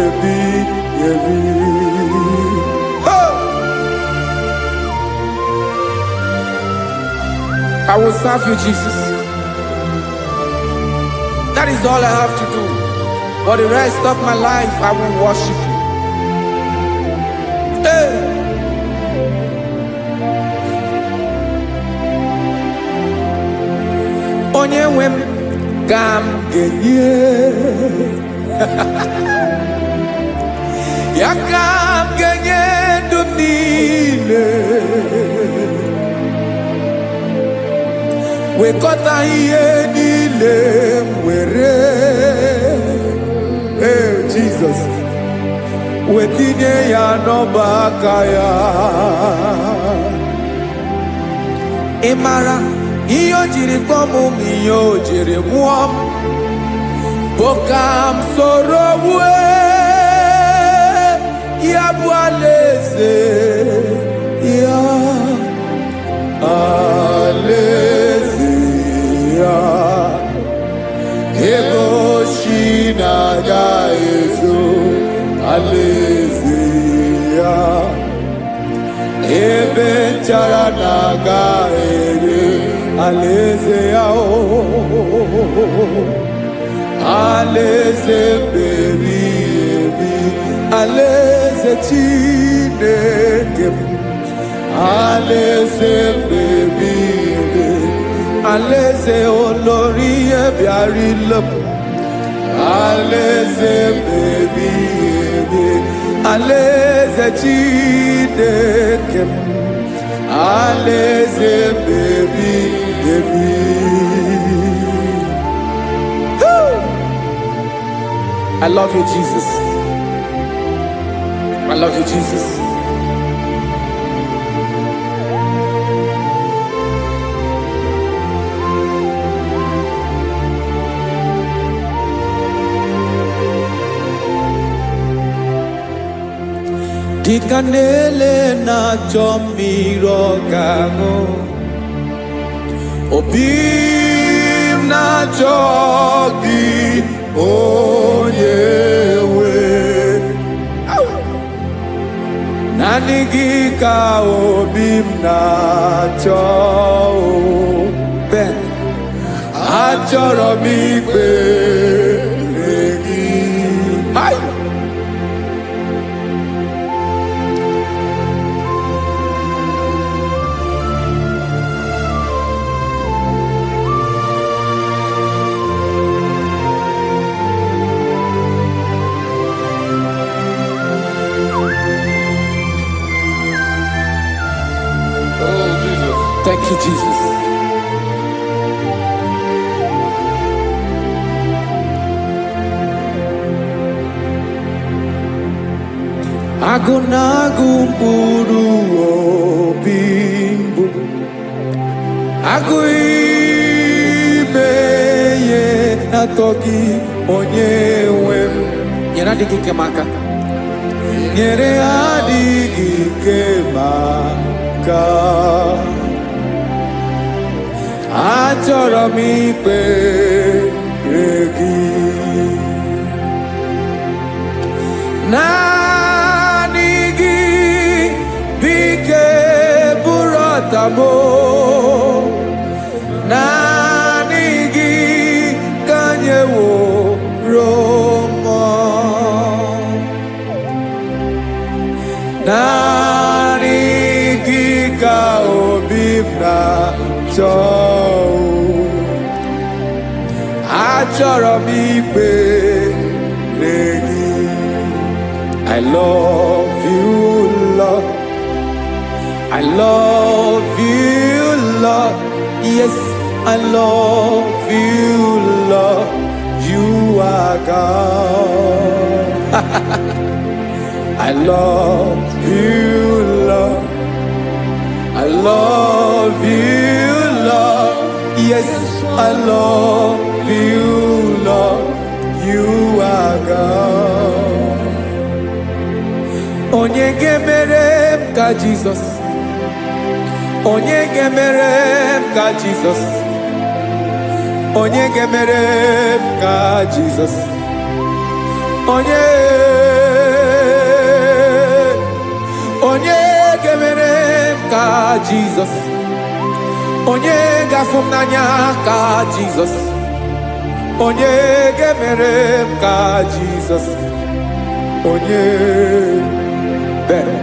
C: ebi ebi. I will serve you, Jesus. That is all I have to do. For the rest of my life, I will worship you. Hey. Onye nwe m ka m ga-enye, ya ka m ga-enye ndụ m niile. Wekọta ihe niile m were, Jesus, wetinye ya n'ọba aka ya. Ị mara ihe o jiri kpọọ m, ihe o jiri mụọ m, bụ ka m soro wee ya bụ alaeze ya, alaeze ya. Ebe oshi na-agaghị ezo, alaeze ya. Ebe nchara na-agaghị ere, alaeze ya. Alaeze ebi ebi, alaeze Chineke m, alaeze ebi ebi, alaeze olori ya bịara ile m, alaeze ebi ebi, alaeze Chineke m, alaeze ebi ebi. I love you, Jesus. I love you, Jesus. Dịka na-ele na-achọ mmiri ọ ga-aṅụ, obi m na-achọ gị, onye nwe. Naanị gị ka obi m na-achọ. achọrọ m ikpere gị. Hai! Thank you, Jesus. Agụ na-agụ mkpụrụ obi mbụ, agụ ime ihe na-atọ gị onye nwe m. Nyere adịghị ike m aka, nyere adịghị ike m aka. Achọrọ m ikpere gị. Naanị gị bike bụrụ ọtamo. Naanị gị ka nyeworo m. Naanị gị ka obi m na-achọ. Achọrọ m ikpere gị. I love you, Lord. I love you, Lord. Yes, I love you, Lord. You are God. I love you, Lord. I love you, Lord. Yes, I love you, Lord. You are God. Onye ga-emere m ka Jesus. Onye ga-emere m ka Jesus. Onye ga-emere m ka Jesus. Onye ga-emere m ka Jesus. Onye ga-afụ m n'anya ka Jesus. Onye ga-emere m ka Jesus. Onye better.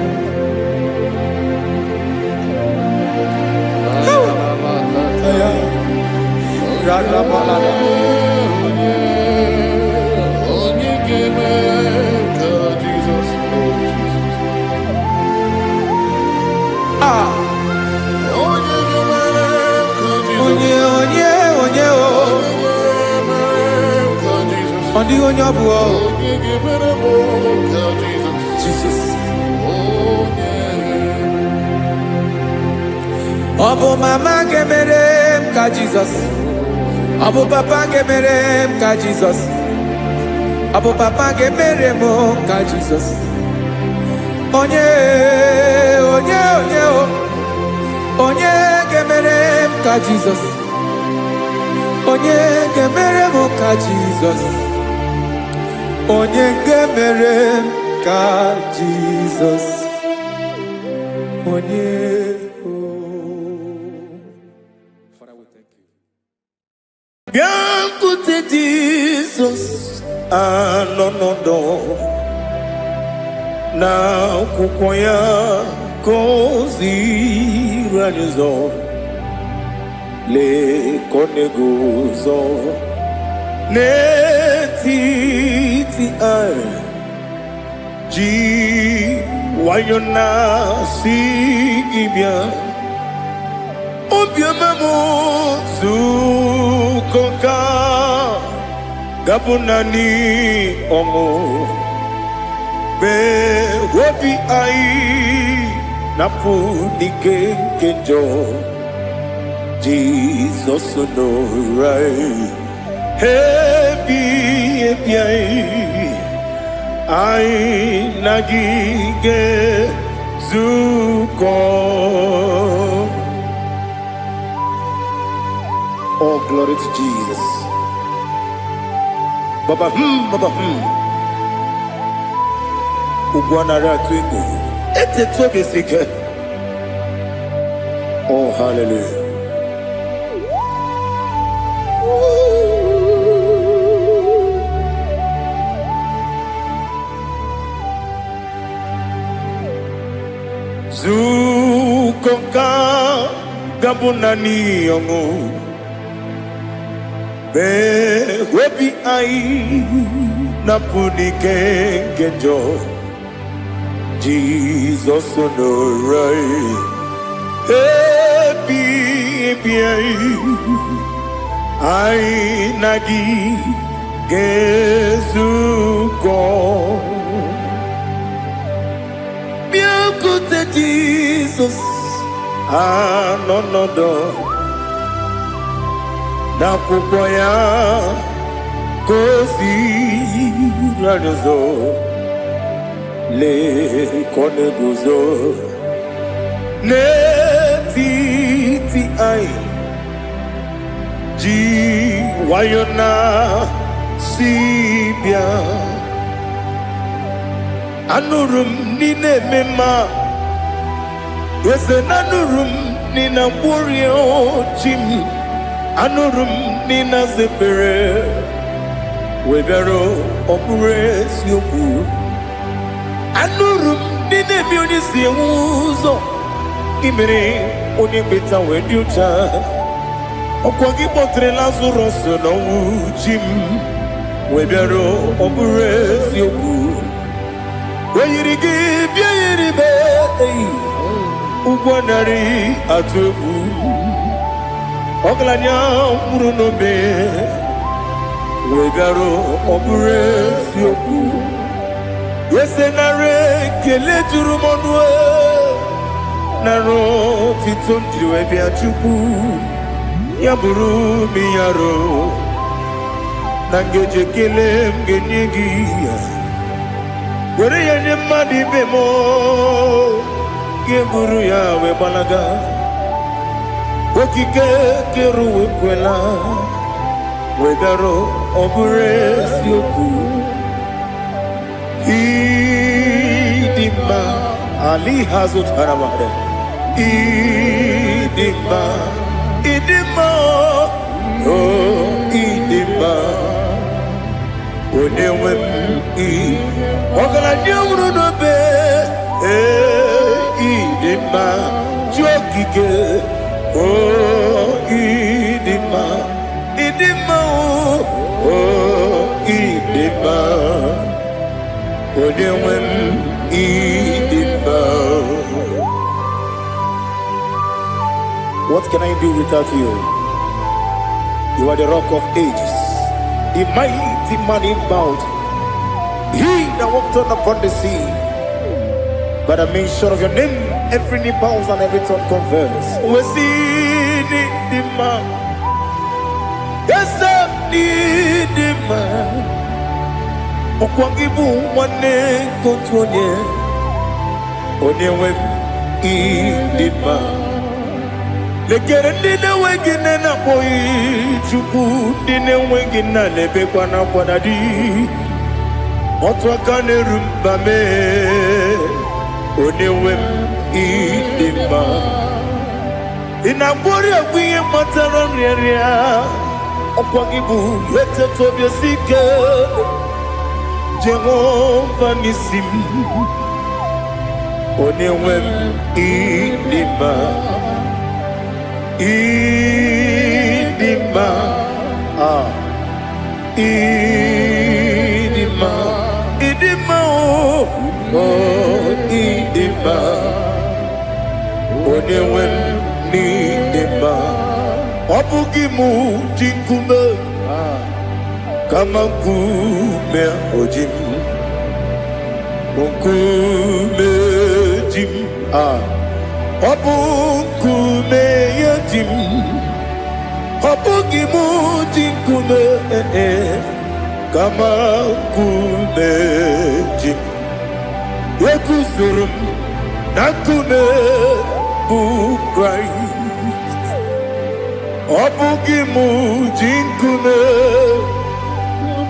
C: Jesus. Obu mama gemere m ka Jesus. Obu papa gemere m ka Jesus. Obu papa gemere m ka Jesus. Onye gemere m ka Jesus. Onye gemere m ka Jesus. Onye gemere m ka Jesus. Onye.
A: Biancote Jesus, anonodo na kukoya kozi ranizo le konegozo le titi ai ji wayona si ibia obiamamo zukoka gabunani omo be wobi ai napu dike kenjo Jesus no right happy ai nagige zuko. Oh, glory to Jesus. Baba, Ugwana ratwingu. Ete tobe sike. Oh, hallelujah. Zukonka gabunani yongo be webi ai na punike genjo Jesus no right happy ai nagi gezuko Biakute Jesus no na kukoya kosi radozo le koneguzo ne ti ai ji wayona sibia anurum nine mema yese nanurum nina burio chim anurum nina zepere webero opure sioku anurum nine bioni siuzo imere oni beta weducha okwagi potre lazarus no chim webero opure sioku Weyirigi biayiribe ugwanari atubu oglanya murunobe wegaro obure sioku yesenare kele turumonwe naro titondriwe biachuku yaburu miyaro nangeje kele mgenyegia Were yenye madi bemo Geburu ya we balaga Wokike keru wekwela Wegaro obure sioku Idima Ali hazut haramade Idima Oh idima Onewem Ogala nyamru no be idima jokike idima idima Onewem idima. What can I do without you? You are the rock of ages, the mighty man in mountain. He that walked on upon the sea. By the mention of your name, every knee bows and every tongue confess. We see the man. Yes, the man. Okwangibu wane kotonye. Onyewe the man. Lekere dine wengine na boy chuku dine wengine lebe kwa na kwanadi. Otwakane rumbame onewem idima inabori agwiye matara nriaria okwagibu lete tobye sike Jehova nisim onewem idima idima idima Idima idima Onewem idima Wabugimu jinkume Kama kume ojim Kume jim Wabukume yajim Wabugimu jinkume Kama kumeji Wekuzurum Nakune Christ Obugimu jinkume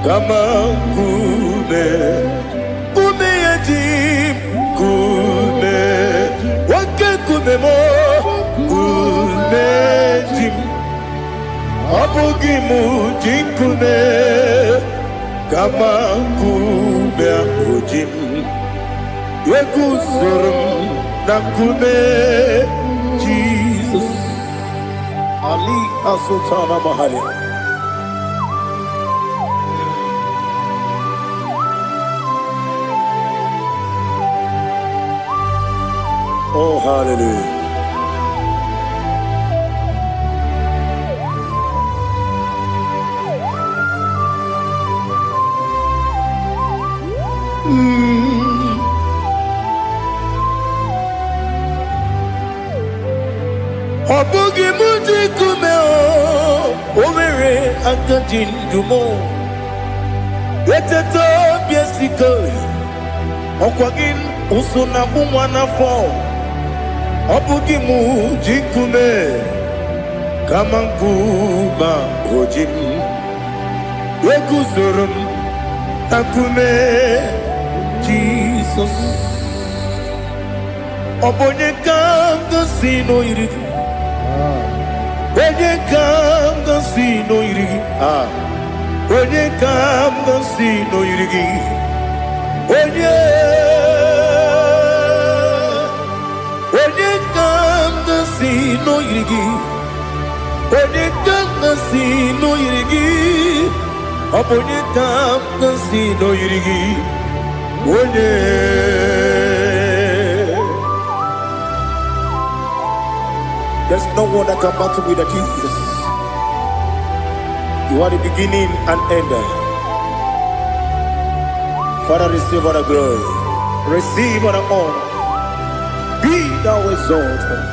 A: Kama kume Kume yajim Kume Wake kume mo Kume jim Obugimu jinkume Kama kume ojim Wekuzurum Nakume Jesus Ali Asultana Mahali. Oh, hallelujah. Obugi muji kume o mere akajin dumo eteto biesiko okwagin usuna bumwana fo Obugi muji kume kamanguma ojim Ekuzurum akume Jesus Obonye kanga sino irigi Onye kanga sino irigi Onye kanga sino irigi Onye kanga sino irigi Onye kanga sino irigi Onye kanga sino irigi Onye There's no one that can battle with Jesus. You are the beginning and end. Father, receive all the glory. Receive all the honor. Be thou exalted.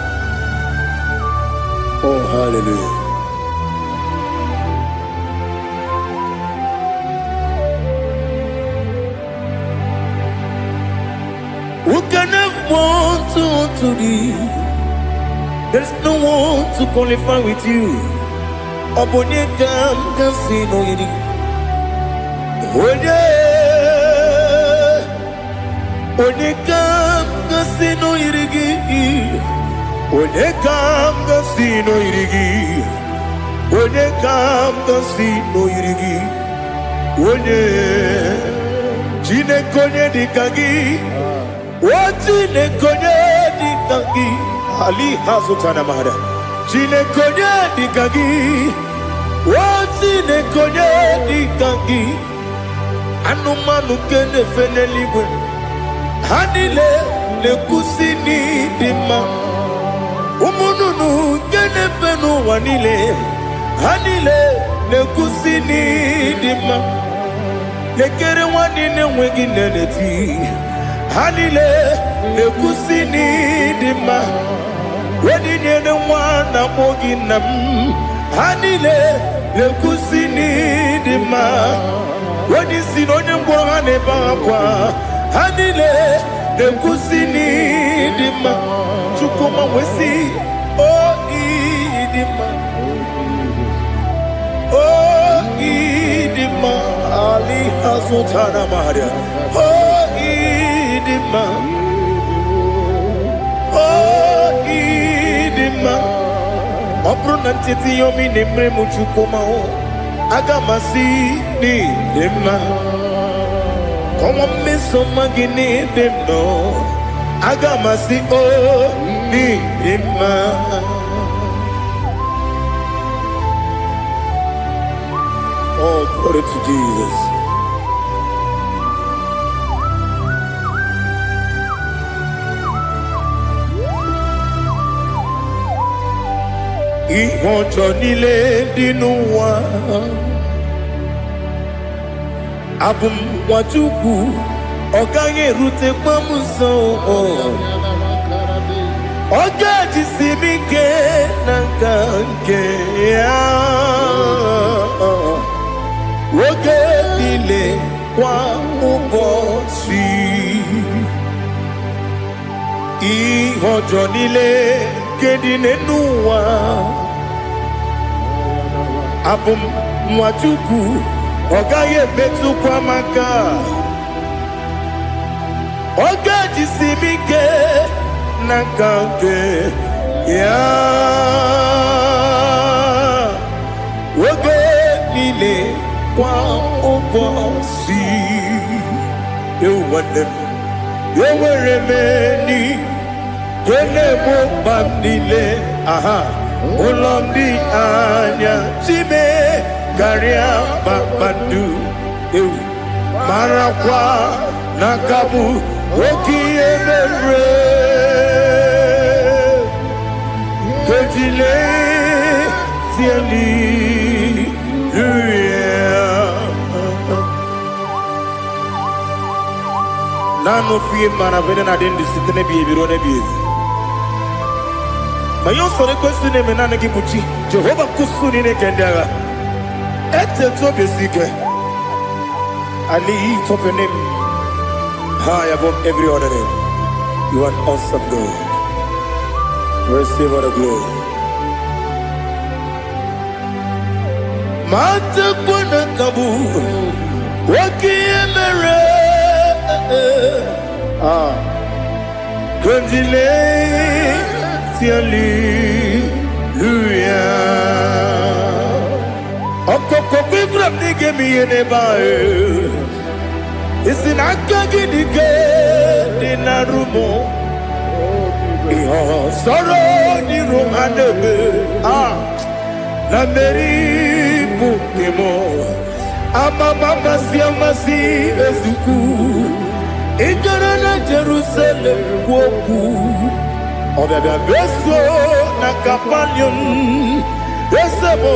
A: Oh, hallelujah. Who can have one to thee? There's no one to qualify with you. Obonye kam kasino yiri. Onye kam kasino yiri. Onye kam kasino yiri. Onye kam kasino yiri. Onye jine konye dikagi. Wajine konye dikagi. Ali Hazutana Mahada. Jine konye dikagi. Wajine konye dikagi. Anumanu kene fene libwe. Hanile le kusini dima. Umununu kene fenu wanile. Hanile le kusini dima. Lekere wanine wengi neneti. Hanile le kusini dima. Wedi nyene wana mogi nam Hanile le kusini dima Wedi sinonye mbwagane bakwa Hanile le kusini dima Chukuma wesi Oh idima Oh idima Ali Hazutana Maria Oh idima Obruna titi yomi nemre muchukoma o agamasi ni demma Komo meso magini demno agamasi o ni demma Oh, glory to Jesus. Ihojo nile dinuwa Abum wajuku Oganye rute kwa muso Oga jisimike nankanke Oge nile kwa ubosi Ihojo nile kedine nuwa Abum mwachuku Ogaye betu kwa maka Oga jisimike Nakanke Ya Oge nile kwa ubosi You want them You were remaining Kenemo bandile, aha, ulomdi anya, chime, garia babandu, marakwa, nakabu, oki emere, kejile, siali, Nano fiye mana vene na den disitene biye birone biye. Mayon sore kusune menane kibuchi. Jehova kusuni ne kendera. Ete to besike. Ali top your name high above every other name. You are awesome God. Receive all the glory. Mata kuna kabu. Waki emere. Gondile, hallelujah. Okoko bigram nige mi enebae. Isin akagi nige dinarumo. Iho soro ni romanebe. La meri bukemo. Amama siamasi ezuku. Igarana Jerusalem woku Obebe beso na kapanium Esebo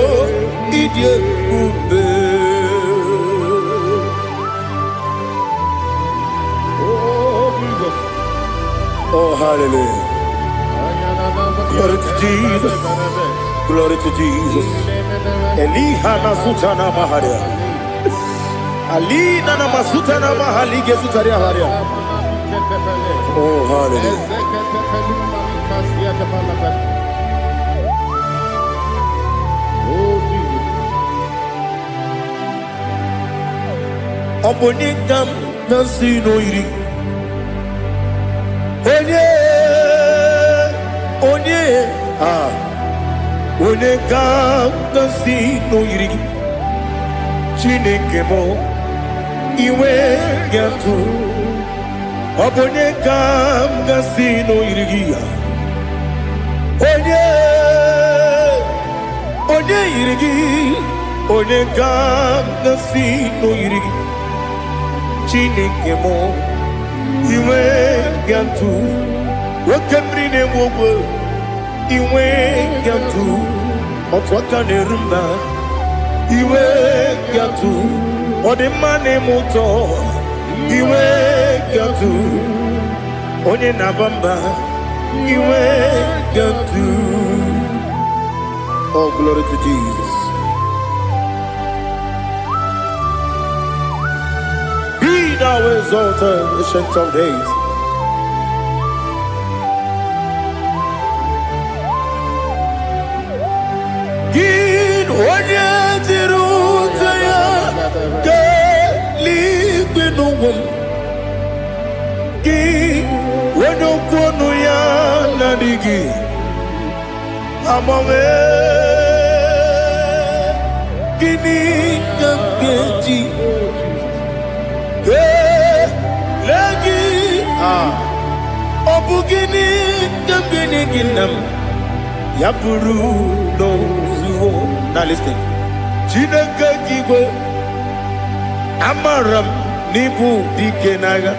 A: idye ube Oh Jesus Oh hallelujah Glory to Jesus Glory to Jesus Eliha na sutana maharia Ali nana masuta na mahali gesutaria haria. Oh hallelujah. Oh Jesus. Obonikam nasino iri. Onye Onekam nasino iri. Chineke mo. Iwe yatu Obone kam gasino irigia Onye irigi Onye kam gasino irigi Chineke mo Iwe yatu Wakemrine wogo Iwe yatu Otwaka nerumba Iwe yatu Ode mane muto Iwe gatu Onye nabamba Iwe gatu Oh glory to Jesus. Be thou exalted, ancient of days. Gid onye tirutaya Ki wano kono ya nadigi Amame Gini kamkeji Ke lagi Obu gini kamgini ginam Yapuru no zuho. Now listen Chinaka kigwe Amaram nibu dikenaga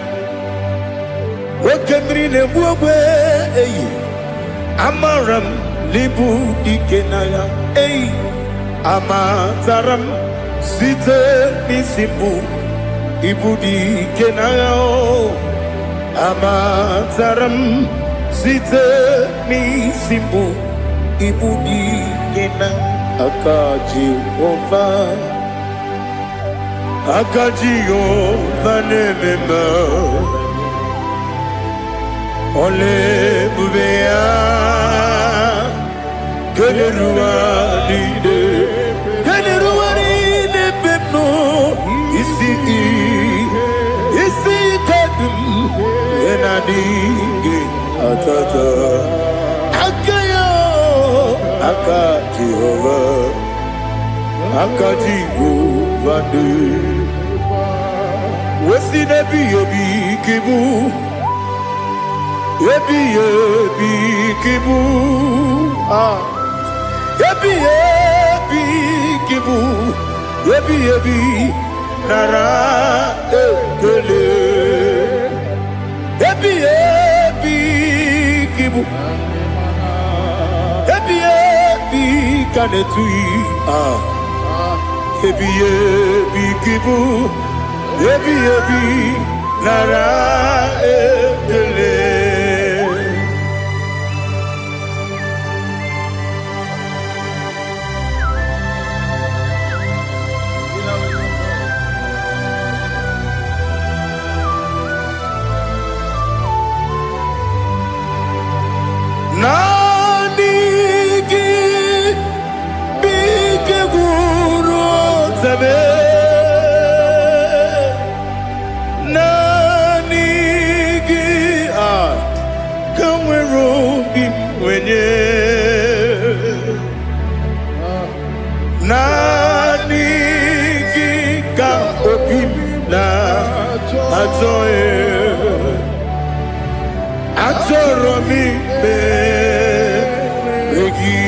A: Wakemri nebuwe Amaram nibu dikenaga Amazaram site misimbu Ibu dikenaga Amazaram site misimbu Ibu dikenaga Akaji ova Akajiyo vanemema Ole bubea Keleruari pepno Isi kadum Enadingi atata Akayo Akajihova Akajihova Wesi nebi yobi kibu
C: Ebi ebi kibu ah ebi ebi kibu ebi ebi nara ekele ebi ebi kibu ebi ebi kanetui ah ebi ebi kibu ebi ebi nara ekele. Nanigi bige guru zabe nanigi kamweru bimwenye nanigi ka opim na ajoe Atoro mi be regi.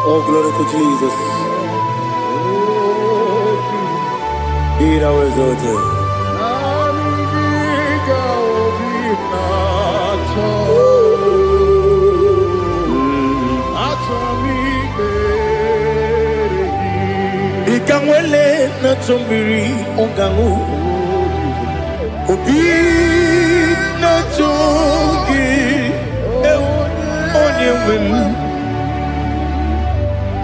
C: Oh, glory to Jesus. Be thou exalted. Ikangwele na chombiri ongangu Obi na chongi onye wim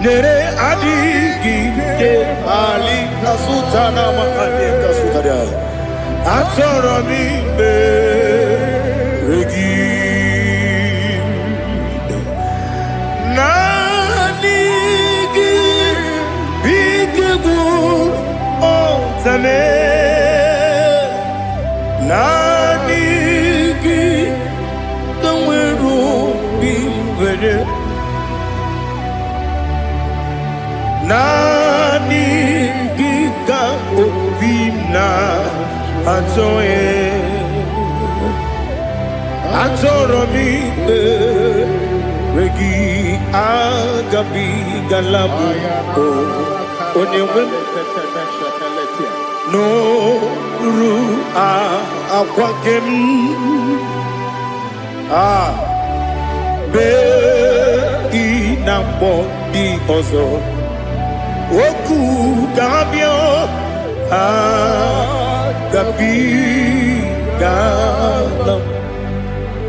C: Nere adigi ke ali kasutana mahane kasutaria Atoro mi be regi Zame nanigi kamweru bimwene nanigi ka obimna atoye atoro mi regi agabi galabu onyewe no ru akwakem be inambo di ozo oku gabio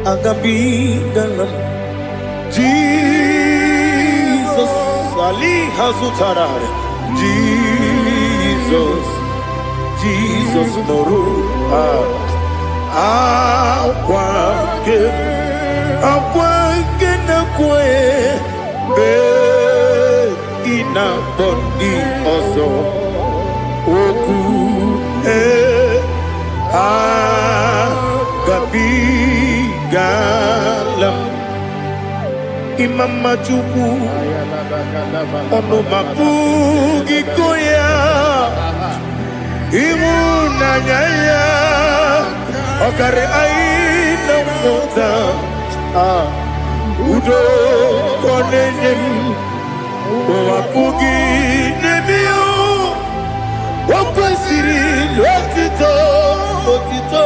C: agabi galam Jesus ali hazutarare Jesus noru akwake na kwe be ina bondi ozo oku gabi galam imama chuku ono mapugi koya imu nanyaya okare aina mota udo konenem mapugi nemio wakwasiri lotito otito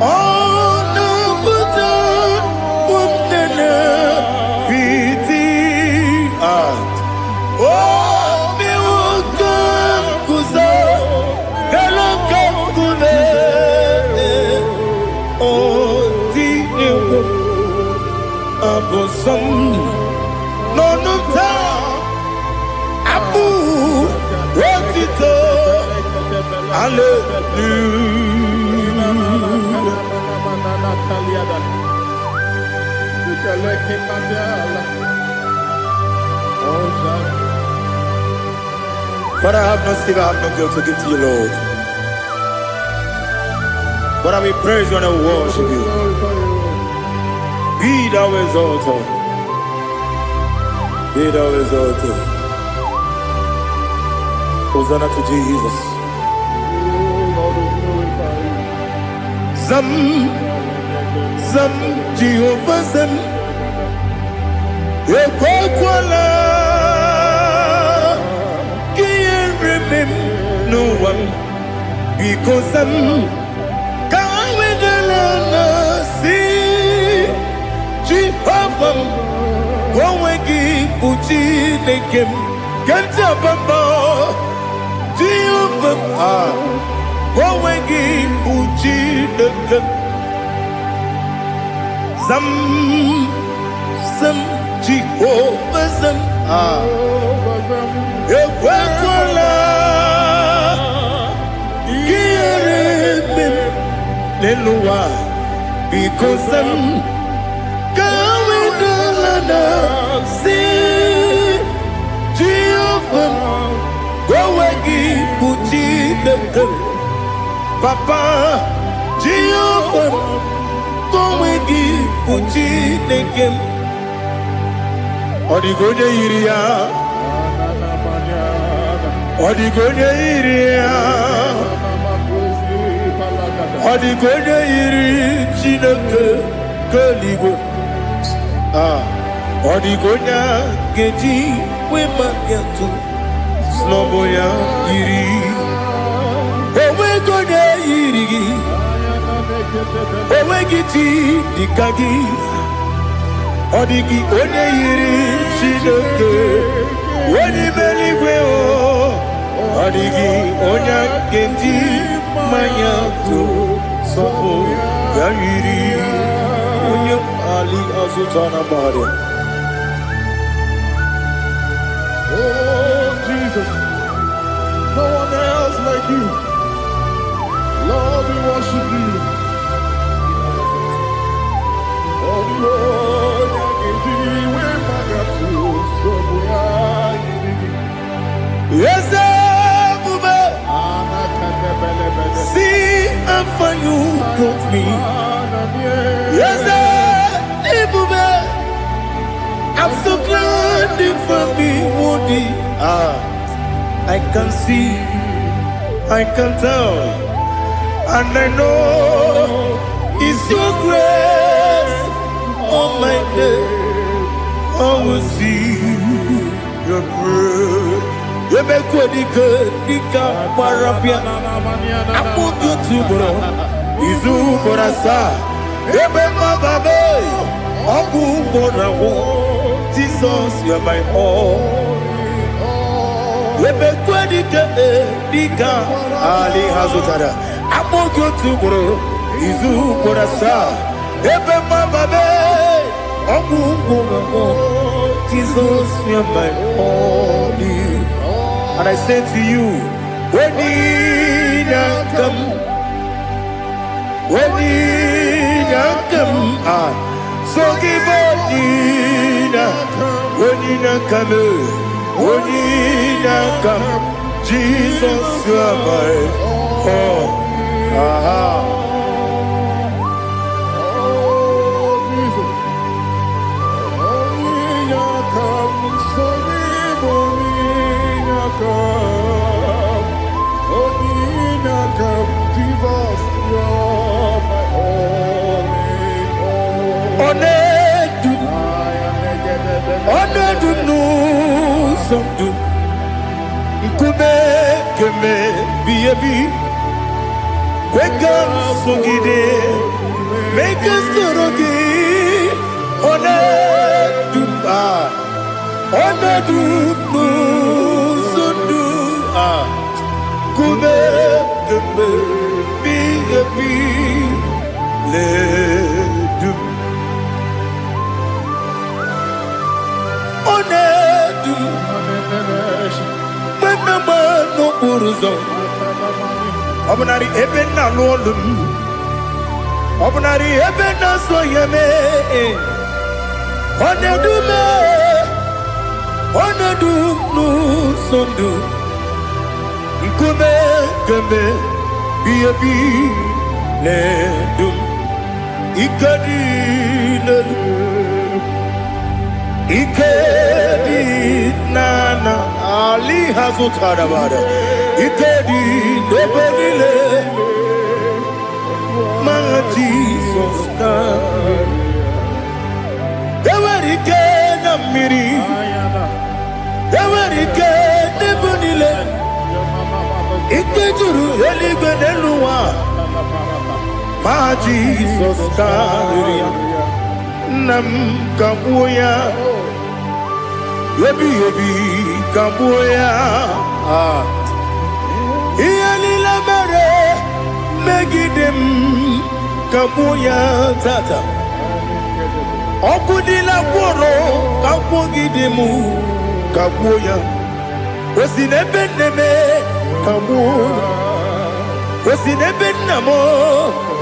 C: ono buta umnene piti mi uka kuzo hello kakune otini abosom nonuta abu otito But I have no still, I have no guilt to give to you, Lord.
A: But I will praise you and I will worship you. Be thou exalted. Be thou exalted. Hosanna to Jesus. Zam, Zam, Jehovah Zam. Ekwakwala, can't remember no one because I'm going with the Lord. See, Jehovah, go and give Puchi the game. Can't jump about Jehovah, go and give Puchi the game. Some Jehovah Zam, Ekwakwala, Leluwa, because I'm going to London. See, Jehovah, go and give Puchi the girl. Papa, Jehovah, go and give Puchi the girl. Odigonya iria, Odigonya iria, Odigonya iri chineke keligo. Odigonya geji wema getu sloboya iri. Owe gonya iri, owe giti dikagi. Odigi onye yiri chineke onye meligwe o. Odigi onye genji manya to sopo ya yiri onye ali azutana bari.
B: Oh Jesus, no one else like you. Lord, we worship you.
A: Yes, see how far you brought me. Yes, I'm so glad for me, Woody. I can see, I can tell, and I know it's your grace. On my day, I will see your grace. You make good, Dika Parapia. I put you to bro. Izu Borasa. You make my baby. Abu Borawo. Jesus, you are my all. You make good, Dika Ali Hazutara. I put you to bro. Izu Borasa. You make my baby. Jesus, you are my only. And I say to you, when you come, so give up, when you come, Jesus, you are my all. Make us Obnari ebena lolum, Obnari ebena soyeme, Onedu no sondu, Nkume keme, be ledum ikadi ikadi nana ali hazutara bada ikadi debenile my Jesus God ewerike na miri ewerike debenile ikejuru eligbe neluwa my Jesus God nam kabuya yebi kabuya iyalila mere megidem kabuya tata okudila kworo kabugidemu kabuya osinebeneme kabuya osinebenamo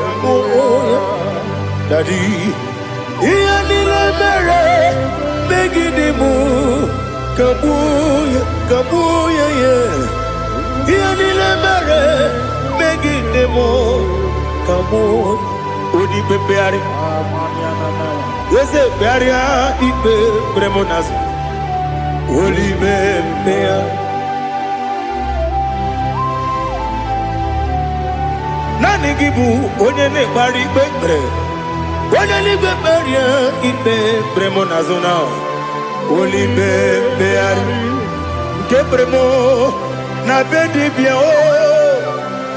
A: kabuya daddy iyalila mere megidemu kabuya kabuya yeah iyalila mere megidemu kabuya odi pepeari yese pearia ipe premonas oli bepea nani gibu onye ne bari pepre onye ni peperia ipe premonazona oli bepeari ke premo na bedi bia o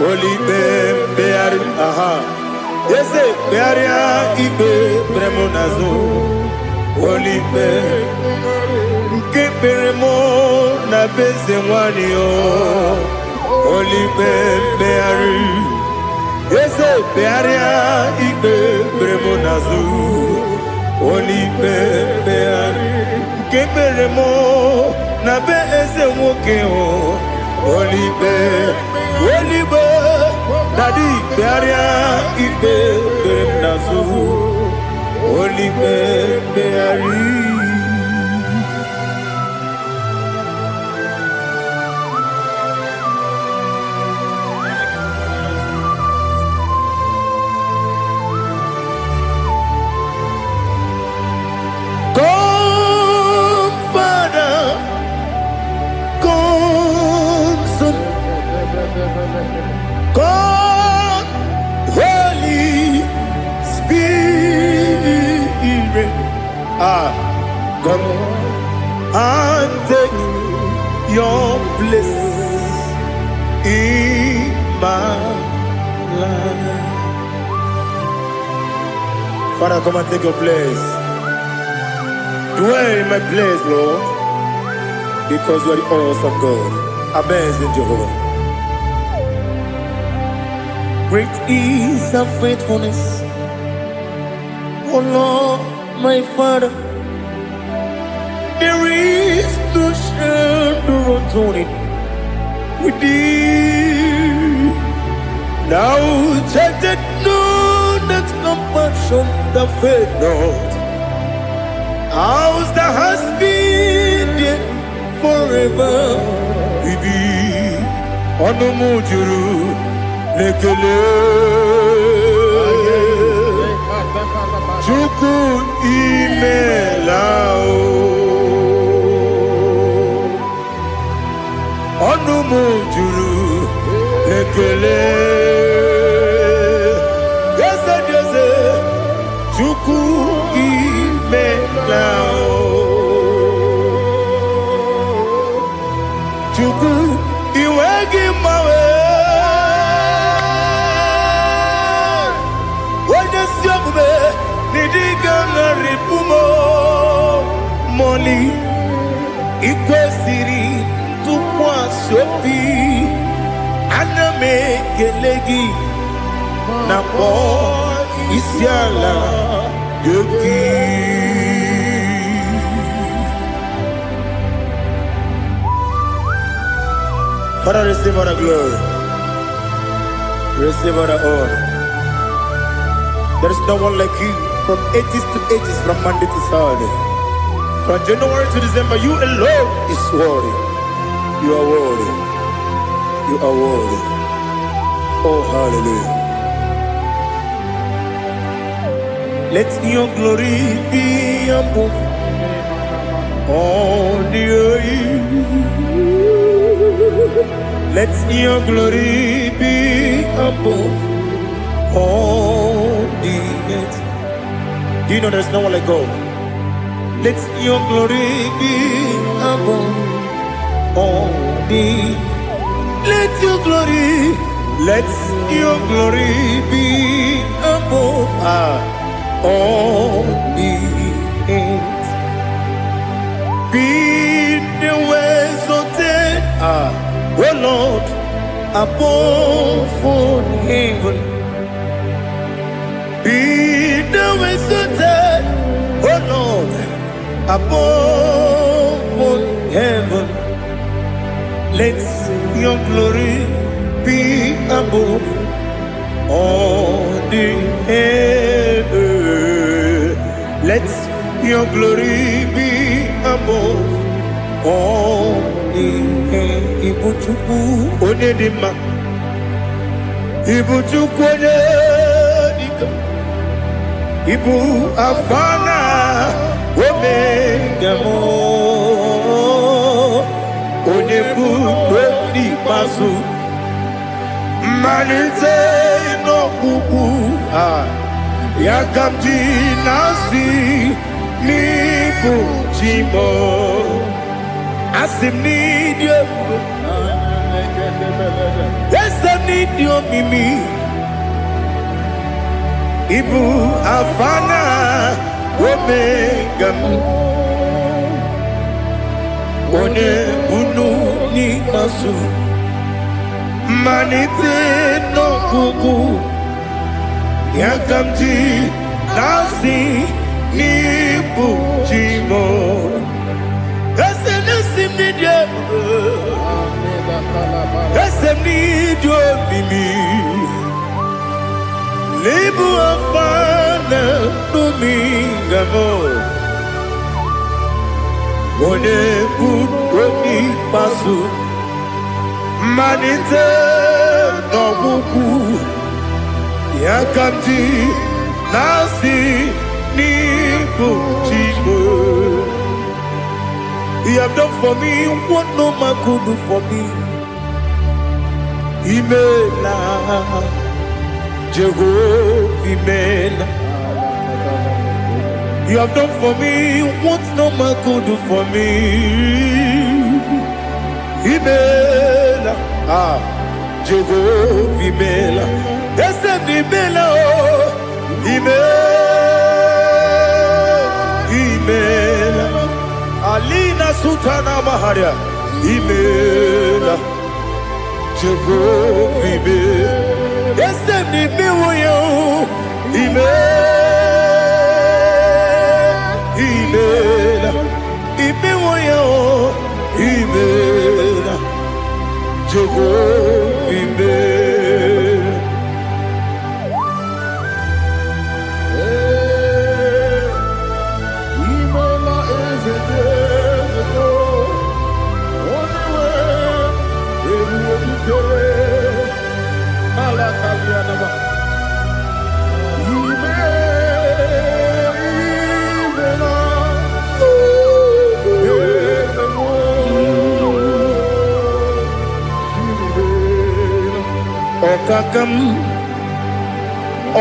A: oli bepeari aha yese pearia ibe premonazo olipe nke peremo na beze nwani o olipe peari yese pearia ibe premonazo olipe peari nke peremo na beze nwoke o olipe olipe Daddy, Bearia, Ibe, Bernazu, Olibe, Beari. Come, Father, come, Son, come, Holy Spirit, come and take your place in my life. Father, come and take your place. Dwell in my place, Lord, because you are the awesome God. Amazing Jehovah. Great is thy faithfulness, oh Lord, my Father. There is no shadow of turning with thee. Now check that no, that compassion that faith not. Ours that has been there forever with thee. Onomujuru lekele Chuku imelao Onumujuru lekele Yese yese Chuku imelao Chuku iwegi mawe Moli ikwesiri tukwa sopi aname kelegi na po isiala yoki. Father, receive all the glory, receive all the honor. There is no one like you. From ages to ages, from Monday to Saturday, from January to December, you alone is worthy. You are worthy. You are worthy. Oh, hallelujah. Let your glory be above all the earth. Let your glory be above all the earth. Do you know there's no one like God? Let your glory be above all the. Let your glory be above all the earth. Be the ways of death, oh Lord, above all heaven. Be the ways of death, oh Lord, above all heaven. Let your glory be above all the earth. Let your glory be above all the earth. Ibuchuku onedima, Ibuchuku onedika, Ibu afana omega mo, onebu oni pasu. Manite no kuku yakamji nasi ni bujimo asim ni dio esem ni dio mimi ibu afana omega one bunu ni masu. Manite no kuku yakamji nasi ni bujimo esem ni dio esem ni dio mimi lebu afana numingamo one budoni pasu. Manite no kuku yakamji nasi ni bujimo. You have done for me what no man could do for me. Imela Jehovah Imela. You have done for me what no man could do for me. Imela, Jehovah Imela, Esem Imela, Imela, Alina Sutana Maharia, Imela, Jehovah Imela, Esem Imela, Imela, Imela, Imela, Jehovah Imela.
B: Imela is a devil. Only way we will do it. Alakalianaba.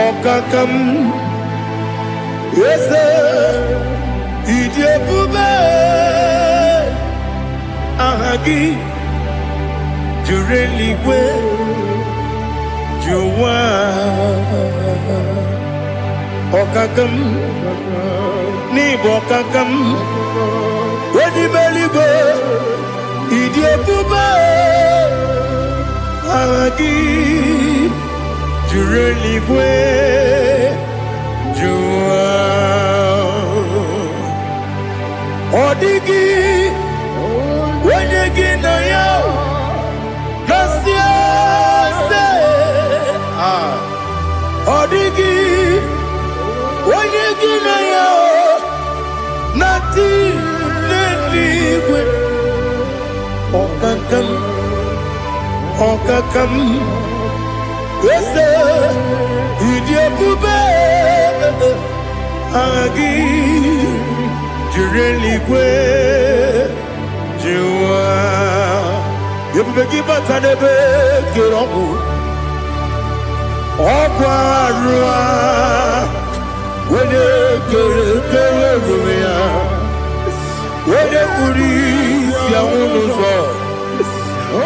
A: Okakam, yes, Idiabube, Ahagi, Jureligwe, Juwa, Okakam, Nibokakam, Wedibeligo, Idiabube, Ahagi. Jureligwe, Jua, Odigi, Wenyegi na yo, Nasia se, Odigi, Wenyegi na yo, Nati Leligwe, Okakam. Yes, Idiabube,
C: agi jireligwe jiwa yebeki batanebe kirogu ogwarua wene kere rumia wene kuri siamunuzo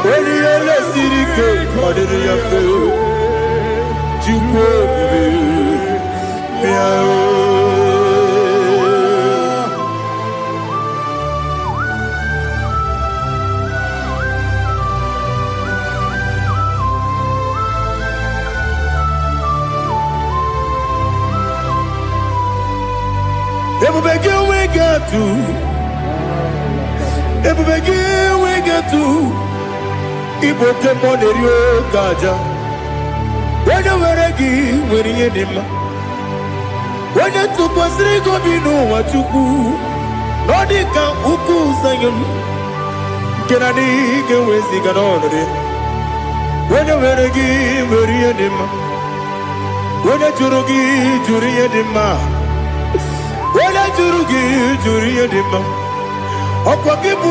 C: wene ele sirike kodiri yafe jikwe miao. Ebubegi we get to Ibote Monerio Gaja. When you were a gee, when you did when you took was Rico, you know what you do. Nodika Uku Sayon Kennedy can we sing an order. When you were a gee, when you did when you Jurugi, Juria Dima. When I Juria Dima. Okwagibu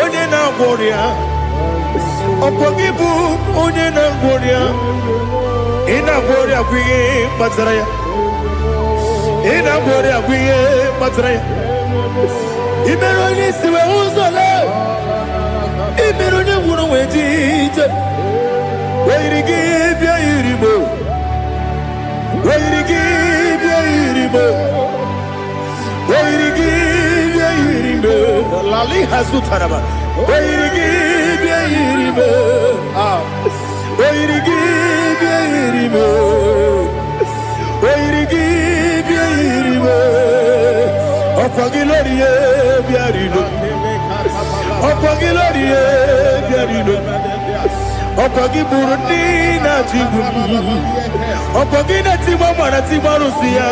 C: onye na-agwọrịa Okwagibu onye na-agwọrịa ị na-agwọrịa bụ ihe kpatara ya ị na-agwọrịa bụ ihe kpatara ya ị mere onye isi wee ụzọ lee ị mere onye gwụrụ wee ji ije wee yiri gị bịa irigbo wee yiri gị bịa irigbo wee yiri gị bịa irigbo Lali Hazutaraba. Where give you where give you where give you Opagilorie Biarino Opagilorie Biarino Opagiburina Tibum Opagina Timamana Timarusia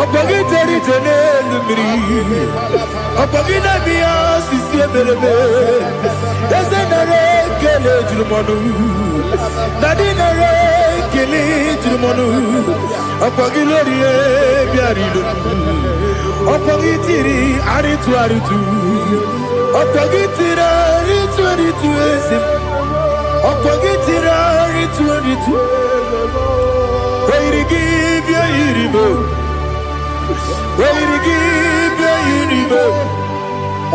C: Opagiteri Tenelumri Opagina Bia Sisia Belebe Desenare Kele Jumanu Nadinare Kele Jumanu Opagilorie Biarino Opagitiri Aritu Aritu Opagitira Aritu Aritu Opagitira Aritu Aritu Where to give your iribo Where to give your iribo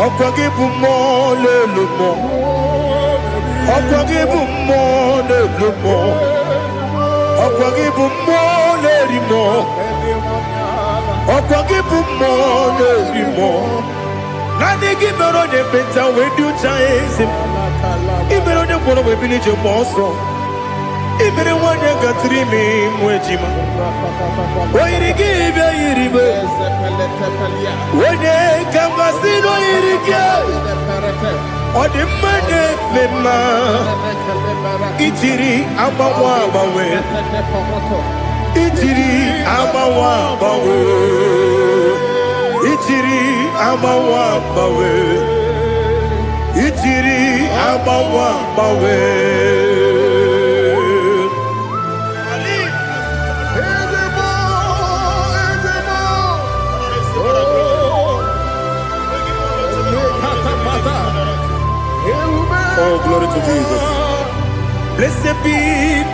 C: Opagibu mo le lumo Opagibu mo le lumo Opagibu mo le rimo Opagibu mo le rimo Nani gibero de beta we do chase Ibero de bono we village moso Ibero wanya gatrimi mwejima Where give your iribo Wene kamasino irike Odimane mema Ichiri abawa bawe Ichiri abawa bawe Ichiri abawa bawe Ichiri abawa bawe Oh, glory to Jesus. Blessed be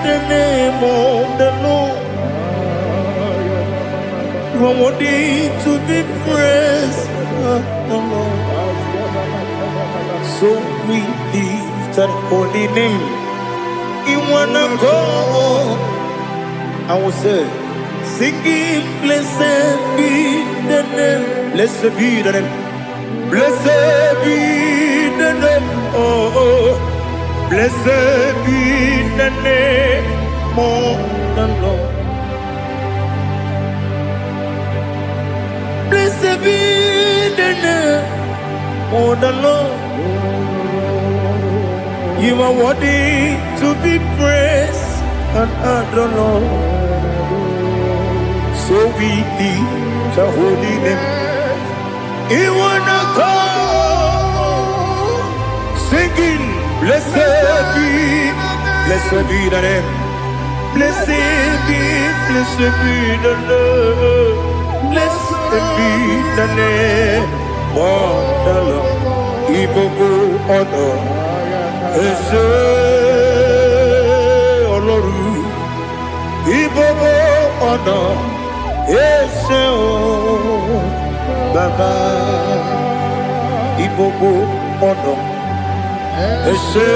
C: the name of the Lord. You are worthy to be praised, the Lord. So we lift that holy name. You wanna go? I will say, singing, blessed be the name. Blessed be the name. Blessed be the name. Oh, blessed be the name of the Lord. Blessed be the name of the Lord. You are worthy to be praised and adored, Lord. So we lift the holy name. You wanna call? Singing, blessed be the name. Blessed be the Lord.
A: bi nane modalo ibogo ono ese oloru ibogo ono ese o baba ibogo ono ese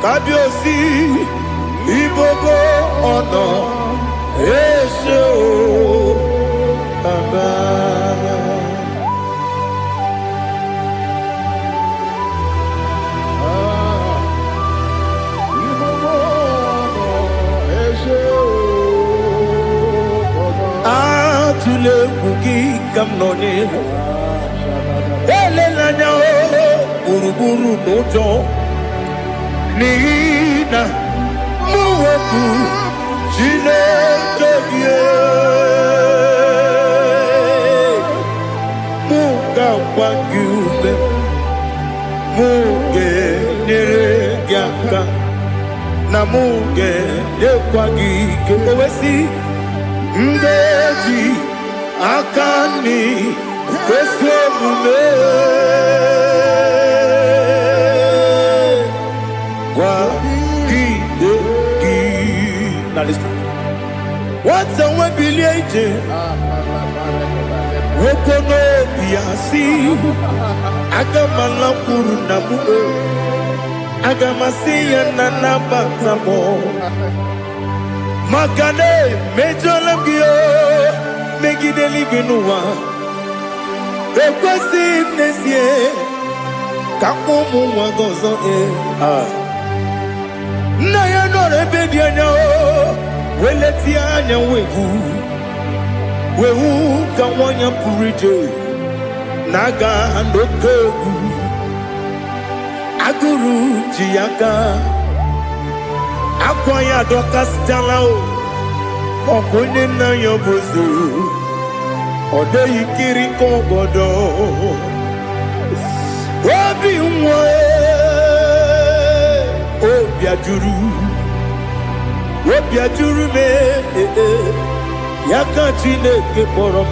A: kabiosi ibogo ono ese o baba atule kuki kamnone elelanya buruburu nojo nina muweku Chineke muga wangume muge neregiaka na muge dekwagi kewesi ngeji akani kwesemume kwa gideki. Now listen. What's a webileje? Wokono biasi agamala kurunamu agamasiya nanabatamo Makane mejolamgio megideli binua ekwesi nesie kakomu wagozo na ya no rebedi anya weleti anya wehu kawanya purije naga ndokogu aguru jiyaka akwanya dokas jalao okunye na yobozu ode yikiri kogodo obi nwa obi ajuru me yaka Chineke kpọrọ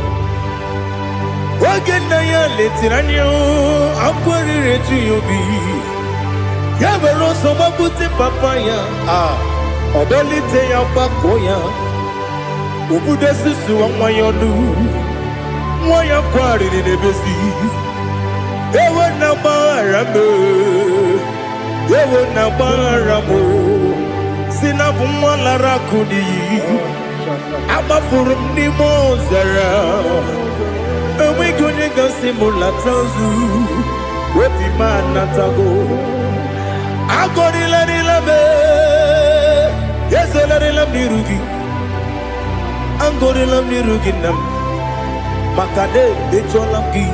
A: oge na ya letiri anya akwarire ji obi ya were ọsọ gbapute papa ya ọdọlite ya gbakọ ya obodo susu nwa ya ọnụ nwa ya kwariri n'ebezi ewe na gbaghara m si na bụ nwa lara akụ n'iyi agbafuru m n'ime ọzara enweghị onye gasị m lata ozu obi m anatago agọrịlarịla m ezolarịla m n'iru gị agọrịla m n'iru gị nna m maka na emechọla m gị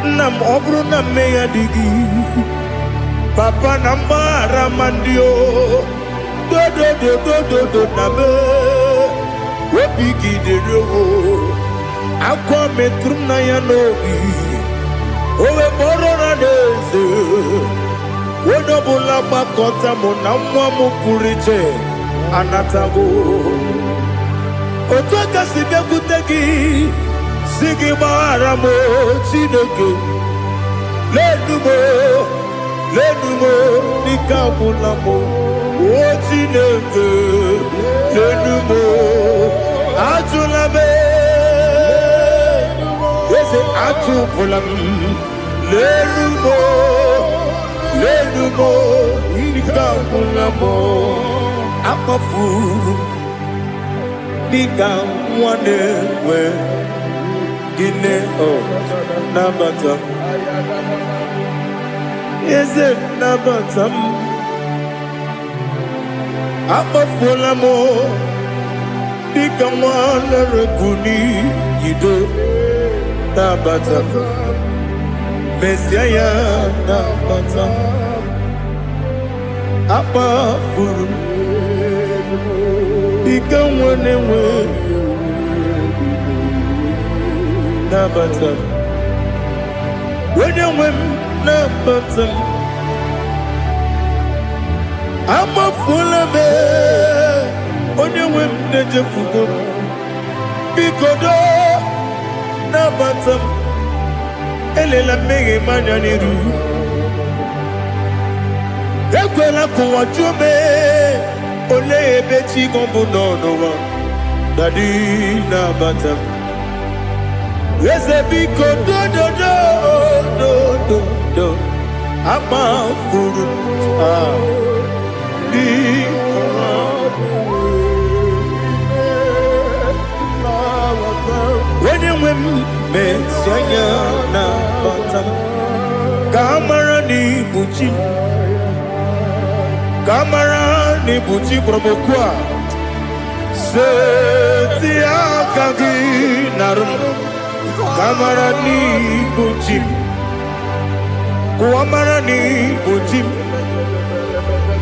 A: nna m ọ bụrụ na mmehie dị gị papa na mgbaghara ma ndị o dodododododo na me obi gị dịrị owo akwa metụrụ m na ya n'obi owe kpọrọ na n'eze onye ọbụla gbakọta mụ na nwa m pụrụ iche anatago otu aka si bịakwute gị si gị gbaghara m Chineke lenumo dịka agwụla m o Chineke lenumo ajụla m eze atụpụla m lenumo dịka agwụla m akpafuru dịka nwa na-enwe gịnị nabata eze nabata m akpafuola m dịka nwa na-erekuni yido nabata mesia ya nabata akpafuru dịka nwa na-enwe nabata onye nwe m nabata m amafuola m onye nwe m na-ejefugo bikodo na batam elela mmehie manya n'iru ekwela kụwa jume ole ebe chi gọbụ n'ọnụwa dadi na batam eze bikodo do ama furu di when you mesianya na batam kamara ni buchi promokwa setia kagi narum kamara ni buchi kuamara ni buchi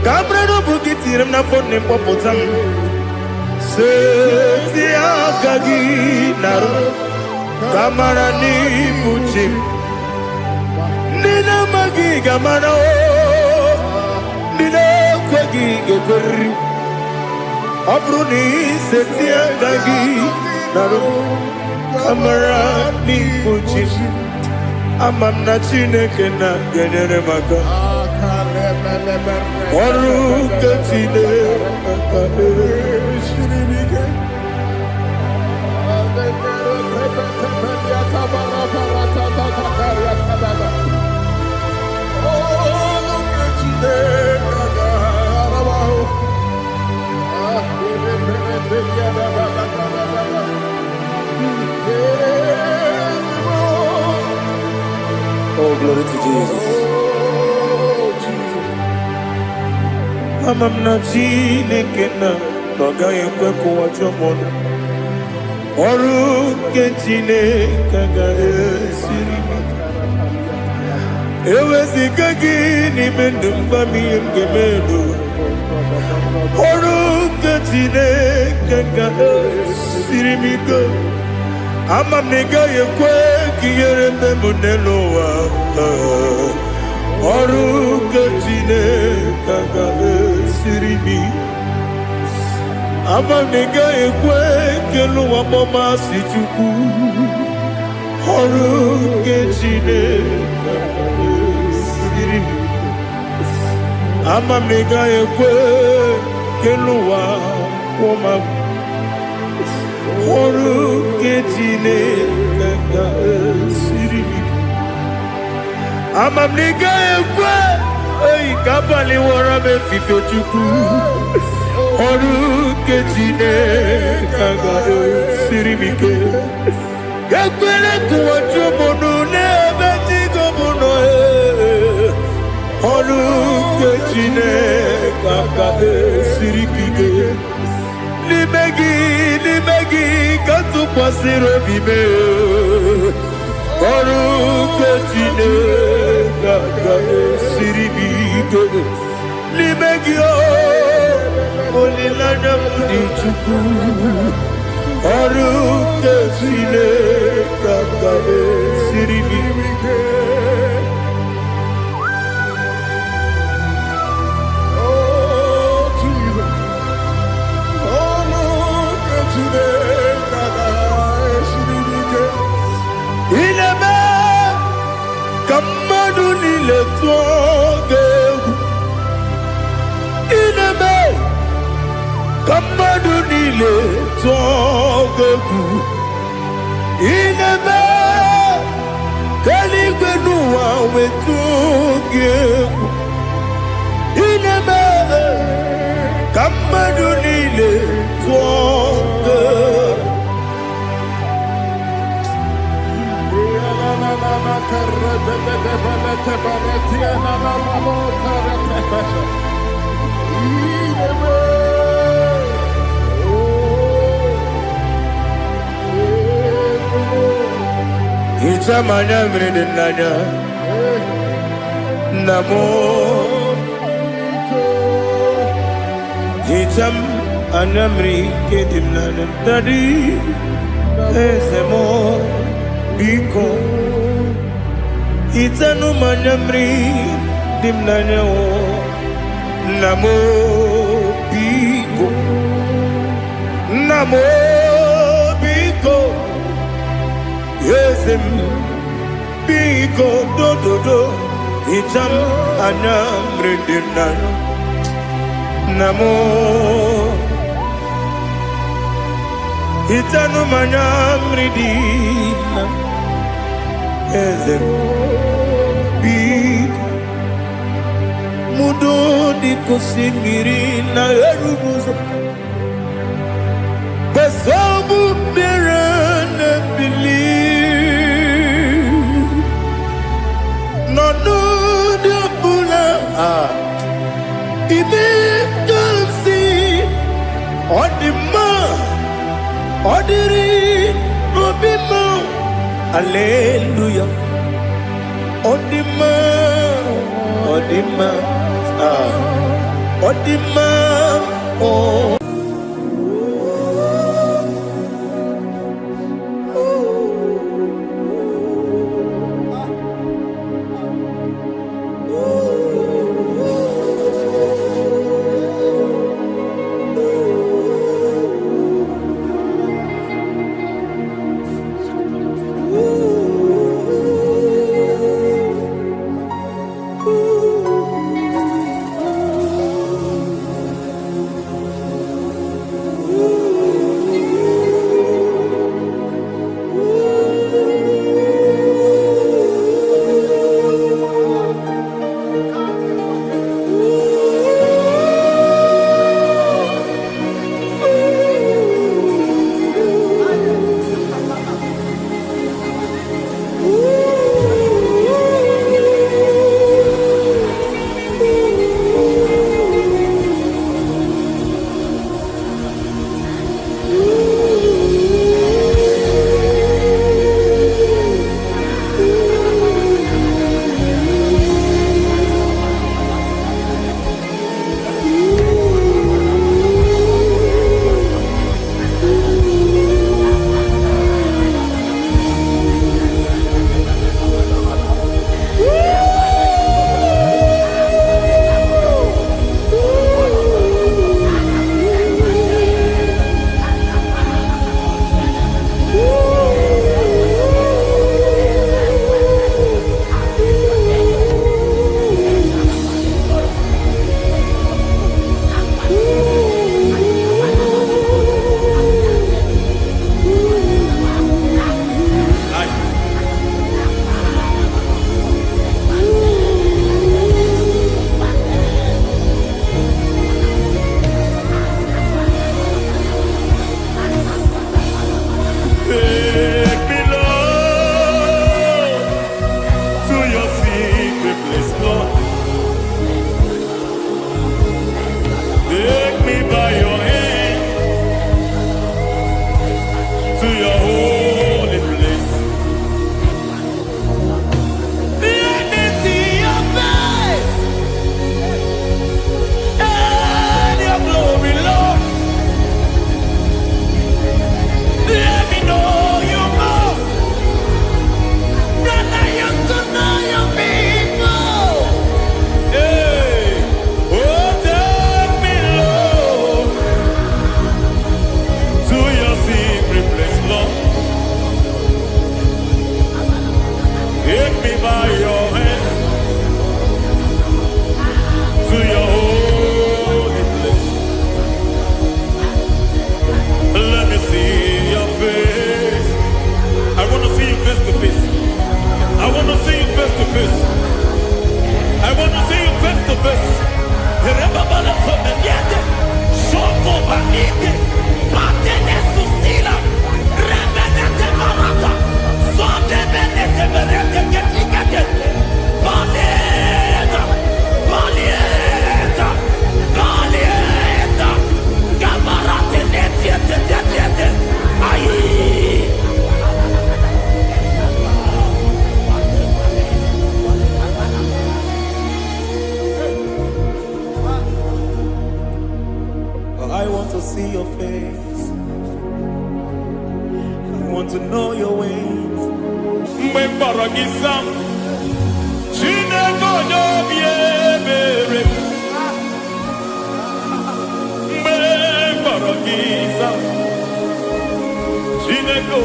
A: kamara no bukitiram na phone ne popotam setia kagi narum kamara ni buchi nina magi kamara nina kwagi gekori abruni setia kagi narum kamara ni buchi amam na chineke na genyere maka ọrụ nke Chineke oh, glory to Jesus. Amam na Chineke na n'ọgaghị ekwe kụwa chọmọnụ ọrụ nke Chineke ga-esiri eweziga gị n'ime ndụ mgbam ihe m ga-emerụ ọrụ nke Chineke ga-esiri m ike ama m na ị gaghị ekwe ka ihere mbe m n'elu ụwa ọrụ nke Chineke ga-esiri m ama m na ị gaghị ekwe ka elu ụwa kpọmasị Chukwu ọrụ nke Chineke ga-esiri m ama m na ị gaghị ekwe ka elu ụwa kpọmasị ọrụ nke Chineke ga-esiri m ama m na ị gaghị ekwe ka abalị wara m efife Chukwu ọrụ nke Chineke ga-esiri m ike ekwere kụwa chụmụnụ n'ebe chi gọbụnọ ọrụ nke Chineke ga-esiri m ike n'ime gị ka tụkwasịrị obi m ọrụ nke Chineke ga-esiri m ike n'ime gị olileanya m dị Chukwu ọrụ nke Chineke ga-esiri m ike ineme ka mmadụ niile tụọ gị egwu ineme ka mmadụ niile tụọ gị egwu ineme ka eluigwe n'ụwa wee tụọ gị egwu ineme ka mmadụ niile tụọ gị egwu Ichamanya mrede nanya namo Icham anamri kedim nanya tadi esemo biko Itanu manyamri dimnanya o namo biko Ezem Biko dododo Hijam anam redindan Namo Hitanu manam redina Ezem Biko Mudo di kusingiri na erubuzo Besobu birene believe No no de bula Ibe dansi Odima Odiri Obima Alleluia Odima Odima Odima Oh want to know your ways. Chineke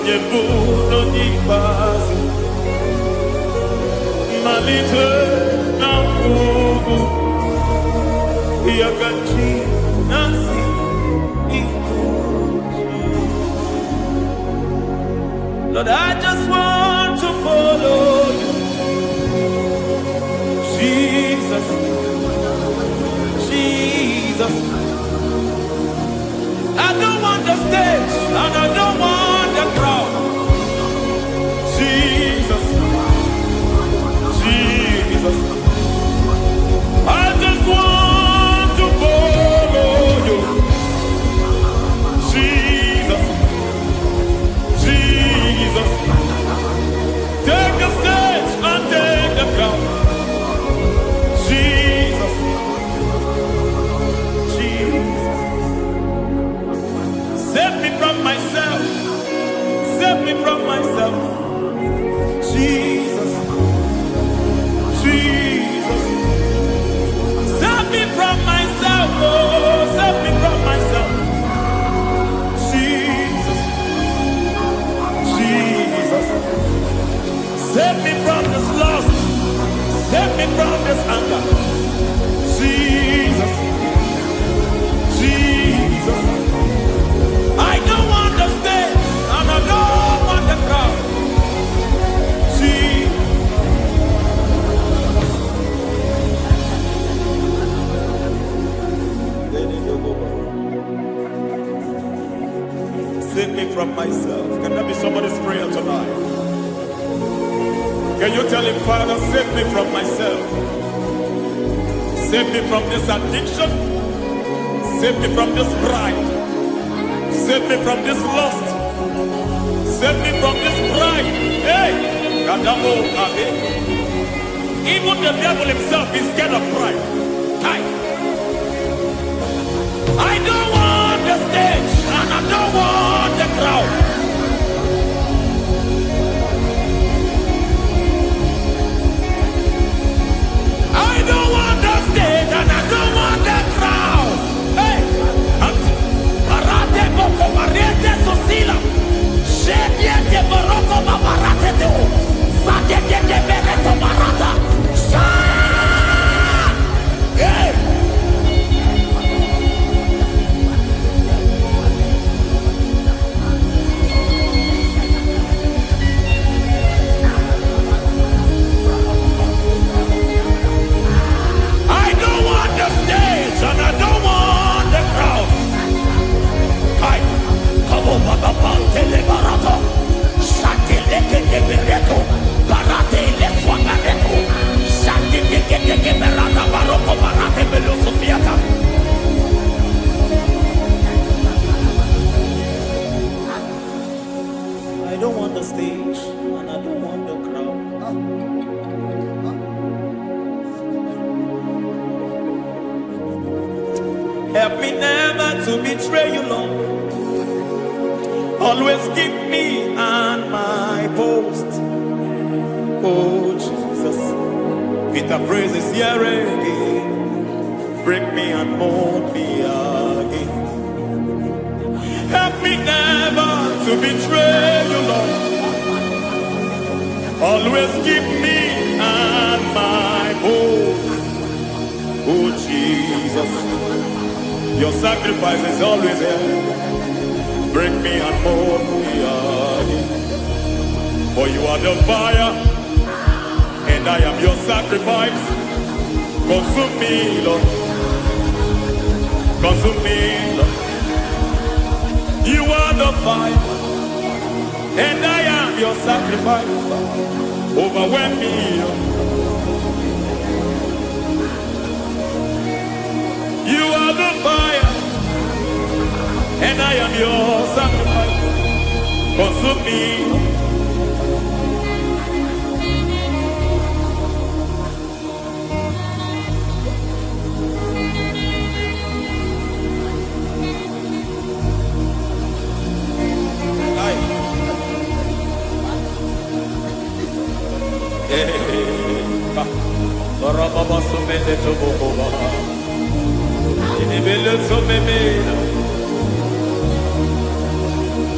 A: onye bụ n'onye ikpeazụ malite na ngwụgwụ ya ka chi na-asị ikwu Lord, I just want to follow you Jesus Jesus I don't want the stage and I don't want the crowd Jesus Jesus I just want to follow you Jesus Jesus take the stage and take the crown Jesus Jesus save me from myself save me from myself Jesus Jesus save me from myself oh save me from myself Jesus Jesus save me from this lust save me from this anger Jesus Jesus I don't want the stage and I don't want the crowd Jesus save me from myself. Can that be somebody's prayer tonight? Can you tell him, Father, save me from myself. Save me from this addiction. Save me from this pride. Save me from this lust. Save me from this pride. Hey! Even the devil himself is scared of pride. Hi. I don't want the stage and I don't want the crowd. I don't want the stage and I don't want the crowd. Hey, Barate Boko Mariete Sosila, Shediete Baroko Babarate Teo, Sadete Bereto Barata, Hey! And I don't want the crowd. Hi, come over the Pantele Barato, Shatileke de Bereto, Barate le Swagareto, Shatileke de Berata Baroko Barate Belosofiata. I don't want the stage and I don't want the crowd. Help me never to betray you, Lord. Always keep me on my post. Oh, Jesus. With the praises here again. Break me and mold me again. Help me never to betray you, Lord. Always keep me on my post. Oh, Jesus. Your sacrifice is always here. Break me and mold me again. For you are the fire, and I am your sacrifice. Consume me, Lord. Consume me, Lord. You are the fire, and I am your sacrifice. Overwhelm me, Lord. You are the fire, and I am your sacrifice. Consume me.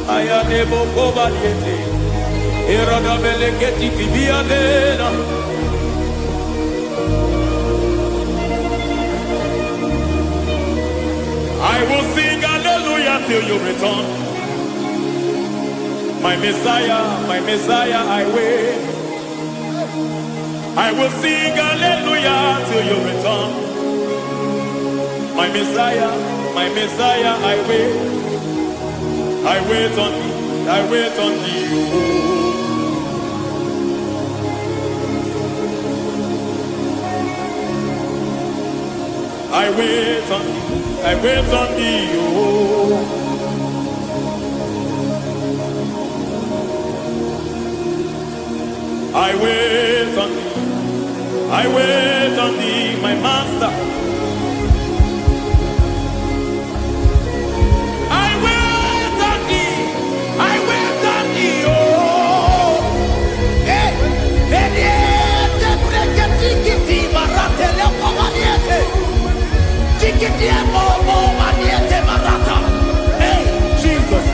A: I
C: ya nebo kobaliete. Eroda beleketi bibiadena. I will sing hallelujah till you return. My Messiah, I wait. I will sing hallelujah till you return. My Messiah, I wait. I wait on thee, I wait on thee. I wait on thee, I wait on thee. I wait on thee, I wait on thee, my master. I wait on thee, I wait on thee, oh. Hey, Jesus.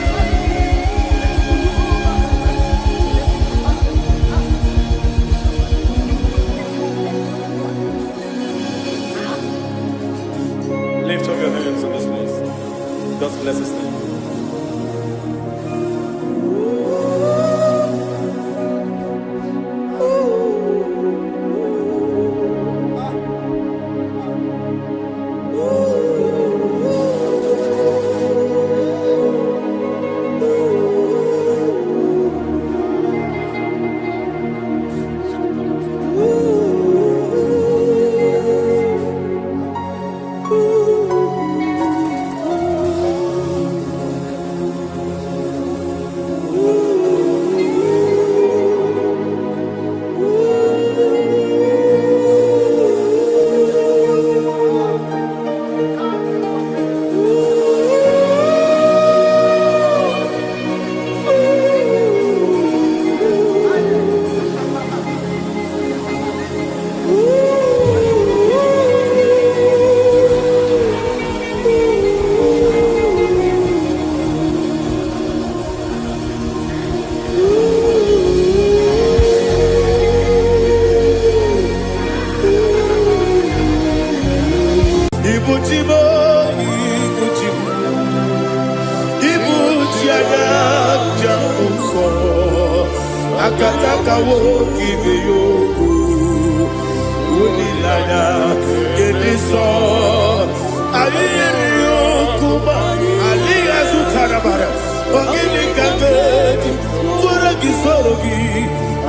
C: Lift up your hands in this place. God bless His name. Akataka woki beyoku unilaya kediso ayiriyokuba aliya zutarabara ogini kagedi fura gisorogi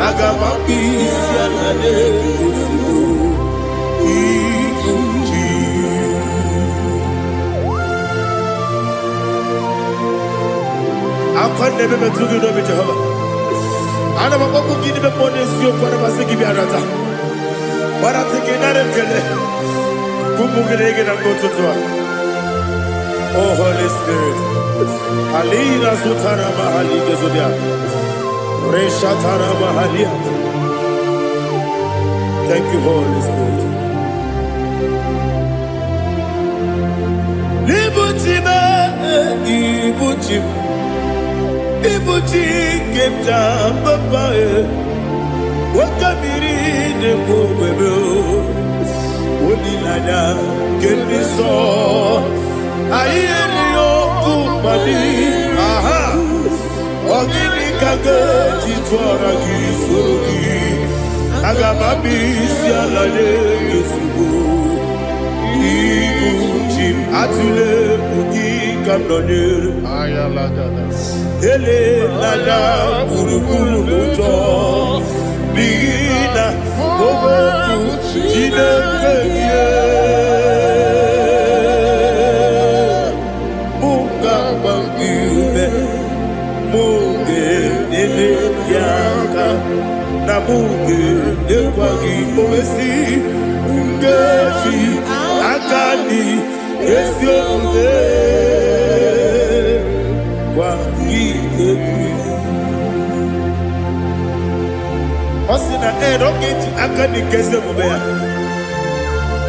C: agamapi sianane kusiku ikuji akwande bebe tugi no Jehova. Ana mababu gini be monesio kwa na masiki bi arata. Bara teke na rekele. Kumugirege na ngototwa. Oh Holy Spirit. Alira sutara mahali gezodia. Resha tara mahali. Thank you, Holy Spirit. Libuchime, ibuchime. Ibuchi kemta papa wakamiri ne kubebe onilada kemiso ayeri okupali aha ogini kage titwara gisogi agababi sialade yesugo ibuchi atule ugi kamdonere ayalagada ele lada kurukuru luto bigina oboku jinekeye muka bangiume muge ele yaka na muge ekwagi omesi ungeji akani esioge Osina eroketi akani keze mubea.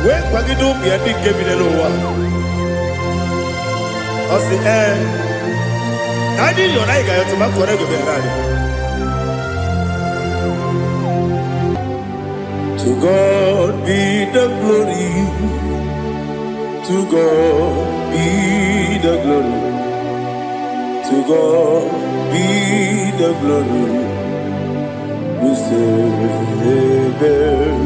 C: We kwagido bia dike binelowa. Osi
A: Wadi lo na igayo to ma correct be radi. To God be the glory. To God be the glory. To God be the glory. We say amen.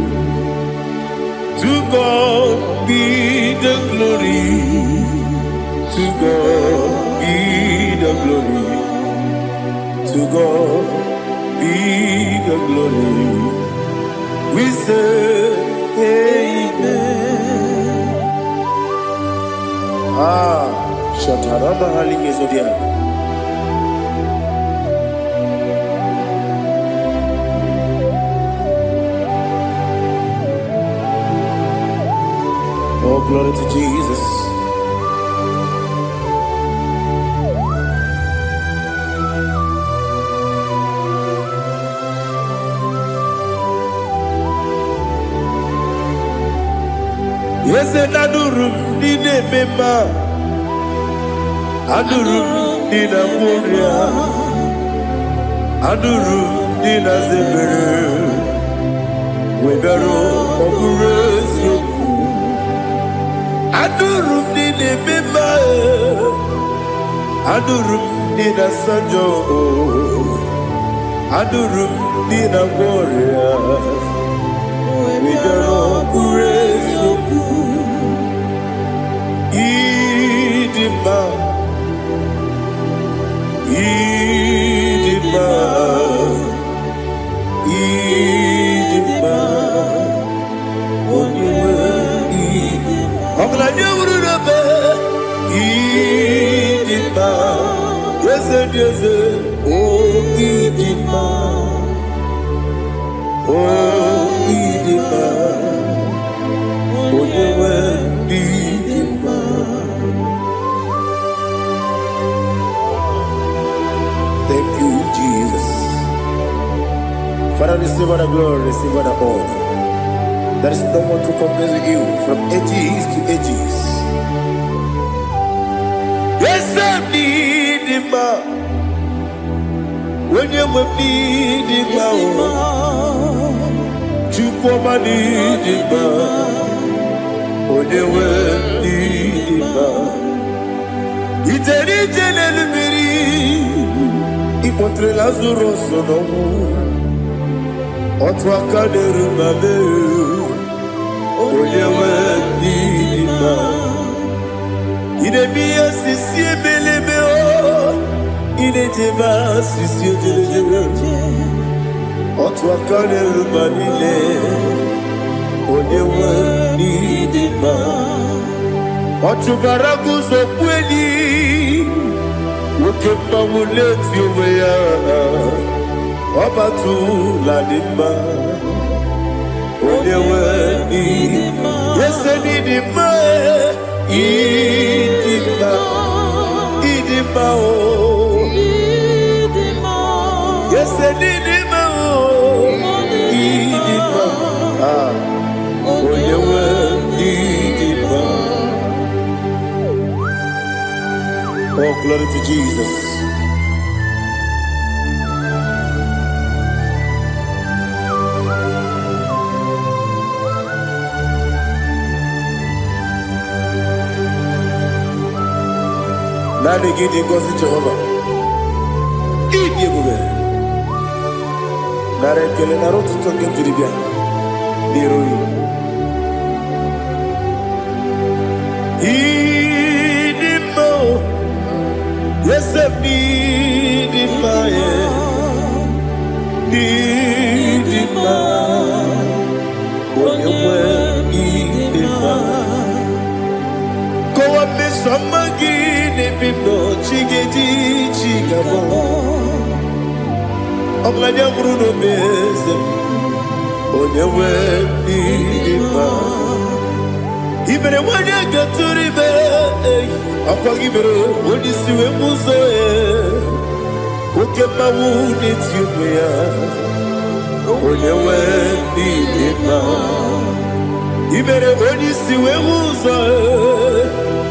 A: To God be the glory. To God be the glory. To God be the glory. We say amen. Shatarama halinge zodia. Oh, glory to Jesus. Yes, adurum dine mema, adurum dina muria, adurum dina zebere, webero oburezo, adurum dine mema, adurum dina sanjo, adurum dina muria, webero oburezo. Idima, Idima, Idima, Oniwe, Oglanya ururabe, Idima, Yeze, Yeze, Oh Idima, Oh Idima, Oniwe, Idima. Thank you, Jesus. Father, receive all the glory, receive all the honor. There is no one to compare with you from ages to ages. Yes, I need him. When you need him, you come and need him. When you need him, it's a little Ipotre Lazaro sonomu, otwa kaderu mame, oyewe nima. Idemiya sisi belebe o, idejeba sisi jelejele. Otwa kaderu manile, oyewe nima. Otubaragu zokweni. Ukemba muleti uweya Wabatu ladima Odewe nidima Yese nidima Idima Idima o Yese nidima o Idima Odewe nidima. Oh, glory to Jesus. Nani gidi ngozi Jehovah. Idi bube. Nare kele naro tutoke jiribia. Birui. Idi mo. Yes, I need it, my need it, when you need it, go up, Miss Samagin, if you know, Chigeti, Chigabo. I'm glad you're Bruno Bez, when you need it. Even when you get to the bed, I'll give it when you see a muso. Who can my wound it you when you went in even when you see a muso,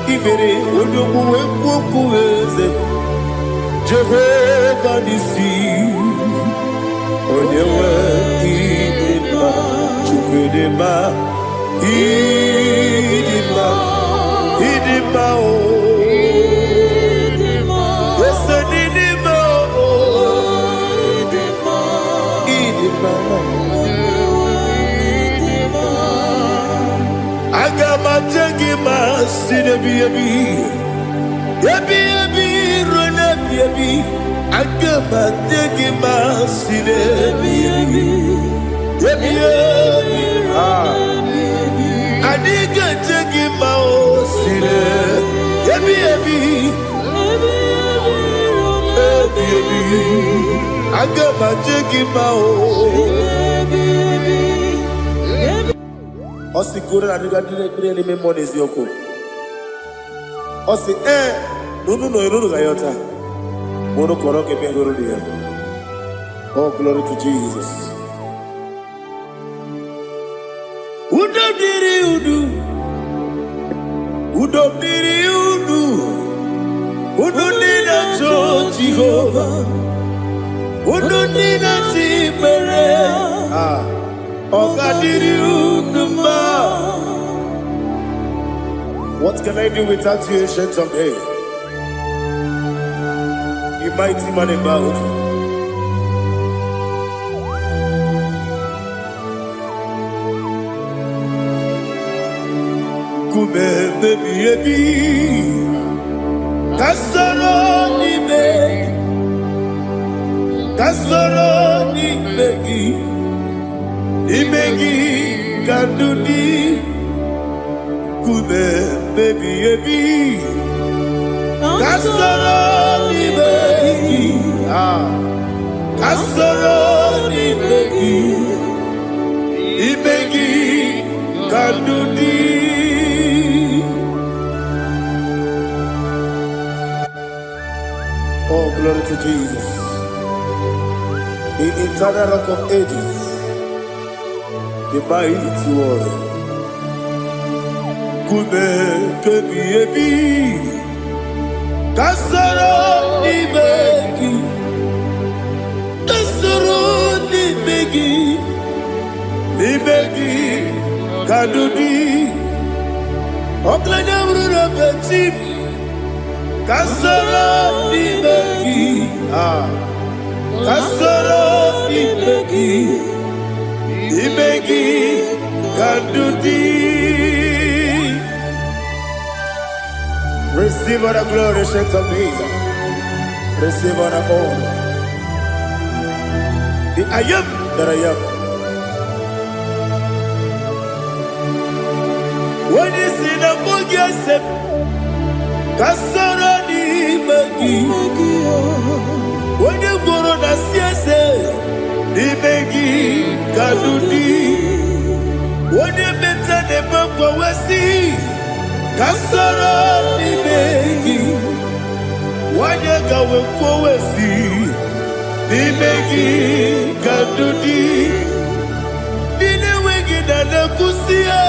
A: even when you went, Jehovah Nisi, Onyewe Idima, Chukwudema, Idima, Idima, yes, Idima, Idima, Agama Jagima, Sinebi, Yabi, Rona, Yabi, Agama Jagima, Sinebi, Yabi, Adiga Jagima, Sinebi, Yabi, Agama Jagima, Osi kura adiga dire ni memoni ziyoko. Osi nunu gayota. Mono koroke bengoro dia. Oh, glory to Jesus. Udo diri udu. Udo diri udu. Udo nina cho Jehovah. Udo nina timere. What can I do without you, ancient of days? You mighty man about. Kube baby, kasoro ni begi. Imegi kandudi kube baby kasoro ni begi kasoro ni begi imegi kandudi. Oh, glory to Jesus, the eternal rock of ages, the mighty one. Kube kebi kasoro ni begi kadudi oklanya urura beti kasoro ni begi kasoro ni begi kadudi. Receive all the glory, strength of Jesus. Receive all the honor. The I am that I am. When you see the book, you say, Kasara ni magi. When you go on the siese, ni magi kadudi. When you mention the book, we see. Kasara ni begi, wanyaka wekowesi, ni begi kadudi, nine wegi na kusiye.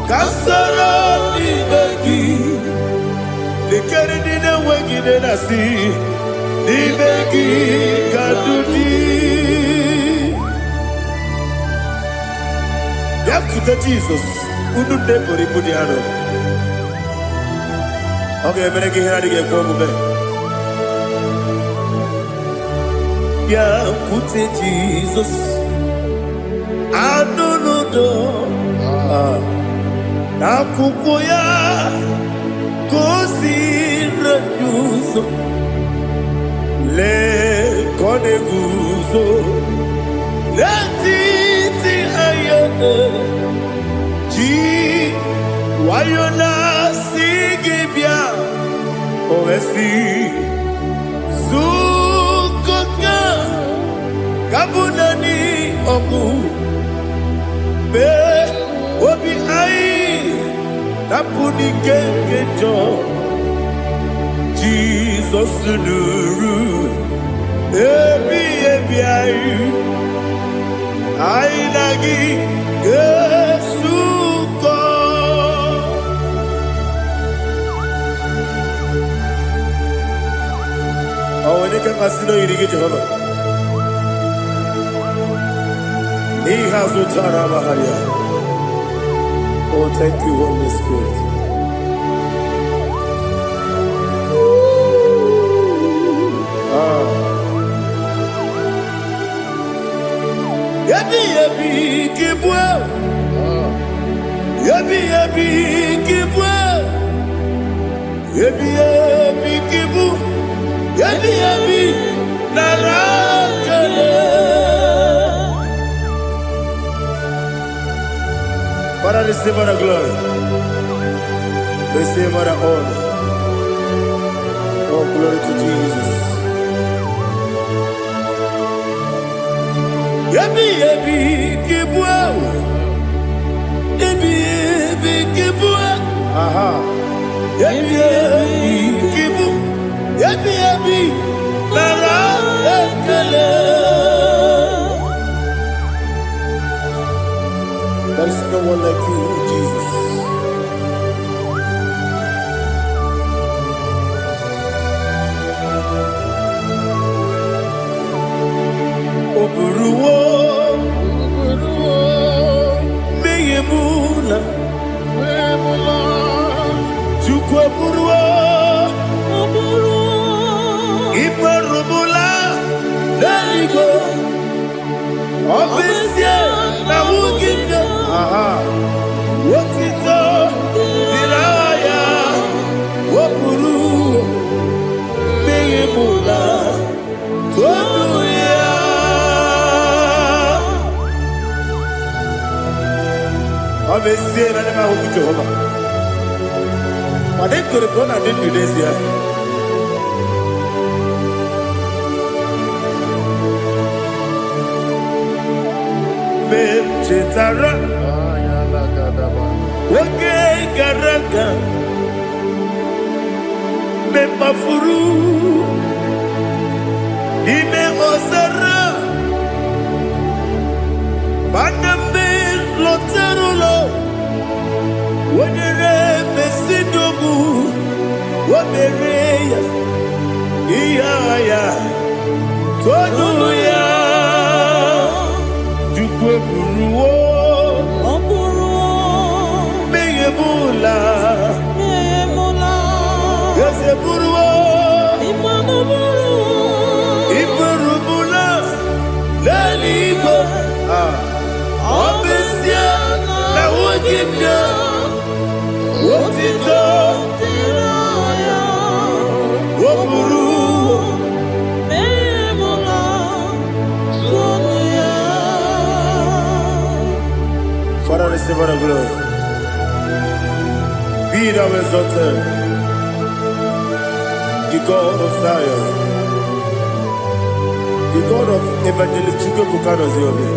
A: Kasara ni begi, nikere nine wegi na si, ni begi kadudi. Yakuta Jesus, ununde poripudiano. Okay, better get here to get go back. Yeah, put it Jesus. I don't know. Na kukoya kosi reduso le kone guzo le titi ayane ji wayona sigibia oesi sukoka kabunani oku be obi ai tapuni kenkejo Jesus nuru ebi ai ai nagi Yesuko. Oh, when you can casino, you get Jehovah. He has no Tarabaharia. Oh, thank you, Holy Spirit. Yabi, yabi, kibwa. Yabi, yabi, kibwa. Yabi, yabi, kibu. Yabi, yabi, narakale. Father, receive our glory. Receive our honor. Oh, glory to Jesus. Yabi, yabi, kibwa. Yabi, yabi, kibwa. Aha. Yabi, yabi, kibu. Yabi, yabi, narakale. There is no one like you, Jesus. Oburuwo, meyemula, chukwu oburuwo, iperubula, leligo, obesie na wugide. Aha, wotito, diraya, oburuwo, meyemula, tonuya. Obesie na nema wugide Jehovah. Made kore bona didn't this year. Chetara, wake garaga, me mafuru, ime osara, banambe loterulo, wanyere mesidogu, wamereya, iyaya, tonuya. Buruwo, meyemula, yese buruwo, iperubula, leligo, obesia na wugide, wotito, woburuwo, Father, receive our glory. Be thou exalted, the God of Zion, the God of Evangelist Chike Bukano Ziobi.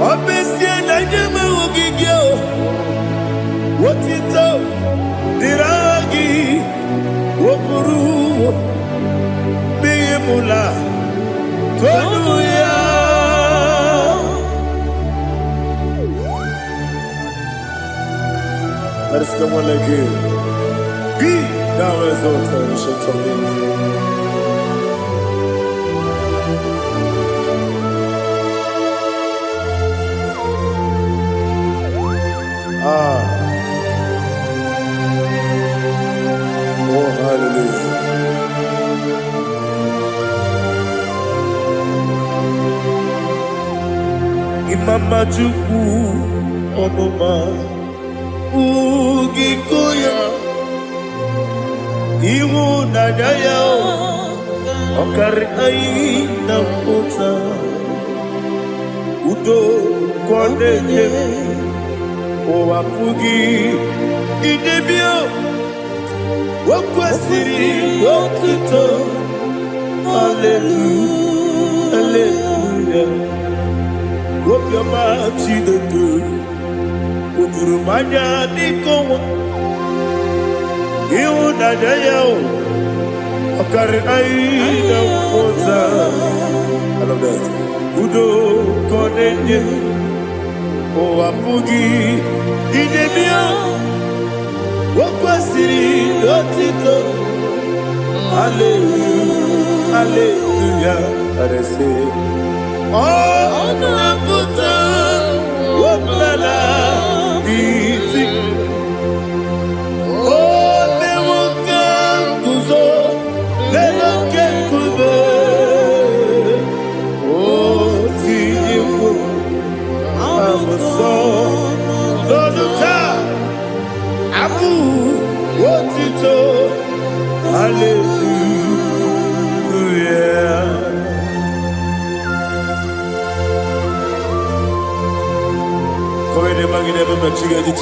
A: Obesie na nyeme ugigio, wotito, diragi, wokuru, biyemula, tonuya. There is no one like you. Be thou exalted, ancient of days. Oh, hallelujah. Imama Chukwu Onuma Ugikoya Iwu Nadaya Okari Aina Mota Udo Kondene Owapugi Idebio Wakwasiri Wakito Hallelujah Hallelujah Wopioma Chidodo Udurumanya Nikowa Iwu Nadaya Okari Aina Mota I love that Udo Kondene Owapugi Idebio Wakwasiri Otito Hallelujah, hallelujah. Let us say, oh, Nabuta, what Nana, easy. Oh, Nemuka, Kuzo, Nemuka, Kuzo. Oh, see you, I'm a son, Lord of time. Abu, what you told, hallelujah. Come in the bag, never met you get it.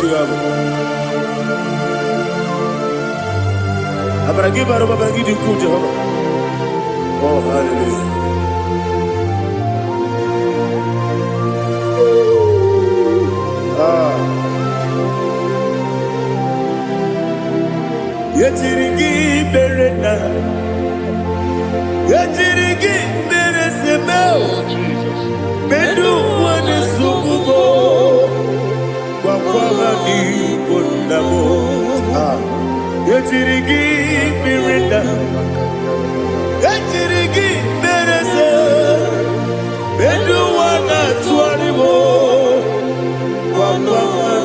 A: I'm gonna give out of a bag, you could, Jehovah. Oh, hallelujah. Yetirigi berena, yetirigi beresemeo, bedu wane sukubo, kwa ni kondamo. Yetirigi berena, yetirigi berese, bedu wana tuanibo, kwa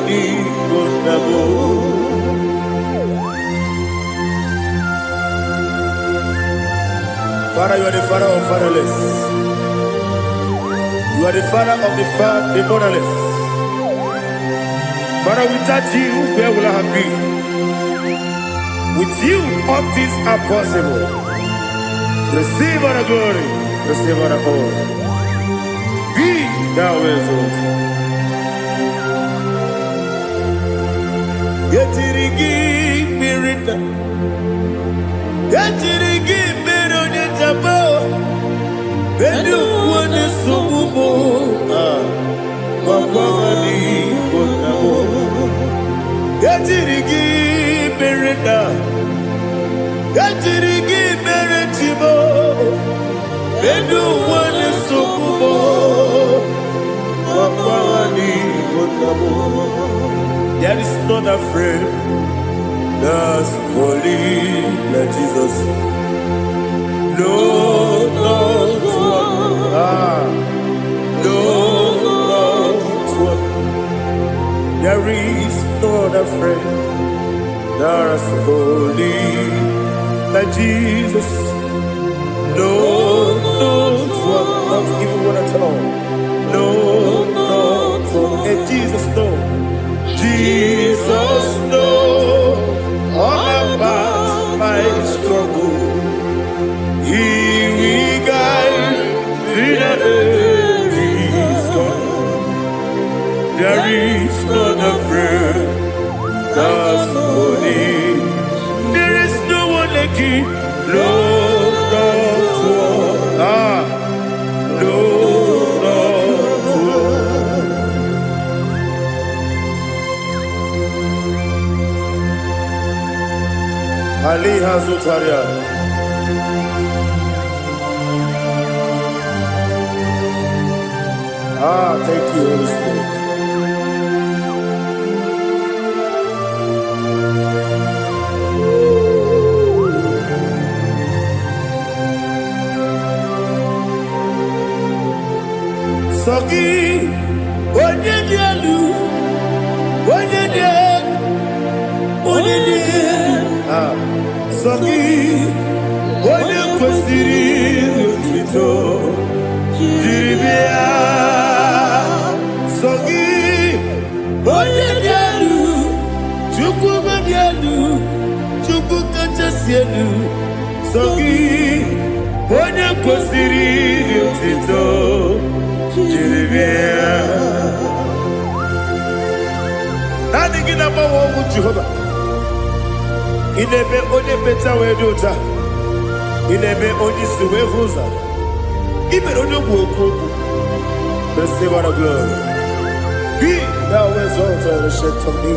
A: ni kondamo. Father, you are the father of fatherless. You are the father of the motherless. Father, without you, where will I have been? With you, all things are possible. Receive all the glory, receive all the honor. Be thou exalted. Yetirigi mirita, yetirigi. Bedu wane sububo, wakwani konamo. Yatirigi berenda, yatirigi beretibo. Bedu wane sububo, wakwani konamo. There is not a friend that's holy like Jesus. No, not one. No, not one. There is no other friend that's holy like Jesus. No, not one. Not even one at all. No, not one. And Jesus, no. Jesus, no. All about my struggle. He will guide through the days gone. There is not a friend that's holy. There is no one like you. Lord, not one. Lord, not one. Ali Hazutaria. Thank you, Holy Spirit. Soki, onyenyalu, Soki, onyenkwesiri n'otito, jiribia. Sogi, onyenyalu, chukwu madialu, chukwu kachasielu. Sogi, onyenkwesiri n'otito, jiribia. Nani gina mawa omu Jehovah? Inebe onye beta wedota, inebe onye suwe huza, ibe onye gwoku. Receive all the glory. Be thou exalted, the shade of me.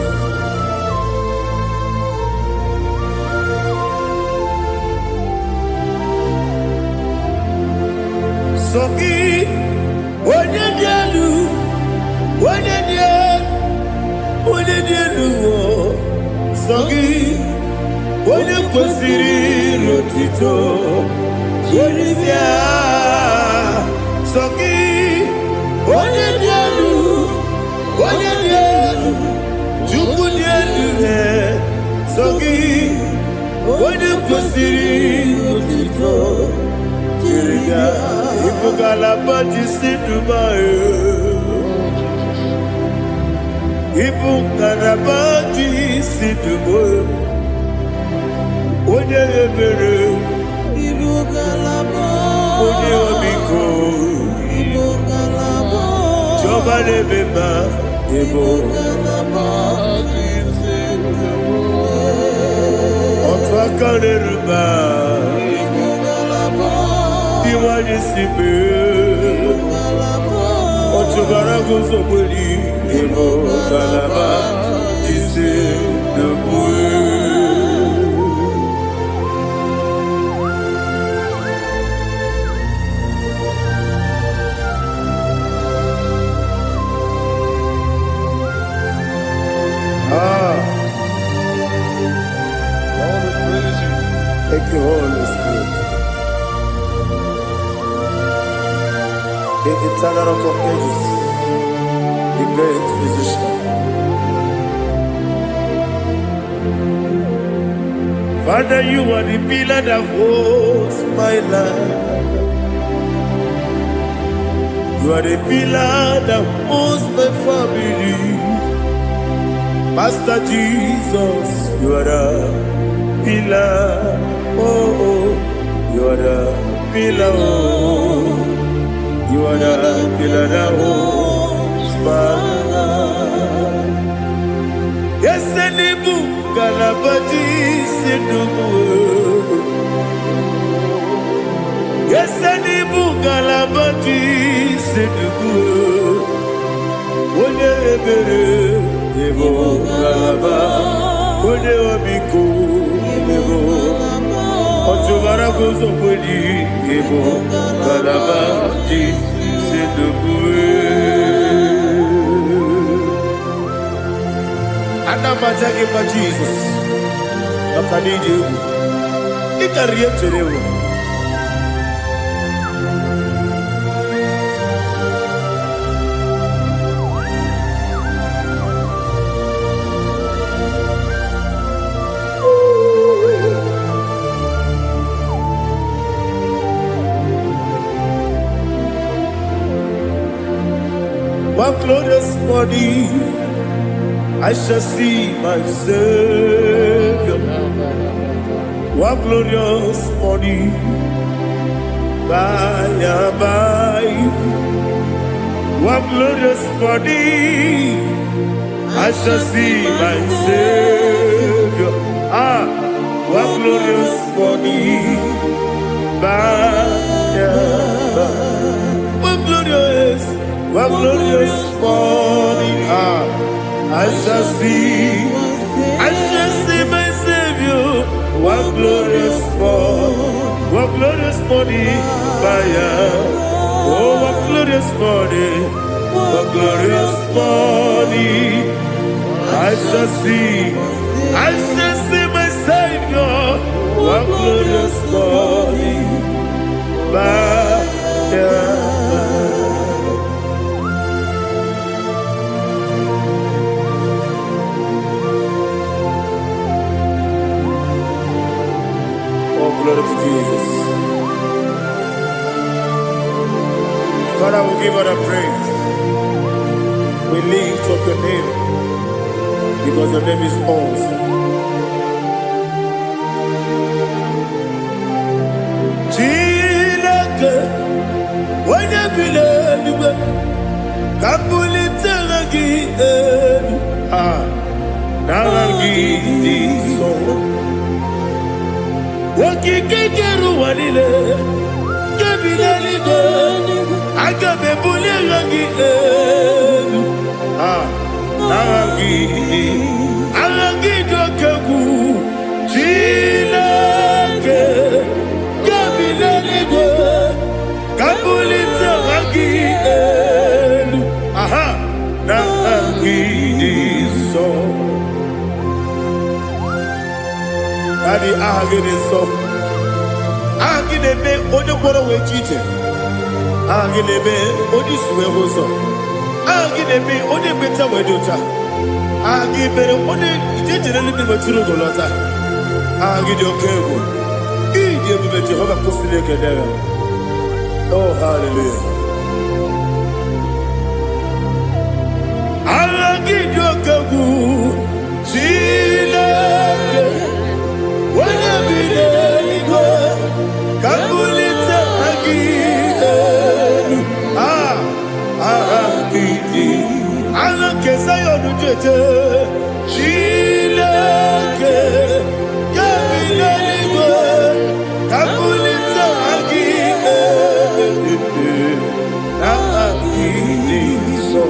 A: Sogi, onyenyalu, onyenyalu, Sogi, onyenkwesiri otito Jeribia Soki Onye dielu Chukwu dielu Soki Onye kwesịrị otito Jeribia Ibugalaba Jisidumae Ibugalaba Jisidumae Onye ebere Onye omiko Jọba lebeba Ọtụ aka n'eruba Iwanye sibe Ọtụbara gozo gbeli Ebo galaba Jise debue Thank you, Holy Spirit. The eternal rock of ages, the great physician. Father, you are the pillar that holds my life. You are the pillar that holds my family. Master Jesus, you are the pillar. Oh, you are the pillar, oh, you are the pillar that holds my life. Yes, and the book, Galabati, Sidubu. Yes, and the book, Galabati, Sidubu. One ebere, Ebo Galaba, One Obiku, Ebo. Otubara gozo kweli Ebo Galaba Jise debue Anamajage pa Jesus Nakanidi ewu Ikariye terewu One glorious body, I shall see my Savior. One glorious body, by and by. One glorious body, I shall see my Savior. One glorious body, by and by. One glorious morning, I shall see my Savior. One glorious morning, oh, one glorious morning, I shall see my Savior. One glorious morning, glory to Jesus. Father, we give all the praise. We lift up your name because your name is awesome. Chilake, when you believe, Kabuli Telagi, Nalagi, so. Wakikekeru wanile Kebilaligo Agabe bulelagi Alagi dokeku Chilake Kebilaligo Kabulita wagi Nalagi so Daddy, I get it so. onye gwọrọ wee ji ije. Aha gị na-eme onye isi wee hụ ụzọ. Aha gị na-eme onye ekpenta wee dị ụcha. Aha gị mere onye ije jere eluigwe wetụrụ ụgwọ lọta. Aha gị dị oke egwu. Ịdị ebube Jehova kwụsịrị ekele ya. Oh, hallelujah. Aha gị dị oke egwu. Chineke onye bi n'eluigwe ka mbulite gị elu. Aha gị dị ala nke Zayọn jeje. Chineke ka bi n'eluigwe ka mbulite gị elu. Aha gị dị nsọ.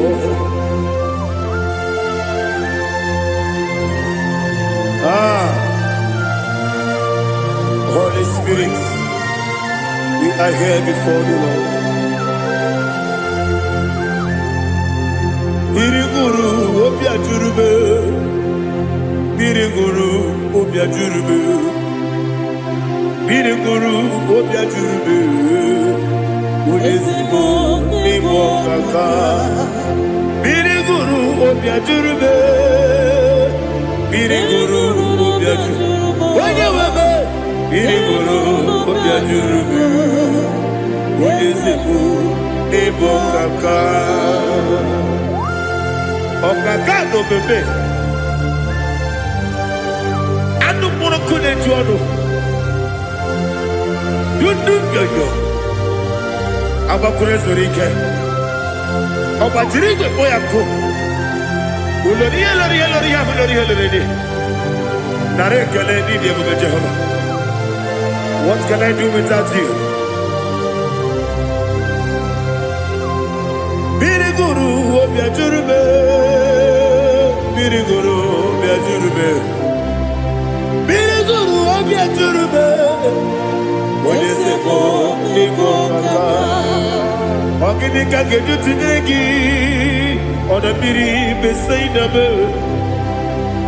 A: Holy Spirit, we are here before you, Lord. Biriguru obia jurube, biriguru obia jurube, biriguru obia jurube. Udesibo nibo kaka, biriguru obia jurube, biriguru obia jurube. Wanyewebe. Biriguru obia jurube, udesibo nibo kaka. Okaka no bebe. Anu mono kune juano. Dundu yoyo. Abakure zorike. Obajirige boyako. Uloriya loriya loriya loriya loriya. Nare kele ni diye buge Jehova. What can I do without you? Biriguru obia jurube, biriguru obia jurube, biriguru obia jurube. Odesebo nibo kaka, ogini kage jutinegi, oda biri besainabe.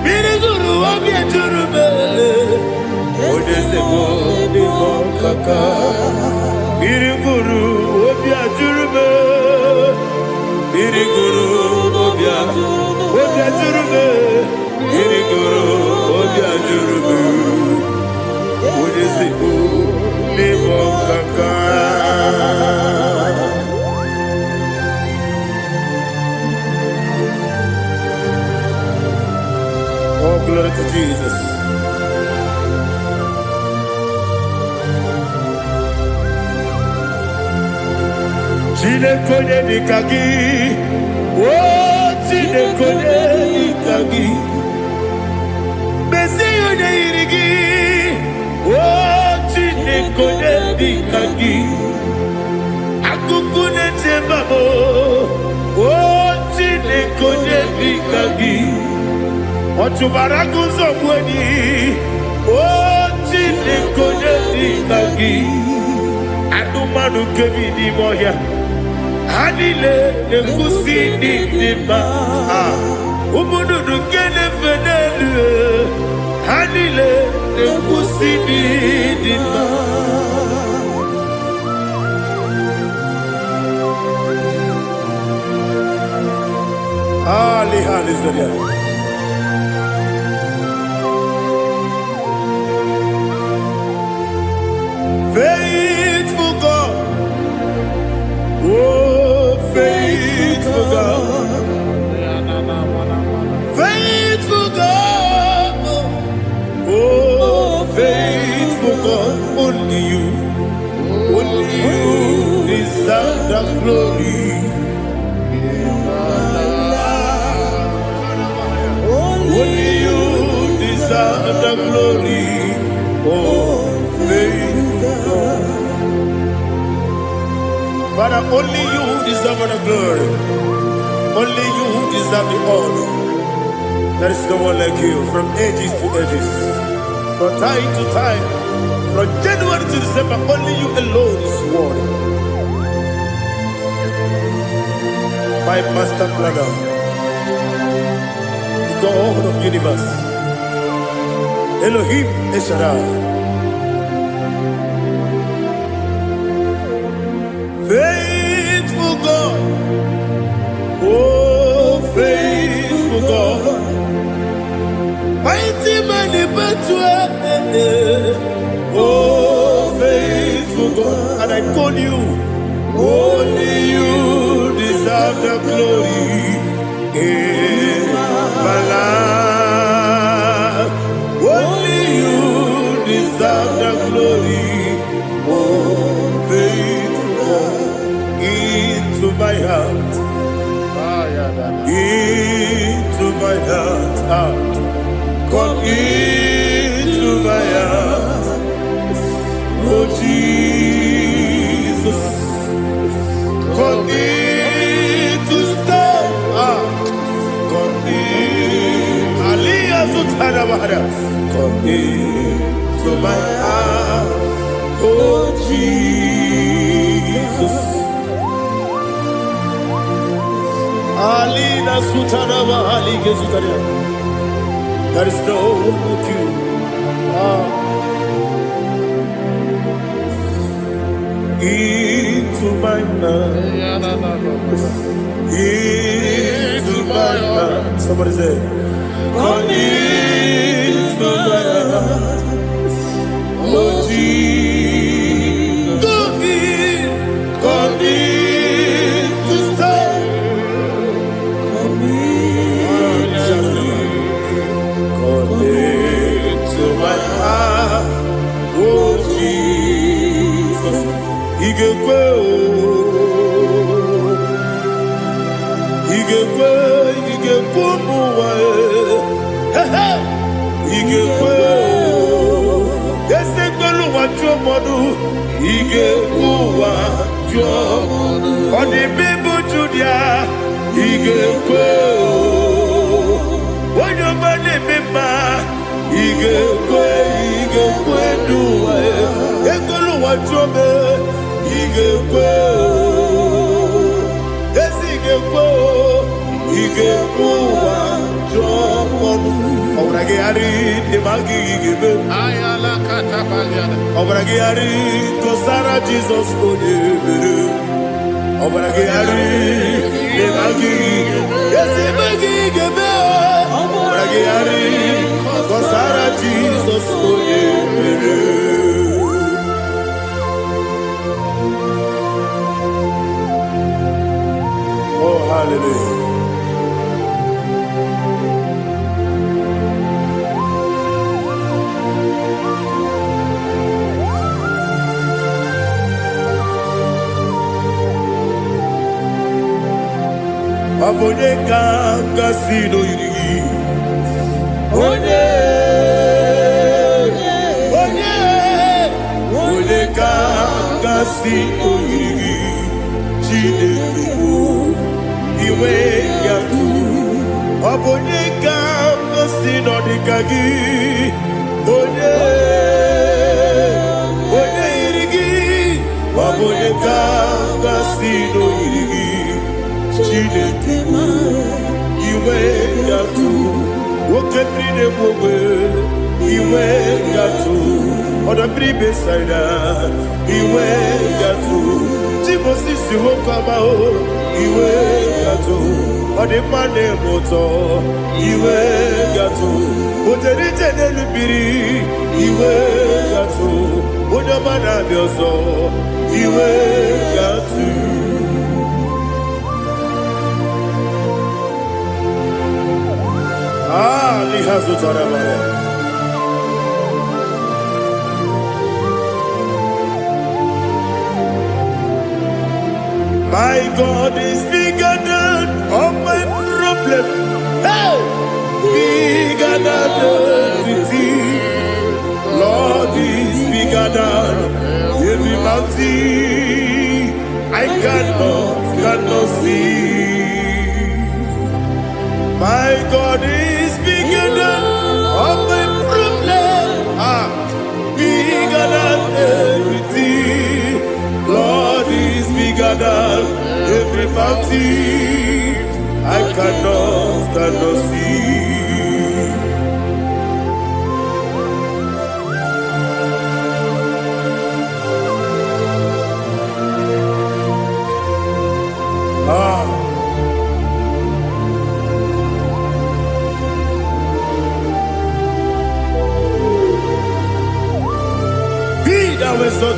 A: Biriguru obia jurube, odesebo nibo kaka, biriguru obia jurube. Biriguru obia jurube, biriguru obia jurube. Udesibo nibo kaka. Oh, glory to Jesus. Chineke dikagi, oh Chineke dikagi, Mesiyo irigi, oh Chineke dikagi, Akukune tembabo, oh Chineke dikagi, Otubaragu zobweni, oh Chineke dikagi, Anumanu kevini moya. Hanile nekusi nidima, umududu kene fenelu. Hanile nekusi nidima. Ali Zaria. Faithful God, oh faithful God, faithful God, oh faithful God, only you deserve the glory. Only you deserve the glory, oh faithful God. Father, only you deserve the glory. Only you deserve the honor. There is no one like you from ages to ages, from time to time, from January to December. Only you alone is worthy. My master brother, the God of the universe, Elohim Eshadai. Oh, faithful God. And I told you, only you deserve the glory in my life. Only you deserve the glory. Oh, faithful God, into my heart. Into my heart. Come into my heart. Oh Jesus, come in to stay. Come in. Aliyah Sultanabara. Come in to my heart. Oh Jesus. Alina Sultanaba Ali Gezutaria. There is no one like you. Into my mind. Into my heart. Somebody say, come into my heart. Oh Jesus, come in to stay. Come into my heart. Oh Jesus, Igekwe, Igekwe muwa, Igekwe, Esegbolu wajomodu, Igekwe wajomodu, Odi bibu Judia, Igekwe, Wanyomane mema, Igekwe duwa, Egbolu wajome, Igekwe, Igekwe wajomodu. Obrage ari demagi igebe.
B: Ayala katapaliana.
A: Obrage ari kosara Jesus odebere. Obrage ari demagi yesimagi igebe. Obrage ari kosara Jesus odebere. Oh hallelujah. Abone kanga sino yiri. Abone kanga sino yiri. Chineke iwe yatu. Abone kanga sino dikagi. Onye yiri. Abone kanga sino yiri. Chineke iwe yatu. Woke brine mwobe iwe yatu. Oda bribe saida iwe yatu. Timosisi wokama o iwe yatu. Ode mane moto iwe yatu. Oterite nelubiri iwe yatu. Onyamana biozo iwe yatu. My God is bigger than all my problem. Hey! Bigger than everything. Lord is bigger than every mountain I cannot see. My God is bigger than all my problems. Bigger than everything. Lord is bigger than every mountain I cannot see.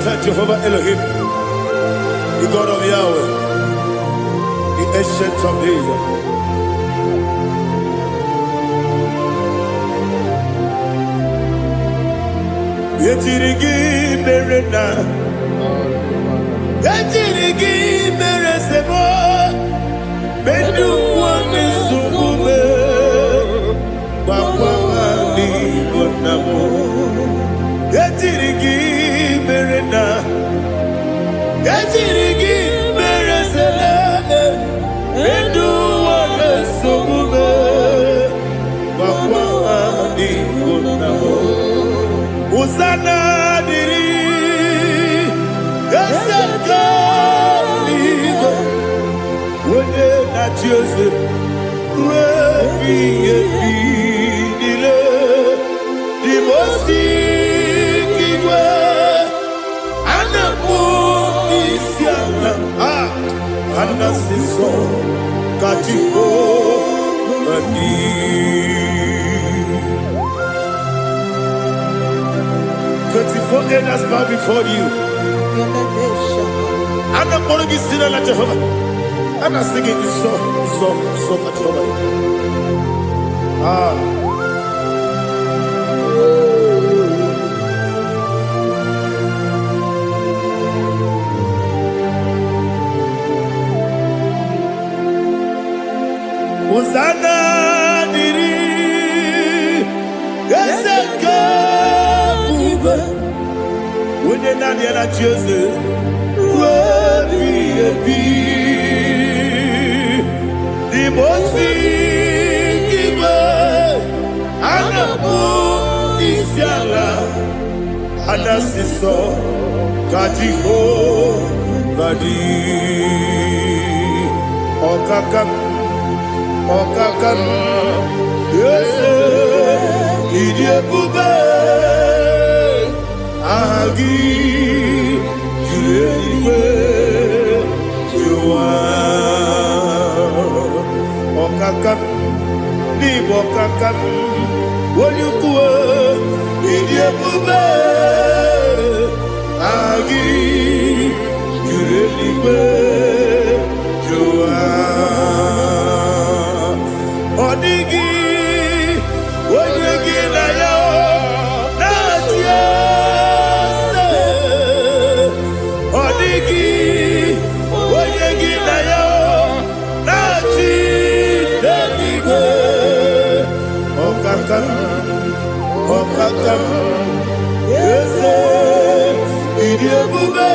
A: exalted Jehovah Elohim, the God of Yahweh, the ancient of days. Yetirigi merena, yetirigi meresemo, bedu wane subume, bakwa ni bonamo. Yetirigi merena, yetirigi meresele, bedu wane subume, bakwa ni bonamo. Usana diri, esaka ligo, wone na Jose, refi nile, di mosi kiwe, anamu isiana, anasiso kajiko mani. 24 elders bow before you. I'm not going to be singing like Jehovah. I'm not singing this song like Jehovah. Hosanna diri, Ezeka. When you're not here at Jesus, the most giver, and the moon is yalla, and the sister, Kajiho, Vadi, Okakam, yes, Idiot Bube. Agi julewe juwa okakam ni bokakam wonyukwe idiebube agi julewe juwa odigi wonyegi na yo natia Okakam, yes, idiebube,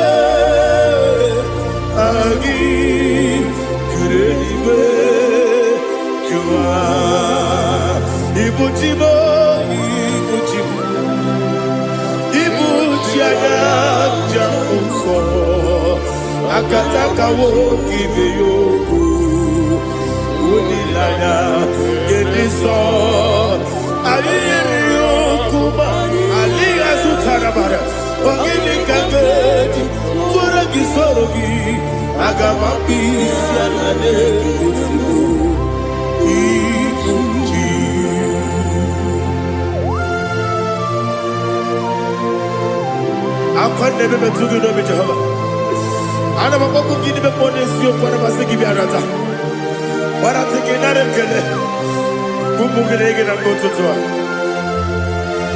A: agi, kureliwe, jua, ibuchibo, ibuchiana, jamso, akataka wo kibeyoku, unilana, gediso. Ali azutarabara, ogini kageti, fura gisorogi, agama pisianane kusibu, ikuji. Akande bebe tugi no Jehovah. Ana maboku gidi be ponesio kwa basiki biarata. Bara tekenare kele. Kumugirege na mototwa.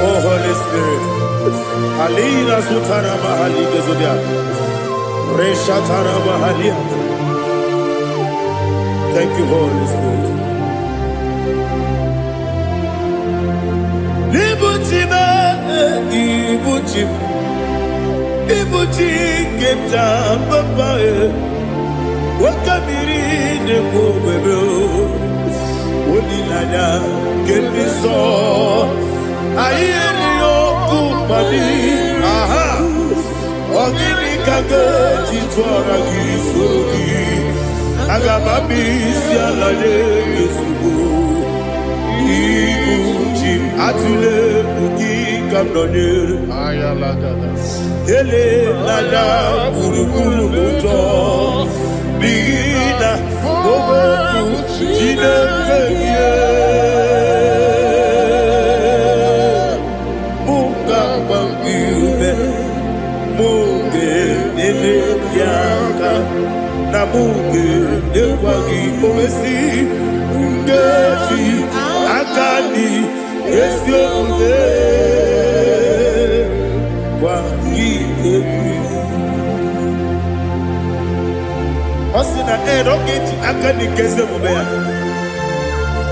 A: Oh Holy Spirit, Alina Sutara Mahali Gezudia, Reshatara Mahali. Thank you, Holy Spirit. Libuchima, Ibuchi, Keta, Papa, Wakamiri, the Mubebo, Unilada, get me so. Ayeri okupali, aha, ogini kageti twara gisugi, agabami sialale gisugu, ibuchi atule buki kamdone, ele lada buruburu muto, bigina obeku jine keye. Move nyede biaka na muge dekwagi omesi ngeji akani esi omude kwagi ebi osina erogeji akani keze mubea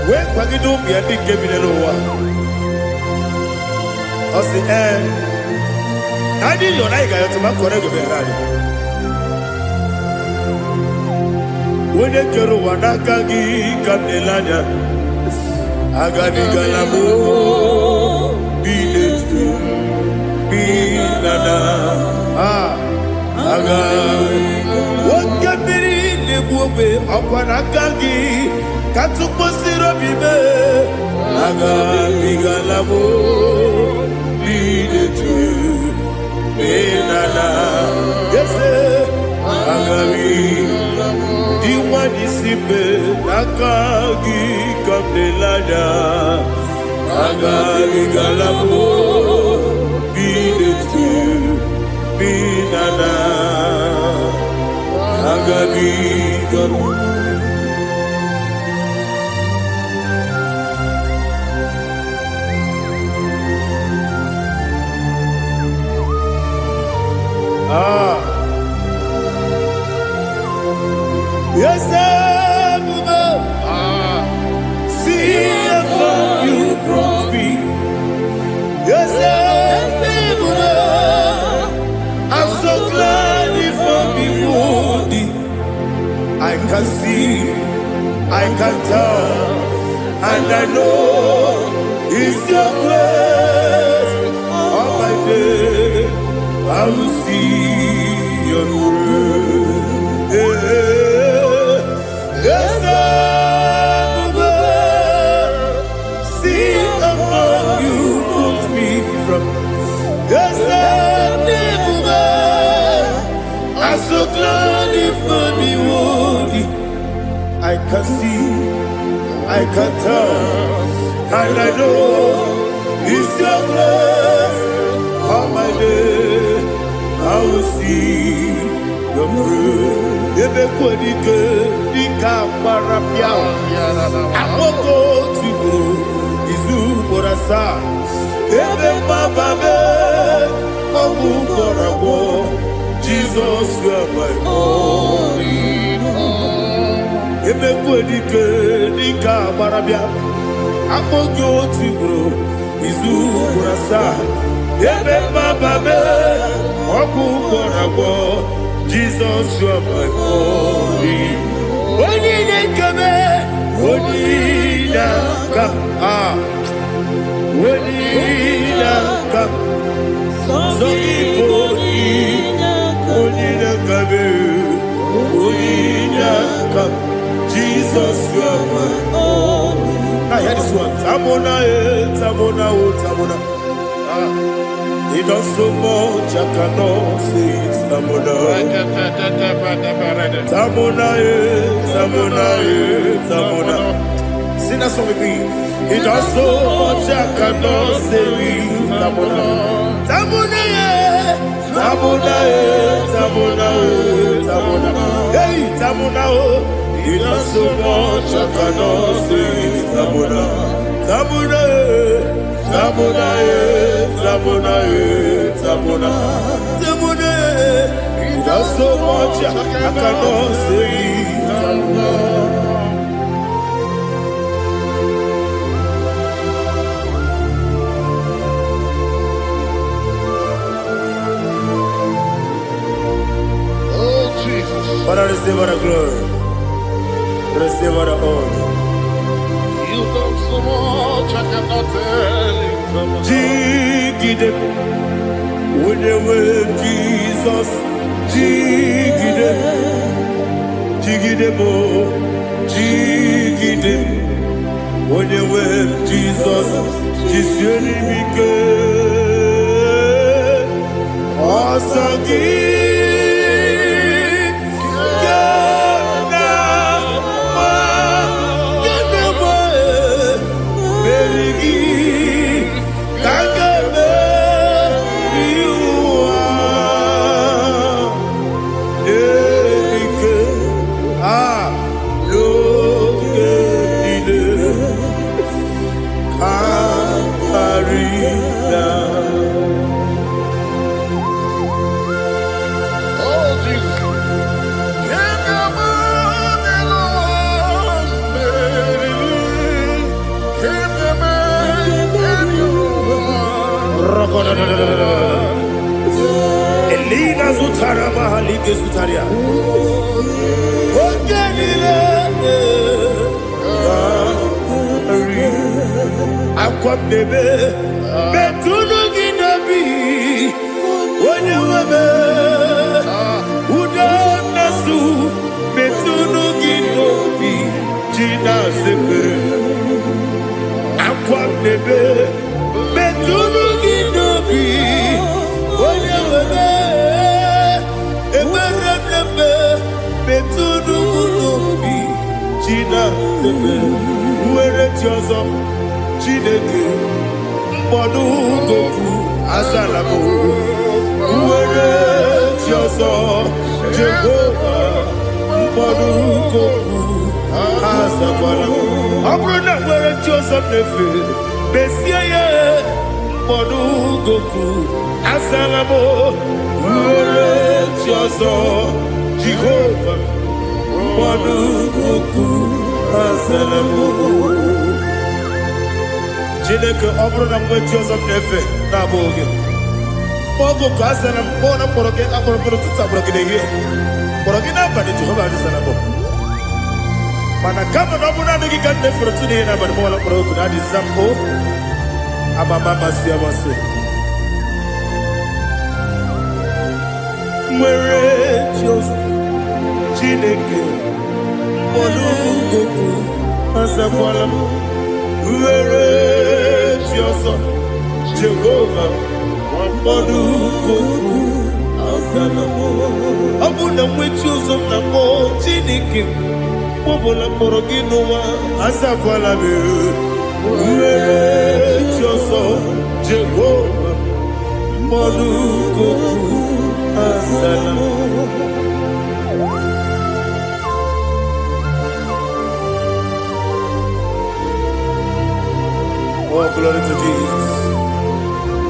A: we kwagi do bia di kebile wa osi Adi yona igayo tuma korego berari. Wode kero wanakagi kanelanya. Agadi galamo binetu binana. Wakabiri nebuwe akwanakagi katuposiro bibe. Agadi galamo binetu. Benana, yes, Agami, Diwani Sipe, Nakagi, Kamdelada, Agami Galabo, Binetu, Benana, Agami Galabo. Yes, see how you brought me. Yes, I'm so glad you found me worthy. I can see, I can tell, and I know it's your grace. All my day, I will see your grace. Yes, see how you moved me from. Yes, I'm so glad you found me worthy. I can see, I can tell, and I know it's your grace. All my day, I will see your grace. Ebe kwenike dika marapia akoko tigo izu morasa ebe bababe obu korabo Jesus you are my only home. Ebe kwenike dika marapia akoko tigo izu morasa ebe bababe obu korabo Jesus, you are my only. Only come, only come, only come. So only come. Jesus, you are my only. I hear this one. Tamona, Tamona, Tamona. He does so much, I cannot say it. Tamona, Tamona, Tamona, Tamona. Sing that song with me. He does so much, I cannot say it. Tamona, Tamona, Tamona, Tamona, Tamona. Hey, Tamona, he does so much, I cannot say it. Tamona, Tamona. Tamona, Tamona, Tamona, Tamona. He does so much I cannot say.
B: Oh Jesus,
A: Father, receive all the glory, receive all the honor.
B: you done so much I cannot tell it.
A: Jigide, with the word Jesus, Jigide, Jigide mo, Jigide, with the word Jesus, Jisyenimike, Osagi. Ina zutara mahali ke zutaria. Ogenile. Akwam debe. Betunu ginabi. Onye webe. Uda nasu. Betunu ginobi. Jina sebe. Akwam debe. Betunu ginobi. Onye webe. Ebere debe. Betunu ginobi. Jina sebe. Uwere tiozo. Chineke. Mbodu goku. Azalamo. Uwere tiozo. Jehovah. Mbodu goku. Azalamo. Abrona uwere tiozo nefe. Besiye. Mbodu goku. Azalamo. Uwere tiozo. Jehovah. Mbodu goku. Azalamo. Chineke ọbụrụ na mgbe Jizọs na-efe na-abụ oge ogo ka a sara mkpọ na mkpọrọ gị akpọrọ mkpọrọ tutu akpọrọ gị n'ehihie mkpọrọ gị n'abalị Jehova adịsara mbọ mana kama na ọ bụrụ na adịghị ka nne fere otu n'ihe n'abalị mụọla mkpọrọ oku na adịza mbụ amama amasị amasị nwere Jizọs Chineke mkpọrọ oku azakwala m nwere Jiozo Jehovah mmadụ goku azalamo ọ bụ na nwechi ụzọ na mbọ Chineke mkpọbụla mkpọrọ gị n'ụwa azakwala m nwere Jiozo Jehovah mmadụ goku azalamo Oh, glory to Jesus.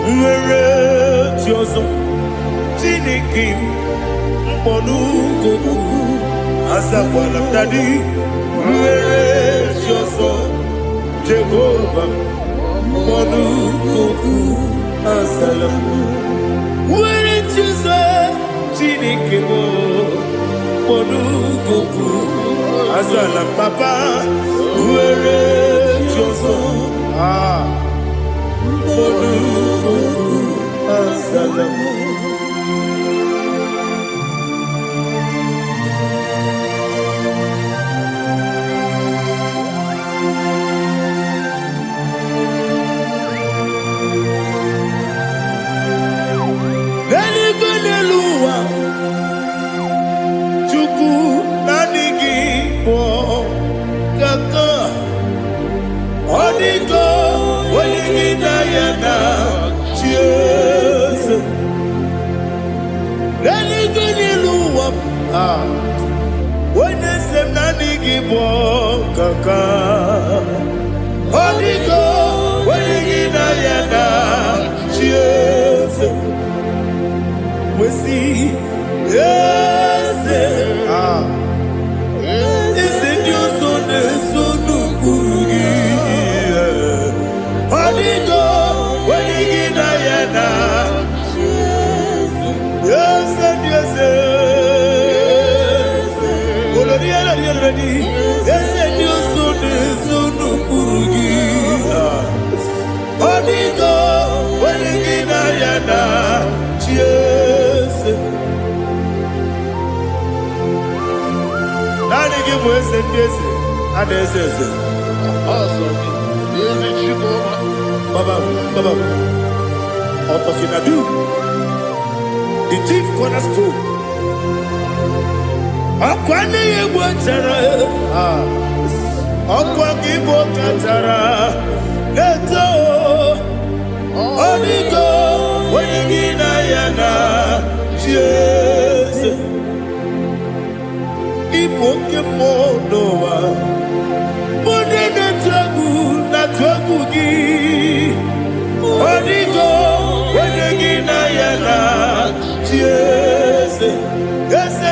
A: Nwere Jiozo Chineke mkpọnụ goku azakwala m dadi nwere Jiozo Jehovah mkpọnụ goku azalamo nwere Jiozo Chineke mkpọnụ goku azalam papa nwere Jiozo mkpọnụ goku azalamo Onye sem na adịghị bụ kaka ọdịgo onye gị na ya na chi eze wesi eze eze ndị ọzọ na-eso n'okpuru gị ọdịgo onye gị na ya na chi eze ndị eze eze ndị ọzọ na-eso n'okpuru gị ọdịgo onye gị na ya na chi eze naanị gị bụ eze ndị eze a na-eze eze Baba Otokinadu the chief cornerstone ọkwa n'ihe gbochara ọkwa gị bụ katara na-eto ọdịgo onye gị na ya na chi eze ịbụ oke mmụọ n'ụwa onye na-atụ egwu gị ọdịgo onye gị na ya na chi eze eze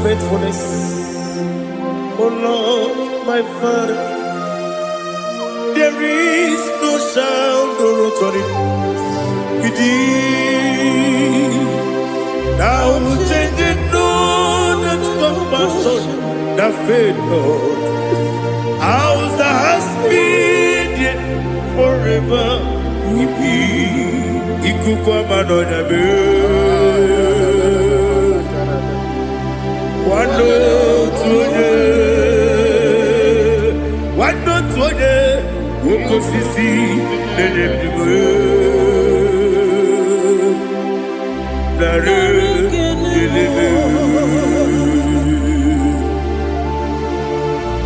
A: Faithfulness, oh Lord, my Father, there is no sound or authority. Thou changest not that compassion, that faith, Lord. Ours that has been yet forever. Ikukwa madonya be. Wando tuone, woko sisi nenebwe, nare kelebe,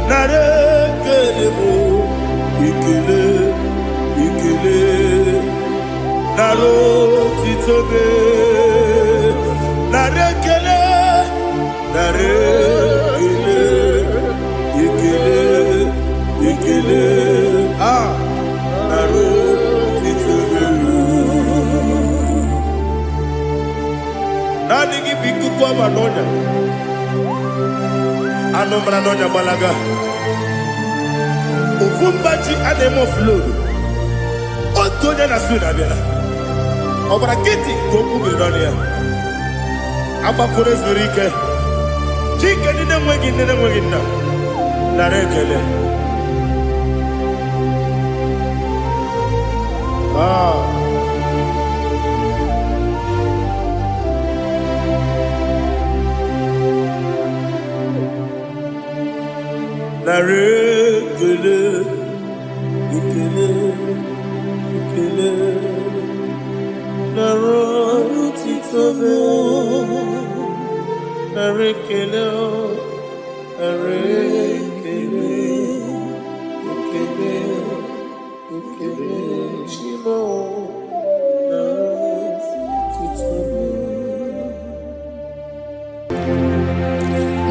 A: nare kelebo, ikele, naro titobe, nare kele. Nadigi biku kwa manonya, anomra nonya balaga. Ufumbaji anemo flow. Otonya na suna bela. Obra kiti koku beronia. Abakure zurike. Chike nine mwegi na. Narekele. Narekele. Ikele. Naro titobe. Narekele.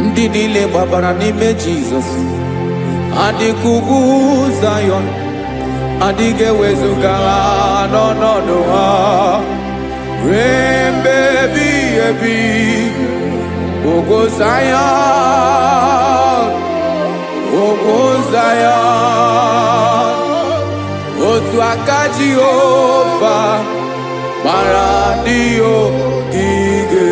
C: Ndị niile gbabara n'ime Jizọs adịkugwu Zion, adịghị ewezuga ha n'ọnọdụ ha ruo mgbe ebighị ebi. Ogo Zion, otu aka Jehova gbara ndị ogige.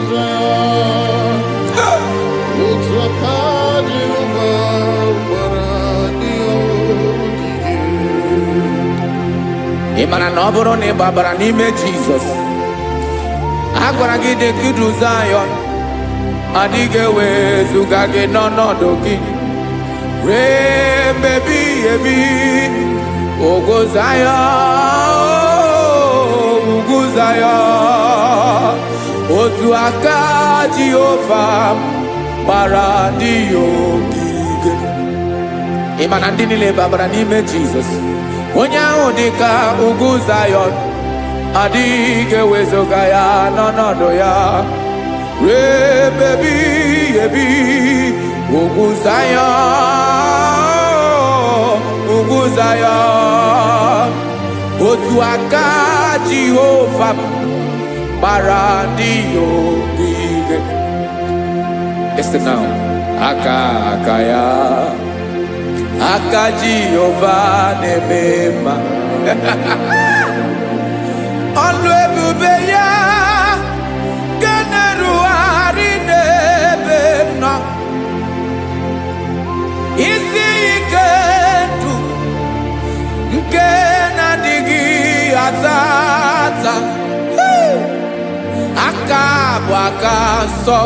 B: Zion,
C: Imana na ọ bụrụ na ị gbabara n'ime Jizọs, a gwara gị dị ka idu Zayọn, adịghị ewezuga gị n'ọnọdụ gị ruo mgbe ebighị ebi. Ugwu Zayọn, ugwu Zayọn, otu aka Jehova gbara ndị ya ogige. Ịma na ndị niile gbabara n'ime Jizọs, onye ahụ dị ka ugwu Zayọn, adịghị ewezuga ya n'ọnọdụ ya ruo mgbe ebighị ebi. Ugwu Zayọn, ugwu Zayọn, otu aka Jehova gbara ndị ya ogige. Listen now. Aka ya, aka Jehova na-eme mma. Ọlụ ebube ya ka na-erugharị n'ebe m nọ. Isi ike ndụ nke na-adịghị ata ata. Aka bụ aka nsọ,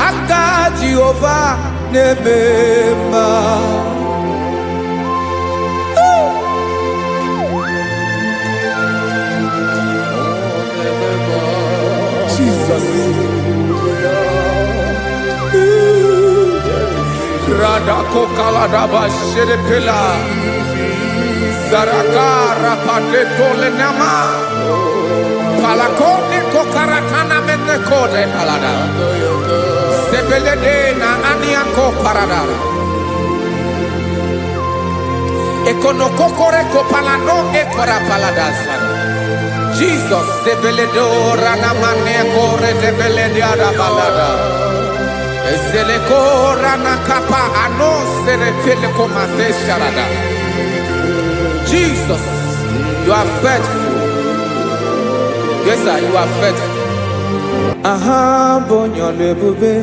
C: aka Jehova na-eme mma.
A: Jesus.
C: Radako kaladaba shedepela Zarakara padeto lenama Palakone kokaratana mene kode palada Sebelede na aniako parada Ekono kokore kopalano ekora paladasa Jesus sebeledo rana mane kore debelede arabalada Ezeleko rana kapa ano serepele komate sharada. Jesus, you are faithful. Yes, sir, you are faithful. Aha, bonyo lebube.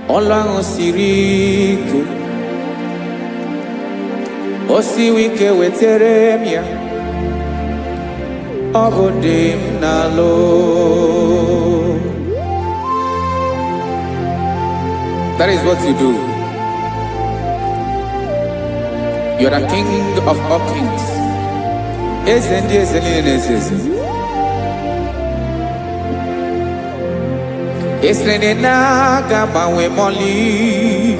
C: Olang osirike. Osiwike weteremia. Obodim nalo. That is what you do. You are the King of all kings. Esrene na gama we moli.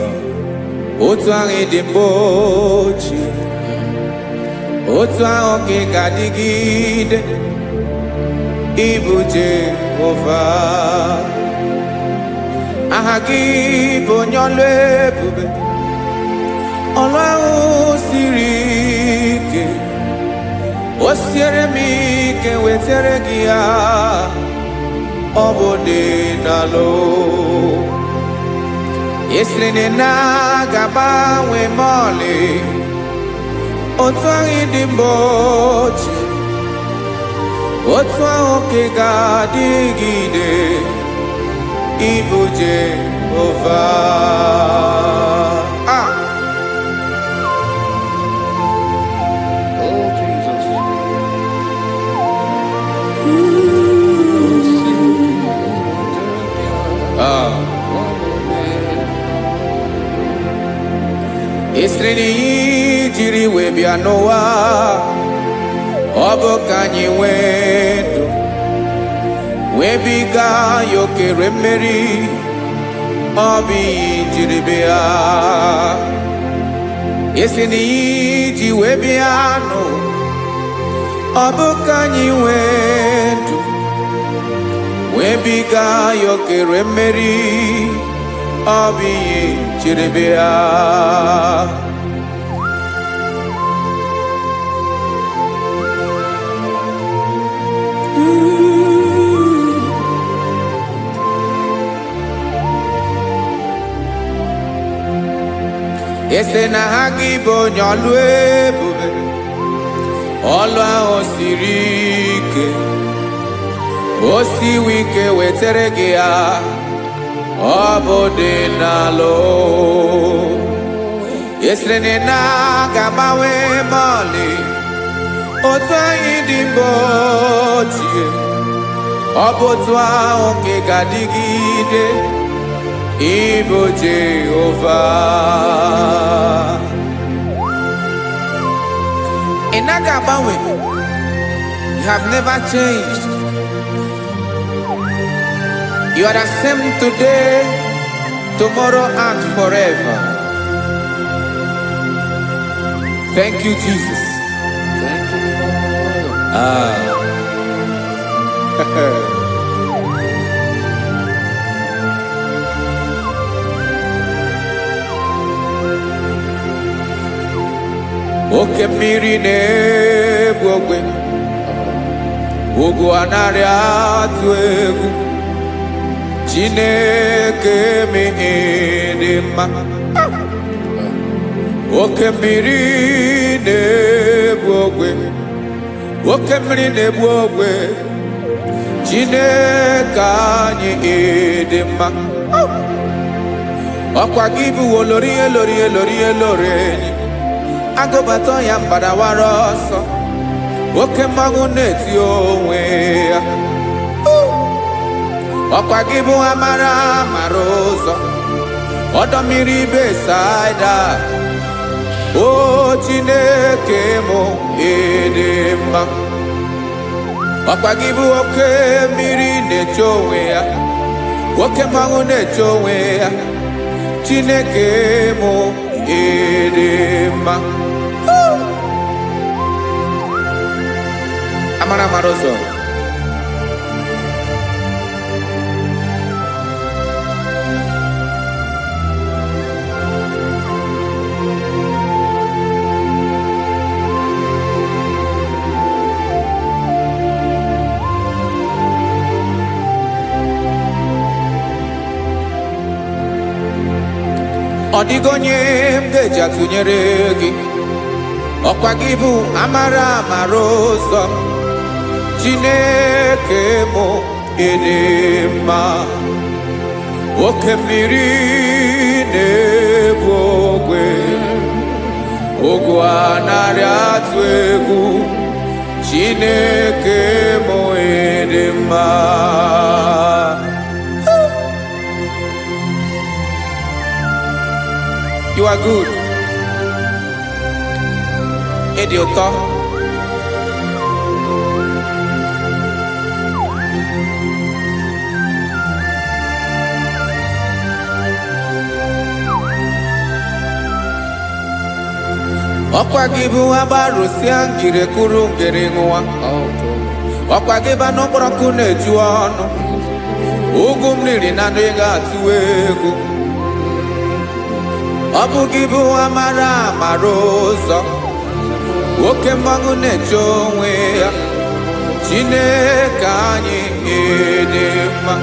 C: Otu ange dimbochi. Otu ange gadigide. Ibu Jehovah. Ahagi bonyolo ebube Ọlọ́run siri ike o siere m ike wetere gị ya ọ bụ dị n'alụ esiri na ga-agbanwe m ọlị otu ahụ dị mgbe ochie otu ahụ ka ị ga-adịgide Ibu Jehovah.
B: Oh, Jesus.
C: Esreni jiri wee bịa n'ụwa ọ bụ ka anyị nwee ndụ webiga yokere mmeri ọ bụ ijiri bịa esi na iji wee bịa nụ ọ bụ ka anyị nwee ndụ webiga yokere mmeri ọ bụ ijiri bịa Ese na ha gị bụ onye ọlụ ebube ọlụ ahụ siri ike o siwe ike wetere gị ya ọ bụ dị n'alụ esrene na gabawe mali otu anyị dị mgbe ochie ọ bụ otu ahụ nke ga-adịgide ịbụ Jehova. Ị naghị agbanwe. You have never changed. You are the same today, tomorrow, and forever. Thank you, Jesus.
B: Thank you,
C: Oke mmiri na-egbu ogwe, ugwu anaghị atụ egwu. Chineke mi dị mma. Oke mmiri na-egbu ogwe, oke mmiri na-egbu ogwe. Chineke anyị dị mma. Ọkwa gị bụ olori enyi. Agụbata ya mbadawara ọsọ. Oke mmanwụ na-eti onwe ya. Ọkwa gị bụ amara ụzọ. Ọdọ mmiri Besaida. O Chineke mụ dị mma. Ọkwa gị bụ oke mmiri na-eche onwe ya. Oke mmanwụ na-eche onwe ya. Chineke mụ dị mma. Amara ụzọ. Ọ dịghị onye m ga-eji atụnyere gị. Ọkwa gị bụ amara ụzọ. Chineke mụ dị mma. Oke mmiri na-egbu ogwe, ugwu anaghị atụ egwu. Chineke mụ dị mma. You are good. Ịdị ụtọ. Ọkwa gị bụ agbarụsịa ngiri kwuru ngiri nwa. Ọkwa gị bụ n'okporoko na-eju ọnụ. Ugwu mmiri na adịghị atụ egwu. Ọ bụ gị bụ amara ụzọ. Oke mmanwụ na-eche onwe ya. Chineke anyị dị mma.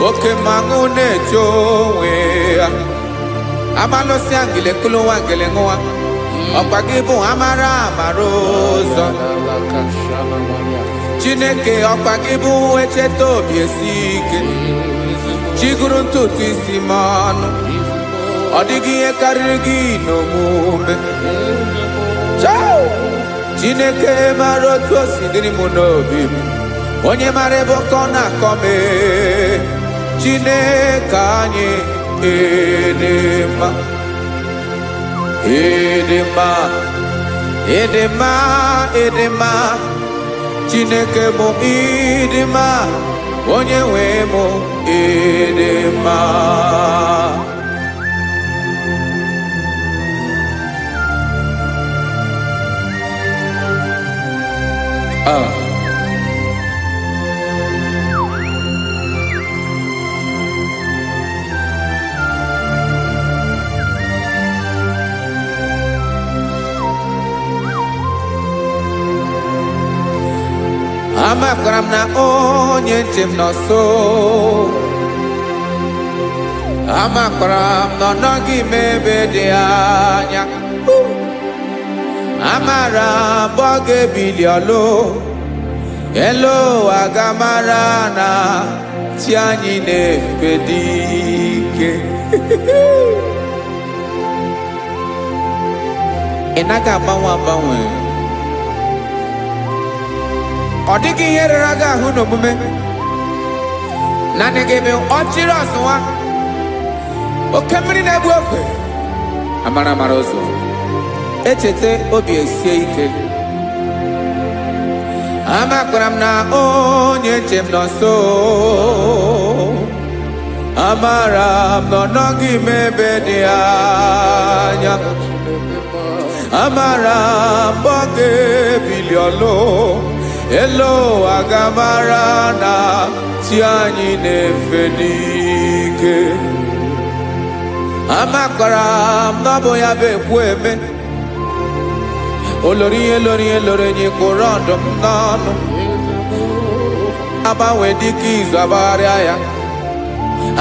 C: Oke mmanwụ na-eche onwe ya. Amalụsịa ngile kuluwa ngile nwa. Ọkwa gị bụ amara ụzọ. Chineke ọkwa gị bụ echeta obi esi ike. Chiguru ntutu isi m ọnụ. Ọ dịghị ihe karịrị gị n'omume. Chineke mara otu o si dịrị m n'obi m. Onye mara ebe ọkọ na-akọ m. Chineke anyị dị mma. Dị mma. Dị mma. Dị mma. Chineke mụ dị mma. Onye nwe mụ dị mma. Amakwara m na onye nche m nọ nso. Amakwara m na ọ nọghị m ebe dị anya. Amara m ọ ga-ebili ọlụ. Elu aga mara na chi anyị na-efe dị ike. Inaga banwe. Odiki here raga huno mume. Nane gebe ochiro aswa. Okemri na buokwe. Amara marozo. Echete obi esie ike. Amakwaram na onye chem no so. Amaram no nogi mebe di anya. Amaram boge biliolo. Elo agamara na tianyi nefenike. Amakwaram no boya be kweme. Olori nyi korondo nano. Aba wediki zabari aya.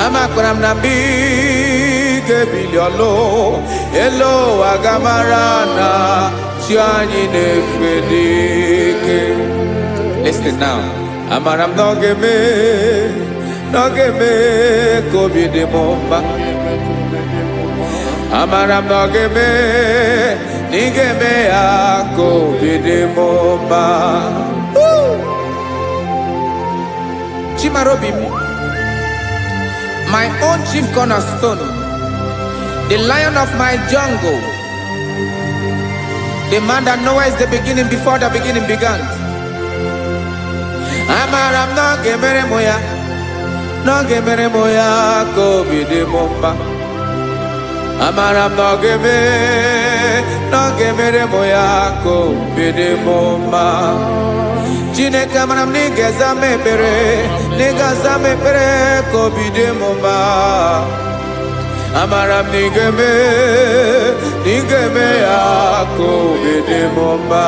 C: Amakwaram na bige biliolo. Elo agamarana chiani nefedike. Listen now. Amaram nogeme kobi de momba. Amaram nogeme nigeme ako bidimoma. Chimarobim, my own chief cornerstone, the lion of my jungle, the man that knows the beginning before the beginning began. Amaram no gemere moya ko bidimoma. Amaram no gemere moya ko bidimoma. Chineke amaram nigeza mepere ko bidimoma. Amaram nigeme ya ko bidimoma.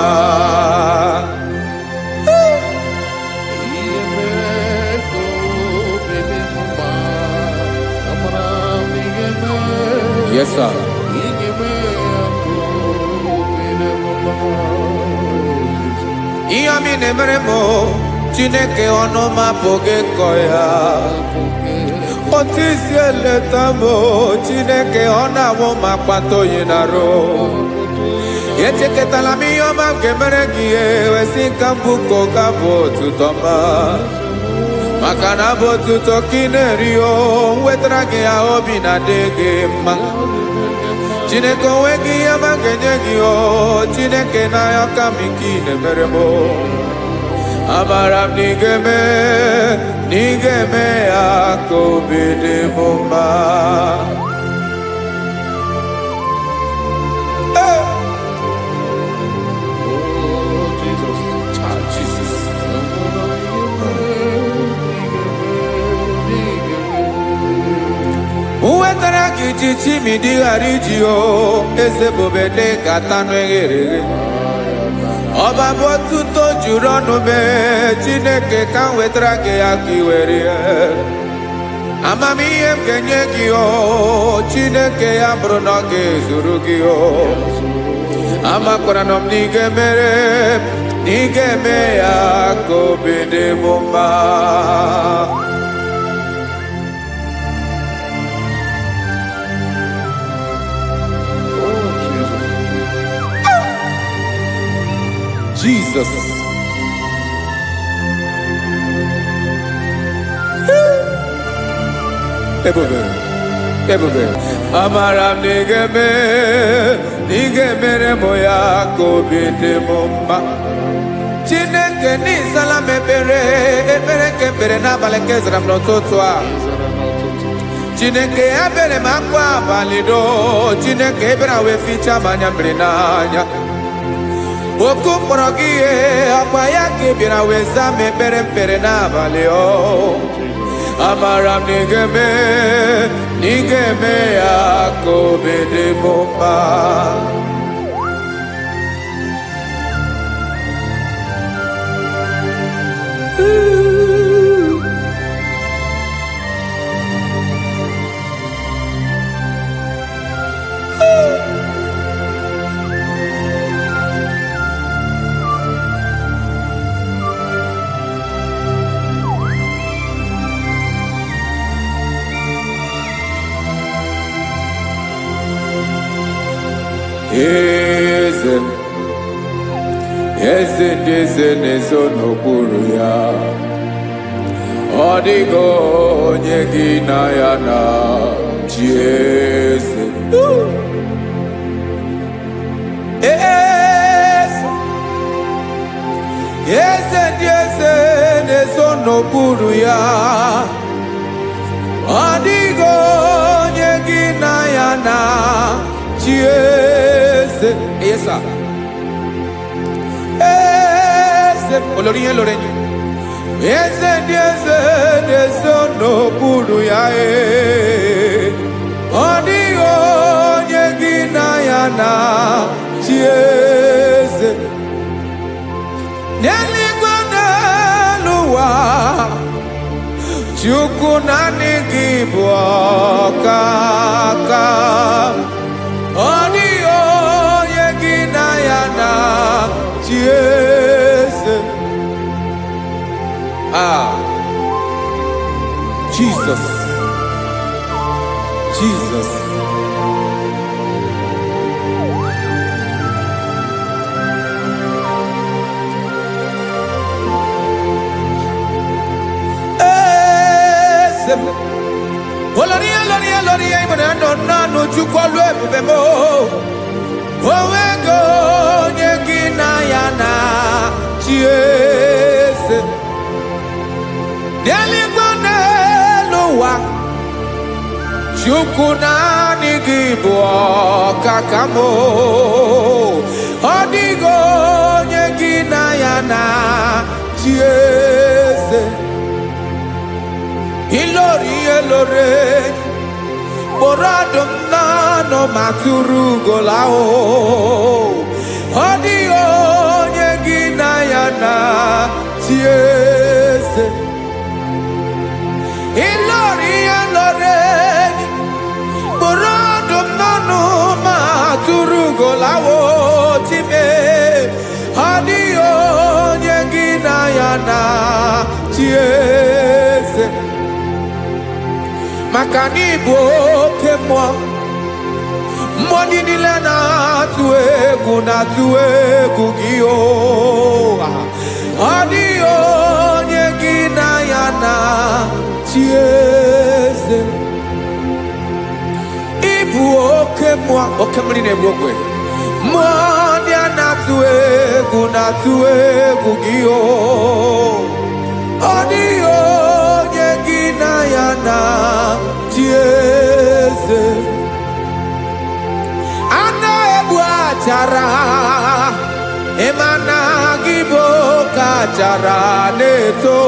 C: Yes, sir. Iyami nemeremo, Chineke onoma poge koya. Otisi eletamo, Chineke onawo makpato yinaro. Yecheke talami yoma kemeregie, wesikambuko kabo tutoma. Makana botu tokinerio, wetrage ya obi na dege ma. Chineke wegi ya mangenyegi o, Chineke na ya kamiki nemeremo. Amaram nigeme ako bidimoma. Uwetaraki chichi midi harijio, ezebobede katano egere. Oba botu to jurono me, Chineke kan wetaraki akiwere. Amami em kenyekio, Chineke ambronoge zurugio. Amakoranom nigeme ako bidimoma. Jesus. Ebube. Amaram nigeme moya ko bidimoma. Chineke ni salame ebere kebere na balekezram no totwa. Chineke abere makwa valido. Chineke ebera we ficha manyambrinanya. Okumrogie akwa yake bira weza mepere na baleo. Amaram nigeme ako bidimoma. eze ndị eze na-ezo n'okpuru ya. Ọ dịghị onye gị na ya na-achị eze. Eze ndị eze na-ezo n'okpuru ya. Ọ dịghị onye gị na ya na-achị eze. Yes, sir. Eze olórí yẹn lórí yẹn. Eze ndị eze na-ezo n'okpuru ya. Ọ dịghị onye gị na ya na-achị eze. N'eluigwe n'elu ụwa, Chukwu naanị gị bụ ọkaka. Ọ dịghị onye gị na ya na-achị eze. Jesus, Jesus. Olórí ìmọ̀nà nánú Chukwu ebube mo. Onwego onye gị na ya na-achị eze. N'eluigwe n'elu ụwa, Chukwu naanị gị bụ ọkaka m. Ọ dịghị onye gị na ya na-achị eze. Ilori kpọrọ ọdụm n'ọnụ ma tụrụ ugola ahụ. Ọ dịghị onye gị na ya na-achị eze. Ilori kpọrọ ọdụm n'ọnụ ma tụrụ ugola ahụ. Chime, ọ dịghị onye gị na ya na-achị eze. Maka na ị bụ oke mmụọ, mmụọ niile na-atụ egwu gị. Ọ dịghị onye gị na ya na-achị eze. Ị bụ oke mmụọ, oke mmiri na-egbu ogwe. Mmụọ ndị a na-atụ egwu gị. Ọ dịghị onye gị na ya na-achị eze. A na-egbu achara, ịma na gị bụ ka achara na-eto.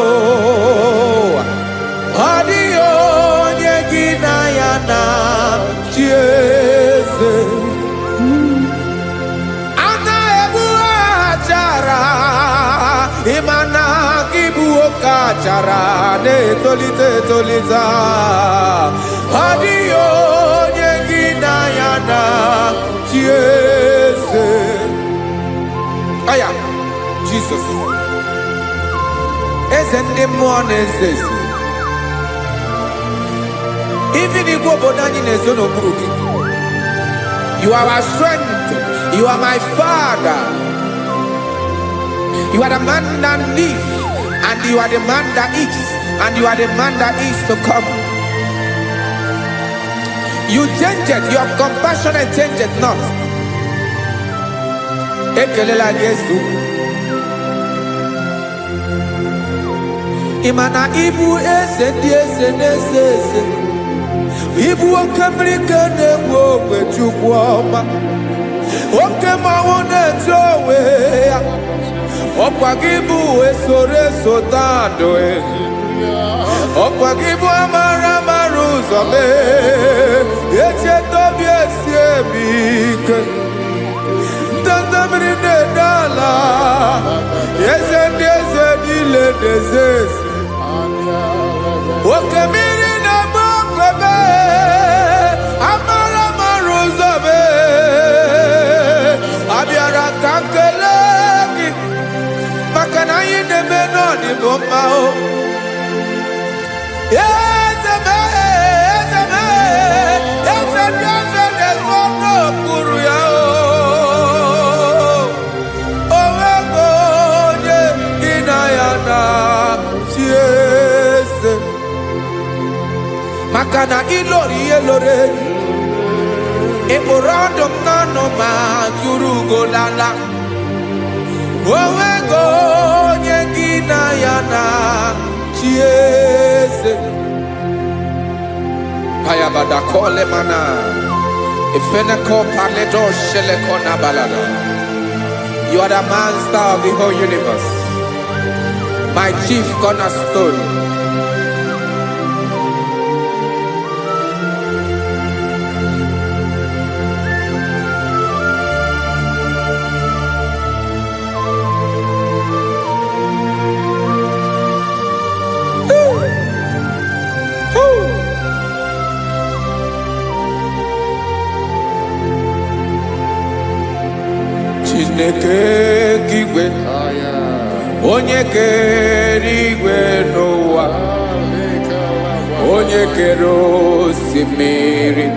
C: Ọ dịghị onye gị na ya na-achị eze. A na-egbu achara, ịma na gị bụ ka achara na-etolite etolite. Ọ dịghị onye gị na ya na-achị eze. Aya, Jesus. Eze ndị mmụọ na-eze eze. Even igwe obodo anyị na-ezo n'okpuru gị. You are our strength. You are my Father. You are the man that lives, and you are the man that is, and you are the man that is to come. You change it, your compassion change it not. Ekelela Jesu. Imana ibu eze ndị eze na-eze eze. Ibu oke mmiri ka na-egbu ogwe Chukwu ọma. Oke mmanwụ na-eche onwe ya. Ọkwa gị bụ esoro tando. Ọkwa gị bụ amara ụzọ mee. Echeta obi esi ebi ike. Ndanda mmiri na-ede ala. Eze ndị eze niile na-eze eze. Oke mmiri na-agba ogwe mee. Amara ụzọ mee. Abịara ka nkele gị. Maka na anyị na-eme n'ọdịbụ mma o. Eze mee, eze mee, eze ndị eze na-ezo n'okpuru ya o. Makana ilori elore. Eporando nano ma turugo lala. Owego nyegina yana chiese. Payabada kole mana. Ifeneko paledo shelekona balada. You are the master of the whole universe. My chief cornerstone. Chineke kigwe onye kere igwe n'ụwa onye kere osimiri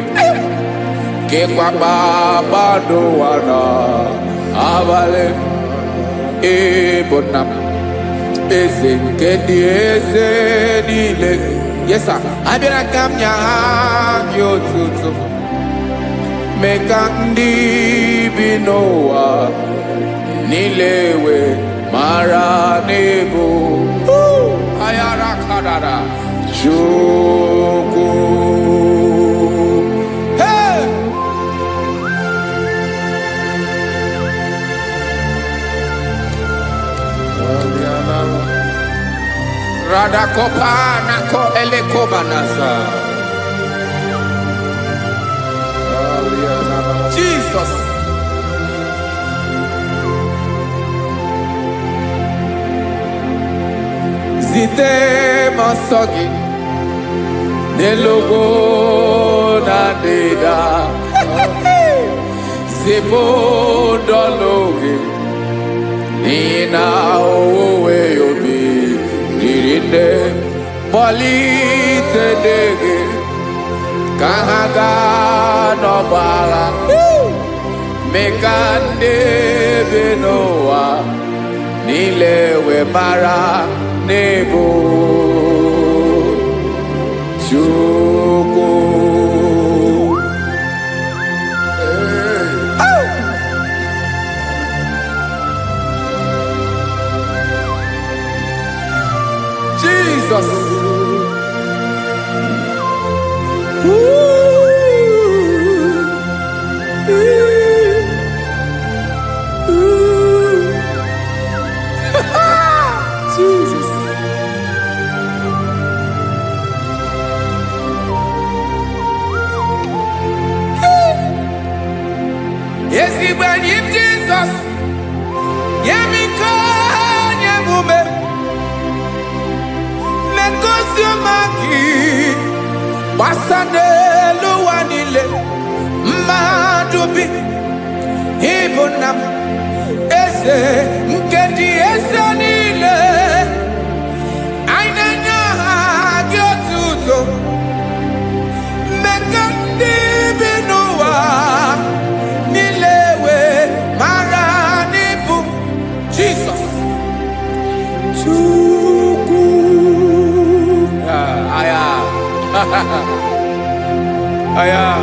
C: kekwa kpakpando ụwa n'abalị ịbụ nna m eze nke ndị eze niile. Yes sir, abịara ka m nya ha gị otuto mee ka ndị bi n'ụwa niile wee mara n'ebu ayara kadara Chukwu. Hey! Radakopa nako elekobanasa. Jesus. Zite masogi nelogo na deda zipo dologe nina owe obi nirinde polite dege kahaga no bala mekande benoa nilewe mara nebo Chukwu. Jesus. Jesus. Yes, he when him Jesus. Yemiko yemume. Nekosio maki. Wasane luwanile. Madubi. Ibonam. Eze nkedi eze nile. Ainanya gyotuto. Mekandi binuwa. Nilewe maranibu. Jesus. Chukwu. Aya. Aya.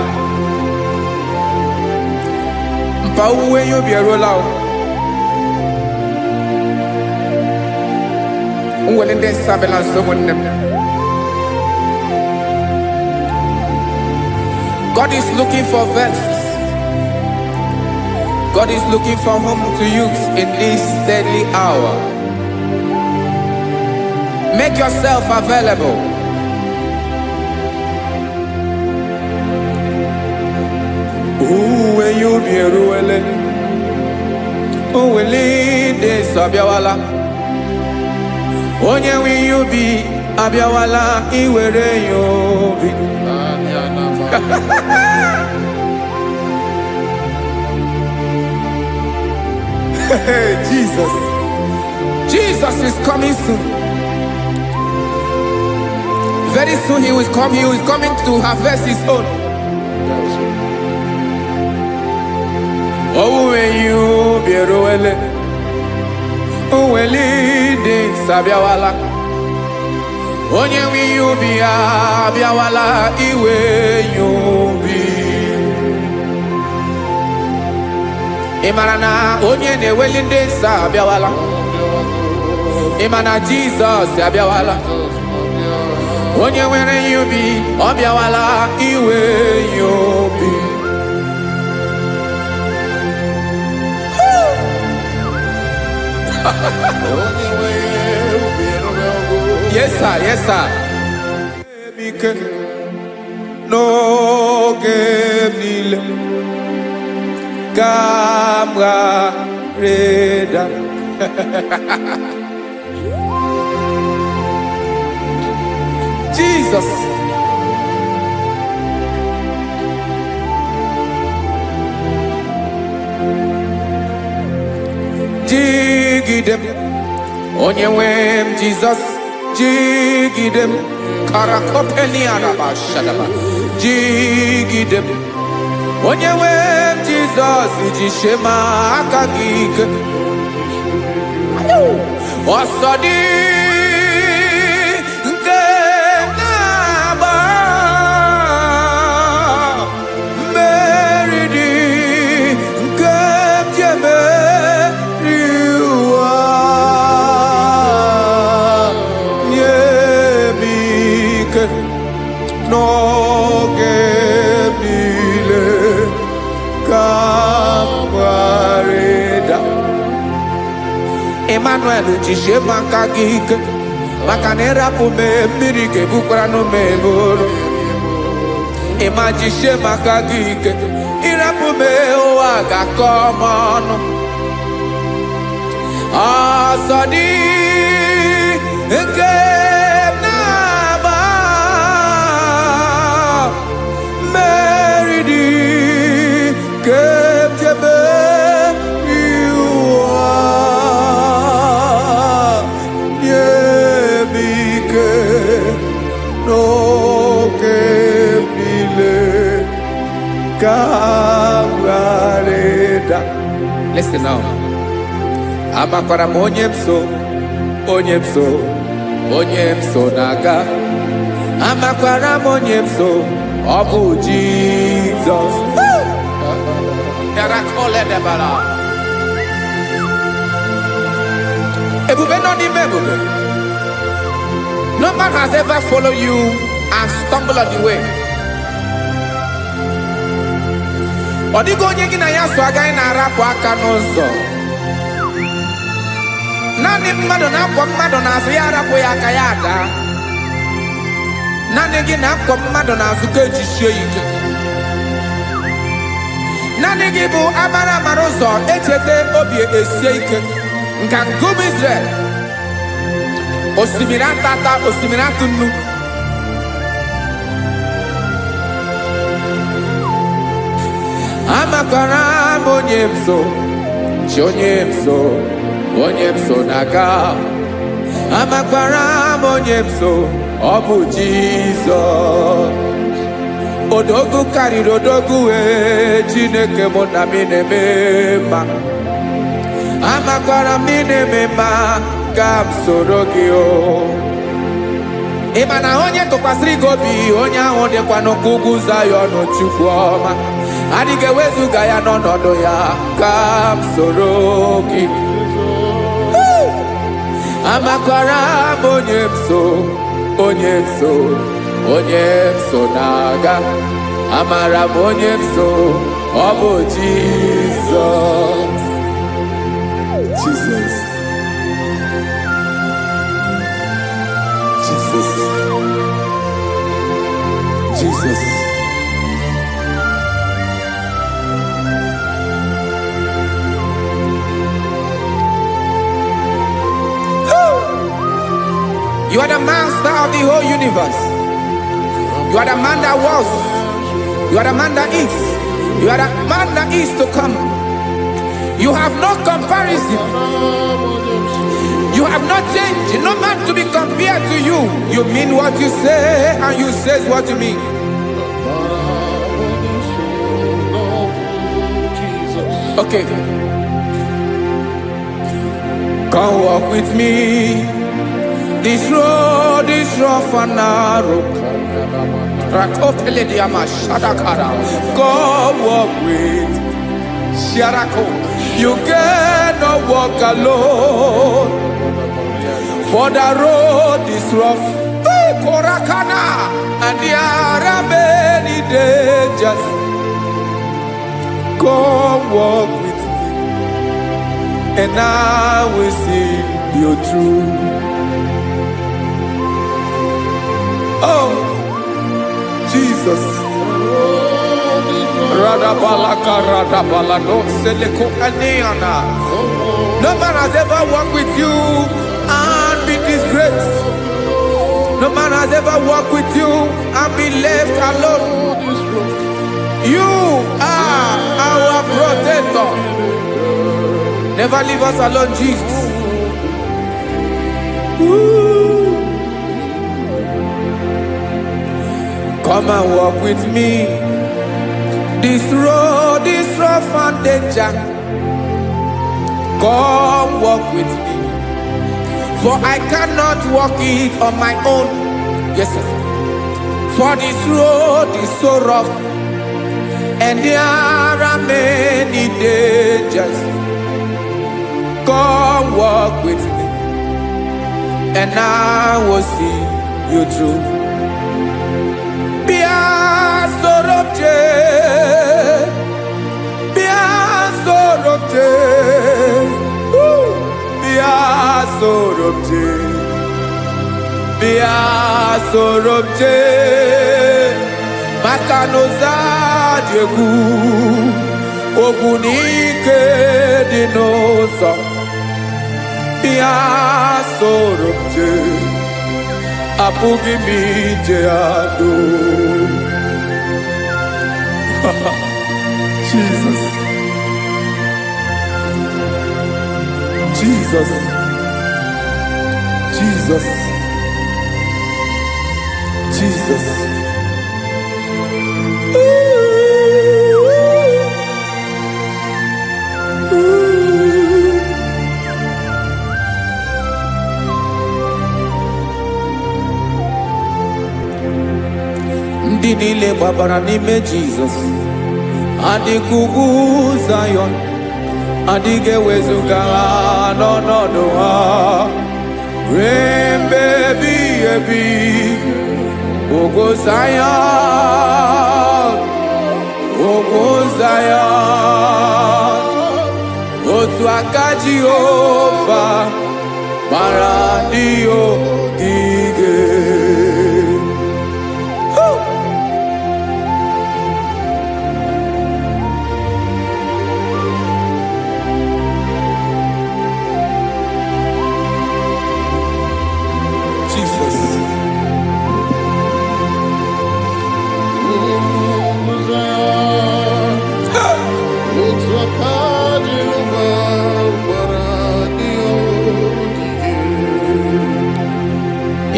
C: Mpa uwe yo bierola o. Unwelende sabela someone. God is looking for verses. God is looking for whom to use in this deadly hour. Make yourself available. Uwe you be ruele. Uwe de sabiawala. Onye wi you be abiawala iwere you be. Jesus. Jesus is coming soon. Very soon he will come. He is coming to harvest his own. Oh, when you be ruele. Oh, when de sabiawala. onye nwe ihe ubi ya abịawala iwe ihe ubi. Ị mara na onye na-eweli ndị nsọ abịawala. Ị ma na Jizọs abịawala. Onye nwere ihe ubi ọ bịawala iwe ihe ubi. Yes sir, yes sir. N'oge niile ka m ga-reda. Jesus. Jigidem, onye nwe m Jesus, jigidem, karakopeni araba shadaba, jigidem, onye nwe m Jesus, jishema aka gị ike. Ọsọdị nke na-agba mmeri dị nke m ji emeri ụwa. Nye m ike n'oge niile ka m gharịda. Emmanuel jishie maka gị ike, maka na ịrapụ m mmiri ga-ebukwara n'ume eboro. Ịma jishie maka gị ike, ịrapụ m ụwa ga-akọ m ọnụ. Ọsọ dị nke na-agba mmeri dị nke m jebe n'oge niile ka m gharịda. Listen now. Amakwara m onye m so, onye m so, onye m so na-aga. Amakwara m onye m so, ọ bụ Jizọs. Ebube nọ n'ime ebube. No man has ever followed you and stumbled on the way. Ọ dịghị onye gị na ya so agaghị na-arapụ aka n'ụzọ. Naanị mmadụ na-akwọ mmadụ n'azụ ya arapụ ya aka ya ada. Naanị gị na-akwọ mmadụ n'azụ ka ejisie ike. Naanị gị bụ amara ụzọ echete obi esie ike. Nka ngụm Israel. Osimiri atata, osimiri atụ nnu. Amakwara m onye m so, chi onye m so, onye m so na-aga. Amakwara m onye m so, ọ bụ Jizọs. Odogwu karịrị odogwu wee Chineke mụ na mi na-eme mma. Amakwara m na-eme mma ka m soro gị o. Ị ma na onye tụkwasịrị gị obi, onye ahụ dịkwa n'ụkwụ ugwu Zayọn Chukwu ọma. Adịghị ewezuga ya n'ọnọdụ ya ka m soro gị. Amakwara m onye m so, onye m so, onye m so na-aga. Amara m onye m so, ọ bụ Jizọs. Jesus. Jesus. Jesus. You are the master of the whole universe. You are the man that was. You are the man that is. You are the man that is to come. You have no comparison. You have not changed. No man to be compared to you. You mean what you say and you say what you mean. Okay. Come walk with me This road is rough and narrow. Rakopelediama Shadakara. God walk with Sharako. You cannot walk alone. For the road is rough. Korakana. And there are many dangers. Come walk with me, and I will see you through. Oh, Jesus. No man has ever walked with you and been disgraced. No man has ever walked with you and been left alone. You are our protector. Never leave us alone, Jesus. Ooh. Come and walk with me. This road is rough and danger. Come walk with me. For I cannot walk it on my own. Yes, sir. For this road is so rough, and there are many dangers. Come walk with me, and I will see you through. Be a sorobje, be a sorobje, be a sorobje, be a sorobje. Makanoza diegu, ogunike dinosa. Be a sorobje. Apugi mi jeado. Jesus, Jesus, Jesus, Jesus. Dinile babara nime Jesus. Adikugu Zion. Adige wezuga no no no ha. Rain baby baby. Ogo Zion. Ogo Zion. Otu akaji ova. Maradio gige.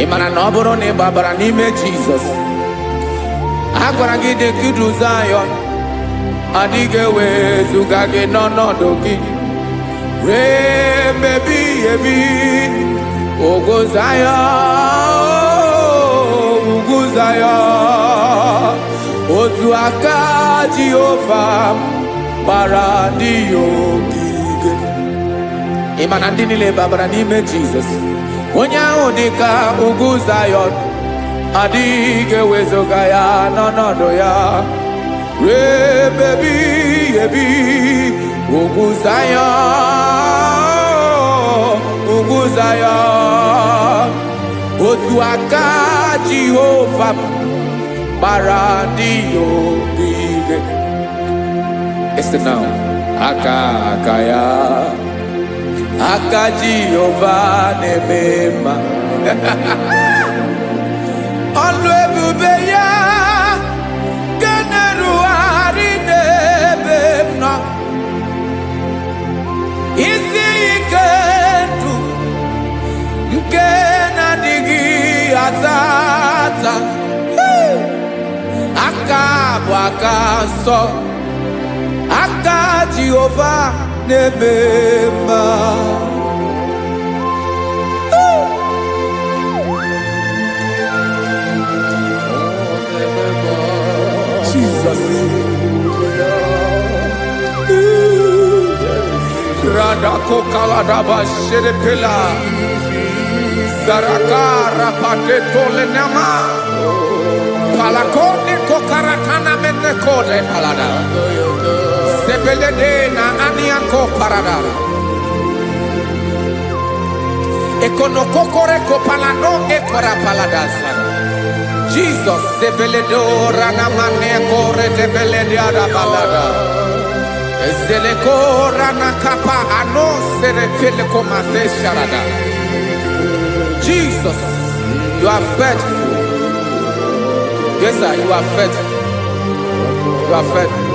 C: Imana noboro ne babara nime Jesus. Agwara gị dị kudu Zion. Adịghị wezuga gị n'ọnọdụ gị. Rain baby baby. Ogo Zion. Ugu Zion. Otu aka Jehova bara ndị ogige. Imana ndị niile babara n'ime Jesus. Onye ahụ dịka ugwu Zion, adịghị ewezuga ya n'ọnọdụ ya. Rebebi ebi ugwu Zion, ugwu Zion. Otu aka Jehova gbara ndị ogige. Listen now, aka ya. Aka Jehova na-emema. Ọlụ ebube ya ga na-erugharị n'ebe m nọ. Isi ike ndụ nke na-adịghị ata ata. Aka bụ aka nsọ. Aka Jehova na-emema. da kokala da bashere pela. Zarakara pate tole nama. Palakone kokaratana mene kode palada. Sebelede na aniako parada. Ekono kokore kopalano ekora paladasa. Jesus sebeledo rana mane kore debelede ada balada. Ezeleko rana kapa ano sere telekomate sharada. Jesus, you are faithful. Yes, sir, you are faithful. You are faithful.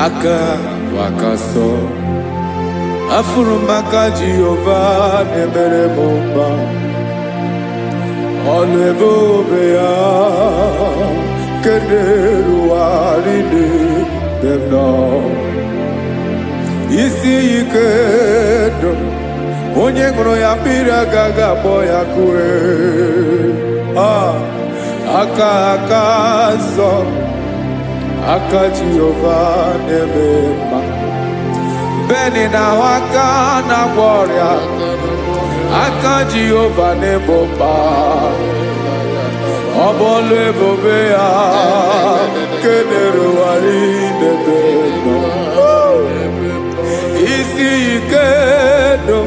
C: Aka wakaso afurumaka Jehovah nebere bomba olebobea kederu aride demno isi ikedo onye ngoro ya pira gaga boya kue aka so aka Jehovah nebema beni na waka na gloria aka Jehovah nebomba obole bobea kederu aride demno isi ikedo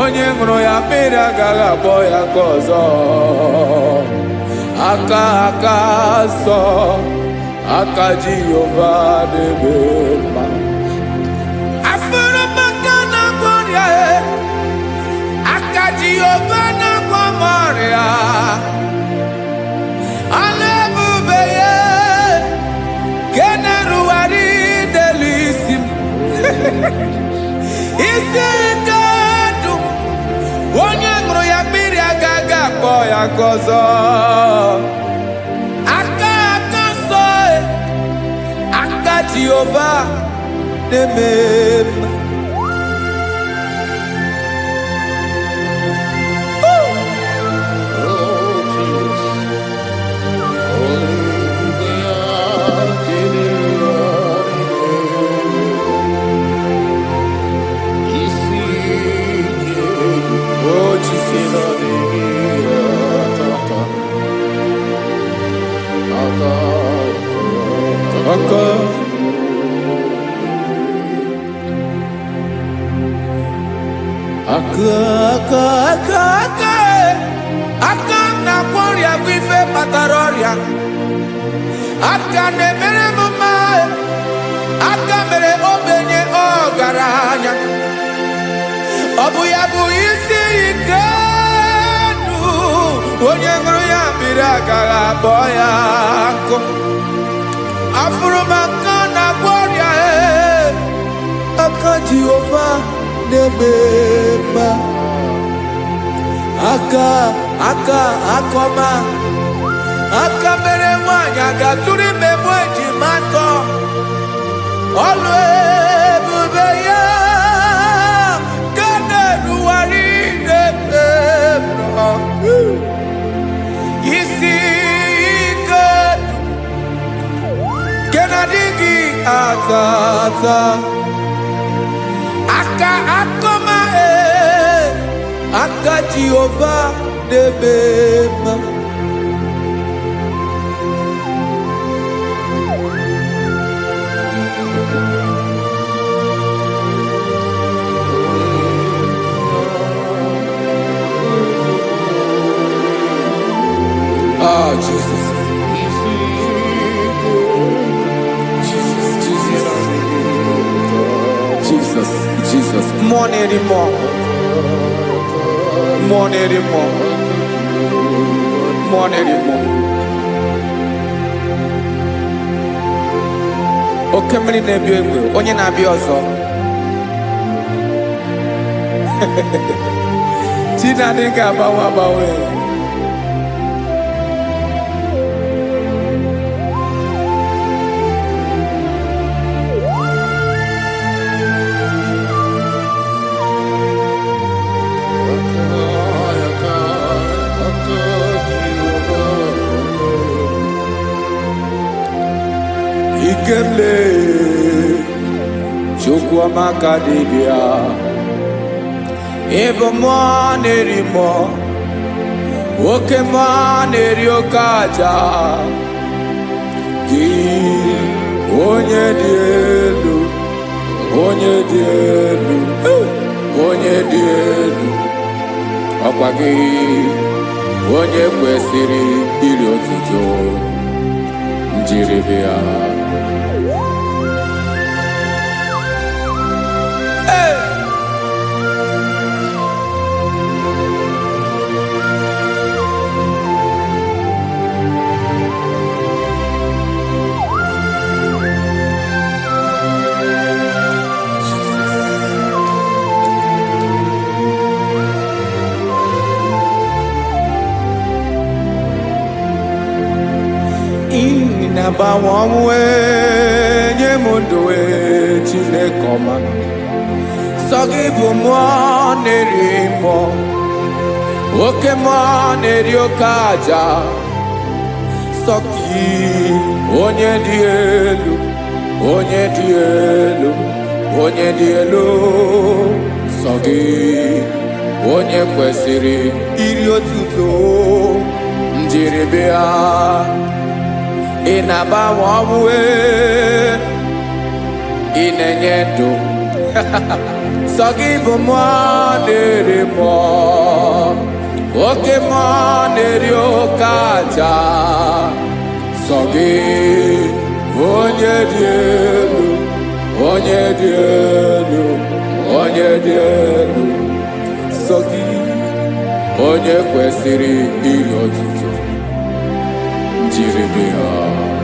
C: onye ngoro ya pira gaga boya kozo aka so aka Jehovah nebema afuru makana gloria aka Jehovah na gloria alebubeye keneru ari delisim isi ikedo onye ngoro ya pira gaga boya kozo Jehovah nebema aka na gloria wife pataroria aka ne mere mama aka mere obenye ogaranya obu ya bu isi ikedu onye ngoro ya bira gara boya ko afuru maka na gloria aka Jehovah nebema akoma aka mere nwanya gaturi memo ejimato olu ebube ya kaneru wari nebema isi ikedu kenadigi atata akoma aka Jehovah nebema Jesus. Jesus, more anymore. Okemri na-ebi egbe, onye na-abịa ọzọ. Chinadị ga-agbanwe. Dikemle Chukwamaka dibia Ebo mo nerimo Oke mo neriokaja Ki onye dị elu onye dị elu onye dị elu ọkwa gị onye kwesịrị iri otuto njiri bịa Inabawamwe nyemundowe Chinekoma Sogibu mwa nerimo Oke mwa neriokaja Soki onye dị elu onye dị elu onye dị elu Sogi onye kwesịrị iri otuto njiri bịa Inabawamwe inenye ndụ Sogibu mwa nerimo Oke mwa neriokaja Sogi onye dị elu onye dị elu onye dị elu Sogi onye kwesịrị iri otuto njiri bịa